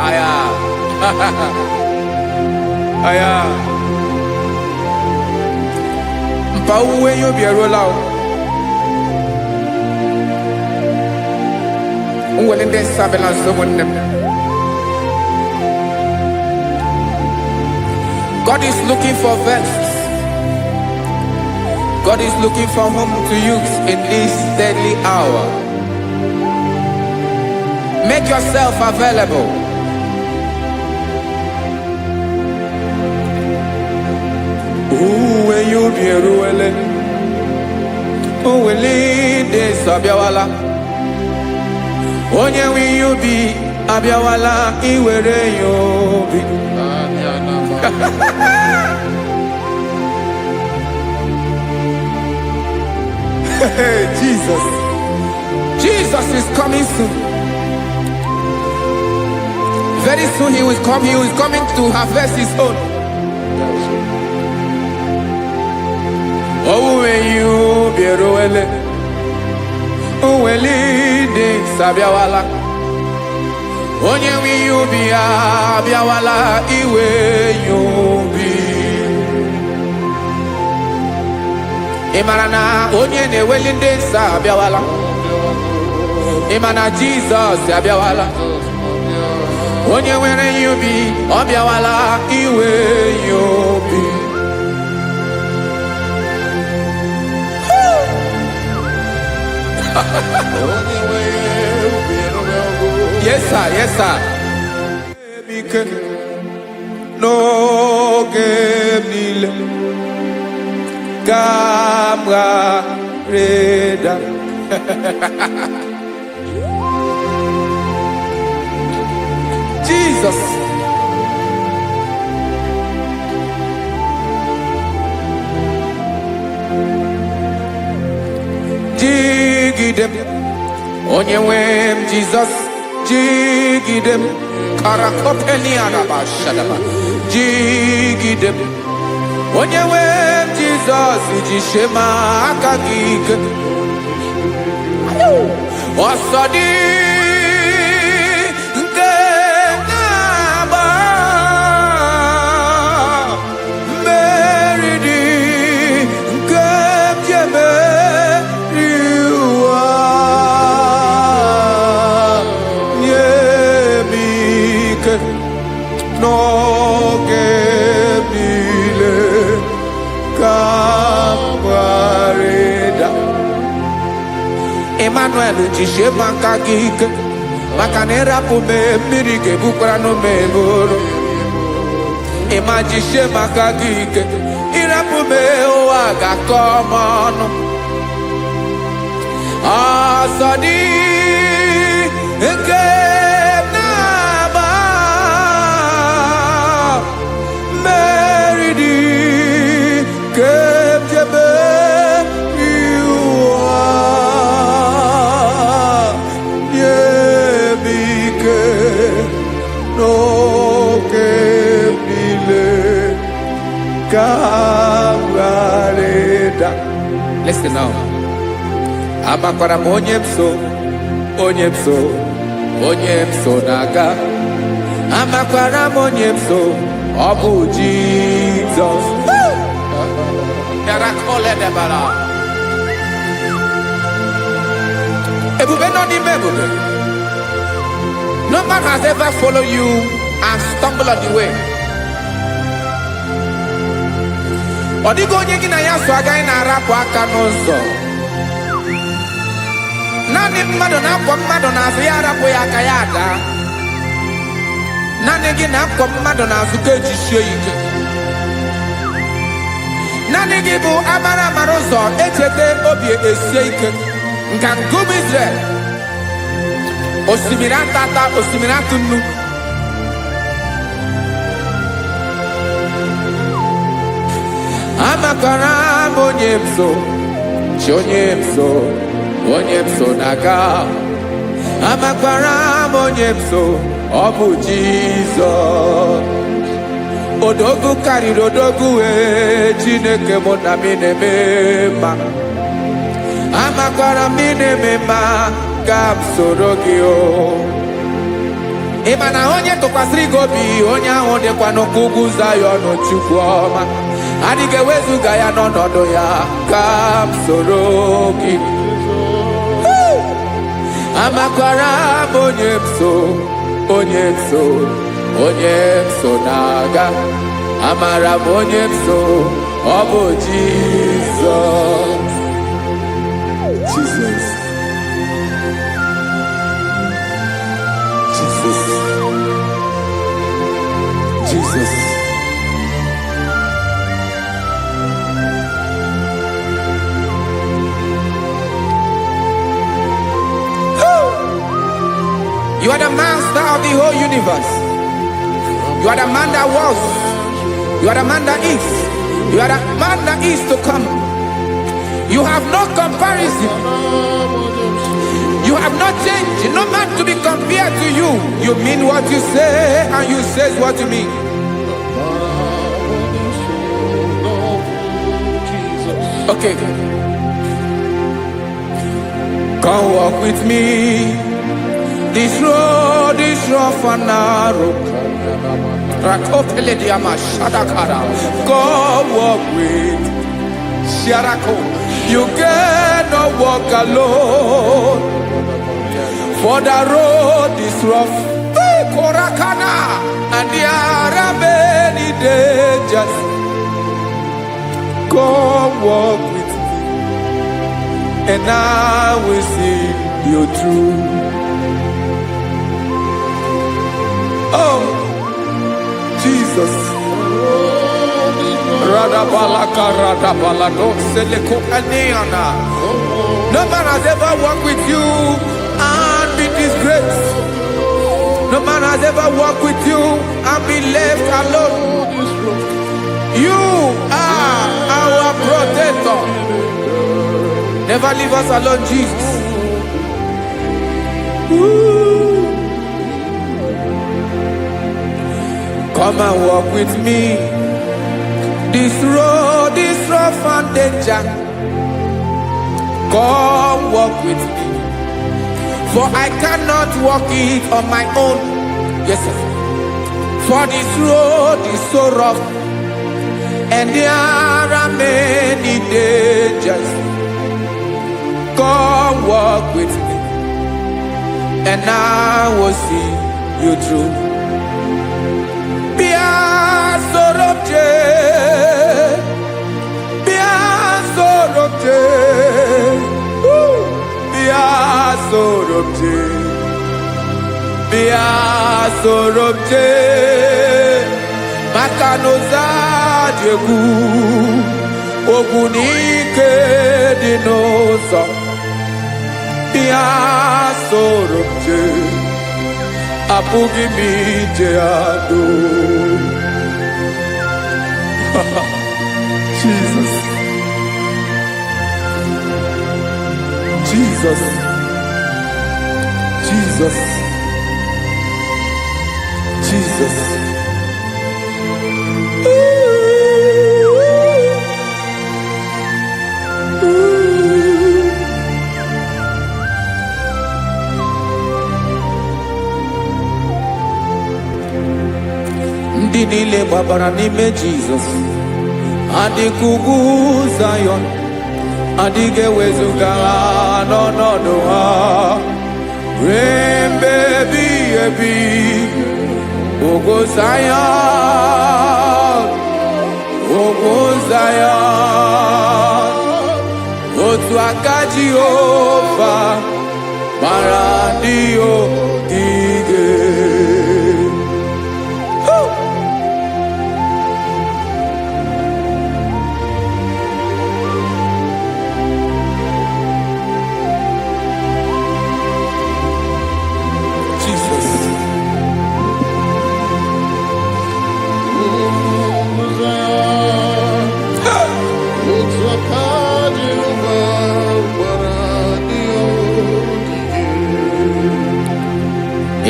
Aya. Aya. Mpa uwe yo bierola o. Unwele de sabela someone. God is looking for vessels. God is looking for whom to use in this deadly hour. Make yourself available. Uwe you be ruele. Uwe de sabiawala. Onye wi you be abiawala iwere you be. Jesus. Jesus is coming soon. Very soon he will come. He is coming to harvest his own. Oh, when you be roele, oh, when de sabiawala, onye wi you be abiawala iwe you be. Imarana onye ne welinde sabiawala, imana Jesus sabiawala, onye were you be abiawala iwe you be. Yes, sir. Yes, sir. No game Gamra Reda. Jesus. Jigidem. Onye wem Jesus. Jigidem. Karakopeni anabashadaba. Jigidem. Onye wem Jesus. Ujishema akagike. Osodi. Nke na n'oge niile ka m gharịda. Emmanuel jisie maka gị ike, maka na ịrapụ m mmiri ga-ebukwara n'ume eboro. Ịma jisie maka gị ike, ịrapụ m ụwa ga-akọ m ọnụ. Ọsọ dị nke na-agba, mmeri dị nke jebe iwa, nye m ike n'oge niile ka m gharịda. Listen now. Amakwara m onye m so, onye m so, onye m so na-aga. Amakwara m onye m so, ọ bụ Jizọs. Ebube nọ n'ime ebube. No man has ever followed you and stumbled on the way. Ọ dịghị onye gị na ya so agaghị na-arapụ aka n'ụzọ. Naanị mmadụ na-akwọ mmadụ n'azụ ya arapụ ya aka ya ada. Naanị gị na-akwọ mmadụ n'azụ ka ejisie ike. Naanị gị bụ amara ụzọ echete obi esie ike. Nka ngụbụ Izrel, osimiri atata, osimiri atụ nnu. Amakwara m onye m so, chi onye m so, onye m so na-aga. Amakwara m onye m so, ọ bụ Jizọs. Odogwu karịrị odogwu, Chineke mụ na mi na-eme mma. Amakwara m na-eme mma, ka m soro gị o. Ị ma na onye tụkwasịrị gị obi, onye ahụ dịkwa n'ụkwụ ugwu Zayọn, Chukwu ọma. Adịghị ewezuga ya n'ọnọdụ ya, ka m soro gị. Amakwara m onye m so, onye m so, onye m so na-aga. Amara m onye m so, ọ bụ Jizọs. Jesus. Jesus. Jesus. You are the master of the whole universe. You are the man that was. You are the man that is. You are the man that is to come. You have no comparison. You have not changed. No man to be compared to you. You mean what you say, and you say what you mean. Okay. Come walk with me. This road is rough and narrow. Come walk with Sharako. You cannot walk alone, for the road is rough. Korakana, and there are many dangers. Come walk with me, and I will see you through. Oh, Jesus. No man has ever walked with you and been disgraced. No man has ever walked with you and been left alone. You are our protector. Never leave us alone, Jesus. Ooh. Come and walk with me. This road is rough and danger. Come walk with me, for I cannot walk it on my own. Yes, sir. For this road is so rough, and there are many dangers. Come walk with me, and I will see you through. sorobje bia sorobje makanoza diegu ogunike dinosa bia sorobje apugi mije ado. Jesus, Jesus, Jesus, Jesus. Ndị niile gbabara n'ime Jesus adịkugu Zion adịghị ewezuga ha n'ọnọdụ ha ruo mgbe ebighị ebi. Ogo Zion, ogo Zion, otu aka Jehova mara ndị ogige.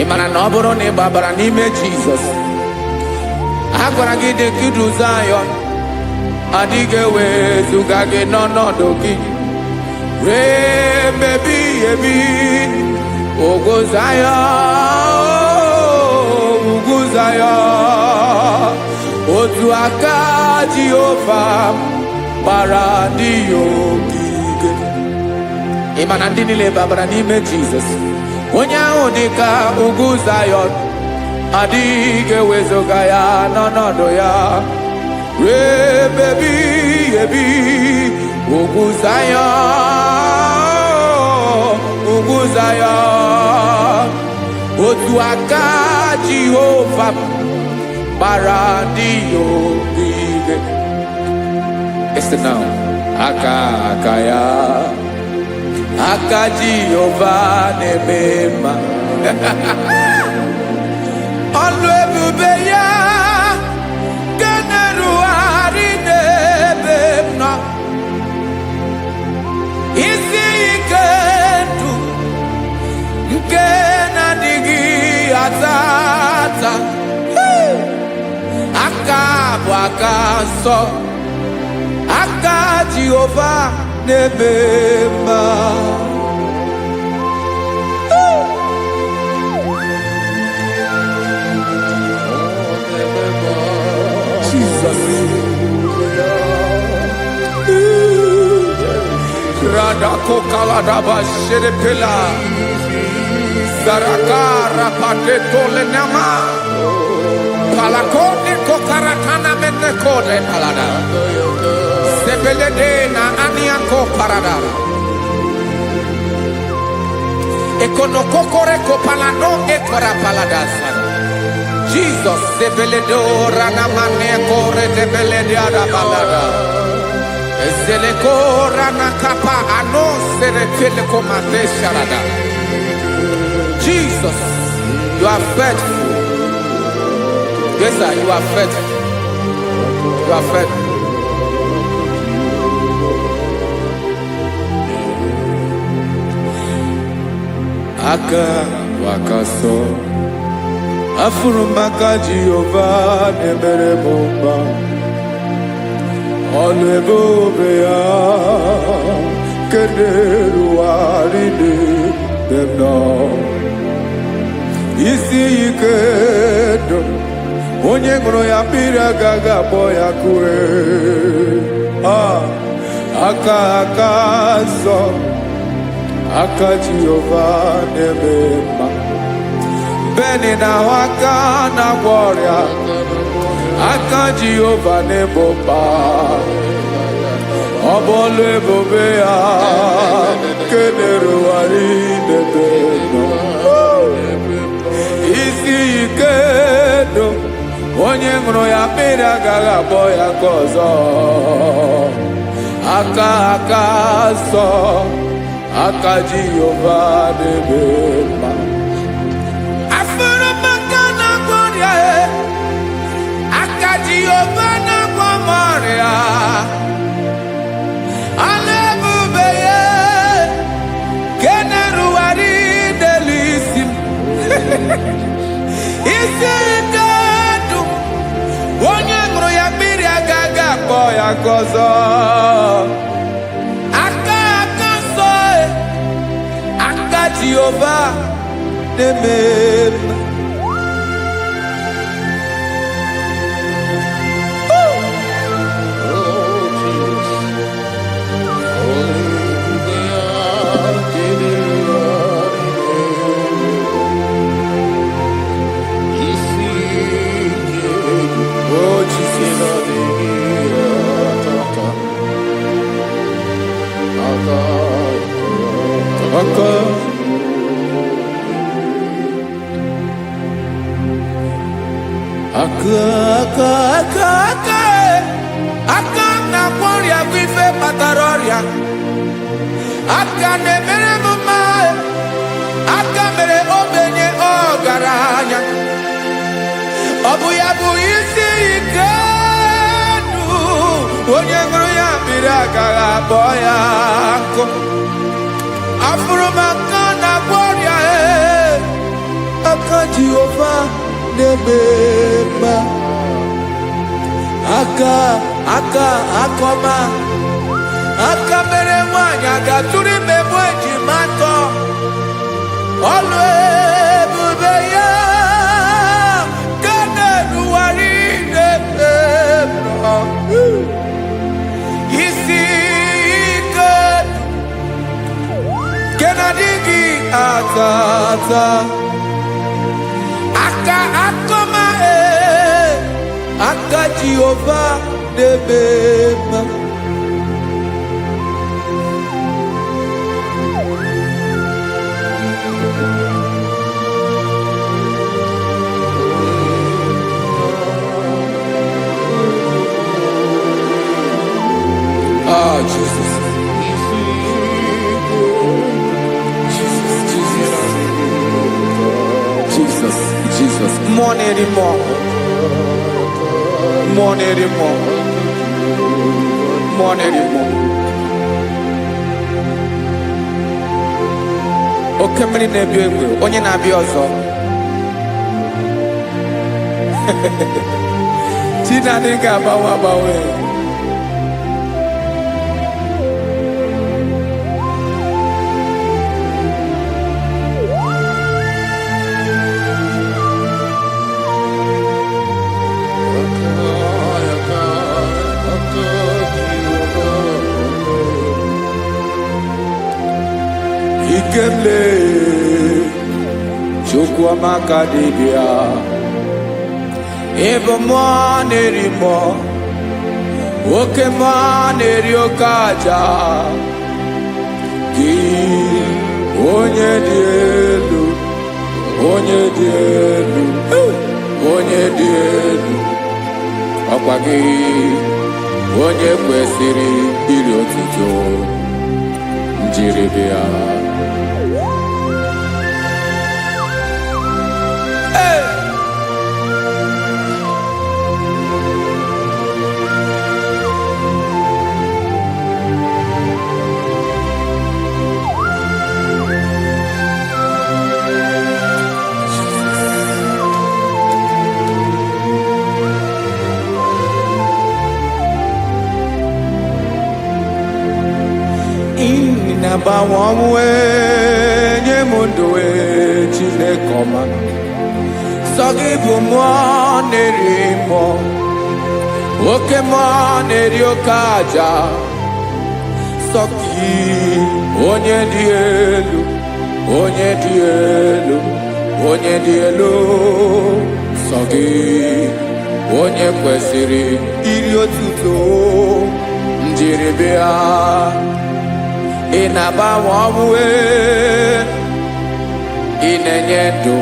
Ịmara na ọ bụrụ na ị gbabara n'ime Jizọs, a gwara gị dị kudu Zion adịghị ewezuga gị n'ọnọdụ gị ruo mgbe ebighị ebi. Ogo Zion, ugwu Zion, otu aka Jehova gbara ndị ogige. Ịma na ndị niile gbabara n'ime Jizọs, onye ahụ dị ka ugwu Zion adịghị ewezuga ya n'ọnọdụ ya ruo mgbe ebighị ebi. Ugwu Zion, ugwu Zion, otu aka Jehova gbara ndị ogige. Listen now, aka ya, aka Jehova na-eme mma. Ọlụ ebube ya nke na-erugharị n'ebe m nọ. Isi ike ndụ nke na-adịghị ata ata. Aka bụ aka nsọ, aka Jehova na-eme mma. Jesus. Radako kaladaba sherepela zarakara pateto lenama palakone kokaratana menekode palada sebelede na aniako parada ekonokokore kopalano ekora paladasa. Jesus sebeledo ranamane kore debelede arabalada ezeleko ranakapa ano serepele komate sharada. Jesus, you are faithful. Yes sir, you are faithful. You are faithful. Aka wakaso afurumaka Jehova nebere bomba. Ọlụ ebube ya kederuarị n'ebe m nọ. Isi ike ndụ onye ṅụrụ ya mmiri agaghị akpọ ya kue. Aka nsọ, aka Jehova na-eme mma. Beni na aka na-agwọ ọrịa, aka Jehova na-ebo mma. Ọ bụ ọlụ ebube ya nke na-erugharị n'ebe ike ndụ onye ṅụrụ ya mmiri agaghị abọ ya ka ọzọ aka nsọ aka Jehova na-eme mma afụrụ maka na-agwọ ọrịa aka Jehova na-agwọ m ọrịa ala ebube ya ke na-erugharị n'elu isi m isi ike ndụ onye ṅụrụ ya mmiri agaghị akpọ ya ka ọzọ aka nsọ aka Jehova na-eme mma aka na-agwọ ọrịa bụ ife kpatara ọrịa aka na-emere m mma aka mere ogbenye ọgaranya ọ bụ ya bụ isi ike ndụ onye ṅụrụ ya mmiri agaghị akpọ ya nkụ afụrụ m aka na-agwọ ọrịa aka Jehova na-eme mma aka ọma aka mere nwanyị ga-atụrụ ime bụ ejima atọ ọlụ ebube ya ka na-erugharị n'ebe isi ike ke na-adịghị ata aka ọma aka Jehova na-eme mma Jesus. More anymore. Oke mmiri na-ebi egbe onye na-abịa ọzọ Chinadị ga-agbanwe Ikemle Chukwuamaka dibịa ebe mmụọ na-eri mmụọ oke mmụọ na-eri oke aja gị onye dị elu ọkwa gị onye kwesịrị iri otuto njiribịa na-agbanwe ọnwụ nye m ndụ Chineke ọma sọ gị bụ mmụọ na-eri mmụọ oke mmụọ na-eri oke aja sọ gị onye dị elu sọ gị onye kwesịrị iri otuto njiribịa ị na-agbanwe ọnwụ ị na-enye ndụ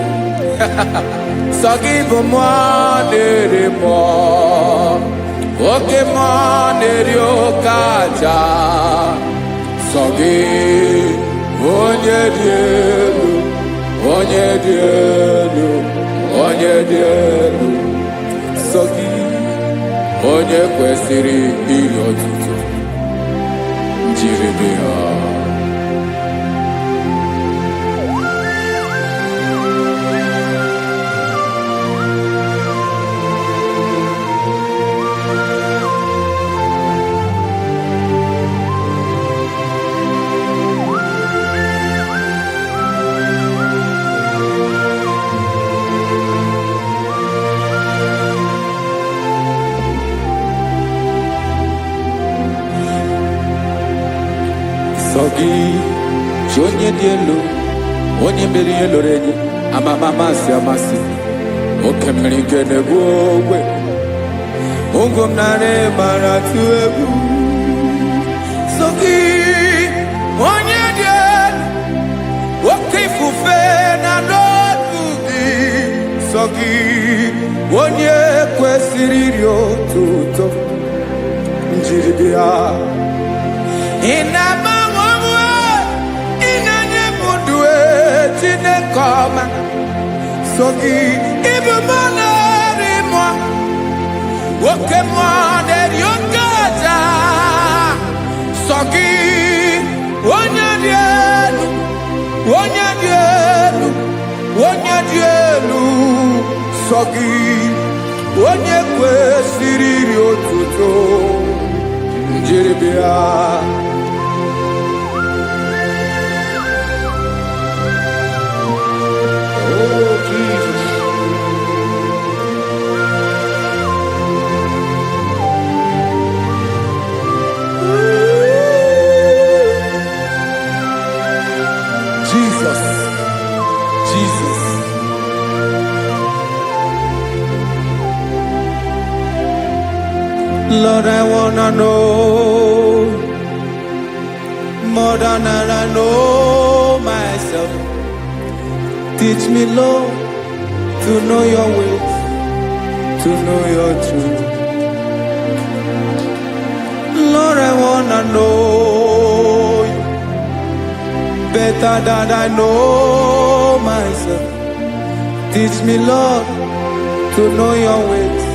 Sagi bumonere mo, oke monere okaja. Sagi onye dielu, onye dielu, onye dielu. Sagi onye kwesịrị ihe otuto jiri bịa. Sogi, onye dị elu, onye mere ihe lụrụ enyi, amama amasị amasị, oke mmiri nke na-egbu ogwe, ụgwọ m nara mara tụ egwu. Sogi, onye dị elu, oke ifufe na n'ọdụ gị. Sogi, onye kwesịrị iri otuto njiri bịa. Koma Sogi ibu moneri mo woke moneri okaja. Sogi onye dielu, onye dielu, onye dielu. Sogi onye kwesịrị iri otuto njiri bịa. Jesus. Lord, I wanna know more than I know myself. Teach me, Lord, to know your ways, to know your truth. Lord, I wanna know you better than I know myself. Teach me, Lord, to know your ways,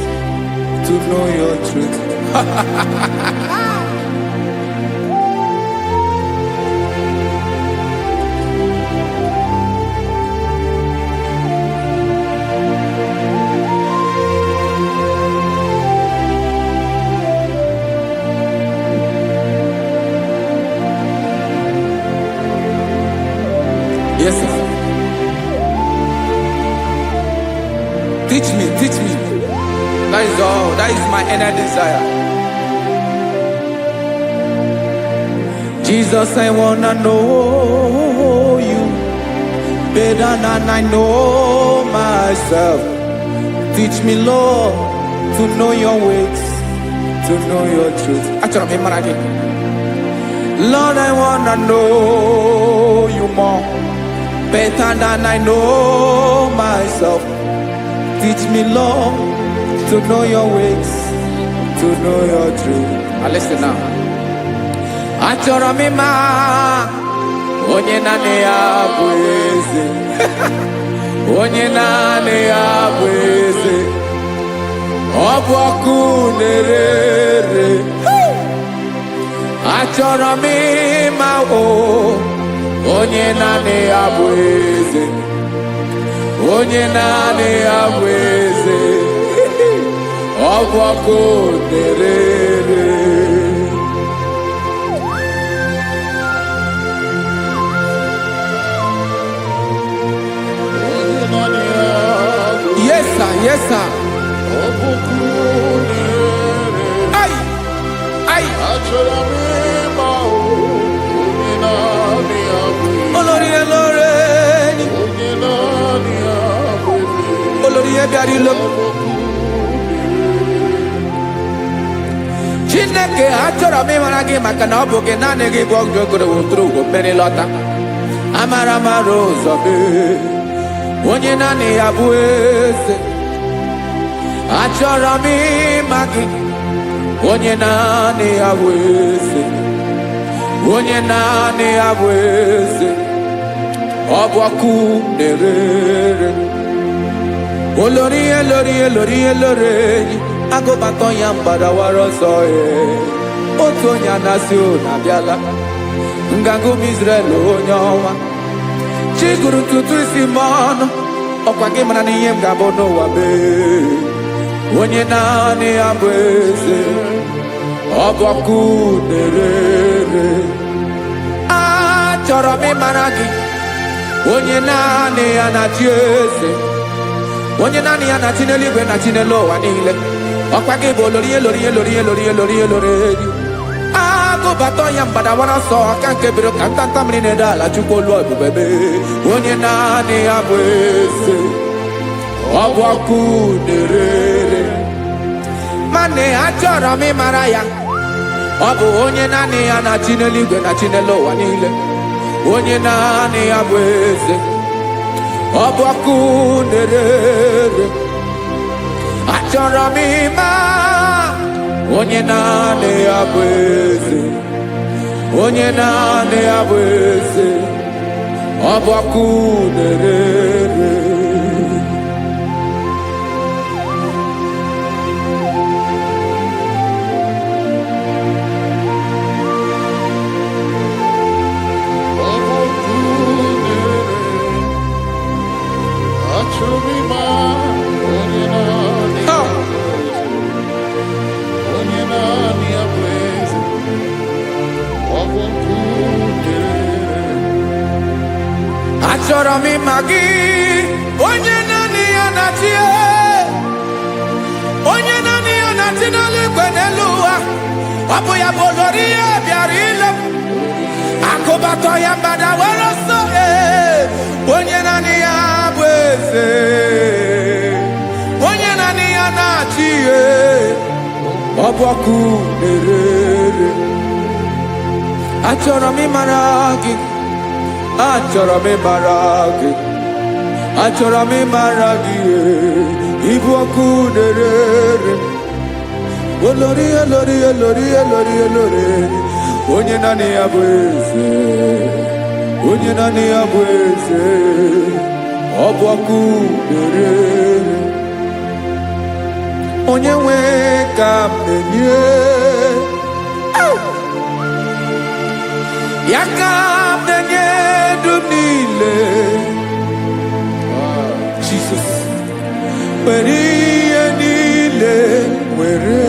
to know your truth. Yes, sir. Teach me, teach me. That is all. That is my inner desire. Jesus, I wanna know you better than I know myself. Teach me, Lord, to know your ways, to know your truth. Lord, I wanna know you more better than I know myself. Teach me, Lord, to know your ways, to know your truth. Listen now. Achọrọ m ịma onye naanị ya bụ eze. Onye naanị ya bụ eze. Ọ bụ ọkụ na-ere. Achọrọ m ịma onye naanị ya bụ eze. Onye naanị ya bụ eze. Ọ bụ ọkụ na-ere. Yes, sir. Yes, sir. Ay, ay. Olórí elóore ni. Olórí ebiari lo. Chineke achọrọ m ịmara gị maka na ọ bụ gị naanị gị bụ ọgụ ogologo tụrụ mmiri lọta. Amara mara ụzọ onye naanị ya bụ eze. Achọrọ m ịma gị, onye naanị ya bụ eze, onye naanị ya bụ eze. Ọ bụ ọkụ na-erere, olori elori elori elori, agụbatọ ya mgbadawara ọsọ ya. Otu onye anasị ụlọ abịala, nganga ụmụ Izrel onye ọnwa. Chi gụrụ ntutu isi m ọnụ, ọkwa gị mara na ihe m ga-abụ n'ụwa mee. Onye naanị ya bụ eze, ọ bụ ọkụ na-erere. Achọrọ m ịmara gị, onye naanị ya na-achị eze, onye naanị ya na-achị n'eluigwe na chi n'elu ụwa niile. Ọkwa gị bụ olori elori elori elori elori elori enyi. Agụbatọ ya mgbadawara ọsọ, aka nke biro ka ntanta mmiri na-ede ala, Chukwu olu ebube mee. Onye naanị ya bụ eze, ọ bụ ọkụ na-erere. Mane achọrọ m ịmara ya, ọ bụ onye naanị ya na-achị n'eluigwe na chi n'elu ụwa niile. Onye naanị ya bụ eze, ọ bụ ọkụ na-erere. Achọrọ m ịma onye naanị ya bụ eze, onye naanị ya bụ eze, ọ bụ ọkụ na-erere. Achọrọ m ịma gị, onye naanị ya na-achị, onye naanị ya na-achị n'eluigwe n'elu ụwa. Ọ bụ ya bụ olori ya bịara ile, akụbatọ ya mgbadawara ọsọ. Onye naanị ya bụ eze, onye naanị ya na-achị, ọ bụ ọkụ na-erere. Achọrọ m ịmara gị, achọrọ m ịmara gị, achọrọ m ịmara gị, ịbụ ọkụ na-erere. Olori elori elori elori elori, onye naanị ya bụ eze, onye naanị ya bụ eze, ọ bụ ọkụ na-erere. Onye nwe ka m na-enye, ya ka m na-enye dum niile. Jesus, were ihe niile were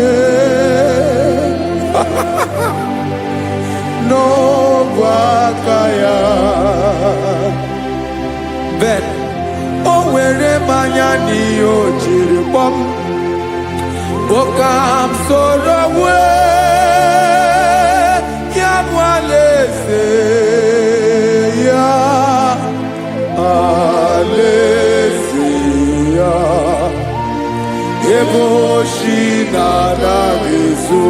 n'ọbụ aka ya. Ben o were mmanya n'ihe o jiri kpọm, ka m soro wee ya bụ alaeze ya, alaeze ya. Ebe oshi na-anaghị ezo,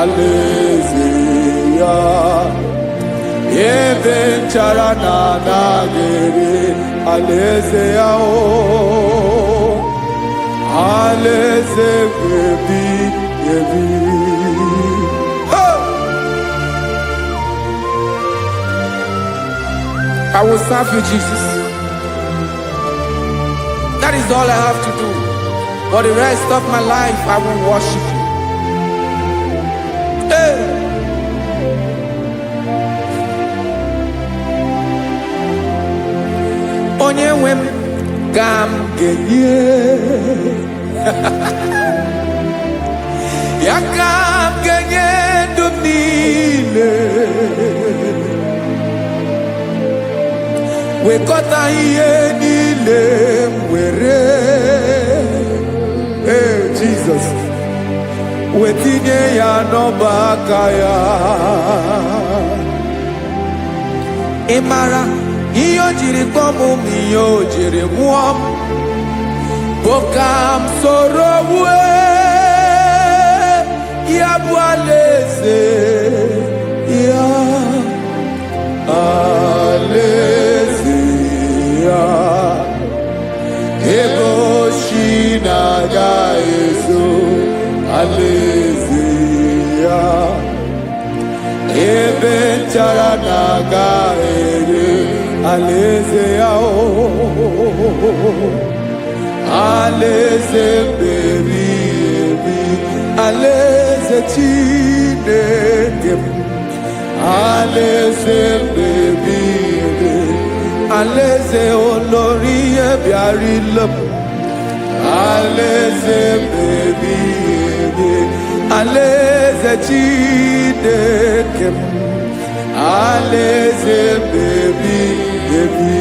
alaeze ya. Ebe nchara na-anaghị ere, alaeze ya. Alaeze ebi ebi. I will serve you, Jesus. That is all I have to do. For the rest of my life, I will worship you. Hey. Onye nwe m ka m ga-enye, ya ka m ga-enye ndụ m niile. Wekọta ihe niile m were, Jesus, wetinye ya n'ọba aka ya. Ị mara ihe o jiri kpọọ m, ihe o jiri nwụọ m, bụ ka m soro wee ya bụ alaeze ya, alaeze ya. alaeze ya ebe nchara na-aga ere alaeze ya alaeze mmebi ebi alaeze Chineke m alaeze mmebi ebi alaeze olórí ebiarila m alaeze mmebi ebi alaeze Chineke m alaeze mmebi ebi.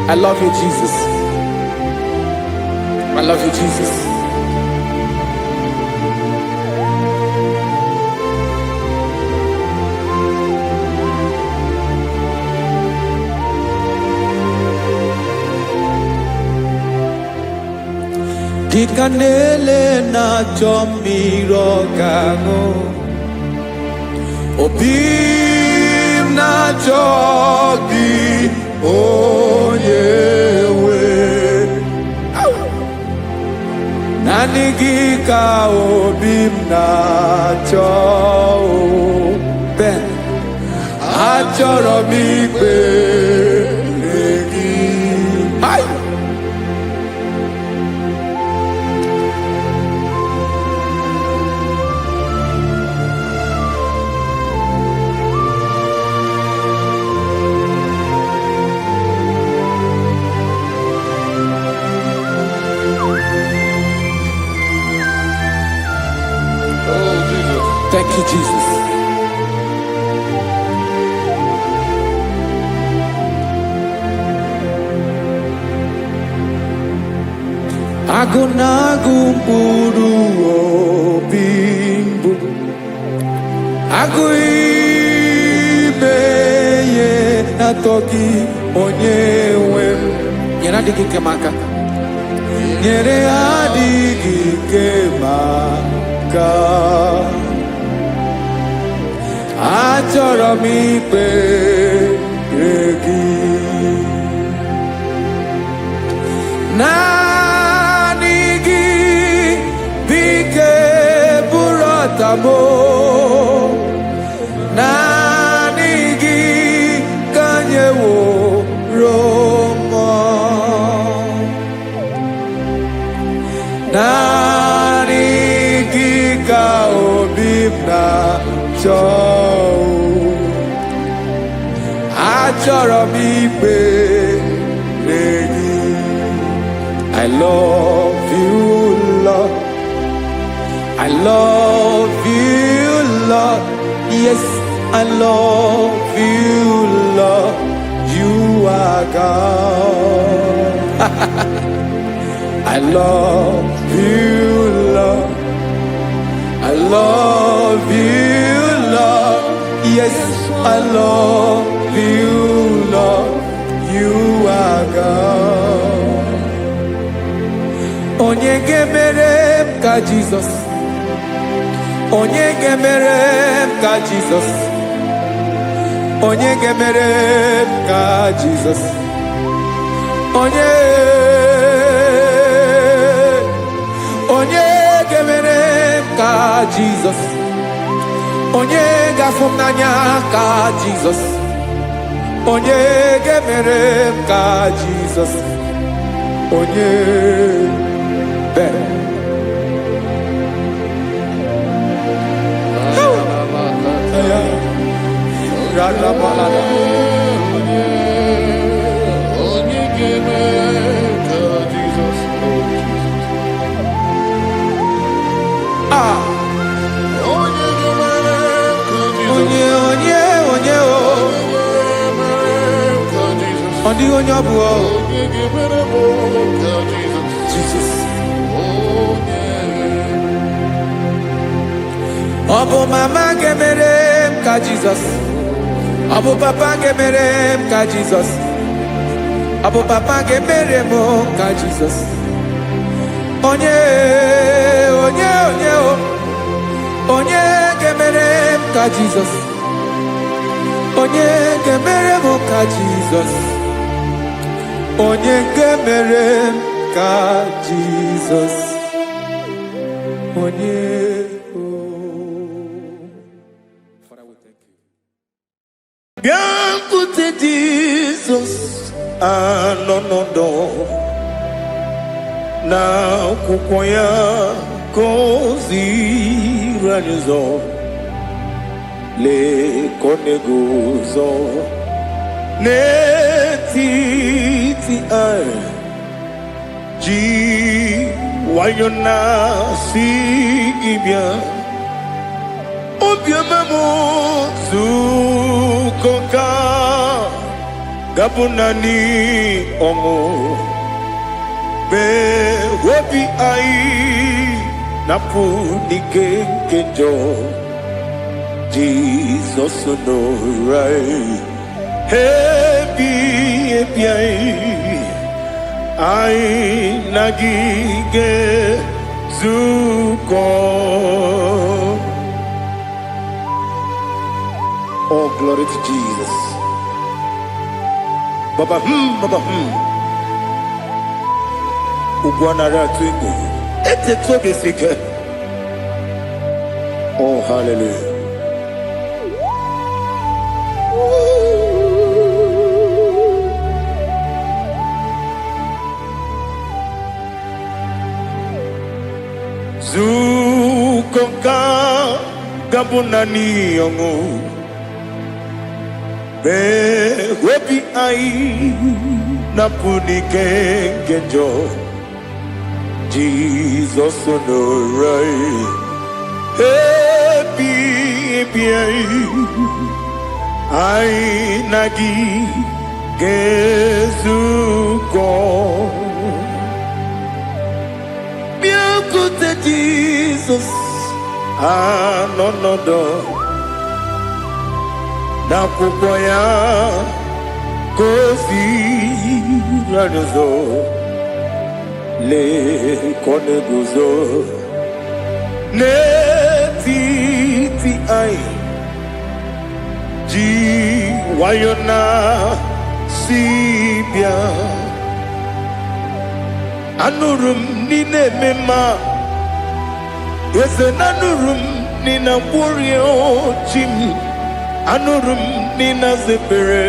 I love you, Jesus. I love you, Jesus. Kikanele na chomiro kago Obim na chogi onyewe Nanigi ka obim na cho Ben achoro mi gbe egi Hai Thank you, Jesus. Agunagu mburu obimbu Aguimeye natoki onyewe Nyere adigi kemaka Nyere adigi kemaka Achọrọ m ikpere gị naanị gị bike bụrụ ọtabo naanị gị ka nyeworo m naanị gị ka obi m na-achọ Achọrọ m ikpere gị I love you, Lord. I love you, Lord. Yes, I love you, Lord. You are God. I love you, Lord. I love you, Lord. Yes, I love you, Lord. You are God. Onye gemere m ka Jesus. Onye gemere m ka Jesus. Onye gemere m ka Jesus. Onye gemere m ka Jesus. Onye gafum n'anya ka Jesus. Onye gemere m ka Jesus. Onye Jesus. Obu mama gemere m ka Jesus. Obu papa gemere m ka Jesus. Obu papa gemere m ka Jesus. Onye gemere m ka Jesus. Onye gemere m ka Jesus. Onye gemere m ka Jesus onye Father, we thank you. Biankute Jesus anonodo na akwụkwọ ya gọziri anyị ụzọ lekoneguzo n'etiti anyị ji nwayọ na si ịbịa obiọma m zukọ ka gabụ naanị ọṅụ obi anyị napụ n'ike nke njọ Jesus nọrọ anyị ebi anyị na gị ga-ezukọ. Oh, glory to Jesus. Baba Ugwanara twingo. Ete tobe sike. Oh, hallelujah. Zukonka gabunani yongo. Webi ai napuni kenjo Jesus onorai happy ai nagi gezuko biakute Jesus anonodo na akwụkwọ ya gọziri anyị ụzọ lekoneguzo n'etiti anyị ji nwayọ na si bịa anụrụ m n'ile eme mma eze na anụrụ m n'ile mkpụrụ ochi m anụrụ m n'ile zepere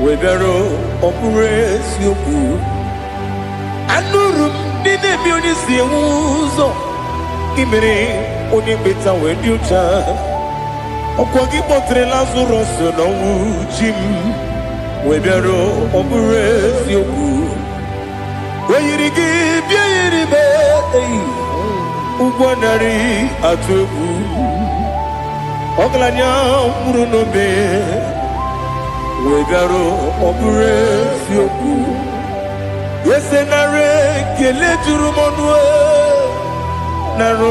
webịara ọbụrụ eziokwu anụrụ m n'ile bi onye si enwe ụzọ gị mere onye mkpeta wee dị ụcha ọkwa gị kpọtere Lazarọs n'ọnwụ chi m webịara ọbụrụ eziokwu o yiri gị bịa yiri be ụgwọ narị atụ egwu ọgaranya mkpụrụ n'obe webịara ọbụrụ eziokwu ese nara ekele juru m ọnụ nara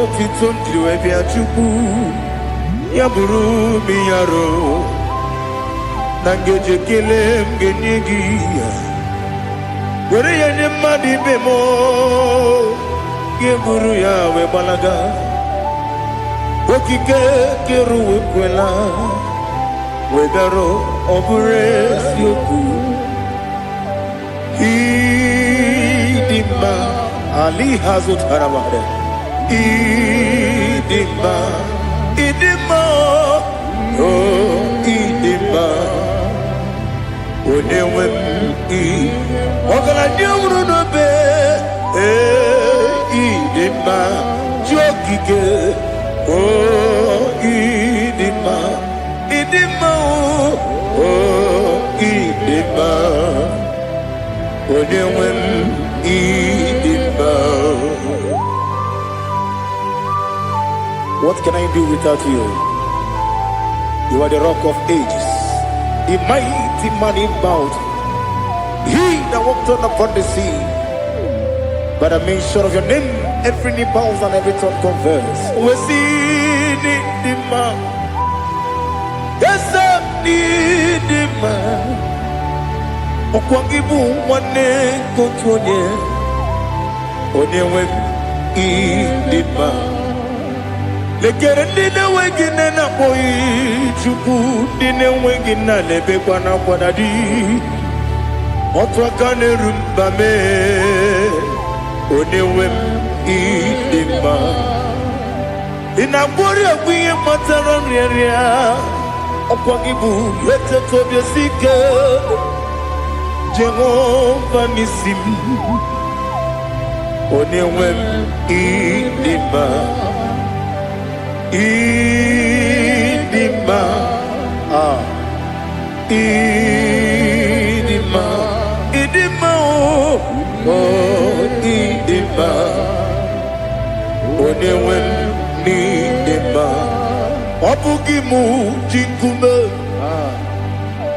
otito njiri wee bịa Chukwu ya bụrụ m ya ro na ngeji ekele m ga-enye gị were ya nye mmadụ ibe m ga-eburu ya wee gbalaga okike kere wekwela wegara ọbụrụ eziokwu ịdị mma ali hazụtara mmadụ ịdị mma o ịdị mma onye nwe m ọgaranya nwụrụ n'obe ịdị mma ji okike o ịdị mma o ịdị mma onye nwe m ịdị mma. What can I do without you? You are the rock of ages, the mighty man in battle, he that walked on upon the sea. By the mention of your name, every knee bows and every tongue confesses. We see the man. Yes, the man. Okwangibu wane kotonye. Onyewe the man. Lekere ndine wengine na boyi Chukwu ndine wengine lebe kwa na kwanadi Otwakane rumbame onewem idima inabori agwiye matara nriaria okwagibu yete tobye sike Jehovah nisim onewem idima idima idima idima oh idima onewem idima obugimu jikume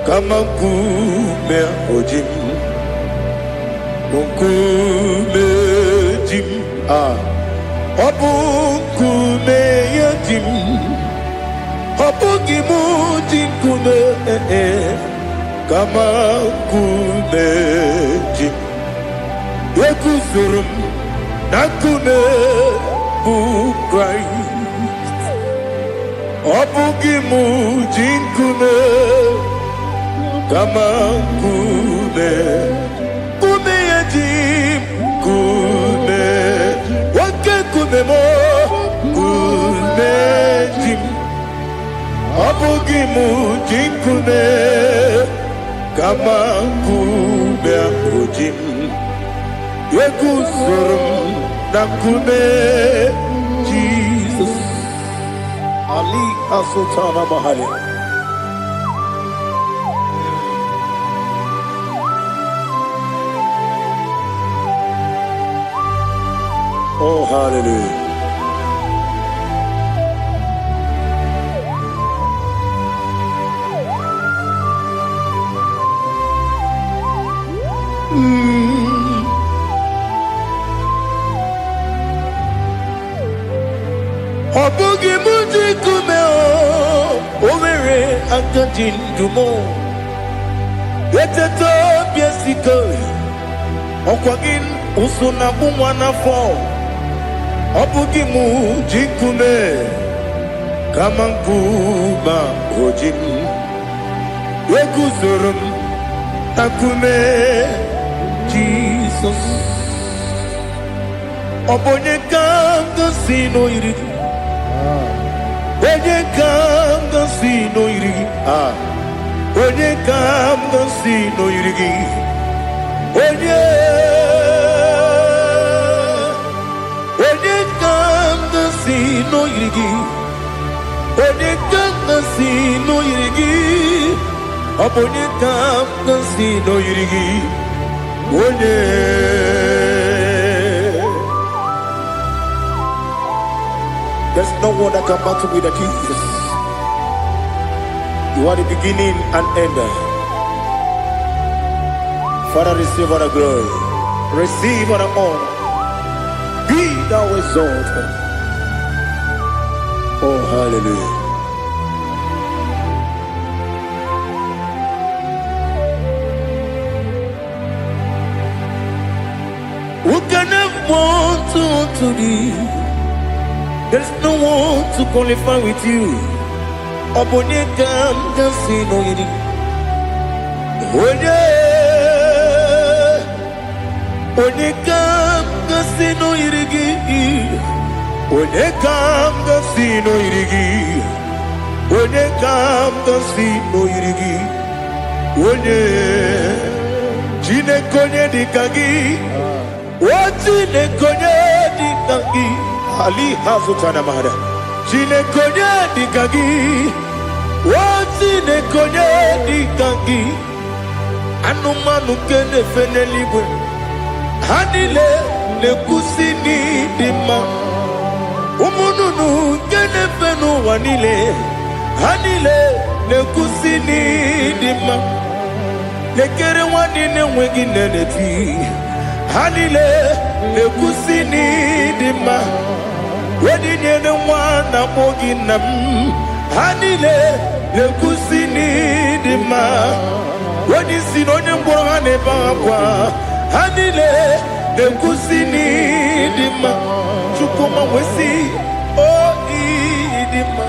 kama kume ojim kume jim obukume yajim obugimu jikume kama kume jim yekuzurum nakume bukrai obugimu jikume kama kume kume yajim kume wake kume mo kume jim obugimu jikume kama kume ojim yekuzurum nakume Jesus Ali Asutana Mahali. Oh, hallelujah. Obugi muji kume o omere akajin dumo eteto biesiko okwagin usuna bumwana fo obugi muji kume kama nkuba ojim wekuzurum takume Jesus obonye kanga sino irigi Onye kanga sino irigi Onye kanga sino irigi Onye kanga sino irigi Onye kanga sino irigi Onye kanga sino irigi Onye There's no one that can battle with Jesus. You are the beginning and end. Father, receive all the glory. Receive all the honor. Be thou exalted. Oh, hallelujah. Who can have one to thee? There's no one to qualify with you. Obonye kam kasino yiri. Onye kam kasino yiri. Onye kam kasino yiri. Onye kam kasino yiri. Onye jine konye dikagi. Wajine konye dikagi. Ali Hazutana Mahara. Jine konye dikagi. Wajine konye dikagi. Anumanu kene fene libwe. Hanile ne kusini dima. Umununu kene fenu wanile. Hanile ne kusini dima. Lekere wanine wegi neneti. Hanile ne kusini dima. Wedi nyene mwana moginam. Hanile ne kusini dima. Wedi sinonye mborane bakwa. Hanile ne kusini dima. Chukuma wesi oh idima.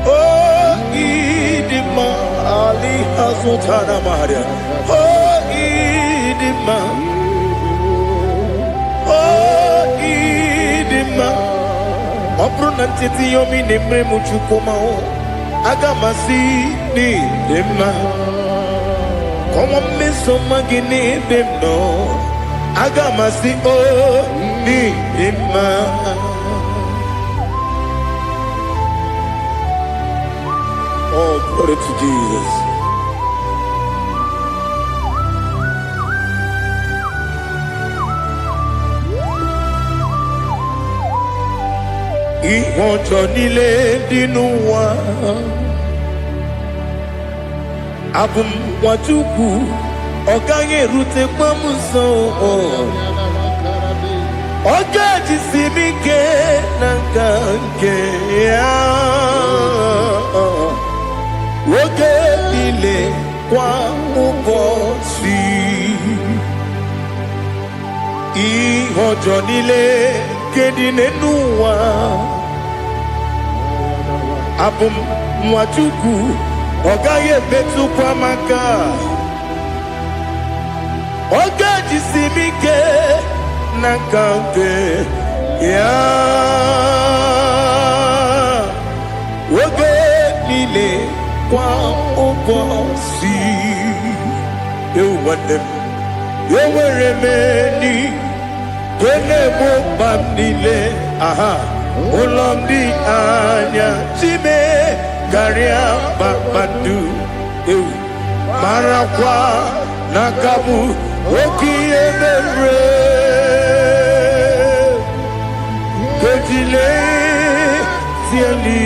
Oh idima. Ali Azutana Maria. Oh, Idima. Oh, Idima. Opronantiti yomi neme muchukoma. Agamasi ni dema. Como me somagini demno. Agamasi oh ni dema. Oh, glory to Jesus. Ìwọ̀njọ́ nílé dínú wa. Abumwatuku ọ̀gá yẹn rute pọ́nmú sàn. Ọ̀gá ti sinmi ké nàkànkè yá. Oge nílé kwa ụbọ si. Ìwọ̀njọ́ nílé kéde nínú wa. Abumwatuku ọ̀gá yẹn bẹ́tù kwa maka. Ọ̀gá ti sinmi ké nàkànkè yá. Oge nílé kwa ụbọ si. Ewuwadem ewere meni kene mo bam nílé. Aha ụlọ ndị anya chime karịa kpakpando. Ewu marakwa n'akabu oke ihe mere. Kejile tieli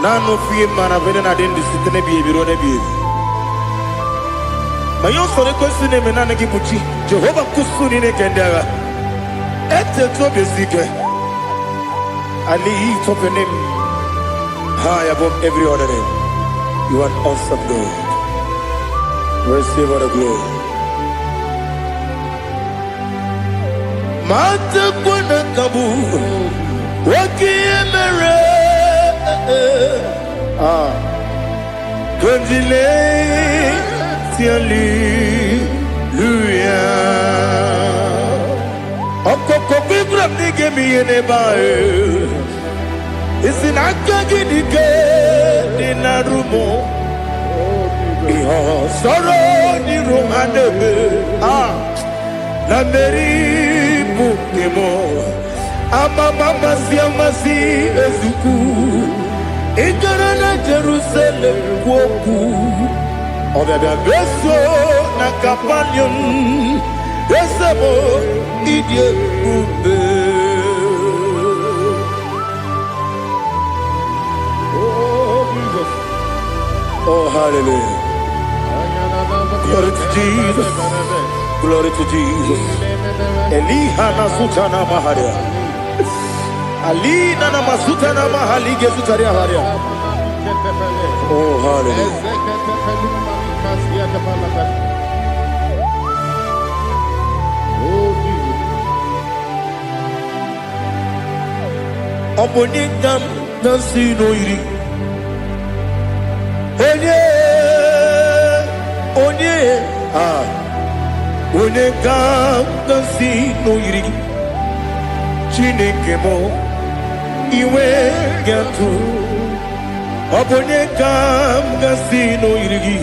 nano fie mana vene na dendi sitene biebiro ne biebi. Mayo sore kwesi ne menane kibuchi. Jehovah kusuni ne kendaga. Ete to besike. Ali top your name high above every other name. You are awesome God. Receive all the glory. Mata kuna kabu. Waki emere. Kondile tiali luya. Okoko bibram nige miyene bae. Isinaka gidike dinarumo. Iho soro ni romanebe. Na meri bukemo. Ama mama siamasi ezuku. Ijarana Jerusalem kwoku. Obebe beso na kapanion. Esebo idie ube. Oh Jesus. Oh hallelujah. Glory to Jesus. Glory to Jesus. Elihana sutana maharia. Alina na masuta na mahali gesutaria haria. Oh hallelujah. Obonikam nasino iri. Onye Onekam nasino iri. Chineke mo iwe gatu. Obonekam nasino iri.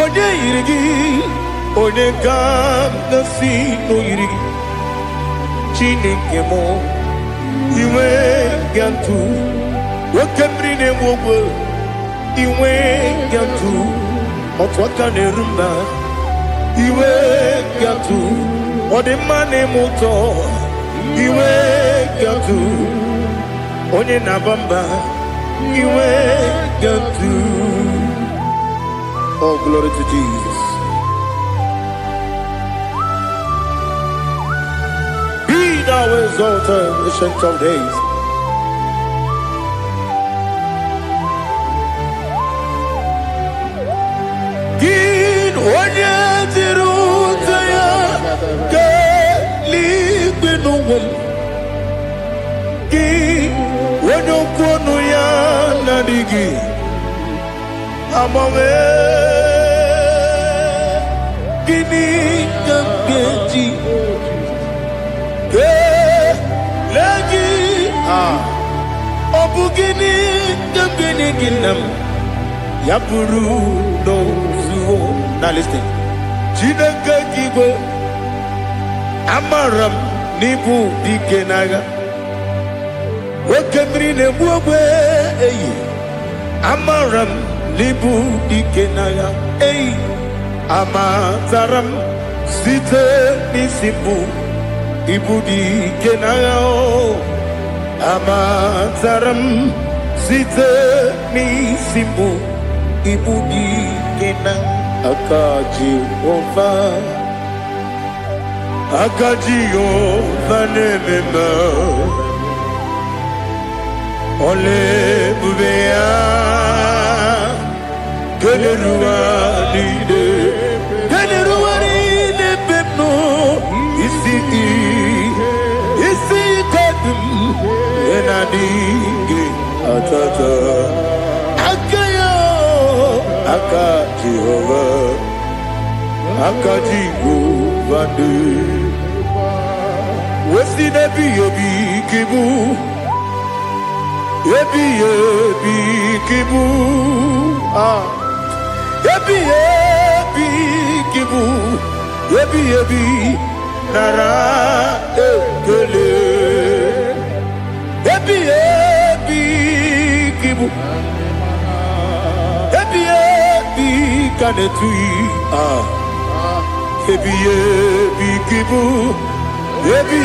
Onye iri. Onekam nasino iri. Chineke mo iwe gatu. Wakemrine mwogo iwe gatu. Otwaka nerumba iwe gatu. Odemane moto iwe gatu. Onye nabamba iwe gatu. Oh glory to Jesus. Thou exalted, ancient of days. Gin onye tirutaya keli binu wum ki wenyo kono ya nadigi amame kini keji ke lagi obugini kebini ginam yapuru no zuo. Now listen. Chineke kigo amaram nibu dikenaga wekemri ne buwe eyi amaram nibu dikenaga eyi amataram site nisibu ibu dikenaga o amataram site nisibu ibu dikenaga akaji ova nemema ole bubea keleruwa lide pepno isi kadum enadinge atata akaji ova wesi nebi ebi kibu ebi kibu ebi kibu ebi nara ekele ebi kibu ebi kanetui ebi kibu ebi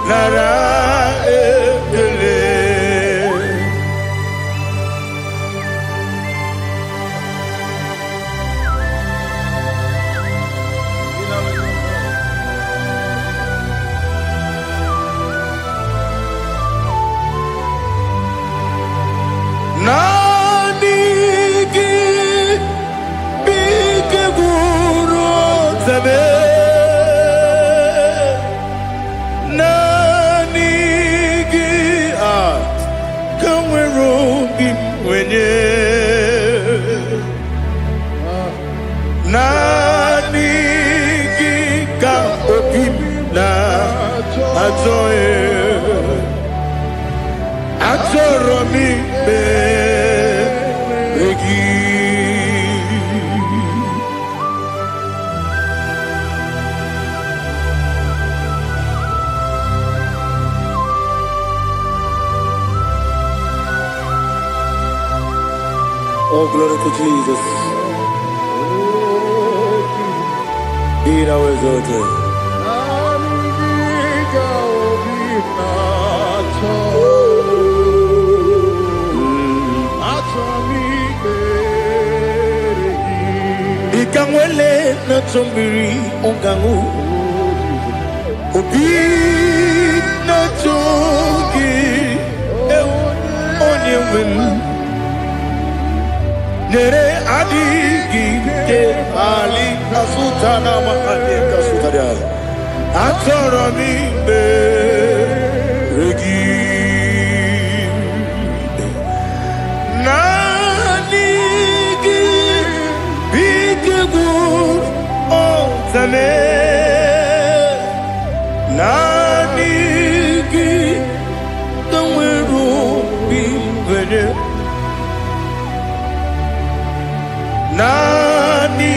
nara ekele. Oh, glory to Jesus. Be thou exalted. Ikamwele na chombiri ongangu obi na chogi onye wenu nere adigi ke ali asutana mahali kasutaria atoro mi beregi nanigi bigegu otame nanigi tanweru bimvene nani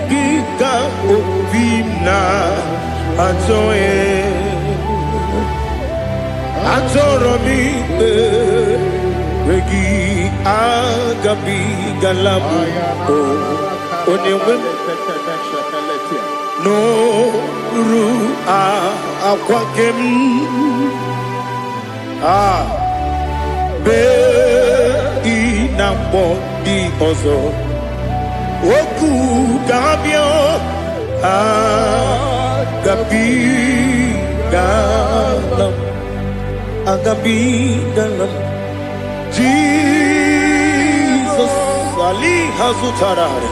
gika obina atoe atoro mi regi agabi galabu onyewe no ru akwakem be inambo di ozo oku gabio agabi galam Jesus Ali Hazutarare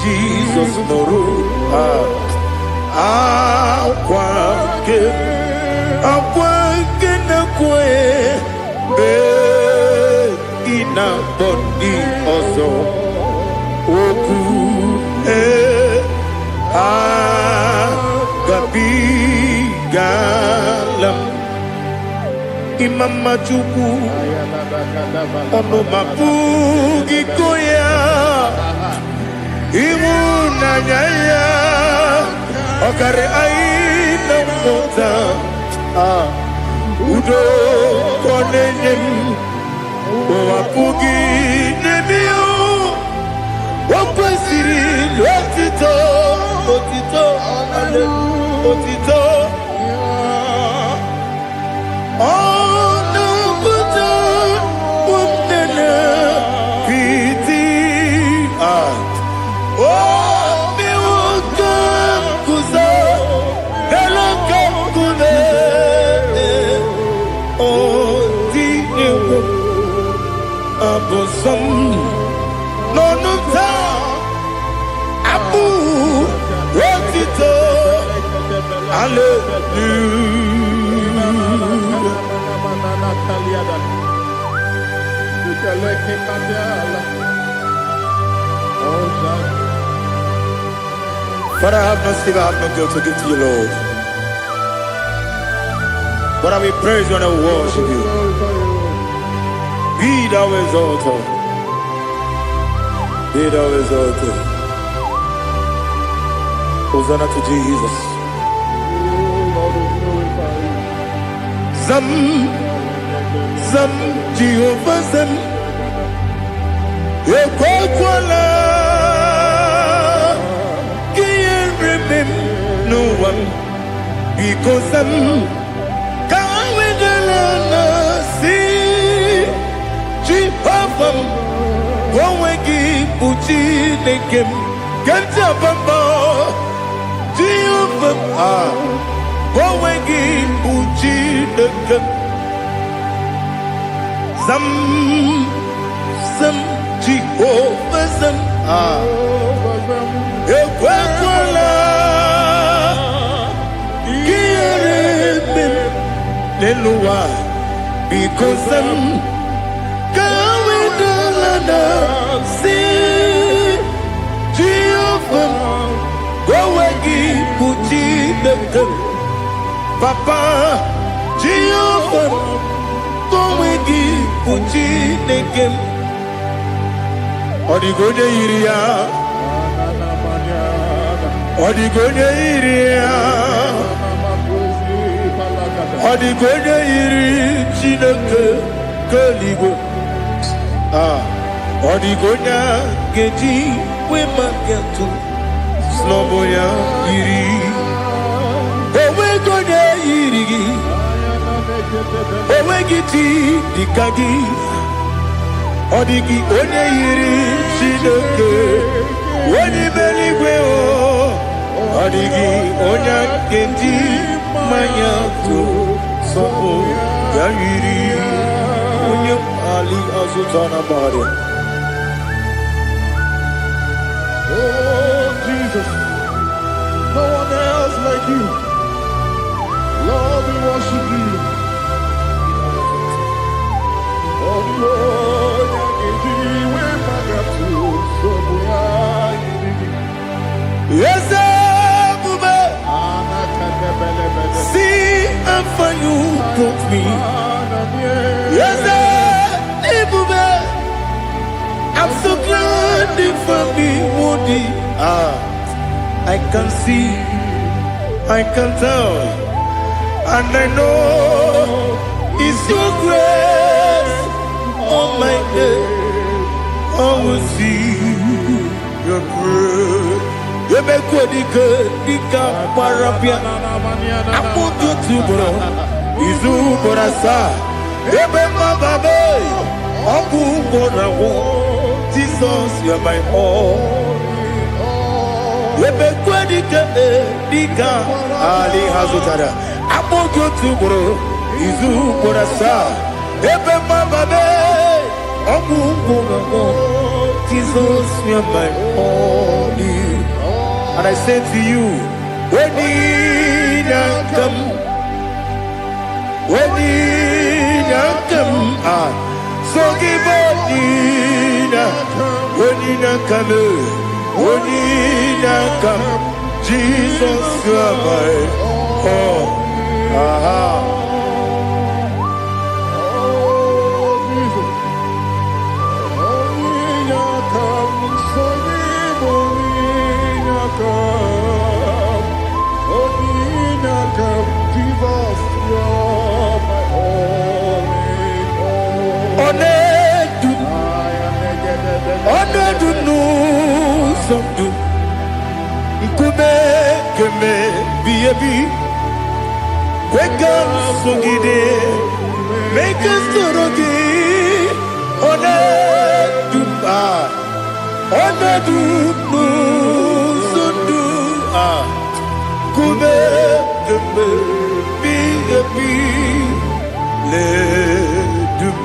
Jesus Noru akwa ke na kwe be ina body ozo oku gabi galam Imam Majuku ono mapugi koya imu nanyaya okare aina mota udo konenyen wapugi nebio wakwesiri lotito ale otito Father, have mercy, I have no guilt to give to you, Lord. But I will praise you and I will worship you. Be thou exalted. Be thou exalted. Hosanna to Jesus. Zam, Jehovah Zam. Ekwakwala. No one because I'm Kawedalana see Jehovah Gowegi Puchi Nekem Gantabamba Jehovah Gowegi Puchi Nekem Some Jehovah Some Ekwakwala Lelua because I'm Kawedalana see Jehovah Gowegi Puchi Nekem Papa Jehovah Gowegi Puchi Nekem Odigoje iria Odigoje iria Odigoje iri Chineke Keligo Odigonya Geji Wemagetu Sloboya iri Owegoje iri Owegiti Dikagi Odigi onye iri Chineke Wani beligwe Odigi onya Geji Manya tu sopo yiri unyo ali azutana bari. Oh Jesus, no one else like you. Lord, we worship you. Oh Lord, we magatu sopo yiri. Yes, see how far you brought me. Yes, I'm so glad you found me worthy. I can see, I can tell, and I know it's your grace. Oh my God, I will see your grace. You make what you could, you can't parapia. I'm going to bro. Izu borasa. Ebe mababe. Ogu borawo. Jesus, you're my all. Ebe kwa dika Ali hazutara. I'm going to bro. Izu borasa. Ebe mababe. Ogu borawo. Jesus, you're my all. And I say to you, So give come, Jesus, you are my all. Wake up, Sungide, make us to Rogi, Sundu, Kube, Ledum,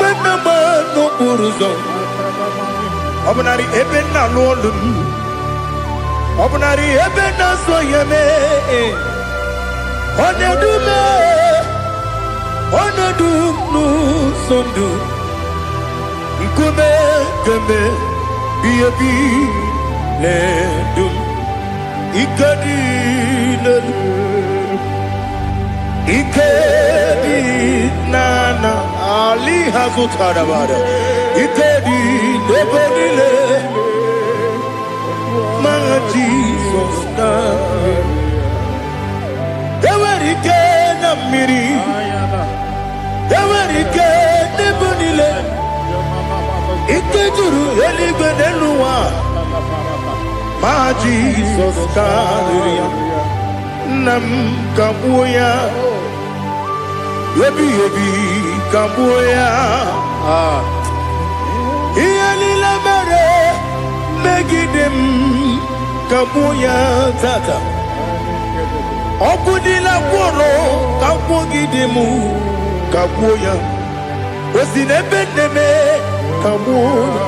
Remember no Uruzon. Obnari ebena lolum Obnari ebena soyeme Onedume Onedum nu sondu Nkume keme Biyebi Ledum Ikedi Ikedi Nana Ali Hazutarabada Ikedi Nebodile My Jesus Ewerike Namiri Ewerike Nebodile Ikeduru Eligbeneluwa My Jesus Nam Kabuya Yebi Kabuya Iyalila mere megidem kabuya tata Okudila kworo kakwogidemu kabuya Osinebenneme kabuya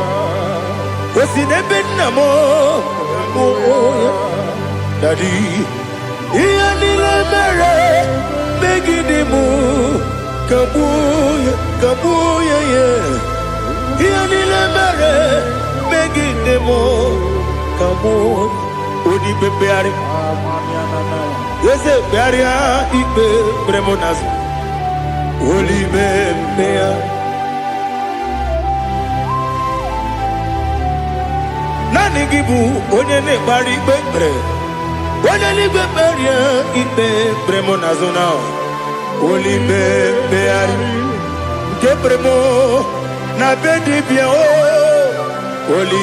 Osinebennamo kabuya Daddy Iyalila mere megidemu kabuya kabuya yeah Yanile mere megidemo kamo odi bebeari Yese bearia ibe bremonas Oli bebea Nani gibu onye ne bari bebre Onye ni beberia ibe bremonazona Oli bebeari Gebremo Na bedi bien oh Oli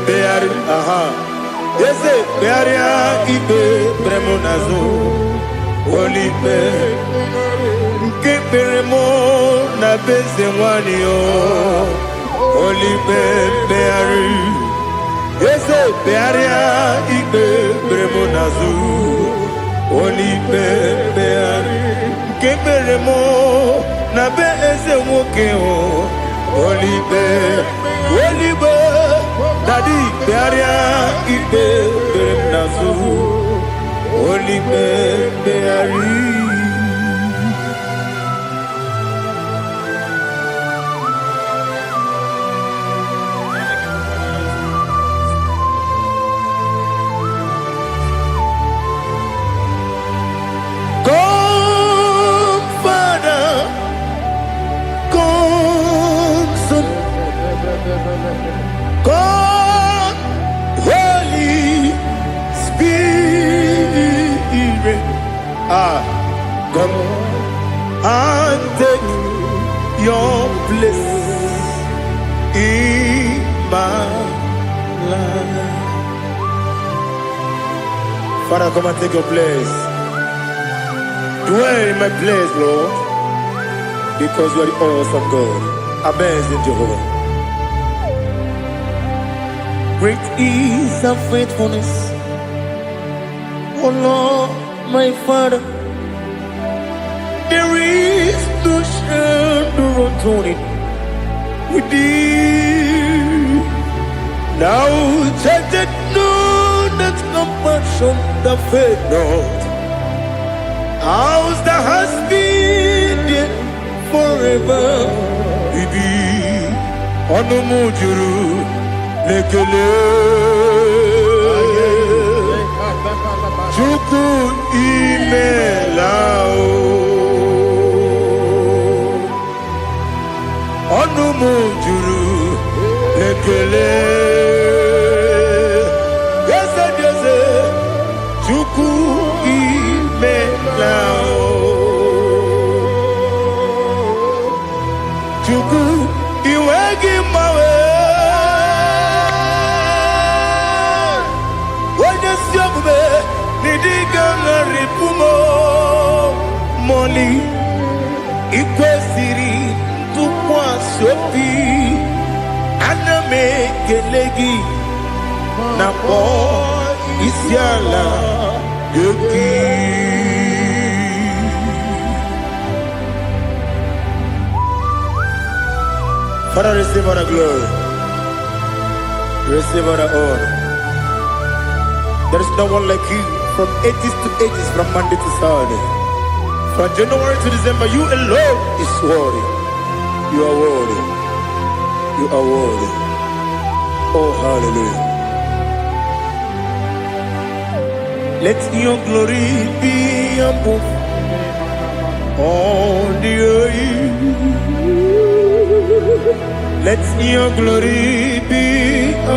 beari aha Yese bearia ibe bremonazo Oli Keberemo na beze wani oh Oli beari Yese bearia ibe bremonazo Oli beari Keberemo na beze woke oh Olibe, Daddy, Bearia, Ibe, Bernazu, Olibe, Beari. God, Holy Spirit, come and take your place in my life. Father, come and take your place. Dwell in my place, Lord, because you are the awesome God. Amazing Jehovah. Great is thy faithfulness, O Lord, my Father. There is no shadow unto it. with thee. Now take it, know that compassion that faith not. Ours that has been there forever. Bibi, Onumujuru, Nekele. Chuku imelao. Onumujuru, Nekele. Yes, Chuku imelao. Chuku iwegi mawe. Oye siogbe nidiga ngaripumo moli ikwesiri tukwa sopi aname kelegi na po isiala yoki. Father, receive all the glory. Receive all the honor. There is no one like you from ages to ages, from Monday to Saturday. From January to December, you alone is worthy. You are worthy. You are worthy. Oh, hallelujah. Let your glory be above all the earth. Let your glory be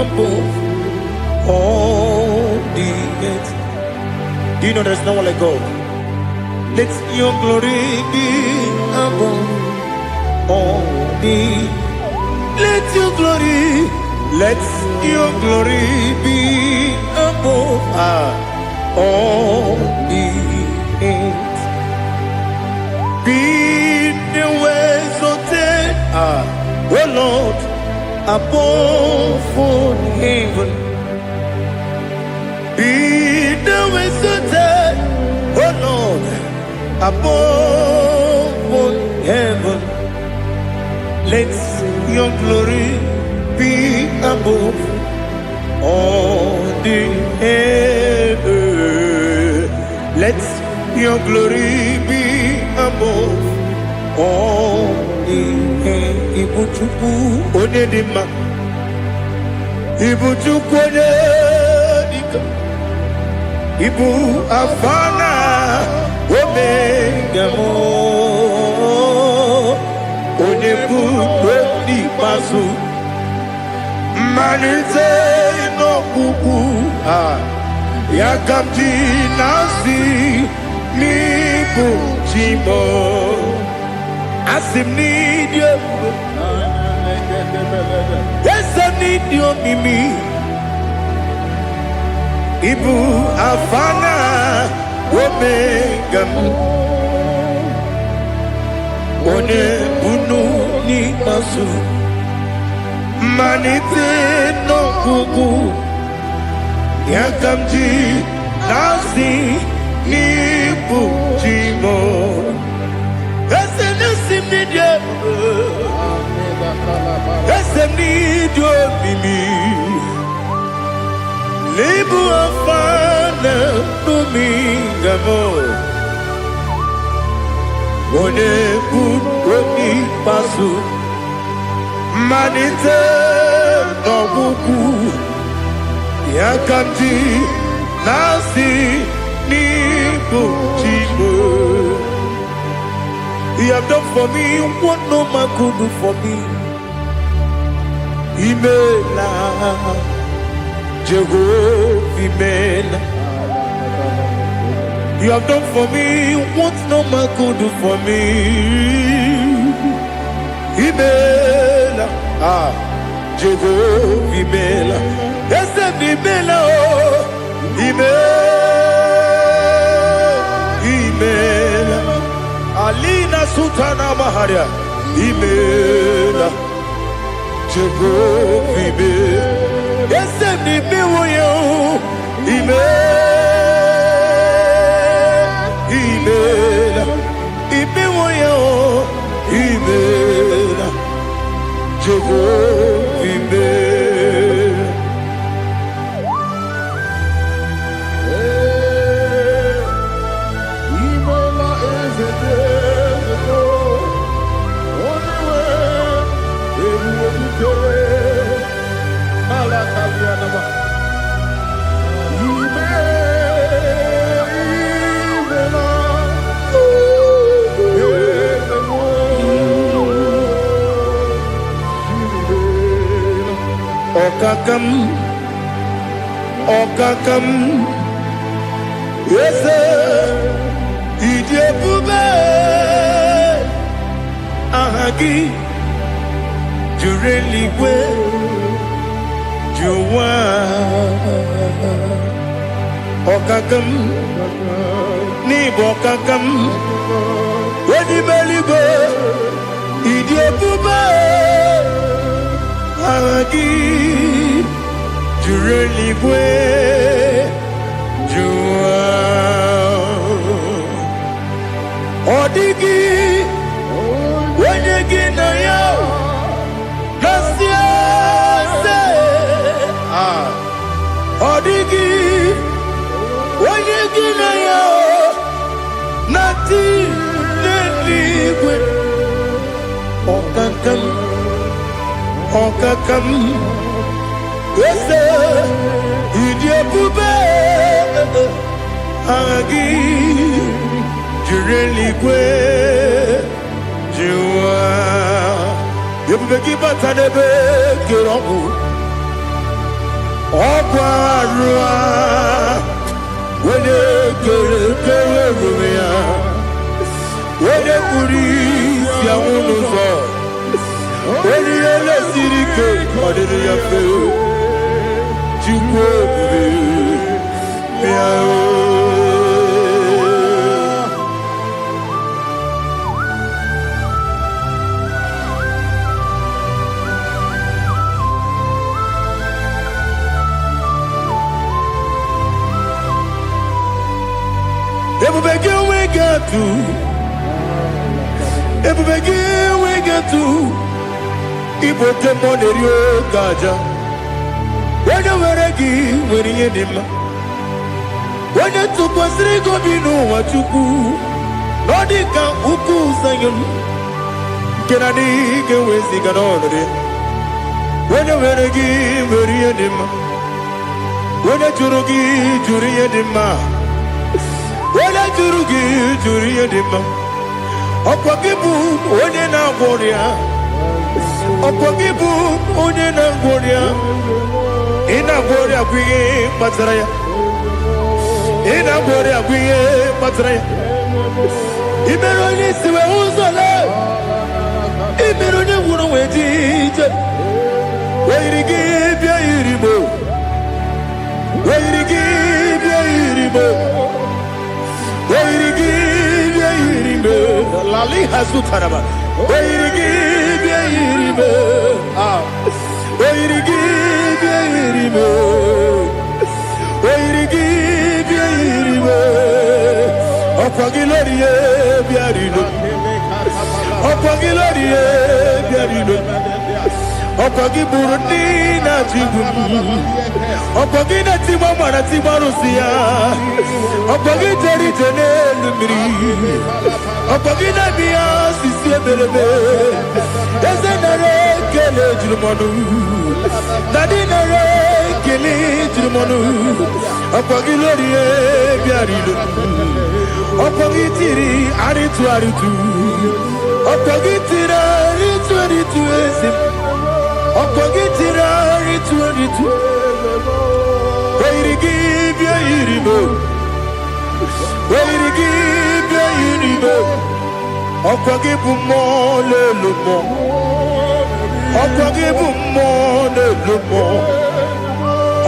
above all the earth. Do you know there's no one like God? Let your glory be above all the earth. Let your glory be above all the earth. Be the ways of oh Lord, above all heaven. Be the ways of oh Lord, above all heaven. Let your glory be above all the earth. Let your glory be above all the earth. Ibuchuku onedima, Ibuchuku onedika, Ibu afana omega mo, onebu odi pasu, manite no kuku yakamti nasi mibu chimo. Asim need you. Yes, I need you, Mimi. Ibu afana omega one bunu ni masu manite no kuku yakamji nasi ni bujimo. Yes, I need you, Mimi. Libu afana dominga mo. One buoni pasu. Manite no buku. Yakamji nasi ni bujimo. You have done for me what no man could do for me. Imela, Jehovah, Imela. You have done for me what no man could do for me. Imela, Jehovah, Imela. Yes, Imela, Imela. Alina Sutana Maharia, Imela, Jehovah, Imela. Yes, Imela, Imela, Imela, Imela, Jehovah. Okakam, Okakam, yes, Idiabube, Ahagi, Jureligwe, Juwa, Okakam, Nibo Okakam, Wedibeligo, Idiabube, Ahagi, Jureligwe, Juwa, Odigi, Wedigi na yo, Nasia se, Odigi, Wedigi na yo, Nati Neligwe, Okakam, Okakam, Ese, Idiabube, Agi, Jureligwe, Jua, Yabubeki Batanebe, Kirobu, Okwarua, Wene Kere Rumia, Wene Kuri, Yamunuzo, Wene Yele Sirike, Odiri Yafe, Jukwe, Miao. Everybody we get to. Everybody we get to. Ibo temone rio gaja. When you were a gi, when you did ma. When you took was rigo binu what you go. Nodika uku sayon. Kenani ke wesi ganonre. When you were a gi, when you did ma. When you churugi, churi did ma. Wala jurugi dima. Okwagibu onye na gworia. Okwagibu onye na gworia. Ina gworia kwiye matraya. Ina gworia kwiye matraya. Imero ni siwe uzole. Imero ni wuro wejije. Weirigi bia iribo. Weirigi bia iribo. Lali Hazutaraba. Okwagi Burundi na Jibum. Okwagi na Timama na Timarusia. Okwagi Teri Tene Lumiri. Okwagi na Bia Sisi Belebe. Ezenare Kele Jumanu. Nadinare Kele Jumanu. Okwagi Lorie Biarido. Okwagi Tiri Aritu Aritu. Okwagi Tira Aritu Aritu Esim. Okogitira ritu Weirigi bia iribo Weirigi bia iribo Okogibu mo le lumo Okogibu mo le lumo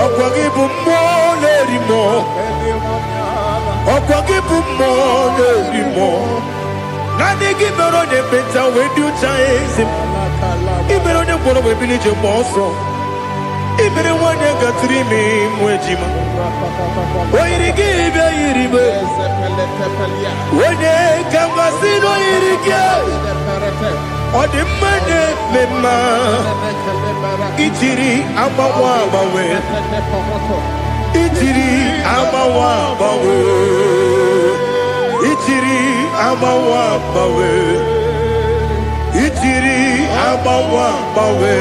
Okogibu mo le rimo Okogibu mo le rimo Nani gibero ne beta wedu chaizim Ibero ne boro we village moso. Ibere wane gatrimi mwejima. Oirigi bia iribe. Wone kambasino irige. Odimane mema. Itiri amawa bawe. Itiri amawa bawe. Itiri amawa bawe. Itiri amawa bawe.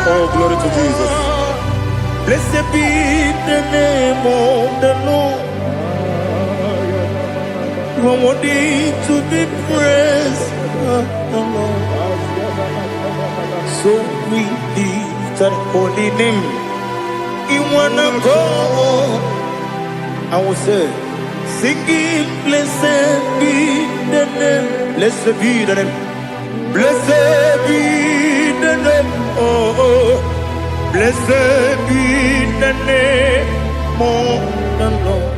Oh, glory to Jesus. Blessed be the name of the Lord. You are worthy to be praised, the Lord. So we lift that holy name. You wanna go? I will say, singing, blessed be the name. Blessed be the name. Blessed be the name. Oh. Blessed be the name of the Lord.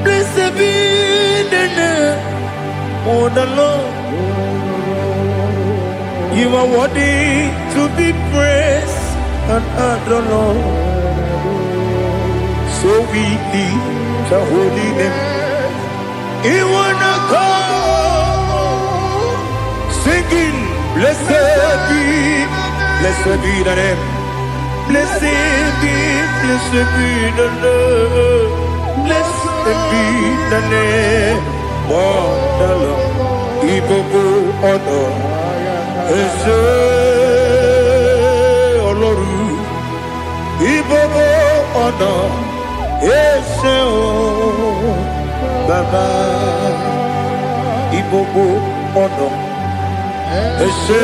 Blessed be the name of the Lord. You are worthy to be praised and adored, Lord. So we lift the holy name. You wanna come singing. Blessed be the name. Blessed be the Lord. Blessed be the name of the Lord. Ibobo honor, Ese Oloru. Ibobo honor, Ese Baba. Ibobo honor. Ese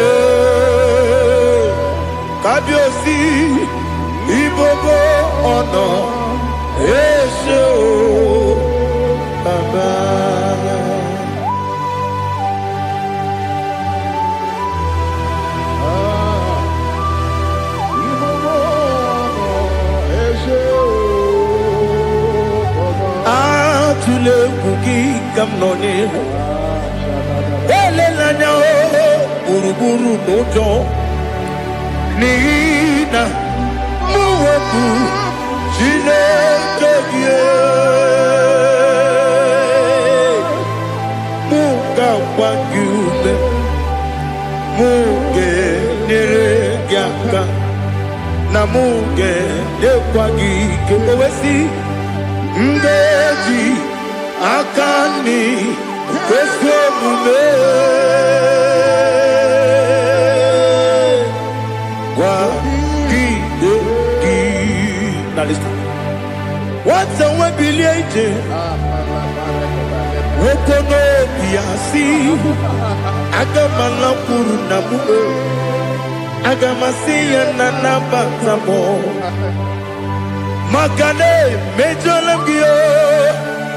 Kabiosi Ibobo ọ̀nà Ese o Baba. Ibobo ọ̀nà Ese o Baba. Atule kuki kamnoni ele lanya o buruburu n'ụjọ n'ihi na mụ wepụ Chineke gị mụ ga-agba gị ume mụ ga-enyere gị aka na mụ ga-enyekwa gị ike owesi ngeji aka nri ezi omume what's a webilia ije woko no biasi agamala puru na mu agamasi ya na nabatamo makane mejolambio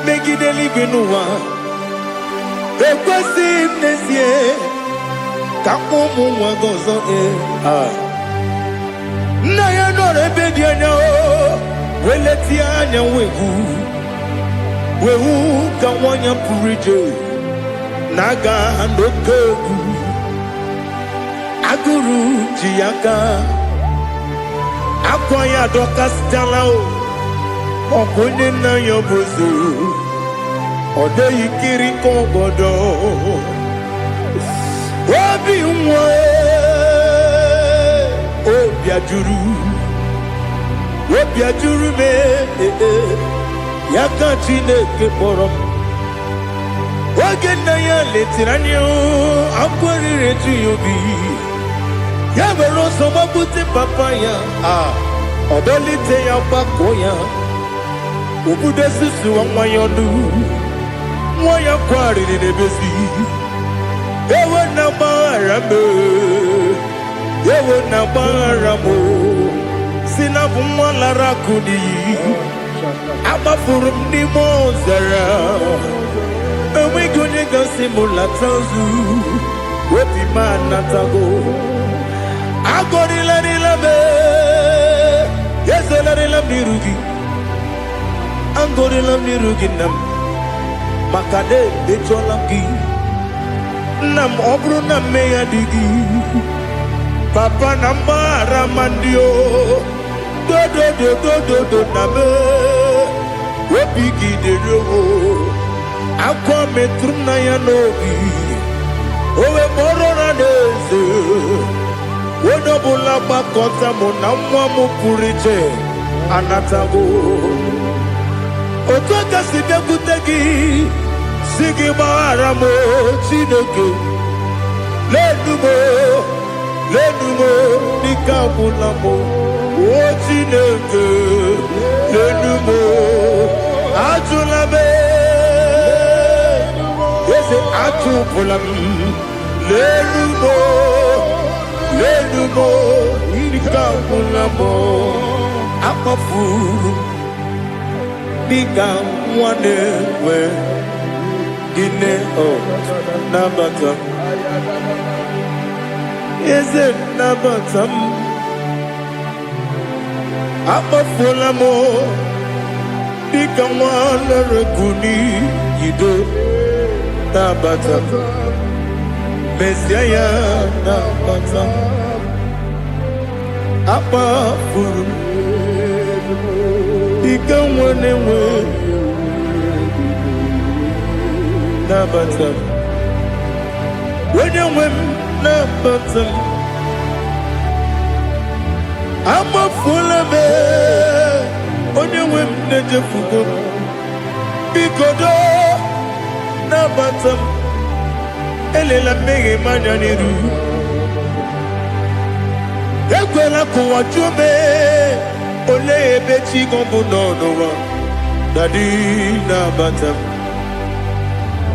megideli genuwa ekwesi nezie kapo mu wagozo na ya no rebe di anya o weleti anya wehu ka wanya purije naga ndokegu aguru jiaka akwa ya doka stala o okonye na yo bozo ode yikiri kogodo obi nwa obi ajuru me yaka Chineke kpọrọ m oge nna ya letiri anya akwarịrị eju ya obi ya mere ọsọ gbapute papa ya ọdọlite ya gbakọ ya obodo susu nwa ya ọnụ nwa ya kwarịrị n'ebezi ewe na gbaghara m ewe na gbaghara m sina bụ nwa lara akụ n'iyi agbafuru m n'ime ọzara enweghị onye gasị m lata ozu obi m anatago agọrịlarịla m ezelarịla m n'iru gị agọrịla m n'iru gị nna m maka na emechuola m gị nna m ọ bụrụ na mmehie dị gị papa na mgbaghara ma ndị o dodododododo na me obi gị dịrị owo akwa metụrụ na ya n'obi owe kpọrọ na n'eze onye ọbụla gbakọta mụ na nwa m pụrụ iche anatago otu aka si bịakwute gị si gị gbaghara m Chineke n'elu m lenumo nikabulamo otineke lenumo atulabe yese atupulam lenumo nikabulamo apafuru Bika wane we dine o nabatam Eze nabatam Apafulamo Bika wane rekuni yido nabatam Mesiaya nabatam Apafuru Bika wane we nabatam When you win nabatam I'm a full of it When you win najafugo Bikodo nabatam Elela mege manyaniru Ekwela kuwa chume Ole ebechi gombo nonowa Dadi nabatam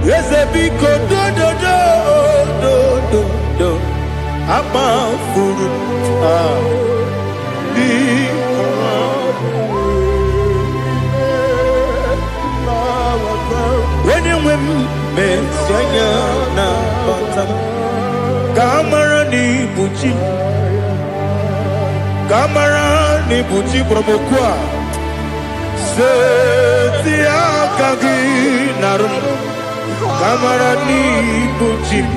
Yese biko do Ama furu Bi When you win me Sanya na batam Kamara ni buchi Kamara ni buchi Bromokwa Seti akagi narum Kamara ni buchim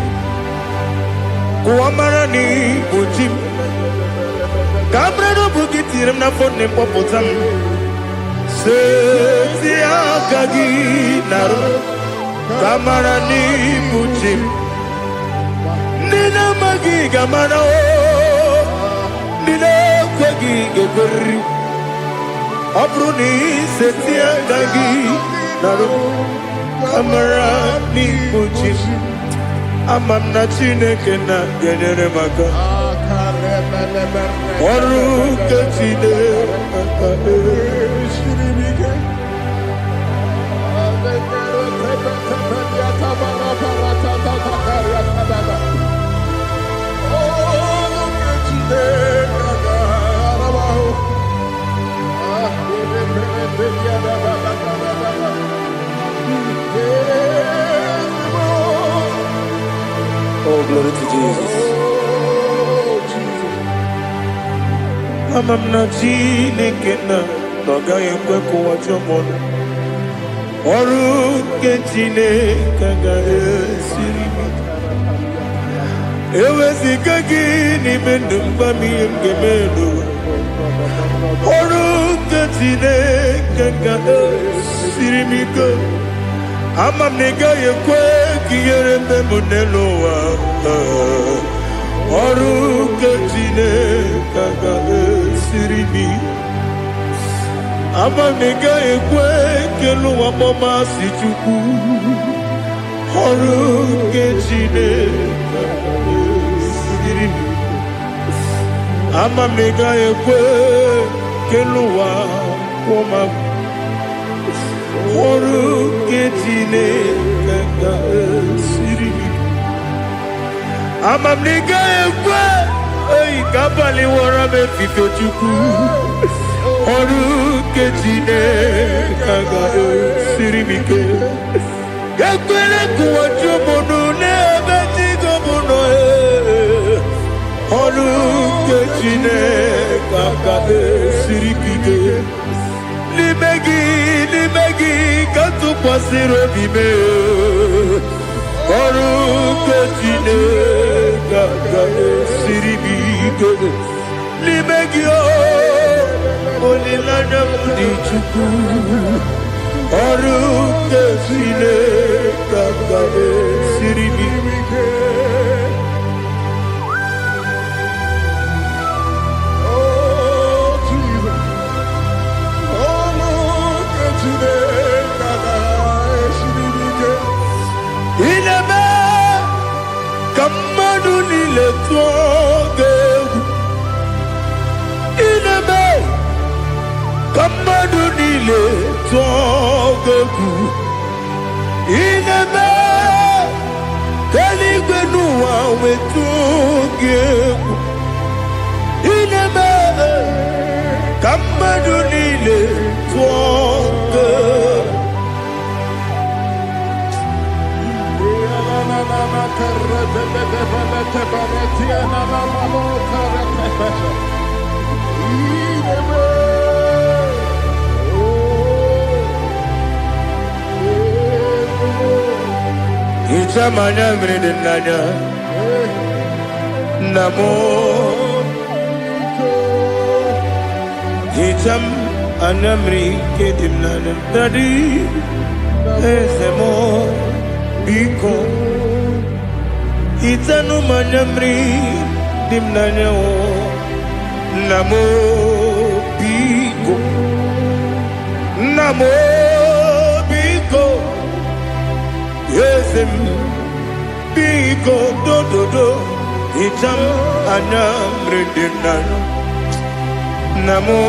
Kuamara ni buchim Kamara no bukitirim na fone popotam Seti akagi narum Kamara ni buchim Nina magi gamana o Nina kwagi geberi Abruni seti akagi narum Kamara ni buchim Amam na chineke na genyere maka Oru kachine Oh, glory to Jesus. Amam na chineke na Noga yekwe kuwa chomono Oru ke chineke ga esirimi Ewe sikagi ni mendumba miyenge mendo Oru ke chineke ga esirimi ko Amam nega yekwe kiyere mbemonelo wa Oru kachine kaga sirimi Amam nega yekwe kelu wa mama si chuku Oru kachine kaga sirimi Amam nega yekwe kelu wa mama Oru kachine kaga sirimi Amam nega yekwe Oy kabali wara me fito chuku Oru kechine kaga sirimike Yakwele kuwa chumono nebe chigo mono Oru kechine kaga sirikike Limegi katu kwa siro bime Oru kechine kaga siribike Limegio Olilana mudi chuku Oru kechine kaga siribike Oh Jesus Oh look kechine kaga siribike Inebe Kamadu ni le toge niile tọgegwu inebe eluigwe n'ụwa wetu gị egwu inebe ka mmadụ niile tụọ gị. Ichamanya mrede nanya namo Icham anamri kedim nanya dadi ezemo biko Itanu manyamri dim nanya o namo biko namo biko Yesem biko do do do Icham anamri dim nanya namo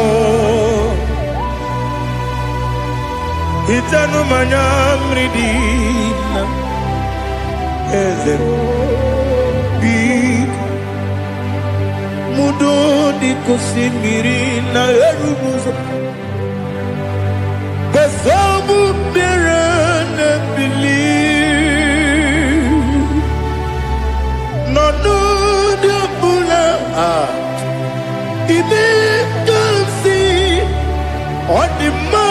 Itanu manyamri dim Ezem biko Mudo di kusimiri na erubuzo Besabu birane bili Nonu di bula Ibe kansi Odima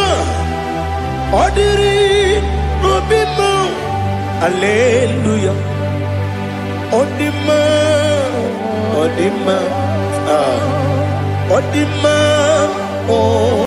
Odiri Obima Hallelujah Odima Odima Odima oh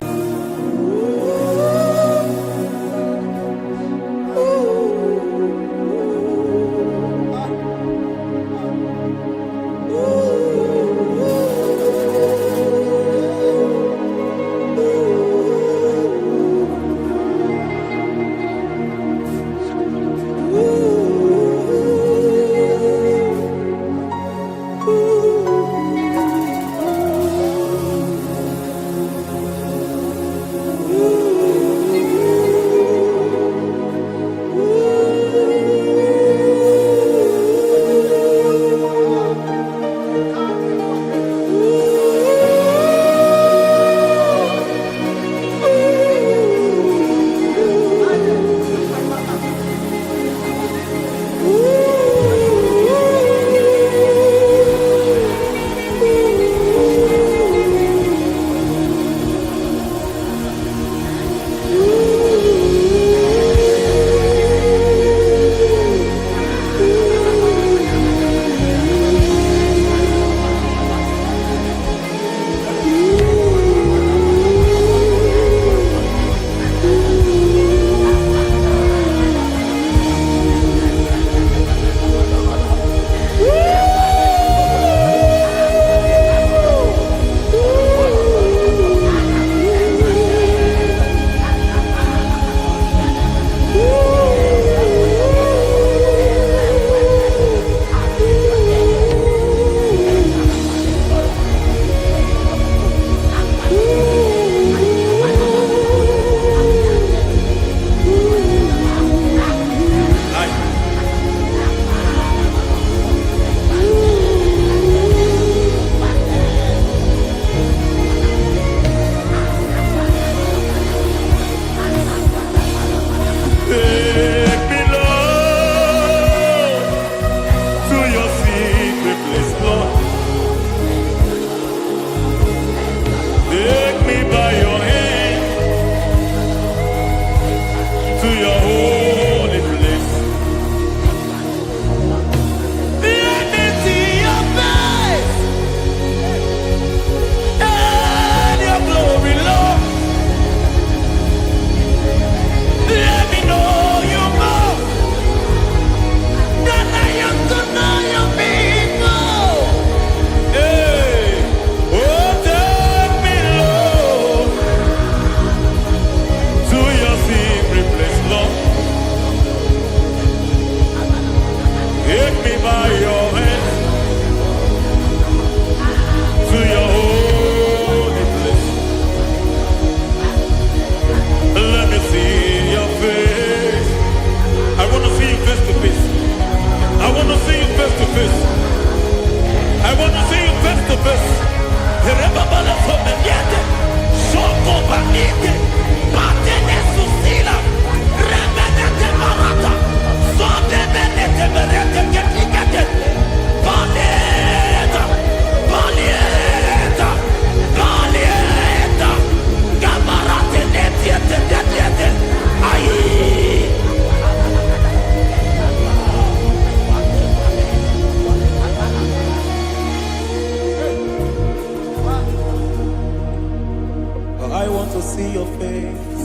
I want to see your face.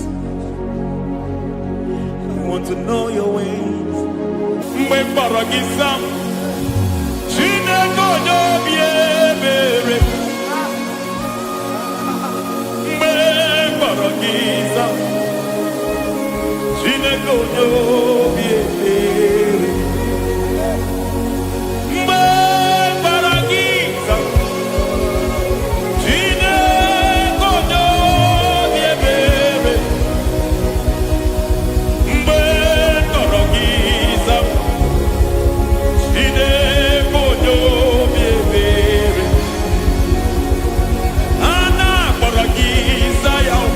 I want to know your ways. Mwe paragisa, chine kono biebere. Mwe paragisa, chine kono biebere. Mwe paragisa, chine kono biebere. Mwe paragisa, chine kono biebere. Ana paragisa yao.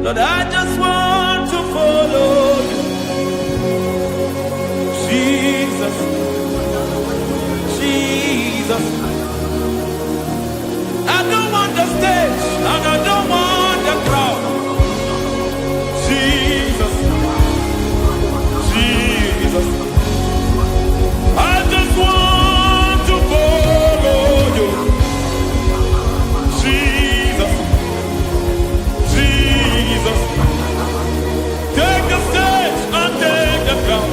Lord, I just want to follow you. Jesus, Jesus. I don't want the stage and I don't want the crowd. Jesus, Jesus. I just want to follow you. Jesus, Jesus. Take the stage and take the crown.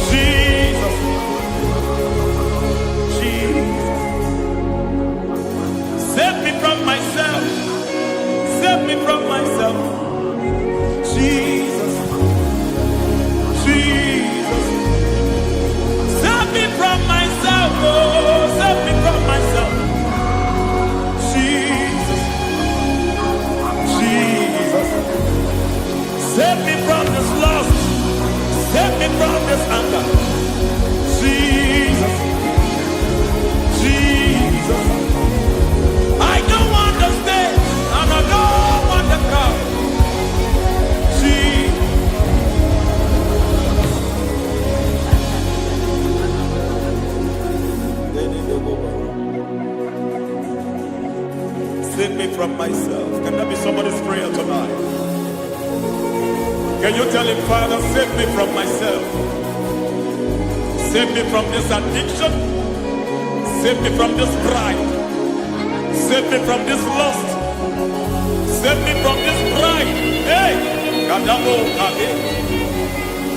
Jesus, Jesus. Save me from myself. Save me from myself. Jesus, Jesus. Save me from myself. Oh, save me from myself. Jesus, Jesus. Save me from this lust. Save me from this anger. Jesus, Jesus. I don't want the stage and I don't want the crowd. Jesus. Save me from myself. Can that be somebody's prayer tonight? Can you tell him, Father, save me from myself. Save me from this addiction. Save me from this pride. Save me from this lust. Save me from this pride. Hey! Kadamo Kade.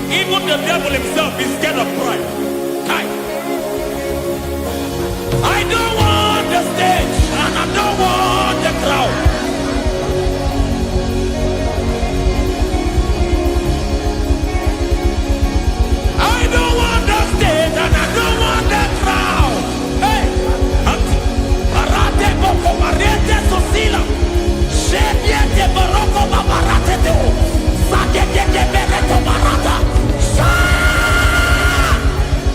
Even the devil himself is scared of pride. Hi. I don't want the stage and I don't want the crowd. I don't want the stage and I don't want the crowd. Hey, Parate Boko Mariete Sosila. Shebiete Baroko Babarate Deo. Sadete de Bereto Barata.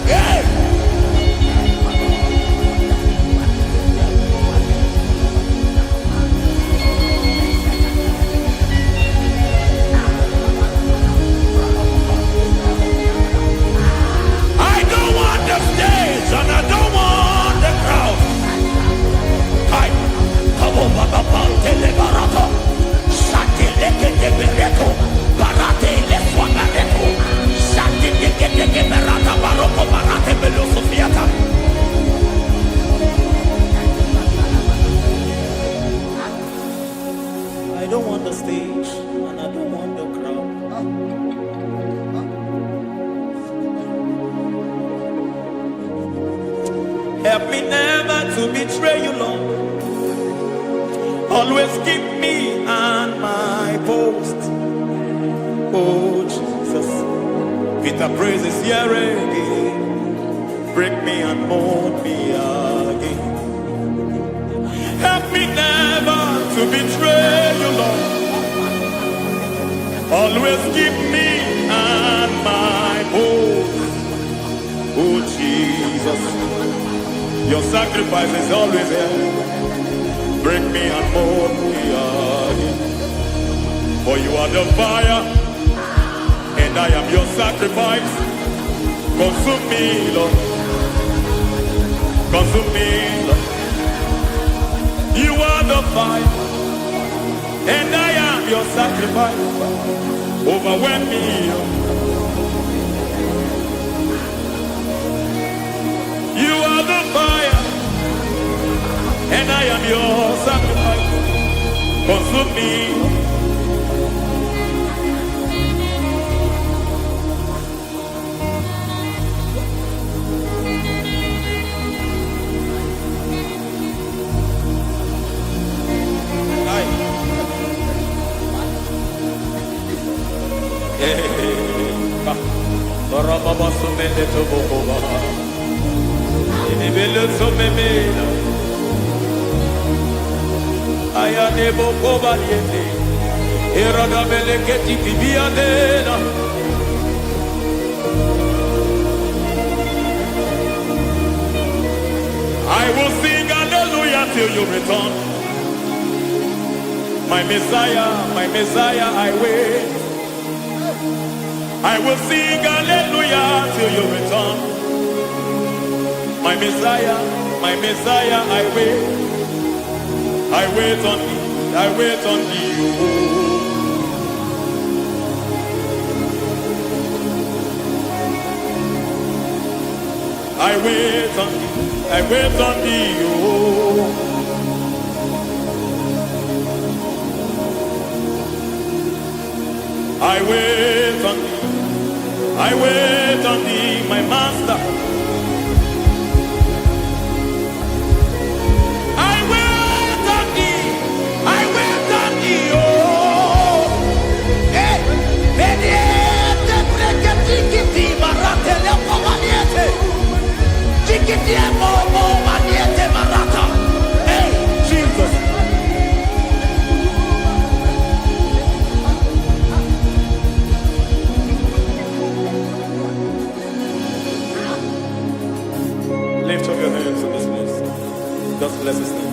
Hey. Help me never to betray you, Lord. Always keep me on my post. Oh Jesus, with the praises here again, break me and mold me again. Help me never to betray you, Lord. Always keep me on my post. Oh Jesus, your sacrifice is always there. Break me and mold me again. For you are the fire, and I am your sacrifice. Consume me, Lord. Consume me, Lord. You are the fire, and I am your sacrifice. Overwhelm me, Lord. You are the fire, and I am your sacrifice. Consume me. I will sing hallelujah till you return. My Messiah, I wait. I will sing hallelujah till you return. My Messiah, I wait. I wait on thee, I wait on thee. I wait on thee, I wait on thee. I wait on thee, I wait on thee, my master. I wait on thee, I wait on thee, oh. Hey, vediete, prega tikiti, marate le pomaniete. Tikiti e momo maniete marata. Hey, Jesus. Lift up your hands in this place. Just bless his name.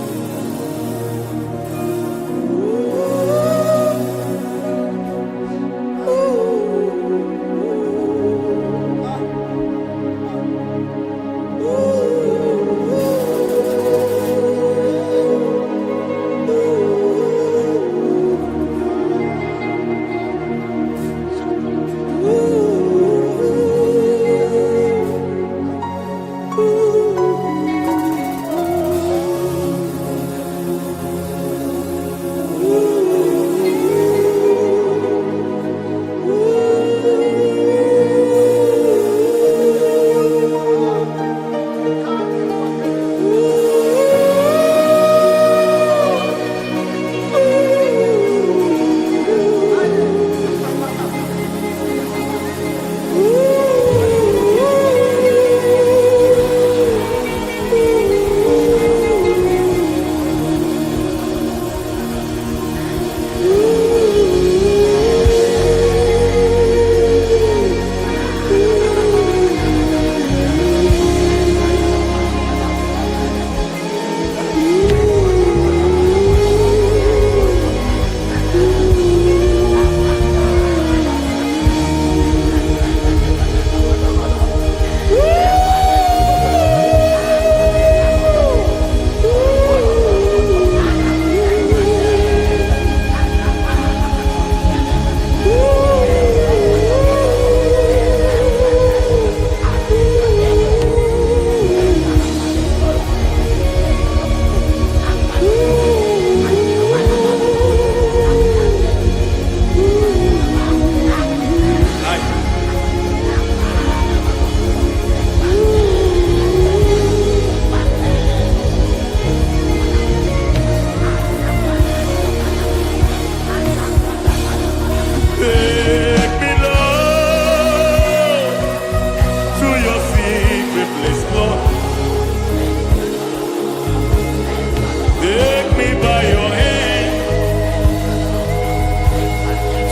me by your hand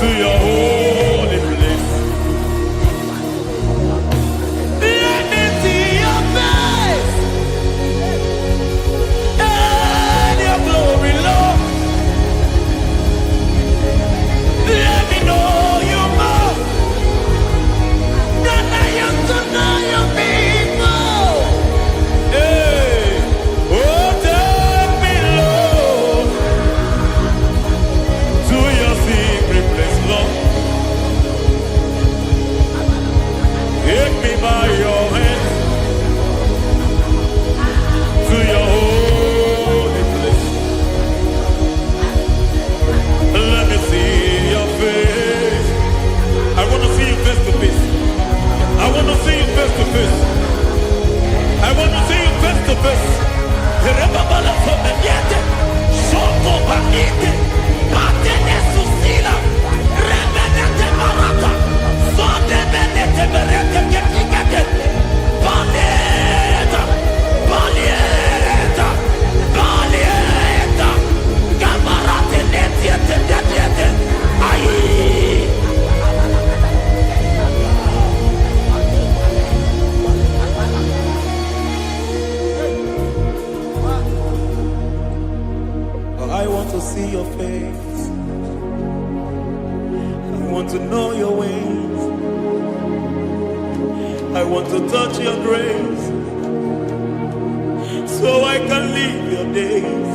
to your holy place. Let me see your face and your glory, Lord. Let me know you more than I used to know you people. Hey, oh, take me, Lord, to your secret place, Lord. Take me by your hand to your holy place. Let me see your face. I want to see you face to face. I want to see you face to face. I want to see you face to face. Rebabala sometiente, soko bakite, patene susila, rebenete barata, sonde benete berete ketikete, balieta, balieta, balieta, gamarate netiete netiete, aye. I want to see your face. I want to know your ways. I want to touch your grace so I can live your days.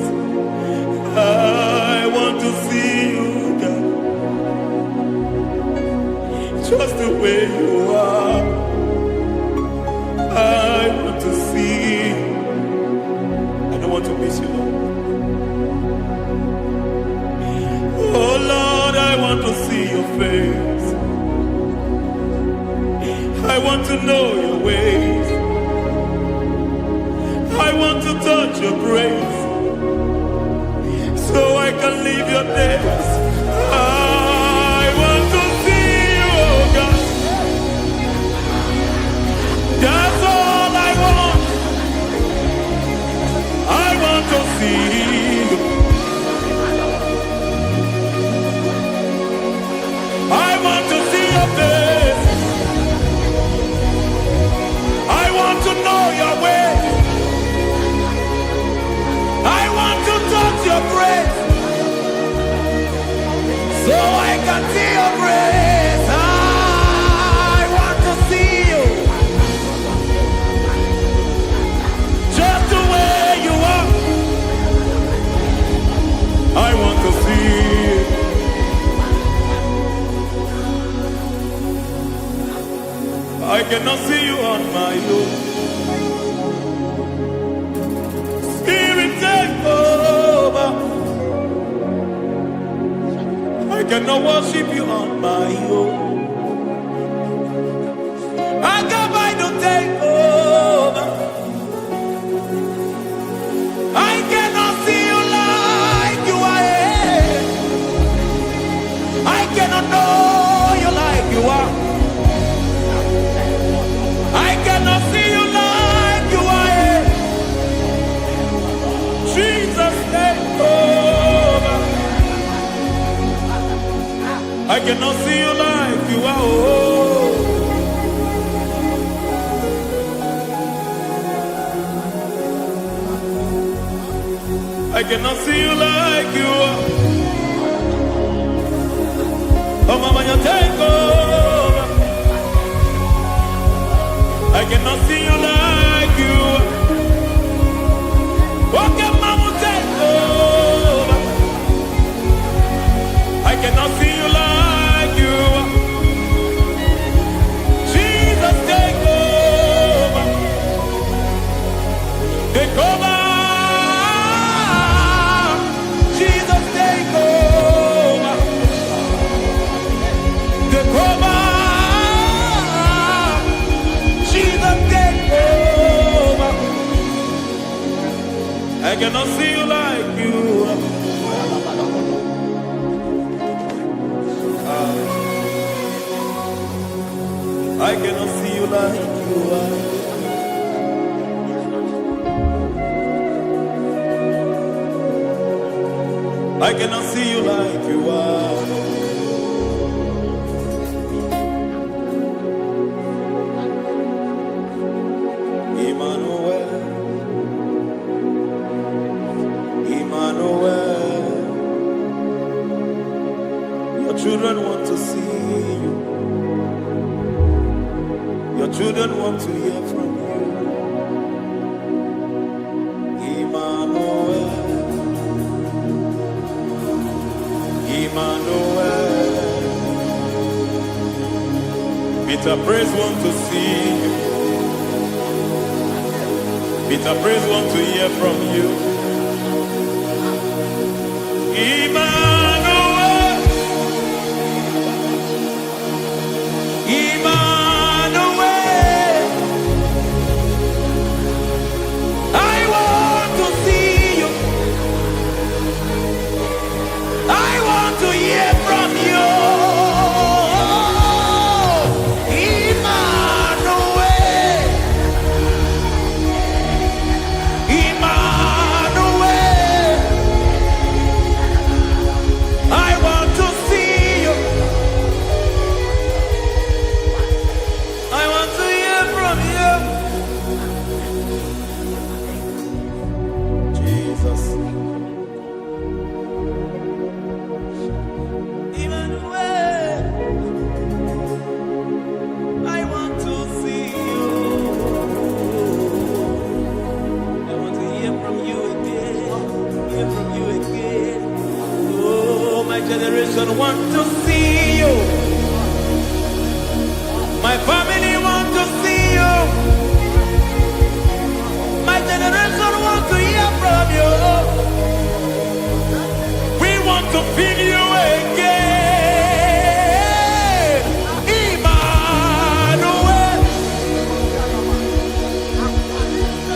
I want to see you, God, just the way you are. I want to see you. I don't want to miss you, Lord. Oh Lord, I want to see your face. I want to know your ways. I want to touch your grace so I can live your days. I want to see you, oh God. That's all I want. I want to see you. I want to see your face. I want to know your way. I want to touch your grace so I can see your grace. I want to see you just the way you are. I want to see you. I cannot see you on my own. Spirit, take over. I cannot worship you on my own. I come by to take over. I cannot see you like you are. I cannot know you like you are. I cannot see you like you are. Jesus, take over. I cannot see you like you are. Oh. I cannot see you like you are. Oh, Mama, you take over. I cannot see you like you. Okay, Mama, take over. I cannot see you like you. Jesus, take over. Take over. Jesus, take over. Take over. I cannot see you like you. I cannot see you like you are. I cannot see you like you are. Emmanuel, Emmanuel, your children want to see you. Your children want to hear from you. Emmanuel, Emmanuel, Peter Praise want to see you. Peter Praise want to hear from you. Emmanuel, Emmanuel, I want to see you. I want to hear from you. Generation want to see you. My family want to see you. My generation want to hear from you. We want to feel you again. Emmanuel,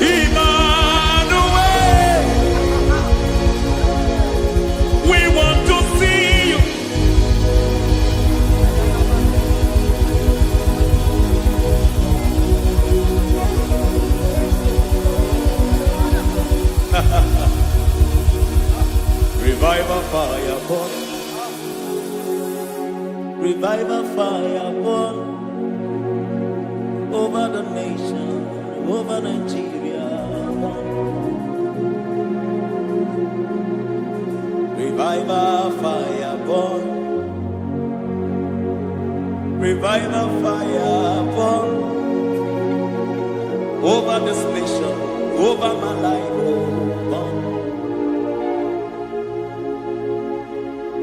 Emmanuel, we want to see. Revive a fire burn. Revive a fire burn over the nation, over Nigeria. Revive a fire burn. Revive a fire burn over this nation, over my life.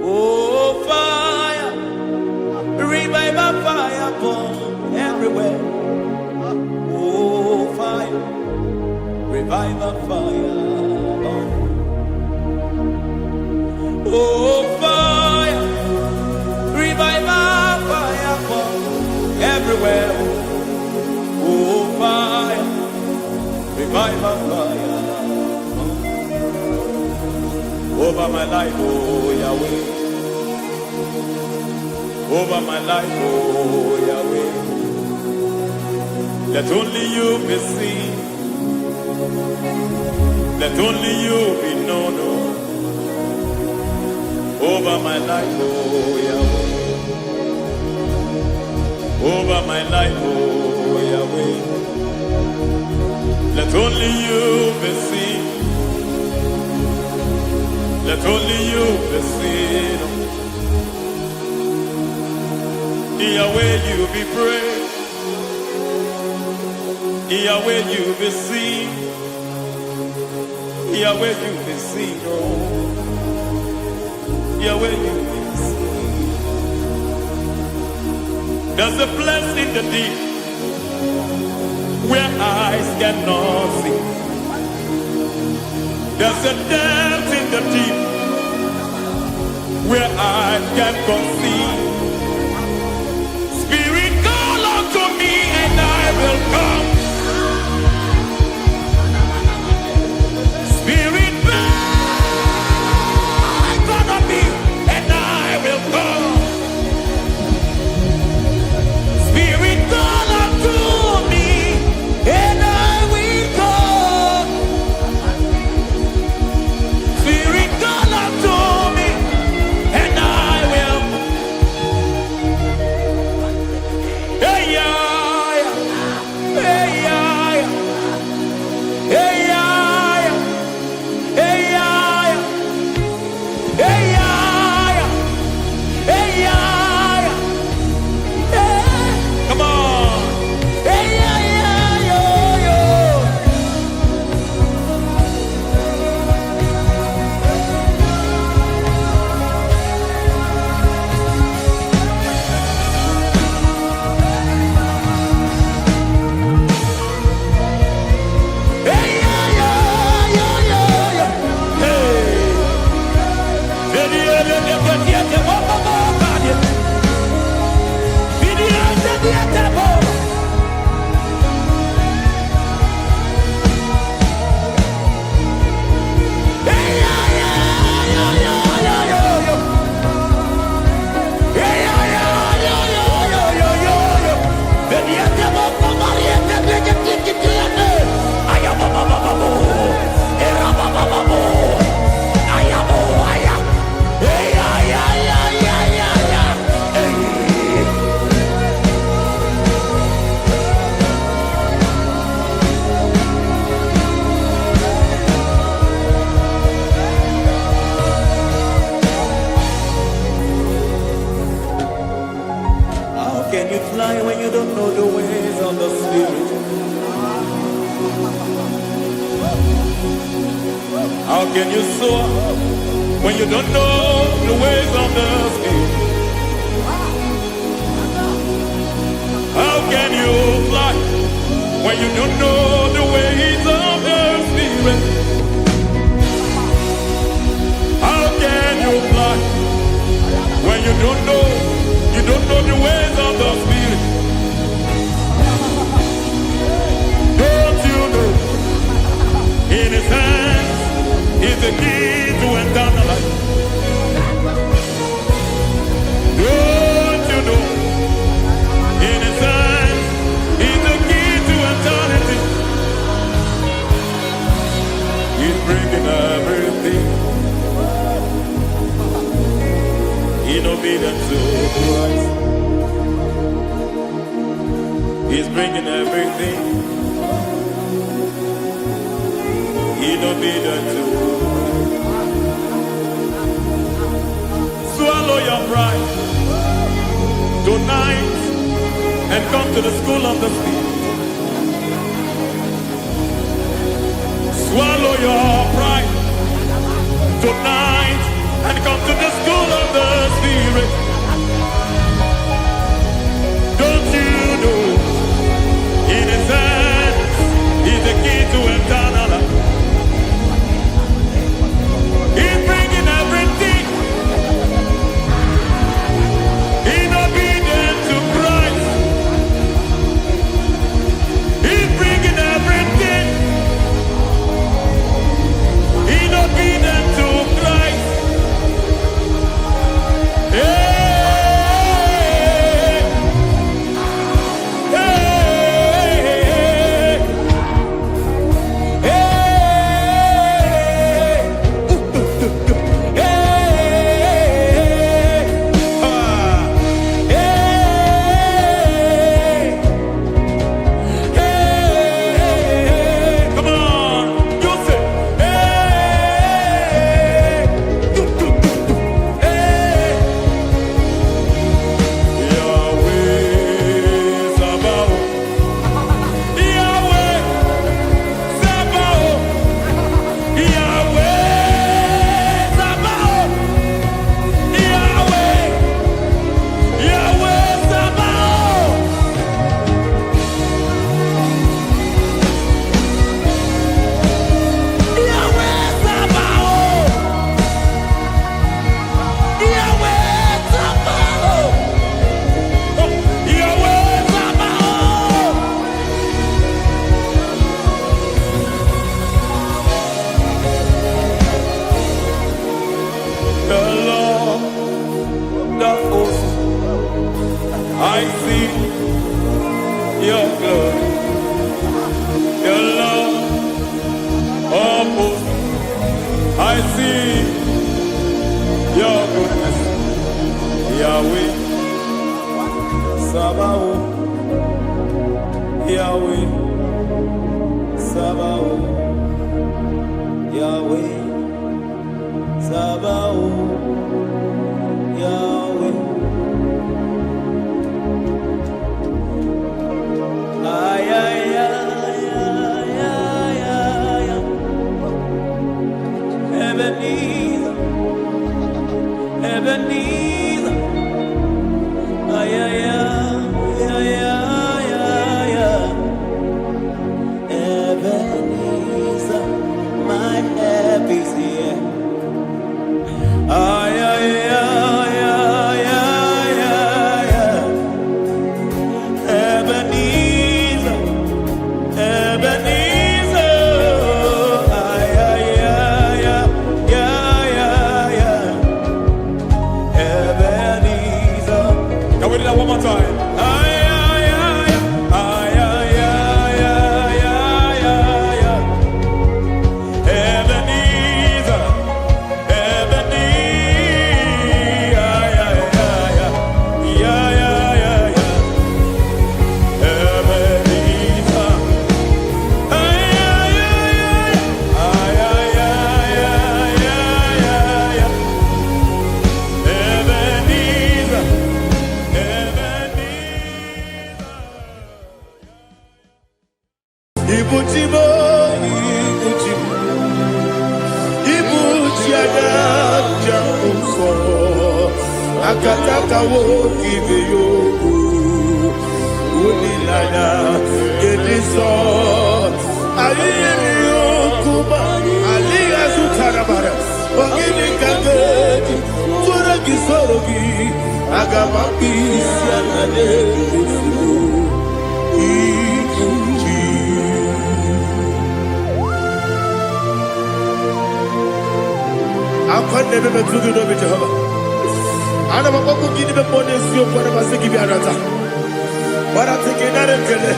Oh, fire, revive a fire burn everywhere. Oh, fire, revive a fire burn. Oh, fire, revive a fire burn everywhere. Oh, fire, revive a fire over my life, oh Yahweh. Over my life, oh Yahweh. Let only you be seen. Let only you be known. Over my life, oh Yahweh. Over my life, oh Yahweh. Let only you be seen. Let only you be seen. Yahweh, you be praised. Yahweh, you be seen. Yahweh, you be seen. Oh, Yahweh, you be seen. There's a place in the deep where eyes cannot see. There's a depth in the deep where eyes can conceive. Spirit, call unto me and I will come. Spirit, breathe on me and I will come. Spirit, call unto me and I will come. Spirit, call unto me. How can you soar when you don't know the ways of the Spirit? How can you fly when you don't know the ways of the Spirit? How can you fly when you don't know the ways of the Spirit? Don't you know in His hands is the key to eternal life? Don't you know in His hands is the key to eternity? He's bringing everything in obedience to Christ. He's bringing everything in obedience to Christ. Swallow your pride tonight and come to the school of the Spirit. Swallow your pride tonight and come to the school of the Spirit. Don't you know in His hands is the key to eternal life? He's bringing everything in obedience to Christ. He's bringing everything in obedience to Christ. Hey, hey, hey, come on, you say, Yahweh Sabaoth, Yahweh Sabaoth, Yahweh Sabaoth, Yahweh, Yahweh Sabaoth. Yahweh Sabaoth, Yahweh Sabaoth, Yahweh Sabaoth. The Lord, the host, I see your glory. The Lord of hosts, I see your goodness. Yahweh Sabaoth, Yahweh Sabaoth, Yahweh Sabaoth, Yahweh. Ay, ay, ay, ay, ay, ay, ay. Ebenezer, Ebenezer. Ay, ay, ay, ay, ay, ay, ay. Ebenezer, my help is here. Ay, ay, ay, ay, ay, ay, ay. Ebenezer, Ebenezer. Ay, ay, ay, ay, ay, ay, ay. jamuso akataka wo kibeyoku unilaya ediso aliyokuba aliyasutarabara ogini kageti tura kisorogi agamapisi anade Akwande bebe tugi no be Jehovah. Ana makoku gini be bone sio kwa na masiki bi anata. Bara teke na rekele.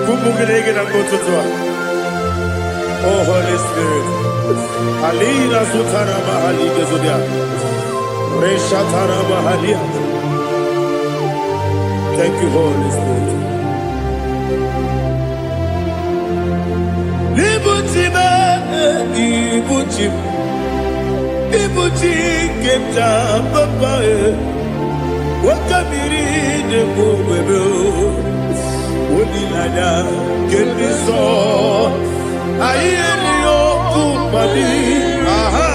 Kumugirege na ngototwa. Oh Holy Spirit. Alina sutara mahali gezodia. Resha tara mahali. Thank you, Holy Spirit. Libutime, ibutim. Ibuti kemta papa wakamiri de bobebe onilanya kemiso ayeni okupali aha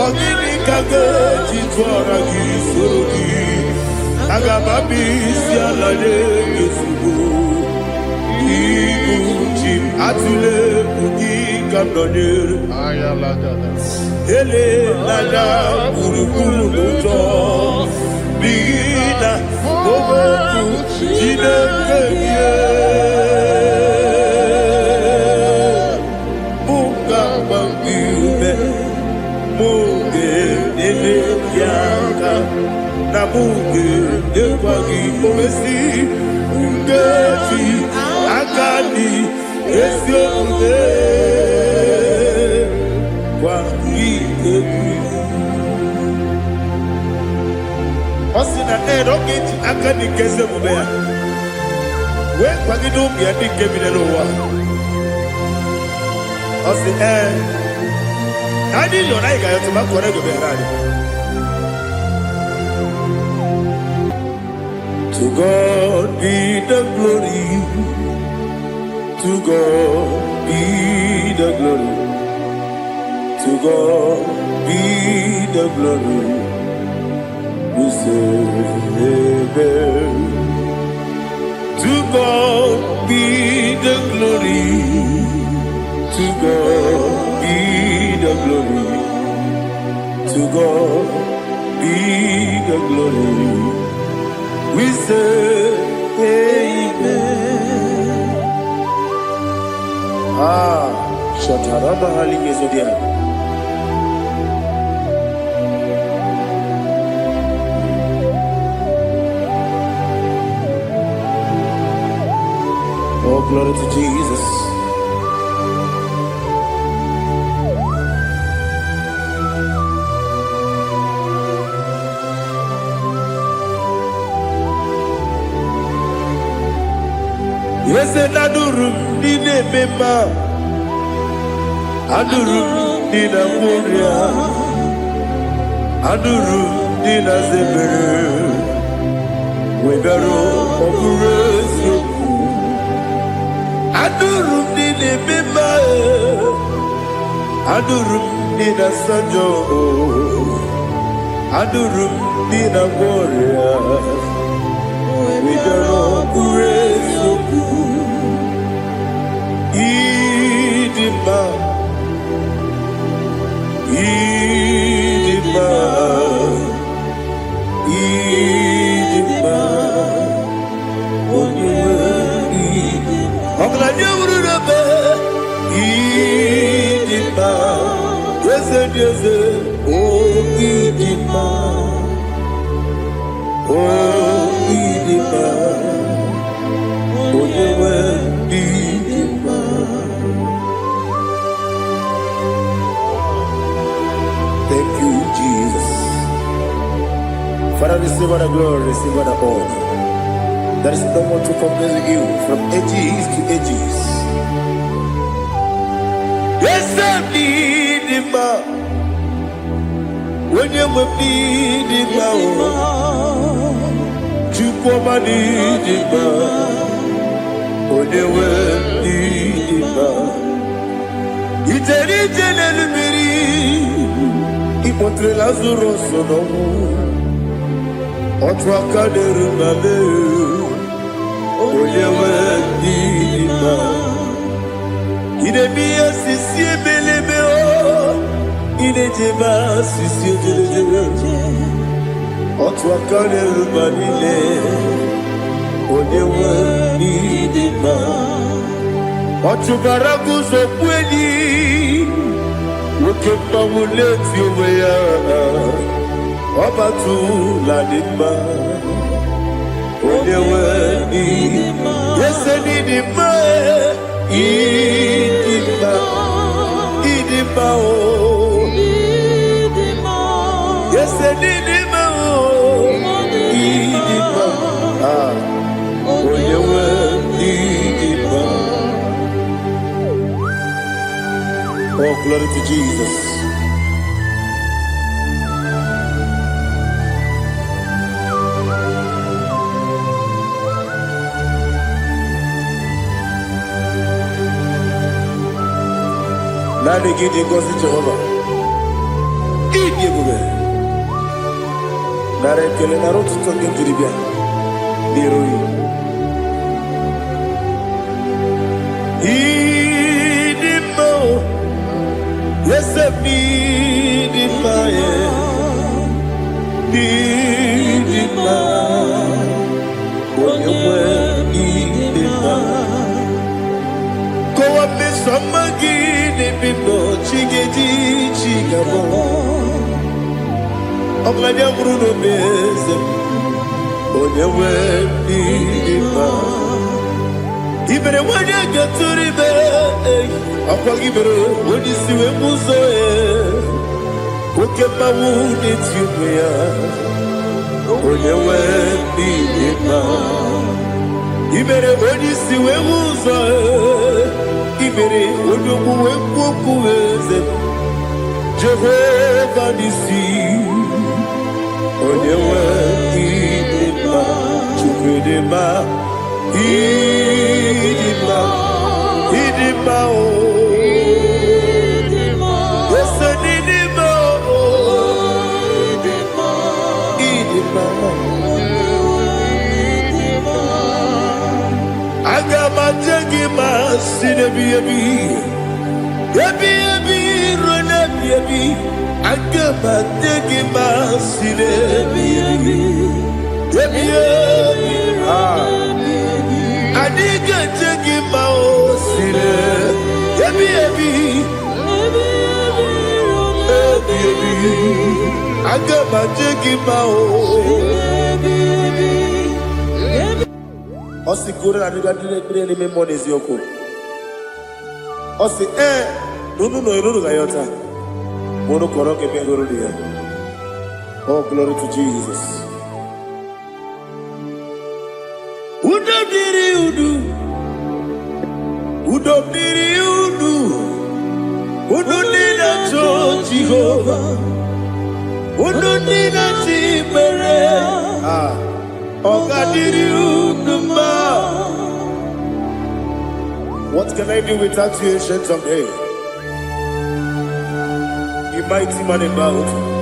ogini kage titwara kisorogi agababi sialale yesugo ibuti atule ugi kamdonir ayalagada ele nada kurukuru luto bigina oboku jinekeye muka bangibe muge ele yaka na muge ekwagi omesi ngeti akani esiokude Osina roketi akani keze mubea. We kwagido mi adi kemine lowa. Osi Adi yona iga yotu makore go berani. To God be the glory. To God be the glory. To God be the glory. We say amen. To God be the glory. To God be the glory. To God be the glory. We say amen. Shataraba hali yezodia. Oh, glory to Jesus. Yes, and Adurum Nine Mema Adurum Nina Moria Adurum Nina Zebere Webero Operation Adurum Nine Mema Adurum Nina Sanjo Adurum Nina Moria Webero Operation Idima, Idima, Idima, Idima, Idima, yes, oh Idima, oh Idima, oh Idima. Thank you, Jesus. Father, receive all the glory, receive all the honor. There is no one to compare with you from ages to ages. Yes, I need him. When you need him, you come and need him. When you need him, it's a little bit. Imotre Lazarus no Otwa kaderu male Oyewe dima Ide biya sisi belebe o Ide jeba sisi jelejele Otwa kaderu malile Oyewe dima Otubaragu zokweni Ukemba muleti uweya Obatu ladima Oyewe idima Yese nidima Idima Idima o Yese nidima o Idima Oyewe idima. Oh, glory to Jesus. Nani gidi ngozi Jehovah. Gidi gube. Nare kele narotu toke jiribia. Diroi. Idimo. Yes, idimo. Idimo. Oyewe idimo. Go up this summer. Bibo chigedi chigabo Oglanya Bruno Beze Oyewe Biba Ibere wanya gaturibe Akwa gibere wadi siwe muzoe Ukema wuni tiumea Oyewe Biba Ibere wadi siwe muzoe Ibere odogu wekuoku eze Jehovah nisi Oyewe idima Chukwedema Idima Idima o Yese nidima o Idima Agama jengima sinebi Yebi rona yebi Agama jengima sinebi Yebi Adiga jengima o sine Yebi Agama jengima o Osi kure na duga dire ni memonies yoko. Osi nunu no iruru gayota. Mono koroke mengoro dia. Oh, glory to Jesus. Udo diri udu. Udo diri udu. Udo nina cho Jehovah. Udo nina chimere. What can I do without you, ancient of days? You mighty man in battle.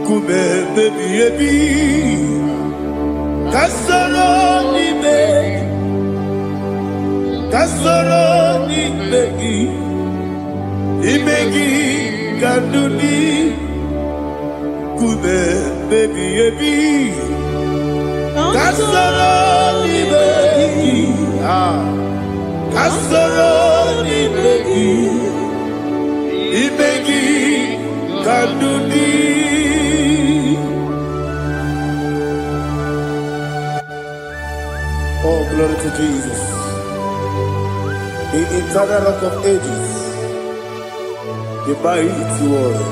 Kume baby baby, kasoro ni begi. Imegi kanduni Kube baby ebi Kasoro ni begi Kasoro ni begi Imegi kanduni Oh, glory to Jesus. The eternal rock of ages, the mighty one.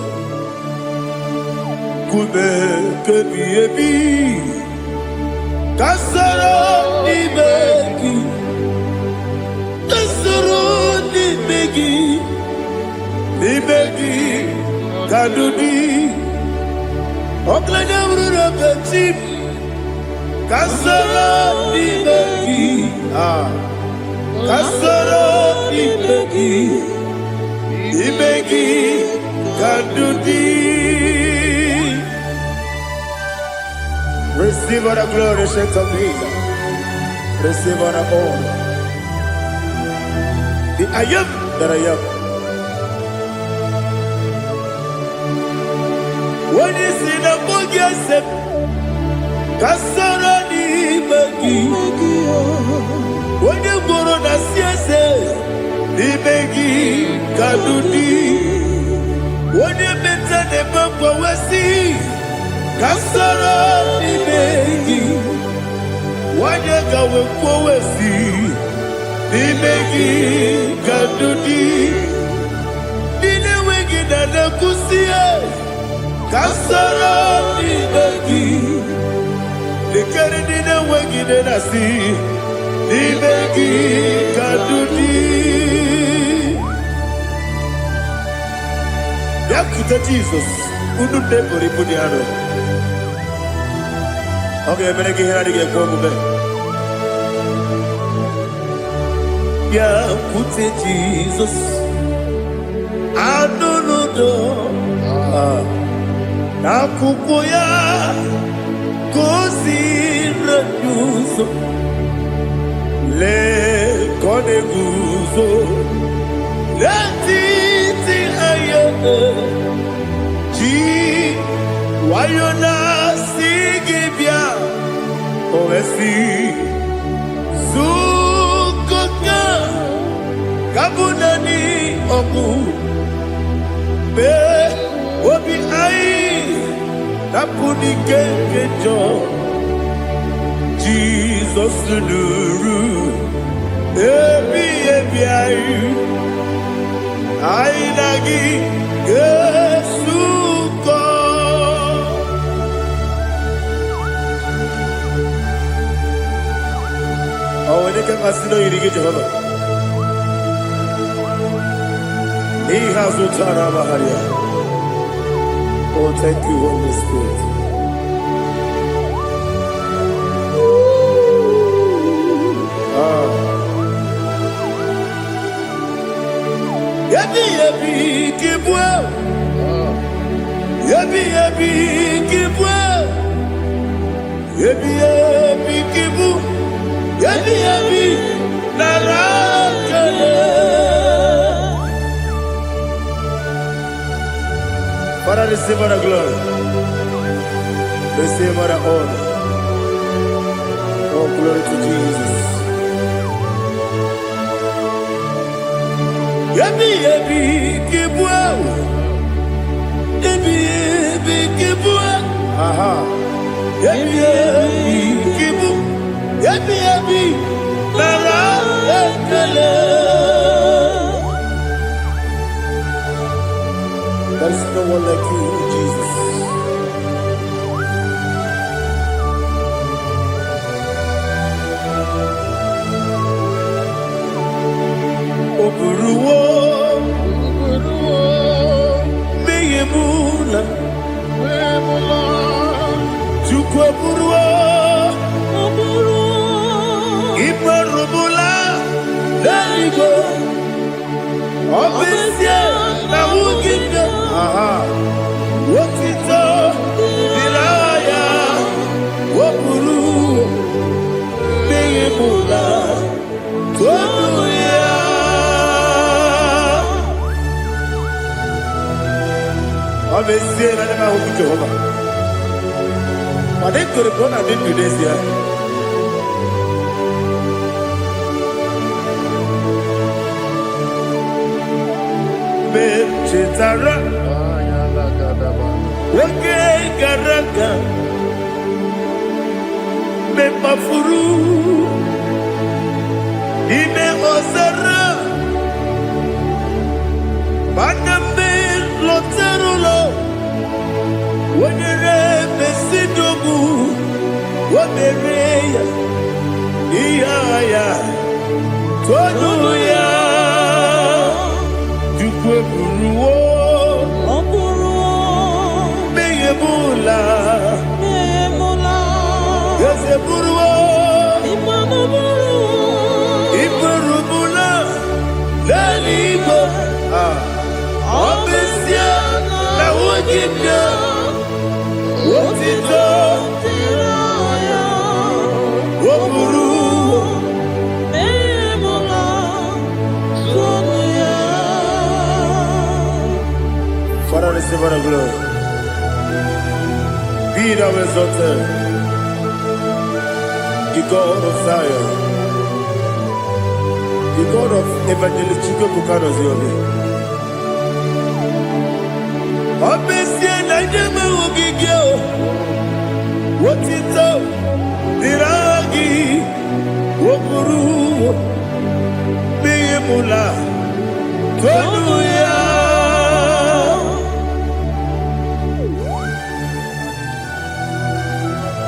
Kube kebi ebi, kasoro ni begi, ni begi, kadudi, oklanya brura beti, kasoro ni begi, kadudi. Receive all the glory, shake of Jesus. Receive all the honor. The I am that I am. When you see the book, yourself, Kasarani Magi. When you go on the CSA, the Magi Kadudi. When you mention the book, Wasi, Kasarani Magi. When you go with Wasi, the Magi Kadudi. Dine Wagi Dana Kusia. Kasarani Magi. The Canadian Wagi Denasi, the Magi Kadudi. Yakuta Jesus, Udu Tempori Pudiano. Okay, I'm going to get here to go. Yakuta Jesus, I don't know. Nakukoya. Così chiuso le code guso le titi ayane ci wayona sigibia ovesi sukoka kabunani oku be obi ai tapuni kekejo Jesus nuru ebi ayu ainagi Yesuko awene ke masino yirige Jehovah he has utara baharia. Oh, thank you, Holy Spirit. Yabi yabi kibwa. Yabi yabi kibwa. Yabi yabi kibu. Yabi yabi narakale. Father, receive all the glory. Receive all the honor. Oh, glory to Jesus. Yabi yabi kibwa. Yabi yabi kibwa. Aha. Yabi yabi kibu. Yabi yabi nara ekele. There is no one like you, Jesus. Oburuwo, meyemula, chukwu oburuwo, imarubula, leligo, obesie na wugide. Wotito, diraya, woburu, meyemula, tonuya. Obesie na nema huku Jehovah. But they could have gone and did this year. Chetara, okay, Garaka, Mepafuru, Ine Osara, Baname Loterulo, when you Besidogu, what the Rea, Iaya, Toduya. Oburuwo, meyemula, yeseburuwo, imarubula, leligo, obesia na Ogibia, Otito, Oburu, Father, receive all the glory. Be thou exalted, the God of Zion, the God of Evangelist Chike Bukanos Yomi. Obesie na jeme ogigio, Otito, Diragi, Oburu, Beyemula, Hallelujah.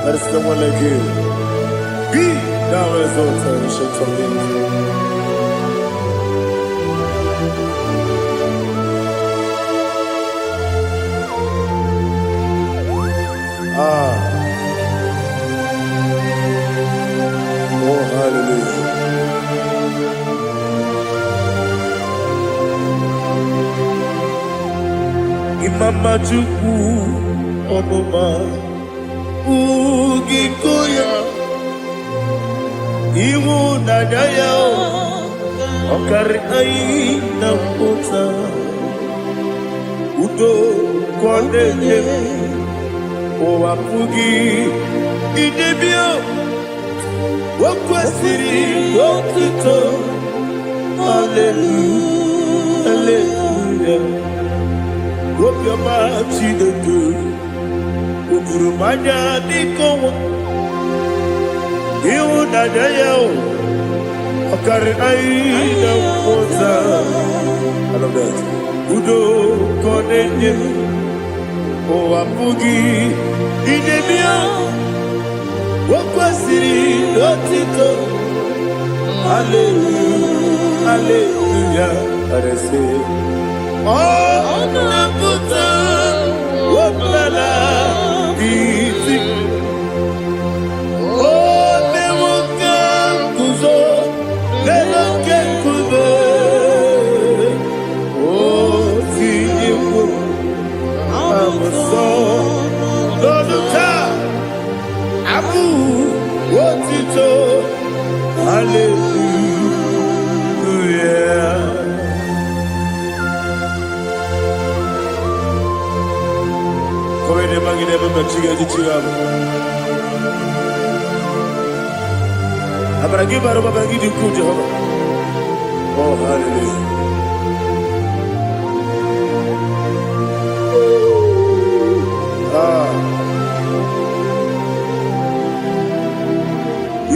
There is someone like you. Be thou exalted, ancient of days. Oh, hallelujah. Imama Chukwu Ọmụma Ugikoya Iwu nadaya Ọkari ayi na mpụta Udo kọnenye Ụwapụghị idebio Okwesịrị otuto Hallelujah, hallelujah. Obiọma Chineke Oburu manya n'ikowo Ịhụnanya ya ọkarị anyị na mmụta. I love that. Udo ka ọ na-enye ụwa apụghị idebe ya. O kwesịrị otito. Hallelujah, hallelujah. And I say, oh, na-apụta ọbụla isi. Oh, na-enwoke nkuzo na-enwoke nkuzo. Oh, tinyewo amụsọ n'ọdụ taa. Abụ otito. Hallelujah. Come in the magnet of the Chiga. Abragi Baroba Bagi di Kujo. Oh, hallelujah.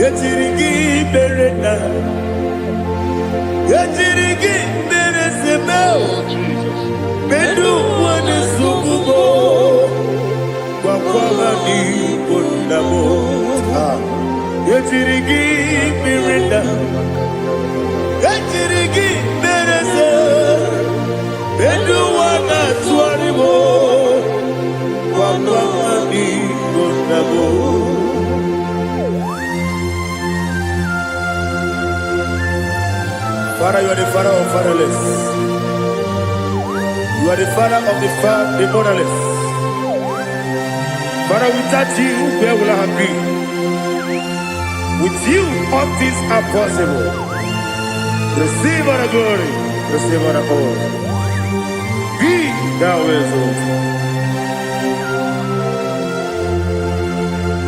Yetirigi Berena. Yetirigi Beresebel. Bedu one sukubo. Wakwabani Bundabo. Yetirigi Berena. Yetirigi Berese. Bedu one Tuaribo. Wakwabani Bundabo. Father, you are the father of fatherless. You are the father of the motherless. Father, without you, where will I have been? With you, all things are possible. Receive all the glory. Receive all the honor. Be thou exalted.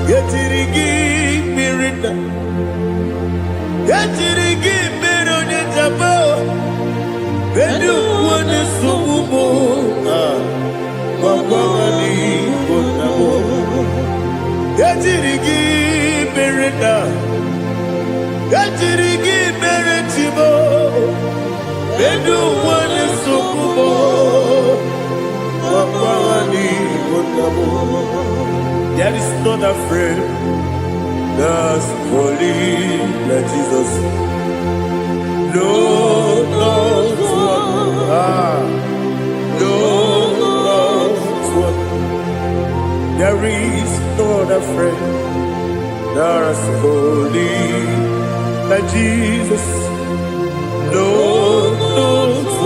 Yetirigi Miranda. Yetirigi Miranda. Bedu one sukubo. Wakwani Bundabo. Yetirigi Miranda. Yetirigi Miratibo. Bedu one sukubo. Wakwani Bundabo. There is not a friend that's holy like Jesus. No, no, no, one. There is no other friend that's holy like Jesus. No, no,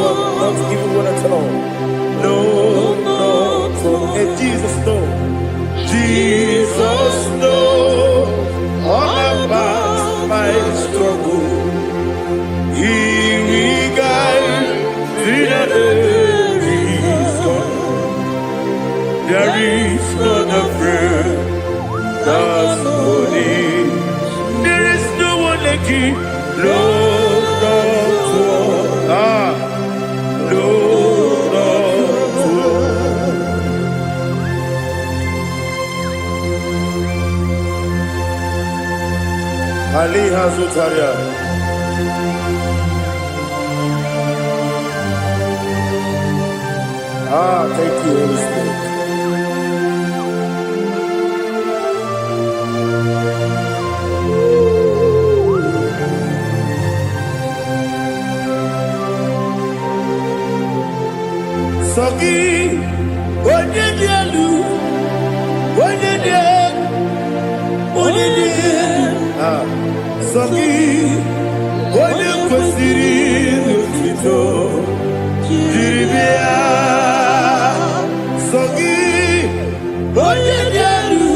one. Not even one at all. No, no, one. struggle. He will guide till the end is gone. There is not a friend that's holy. There is no one like you. Lord of war. Lord of war. Ali Hazutaria. Thank you, Holy Spirit. Sogi, onye dielu, onye dielu, onye dielu. Sogi, onye kwesịrị otito, jiri bịa. Sogi, onye dielu,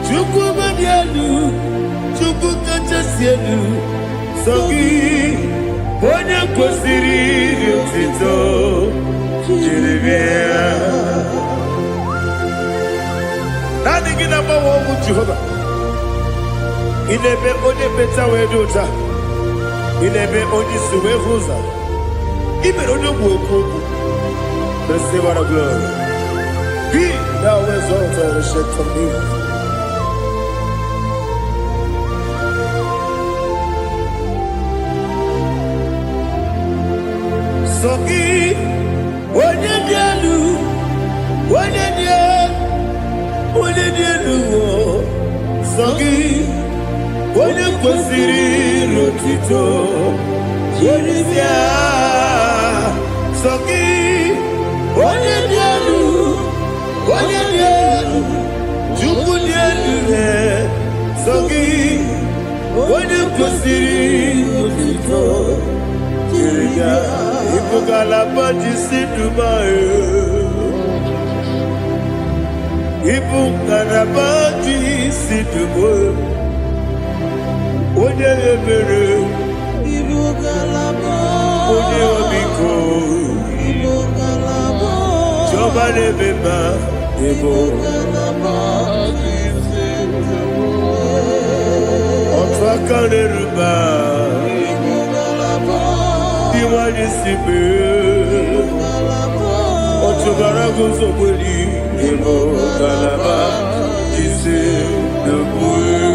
Chukwu dielu, Chukwu kachasị elu. Sogi, onye kwesịrị otito. Nani gina mawa omu Jehovah. Inebe onye beta wedota. Inebe onye suwe huza. Ibe onye mwoku. Receive our glory. Be thou exalted and shed from me. Sogi. Onye dielu, onye dielu, Sogi, onye kwesịrị otito, jiri bịa. Sogi, onye dielu, Chukwu dielu, Sogi, onye kwesịrị otito, jiri bịa. Ipugalaba jisi Dubai. Ipugalaba jisi Dubai. Onye ebere. Ipugalaba. Onye obiko. Ipugalaba. Jọba lebeba. Ipugalaba jisi Dubai. Ọtụ aka n'eruba. Iwani sibe. Otubara guzobeli. Ipugalaba jisi Dubai.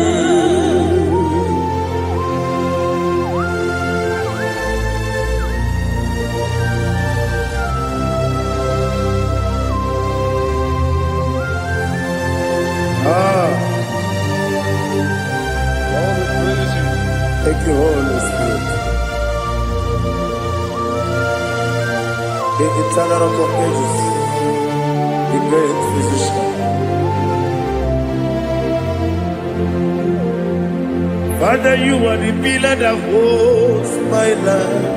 Thank you, Holy Spirit. The eternal rock of ages, the great physician. Father, you are the pillar that holds my life.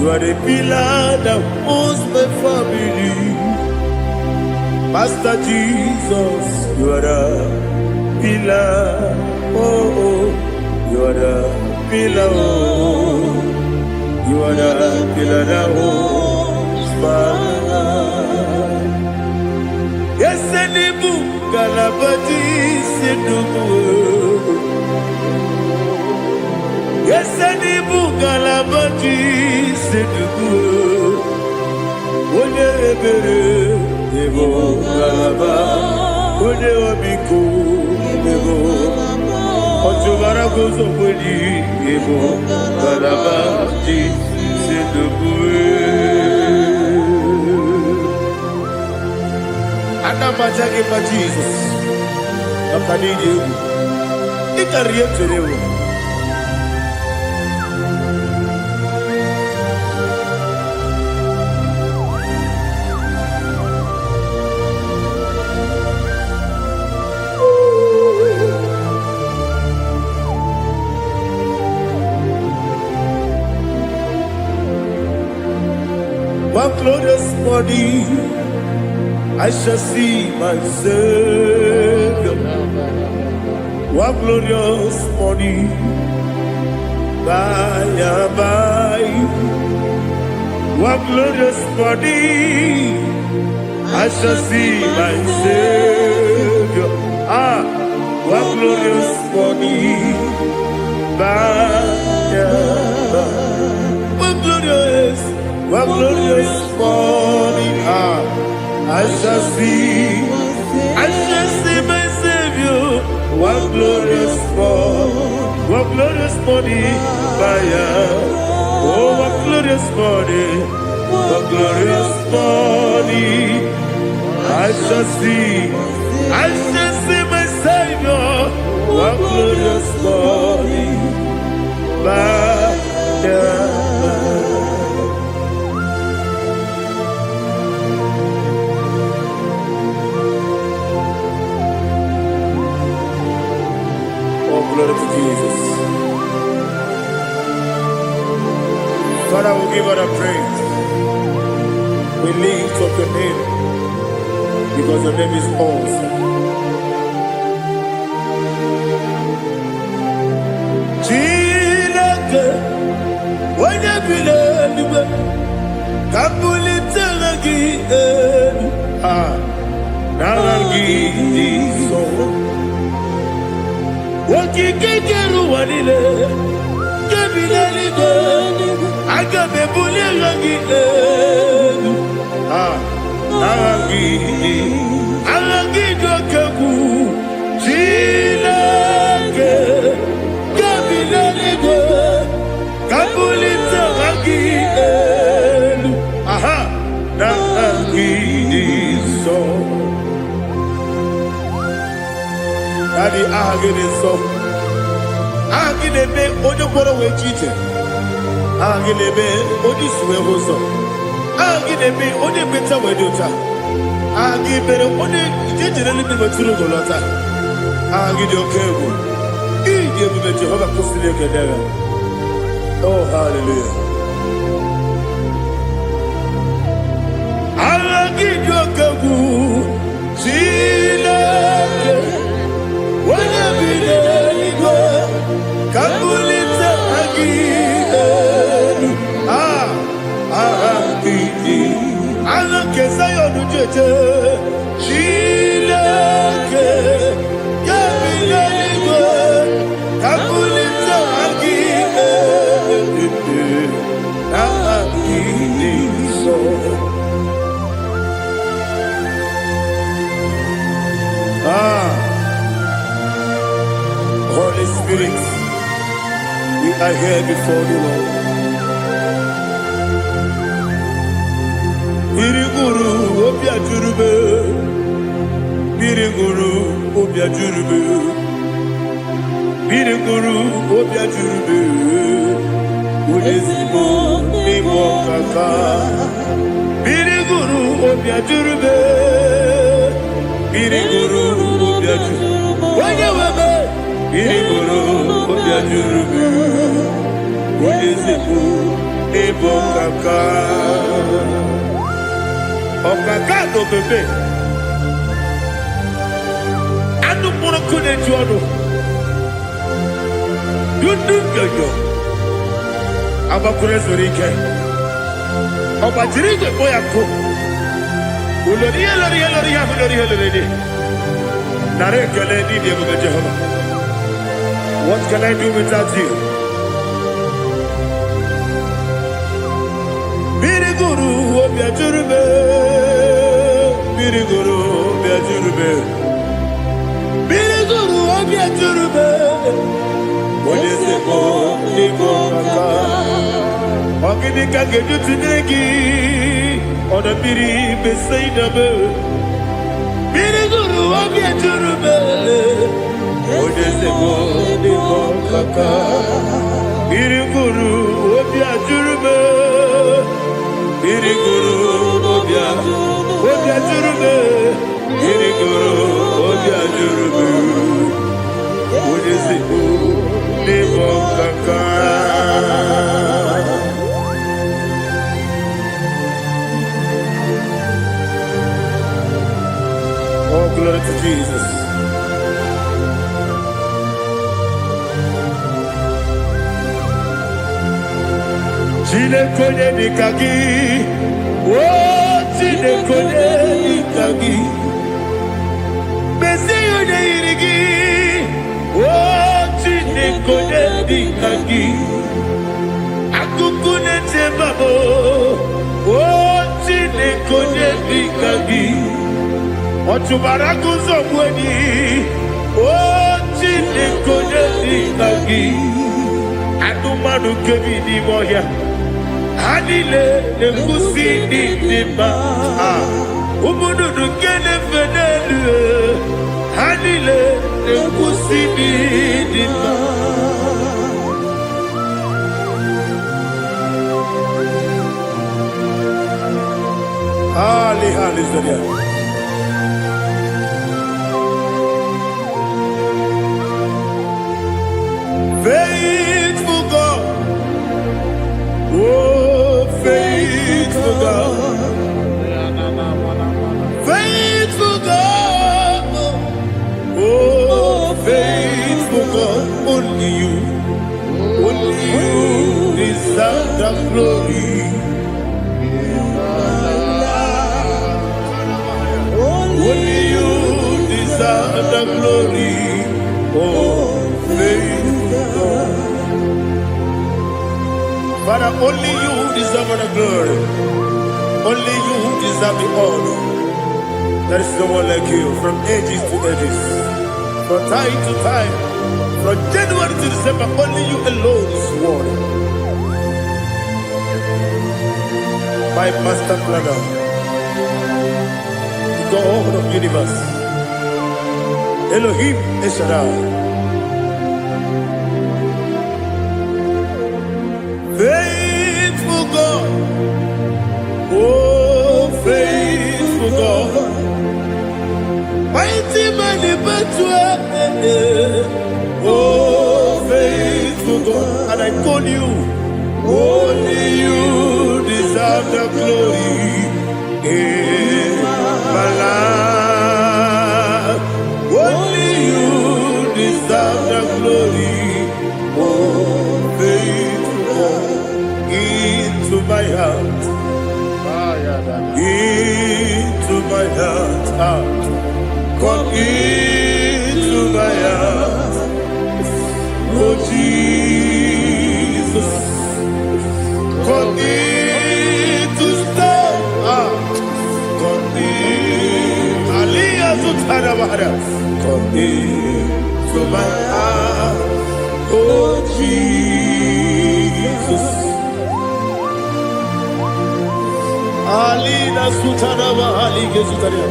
You are the pillar that holds my family. Master Jesus, you are the pillar. Oh, you are the pillar. Oh, you are the pillar that holds my life. Yes, Enibu Galabati Sidubu. Yes, Enibu Galabati Sidubu. One ebere, Ebo Galaba. One obiku, Ebo. Otubara gozo kweli, Ebo Galaba Sidubu. Anamajage pa Jesus. Akanidi. Ikariyeterewo. My glorious body, I shall see my Savior. What glorious morning, by and by. What glorious morning, I shall see my Savior. Ah, what glorious morning, by and by. What glorious morning, ah, I shall see my Savior. What glorious morning, fire. Oh, what glorious morning, I shall see my Savior. What glorious morning, fire. Glory to Jesus. Father, we give all the praise. We lift up your name because your name is awesome. Chineke, onye bile eluigwe, ka mbulitele gị elu, n'agha gị dị nsọ. Okike kere ụwa niile, kebile eluigwe, aga m ebuli agha gị elu, agha gị dị oke egwu. Chineke, kebile eluigwe, ka mbulite agha gị elu, n'agha gị dị nsọ. Daddy, aha gị dị nsọ. Aha gị na-eme onye mkpọrọ wee chi ije. Aha gị na-eme onye isi wee hụ ụzọ. Aha gị na-eme onye ekpenta wee dị ụta. Aha gị mere onye ije jere eluigwe metụrụ ụgwọ lọta. Aha gị dị oke egwu. Ị dị ebube Jehova kwụsịrị ekele ya. Oh, hallelujah. Aha gị dị oke egwu. Chineke, onye bi n'eluigwe, ka mbulite gị elu, agha gị dị, agha nke Zayọn jeje. Chineke, ka bi n'eluigwe, ka mbulite gị elu, agha gị dị nsọ. Holy Spirit, we are here before you, Lord. Biriguru obia jurube, biriguru obia jurube, biriguru obia jurube. Udezimo imo kaka, biriguru obia jurube, biriguru obia jurube. Wanyewebe. Biriguru obia jurube, udezimo imo kaka. Ọ̀kàkà tó bèbè, anúmúrú kú ní ju ọdún, dúdú yọ̀yọ̀, abakùnrin sọ̀rọ̀ ike, ọ̀bàjìrì ìgbẹ̀gbọ́ ya kó, olórí yẹ lórí yẹ lórí yẹ lórí yẹ lórí yẹ, nàrẹ́ ìkẹlẹ́ ní ìdí ẹ̀bùn Jehova. What can I do without you? Biriguru obia jurube, biriguru obia jurube, biriguru obia jurube. Odezimo imo kaka, ogini kageju tinegi, ona biri beseinabe. Biriguru obia jurube, odezimo imo kaka, biriguru obia jurube. Biriguru obia jurube, biriguru obia jurube. Udezimo imo kaka. Oh, glory to Jesus. Chineke dikagi, oh Chineke dikagi, Messiah dirigi, oh Chineke dikagi, Akukune tebabo, oh Chineke dikagi, Otubaraku zobweni, oh Chineke dikagi, Adumanu kebi di moya. Hanile nekusi di dima, umudu kene fenelu. Hanile nekusi di dima. Ali Zaria. Faithful God, oh faithful God, faithful God, oh faithful God, only you deserve the glory. Only you deserve the glory, oh faithful God. Father, only you deserve the glory. Only you deserve the honor. There is no one like you, from ages to ages, from time to time, from January to December. Only you alone is worthy. My master planner, the God of the universe, Elohim Eshadai. Faithful God, oh faithful God, mighty man in battle, oh faithful God, and I call you, only you deserve the glory in my life, only you deserve the glory, oh faithful God. Into my heart, into my heart, come into my heart, oh Jesus, come in to stay, come in, Aliyah Zutana, come into my heart, oh Jesus. Alina Sutana Ali Gezutaria.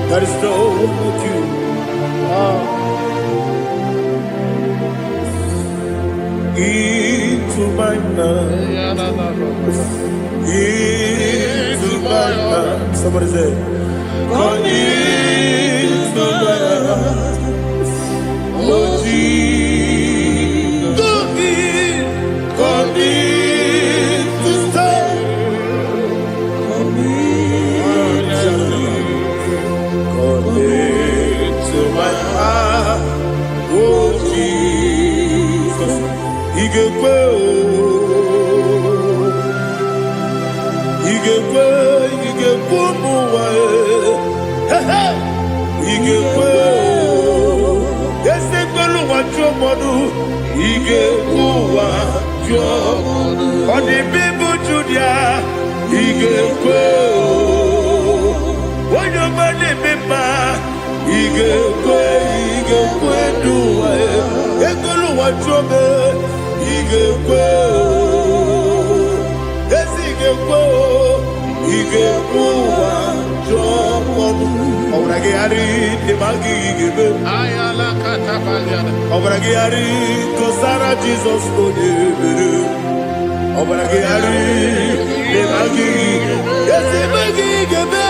There is no one like you. Into my heart. Into my heart. Somebody say, come into my heart. Oh Jesus. Come in to stay. To my heart, oh Jesus, Igekwe, muwa, Igekwe, yese kwelu wachomodu, Igekwe wachomodu, odi bibu judia, Igekwe, oyo mane bimba. Igekwe duwa, ekolu wachobe. Igekwe, Igekwe wachobe. Obrage ari temagi igebe. Ayala katapaliana. Obrage ari kosara Jesus odebere. Obrage ari temagi igebe.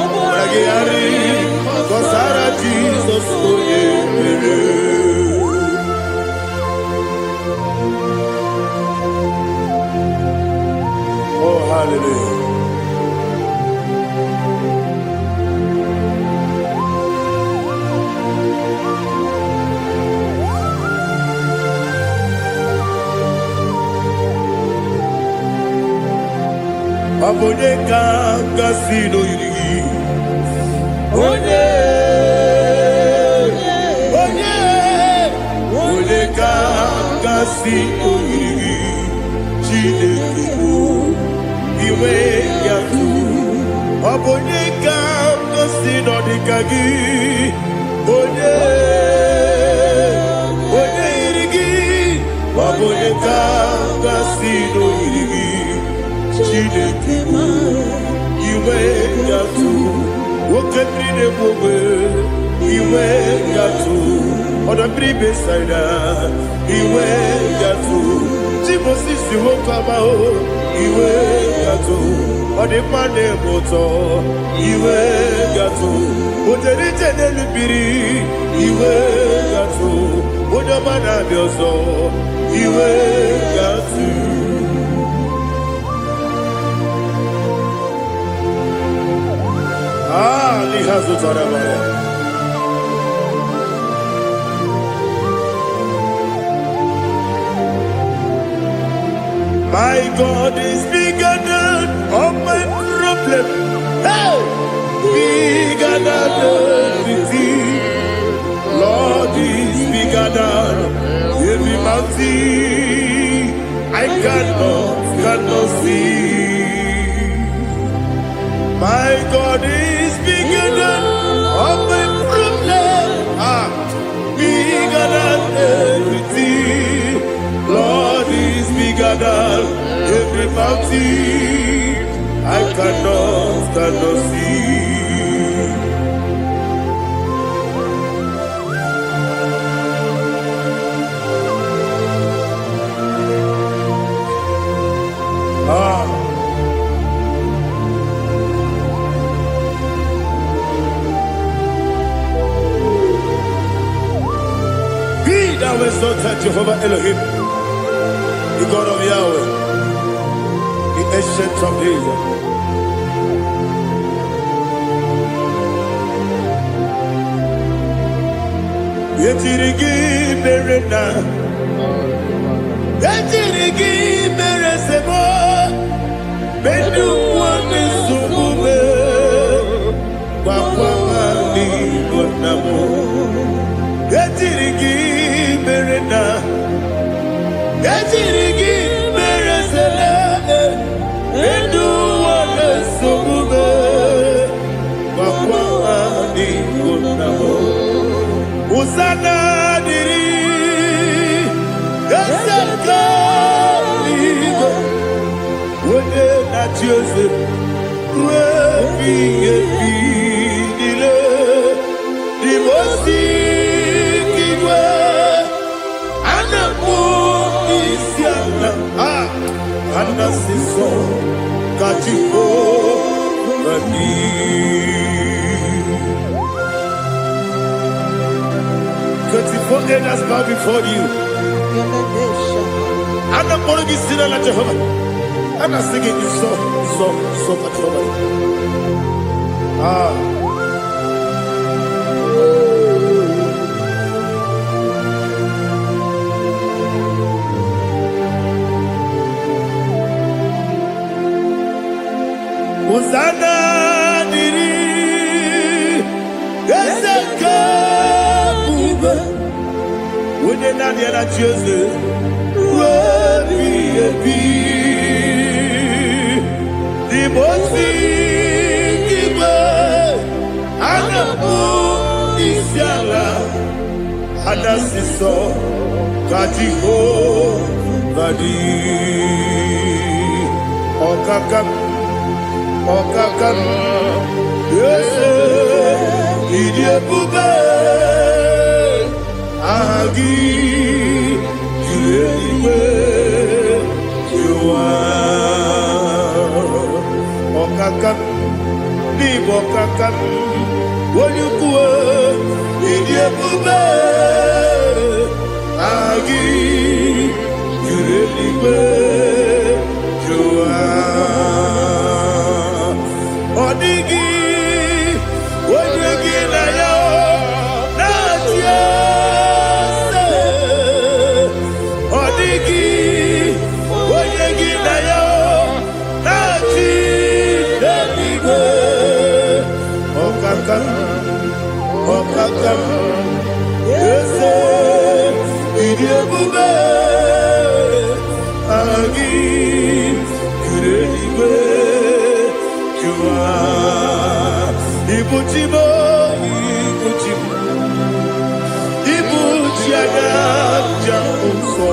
Obrage ari kosara Jesus odebere. Oh, hallelujah. Obonye kanga si no yiri. Onye kanga si no yiri. Chineke iwe yatu. Obonye kanga si no dikagi. Onye irigi. Obonye kanga si no yiri. Chineke iwe yatu. Woketri ne bobe iwe yatu. Oda bribe saida iwe yatu. Timosisi wokama o iwe yatu. Ode mane moto iwe yatu. Ode jene lubiri iwe yatu. Ode mana bioso iwe yatu. Lihazu tarabaya. My God is bigger than all my problem. Hey! Bigger than everything. Lord is bigger than every mountain. I cannot see. My God is bigger than all my problem. Bigger than everything. Lord is bigger than every mountain. I cannot see. Thou exalted Jehovah Elohim, the God of Yahweh, the ancient of days. Yetirigi berena, yetirigi beresemo, bedu wane sumume, wakwamani gonamo. Yetirigi berena, yetirigi beresele, bedu wane sumume, wakwamani gonamo. Usana diri, yasaka ligo, wode na Joseph, wepi dile, divosi kiwe, anamu isiana, anasiso kachiko bani. For elders bow before you. I'm not going to be singing like Jehovah. I'm not singing this song for Jehovah. Hosanna diri, Ezeka bube. When you're not here at Joseph, the most big Anamu Isiala, Anasiso, Katiho, Badi, Okakam, yes, Idia Bube. Agi, Juliwe, Juwa, Okakam, Libokakam, Woyukue, Idiabube, Agi, Juliwe, Juwa, Odigi, Woyugi na yo, Natia. Odigi, Oyegi na yo, Nachi. Okakam, Ese, Idiabube, Agi, Kurediwe, Jua, Ibuchibo, Ibuchiaga, Jamuso,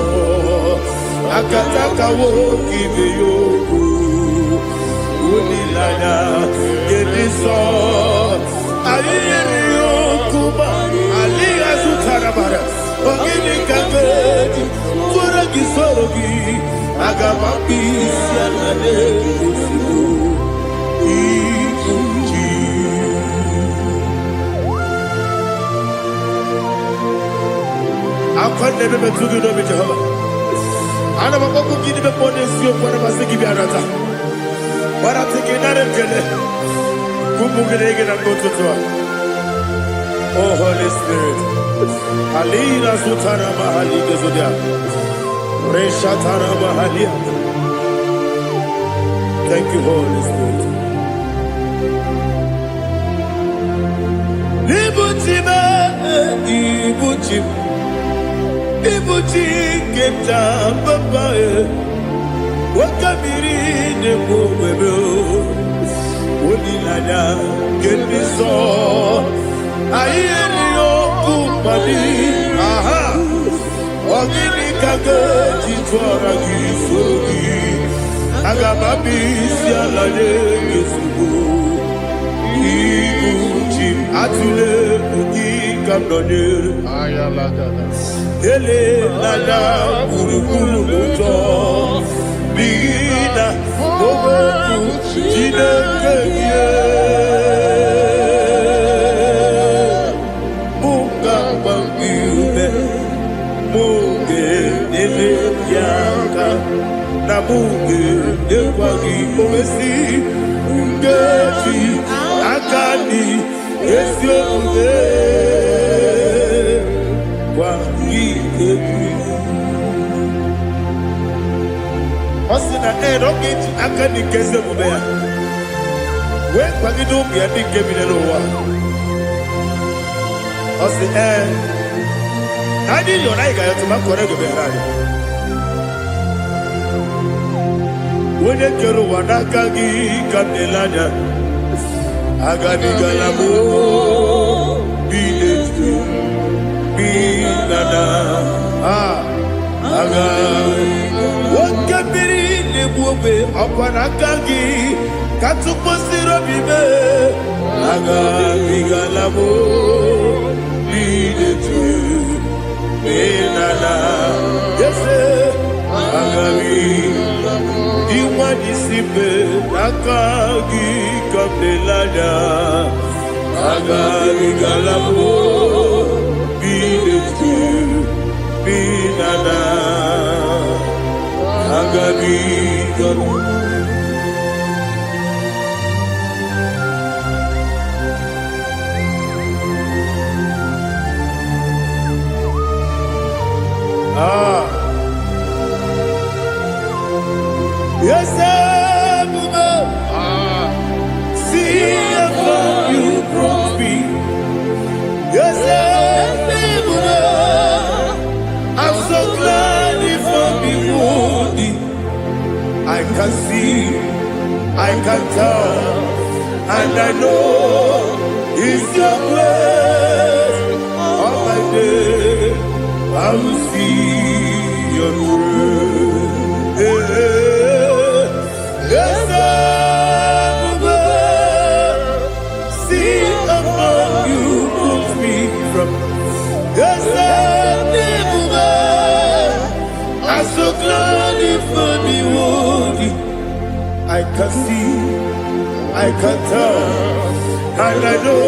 Akataka woki beyoku, Unilana, Gediso, Ayeriyokuba, Aliya Zutarabara, Ogini Kagedi, Furagi Sorogi, Agamapi, Sianade, Ikuchi. I've never to do with Jehovah. I never go to give the bonus you for the Masiki Biarata. But I think another Gene. Kumugregin and go to Tua. Oh, Holy Spirit. Alina Sutara Mahali Gezudia. Reshatara Mahalia. Thank you, Holy Spirit. Ibuchima, Ibuchim. Ibuchi keta papa wakabiri ne mwebe Unilada keniso Ayeri okupadi Aha Ogini kage jitwara gisogi Agababi sialade gesugo Ibuchi atule uki kamdone Ayalagada Ele lala kurukuru moto Bina Bobo Jine kenye Munga bangiume Munge ele yaka Na munge ekwagi omesi Ungeji akani Esyo ude Osina rocket akani keze mubea. We kwagido bia dike binelowa. Osi nadi yona iga yotuma korego behari. Wene kero wanakagi kandelanya. Agani galamo binetu. Binana aga wakabiri nebuobe akwanakagi katuposiro bibe aga bigalamo bidetu binana yese aga iwani sibe akagi kabelanya aga bigalamo Binana Agabi Yes, see how you brought me. Yes, I'm so glad if I'm worthy. I can see, I can tell, and I know it's your grace. All my day, I will see your grace. Yes, see how you brought me from. Yes, I'm so glad if I'm worthy. I can see, I can tell, and I know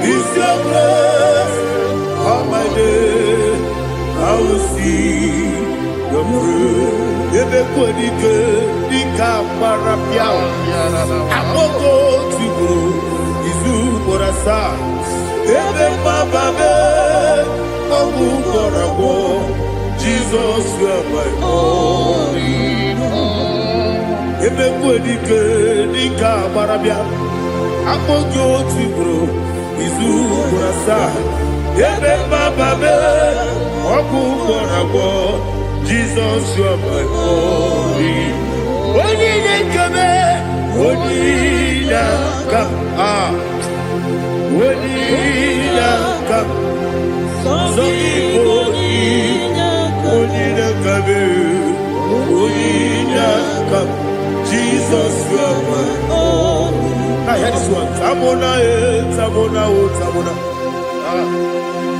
it's your grace. All my day, I will see your grace. Ebe kodike, dika parapiao. Amoko tibo, izu borasa. Ebe mababe, omu borabo. Jesus, you are my only home. Ebe kodike, dika parapiao. akpọgio tigro izu brasa ebe baba be ọkụ gbọrọgbọ Jesus you are my holy onye kebe onye ka onye ka so ibo onye kebe onye ka Jesus you are my holy. I heard this one. Tamona, Tamona, oh Tamona.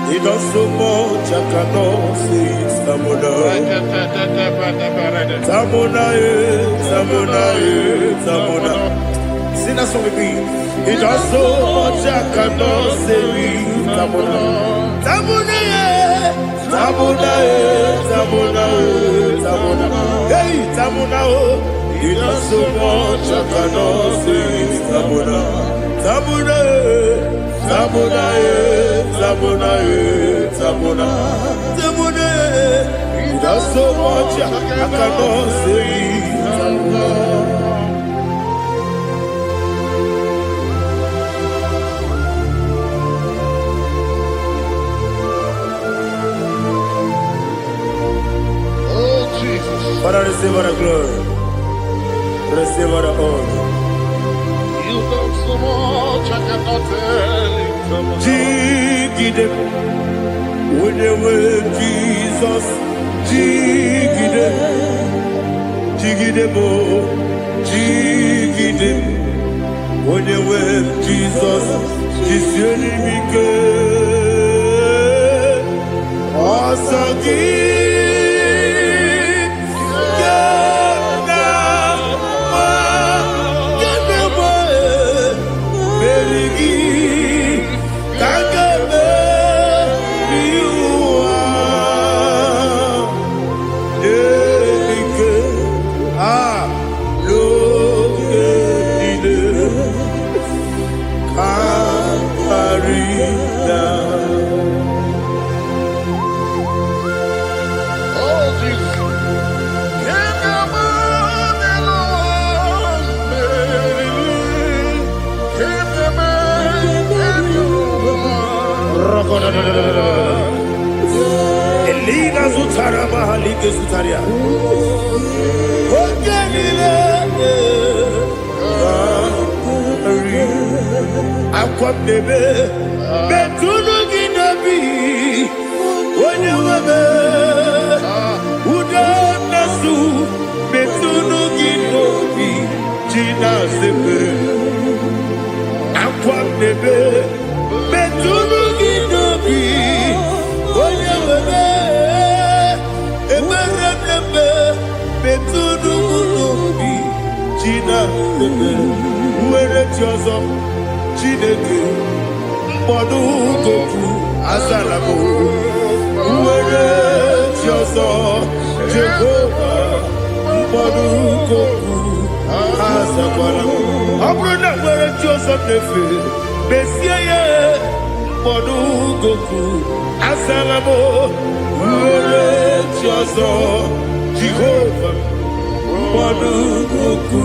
He does so much I cannot say it. Tamona, Tamona, Tamona, Tamona. Sing that song with me. He does so much I cannot say it. Tamona, Tamona, Tamona, Tamona, Tamona. Hey, Tamona, oh. He does so much I cannot say it. Tamona, Tamona, Tamona, Tamona, Tamona, Tamona. He does so much I cannot say it. Tamona. Oh Jesus. Father, receive all the glory. Receive all the honor. You done so much I cannot tell it. Jigide, when you were Jesus, Jigide, Jigide bo, Jigide, when you were Jesus, Jisyenimike, Asagi. Eliga zutara mahalike zutaria. Ogenile akwabebe betunu ginabi onyewabe udonasu betunu ginobi jina sepe akwabebe betunu ginobi onyewabe emerebe betunu ginobi jina sepe uwere tiozo Chineke mkpọdụ goku azalabo uwere tiozo Jehova mkpọdụ goku azakwala ọ bụrụ na nwere tiozo nefe besie ya mkpọdụ goku azalabo uwere tiozo Jehova mkpọdụ goku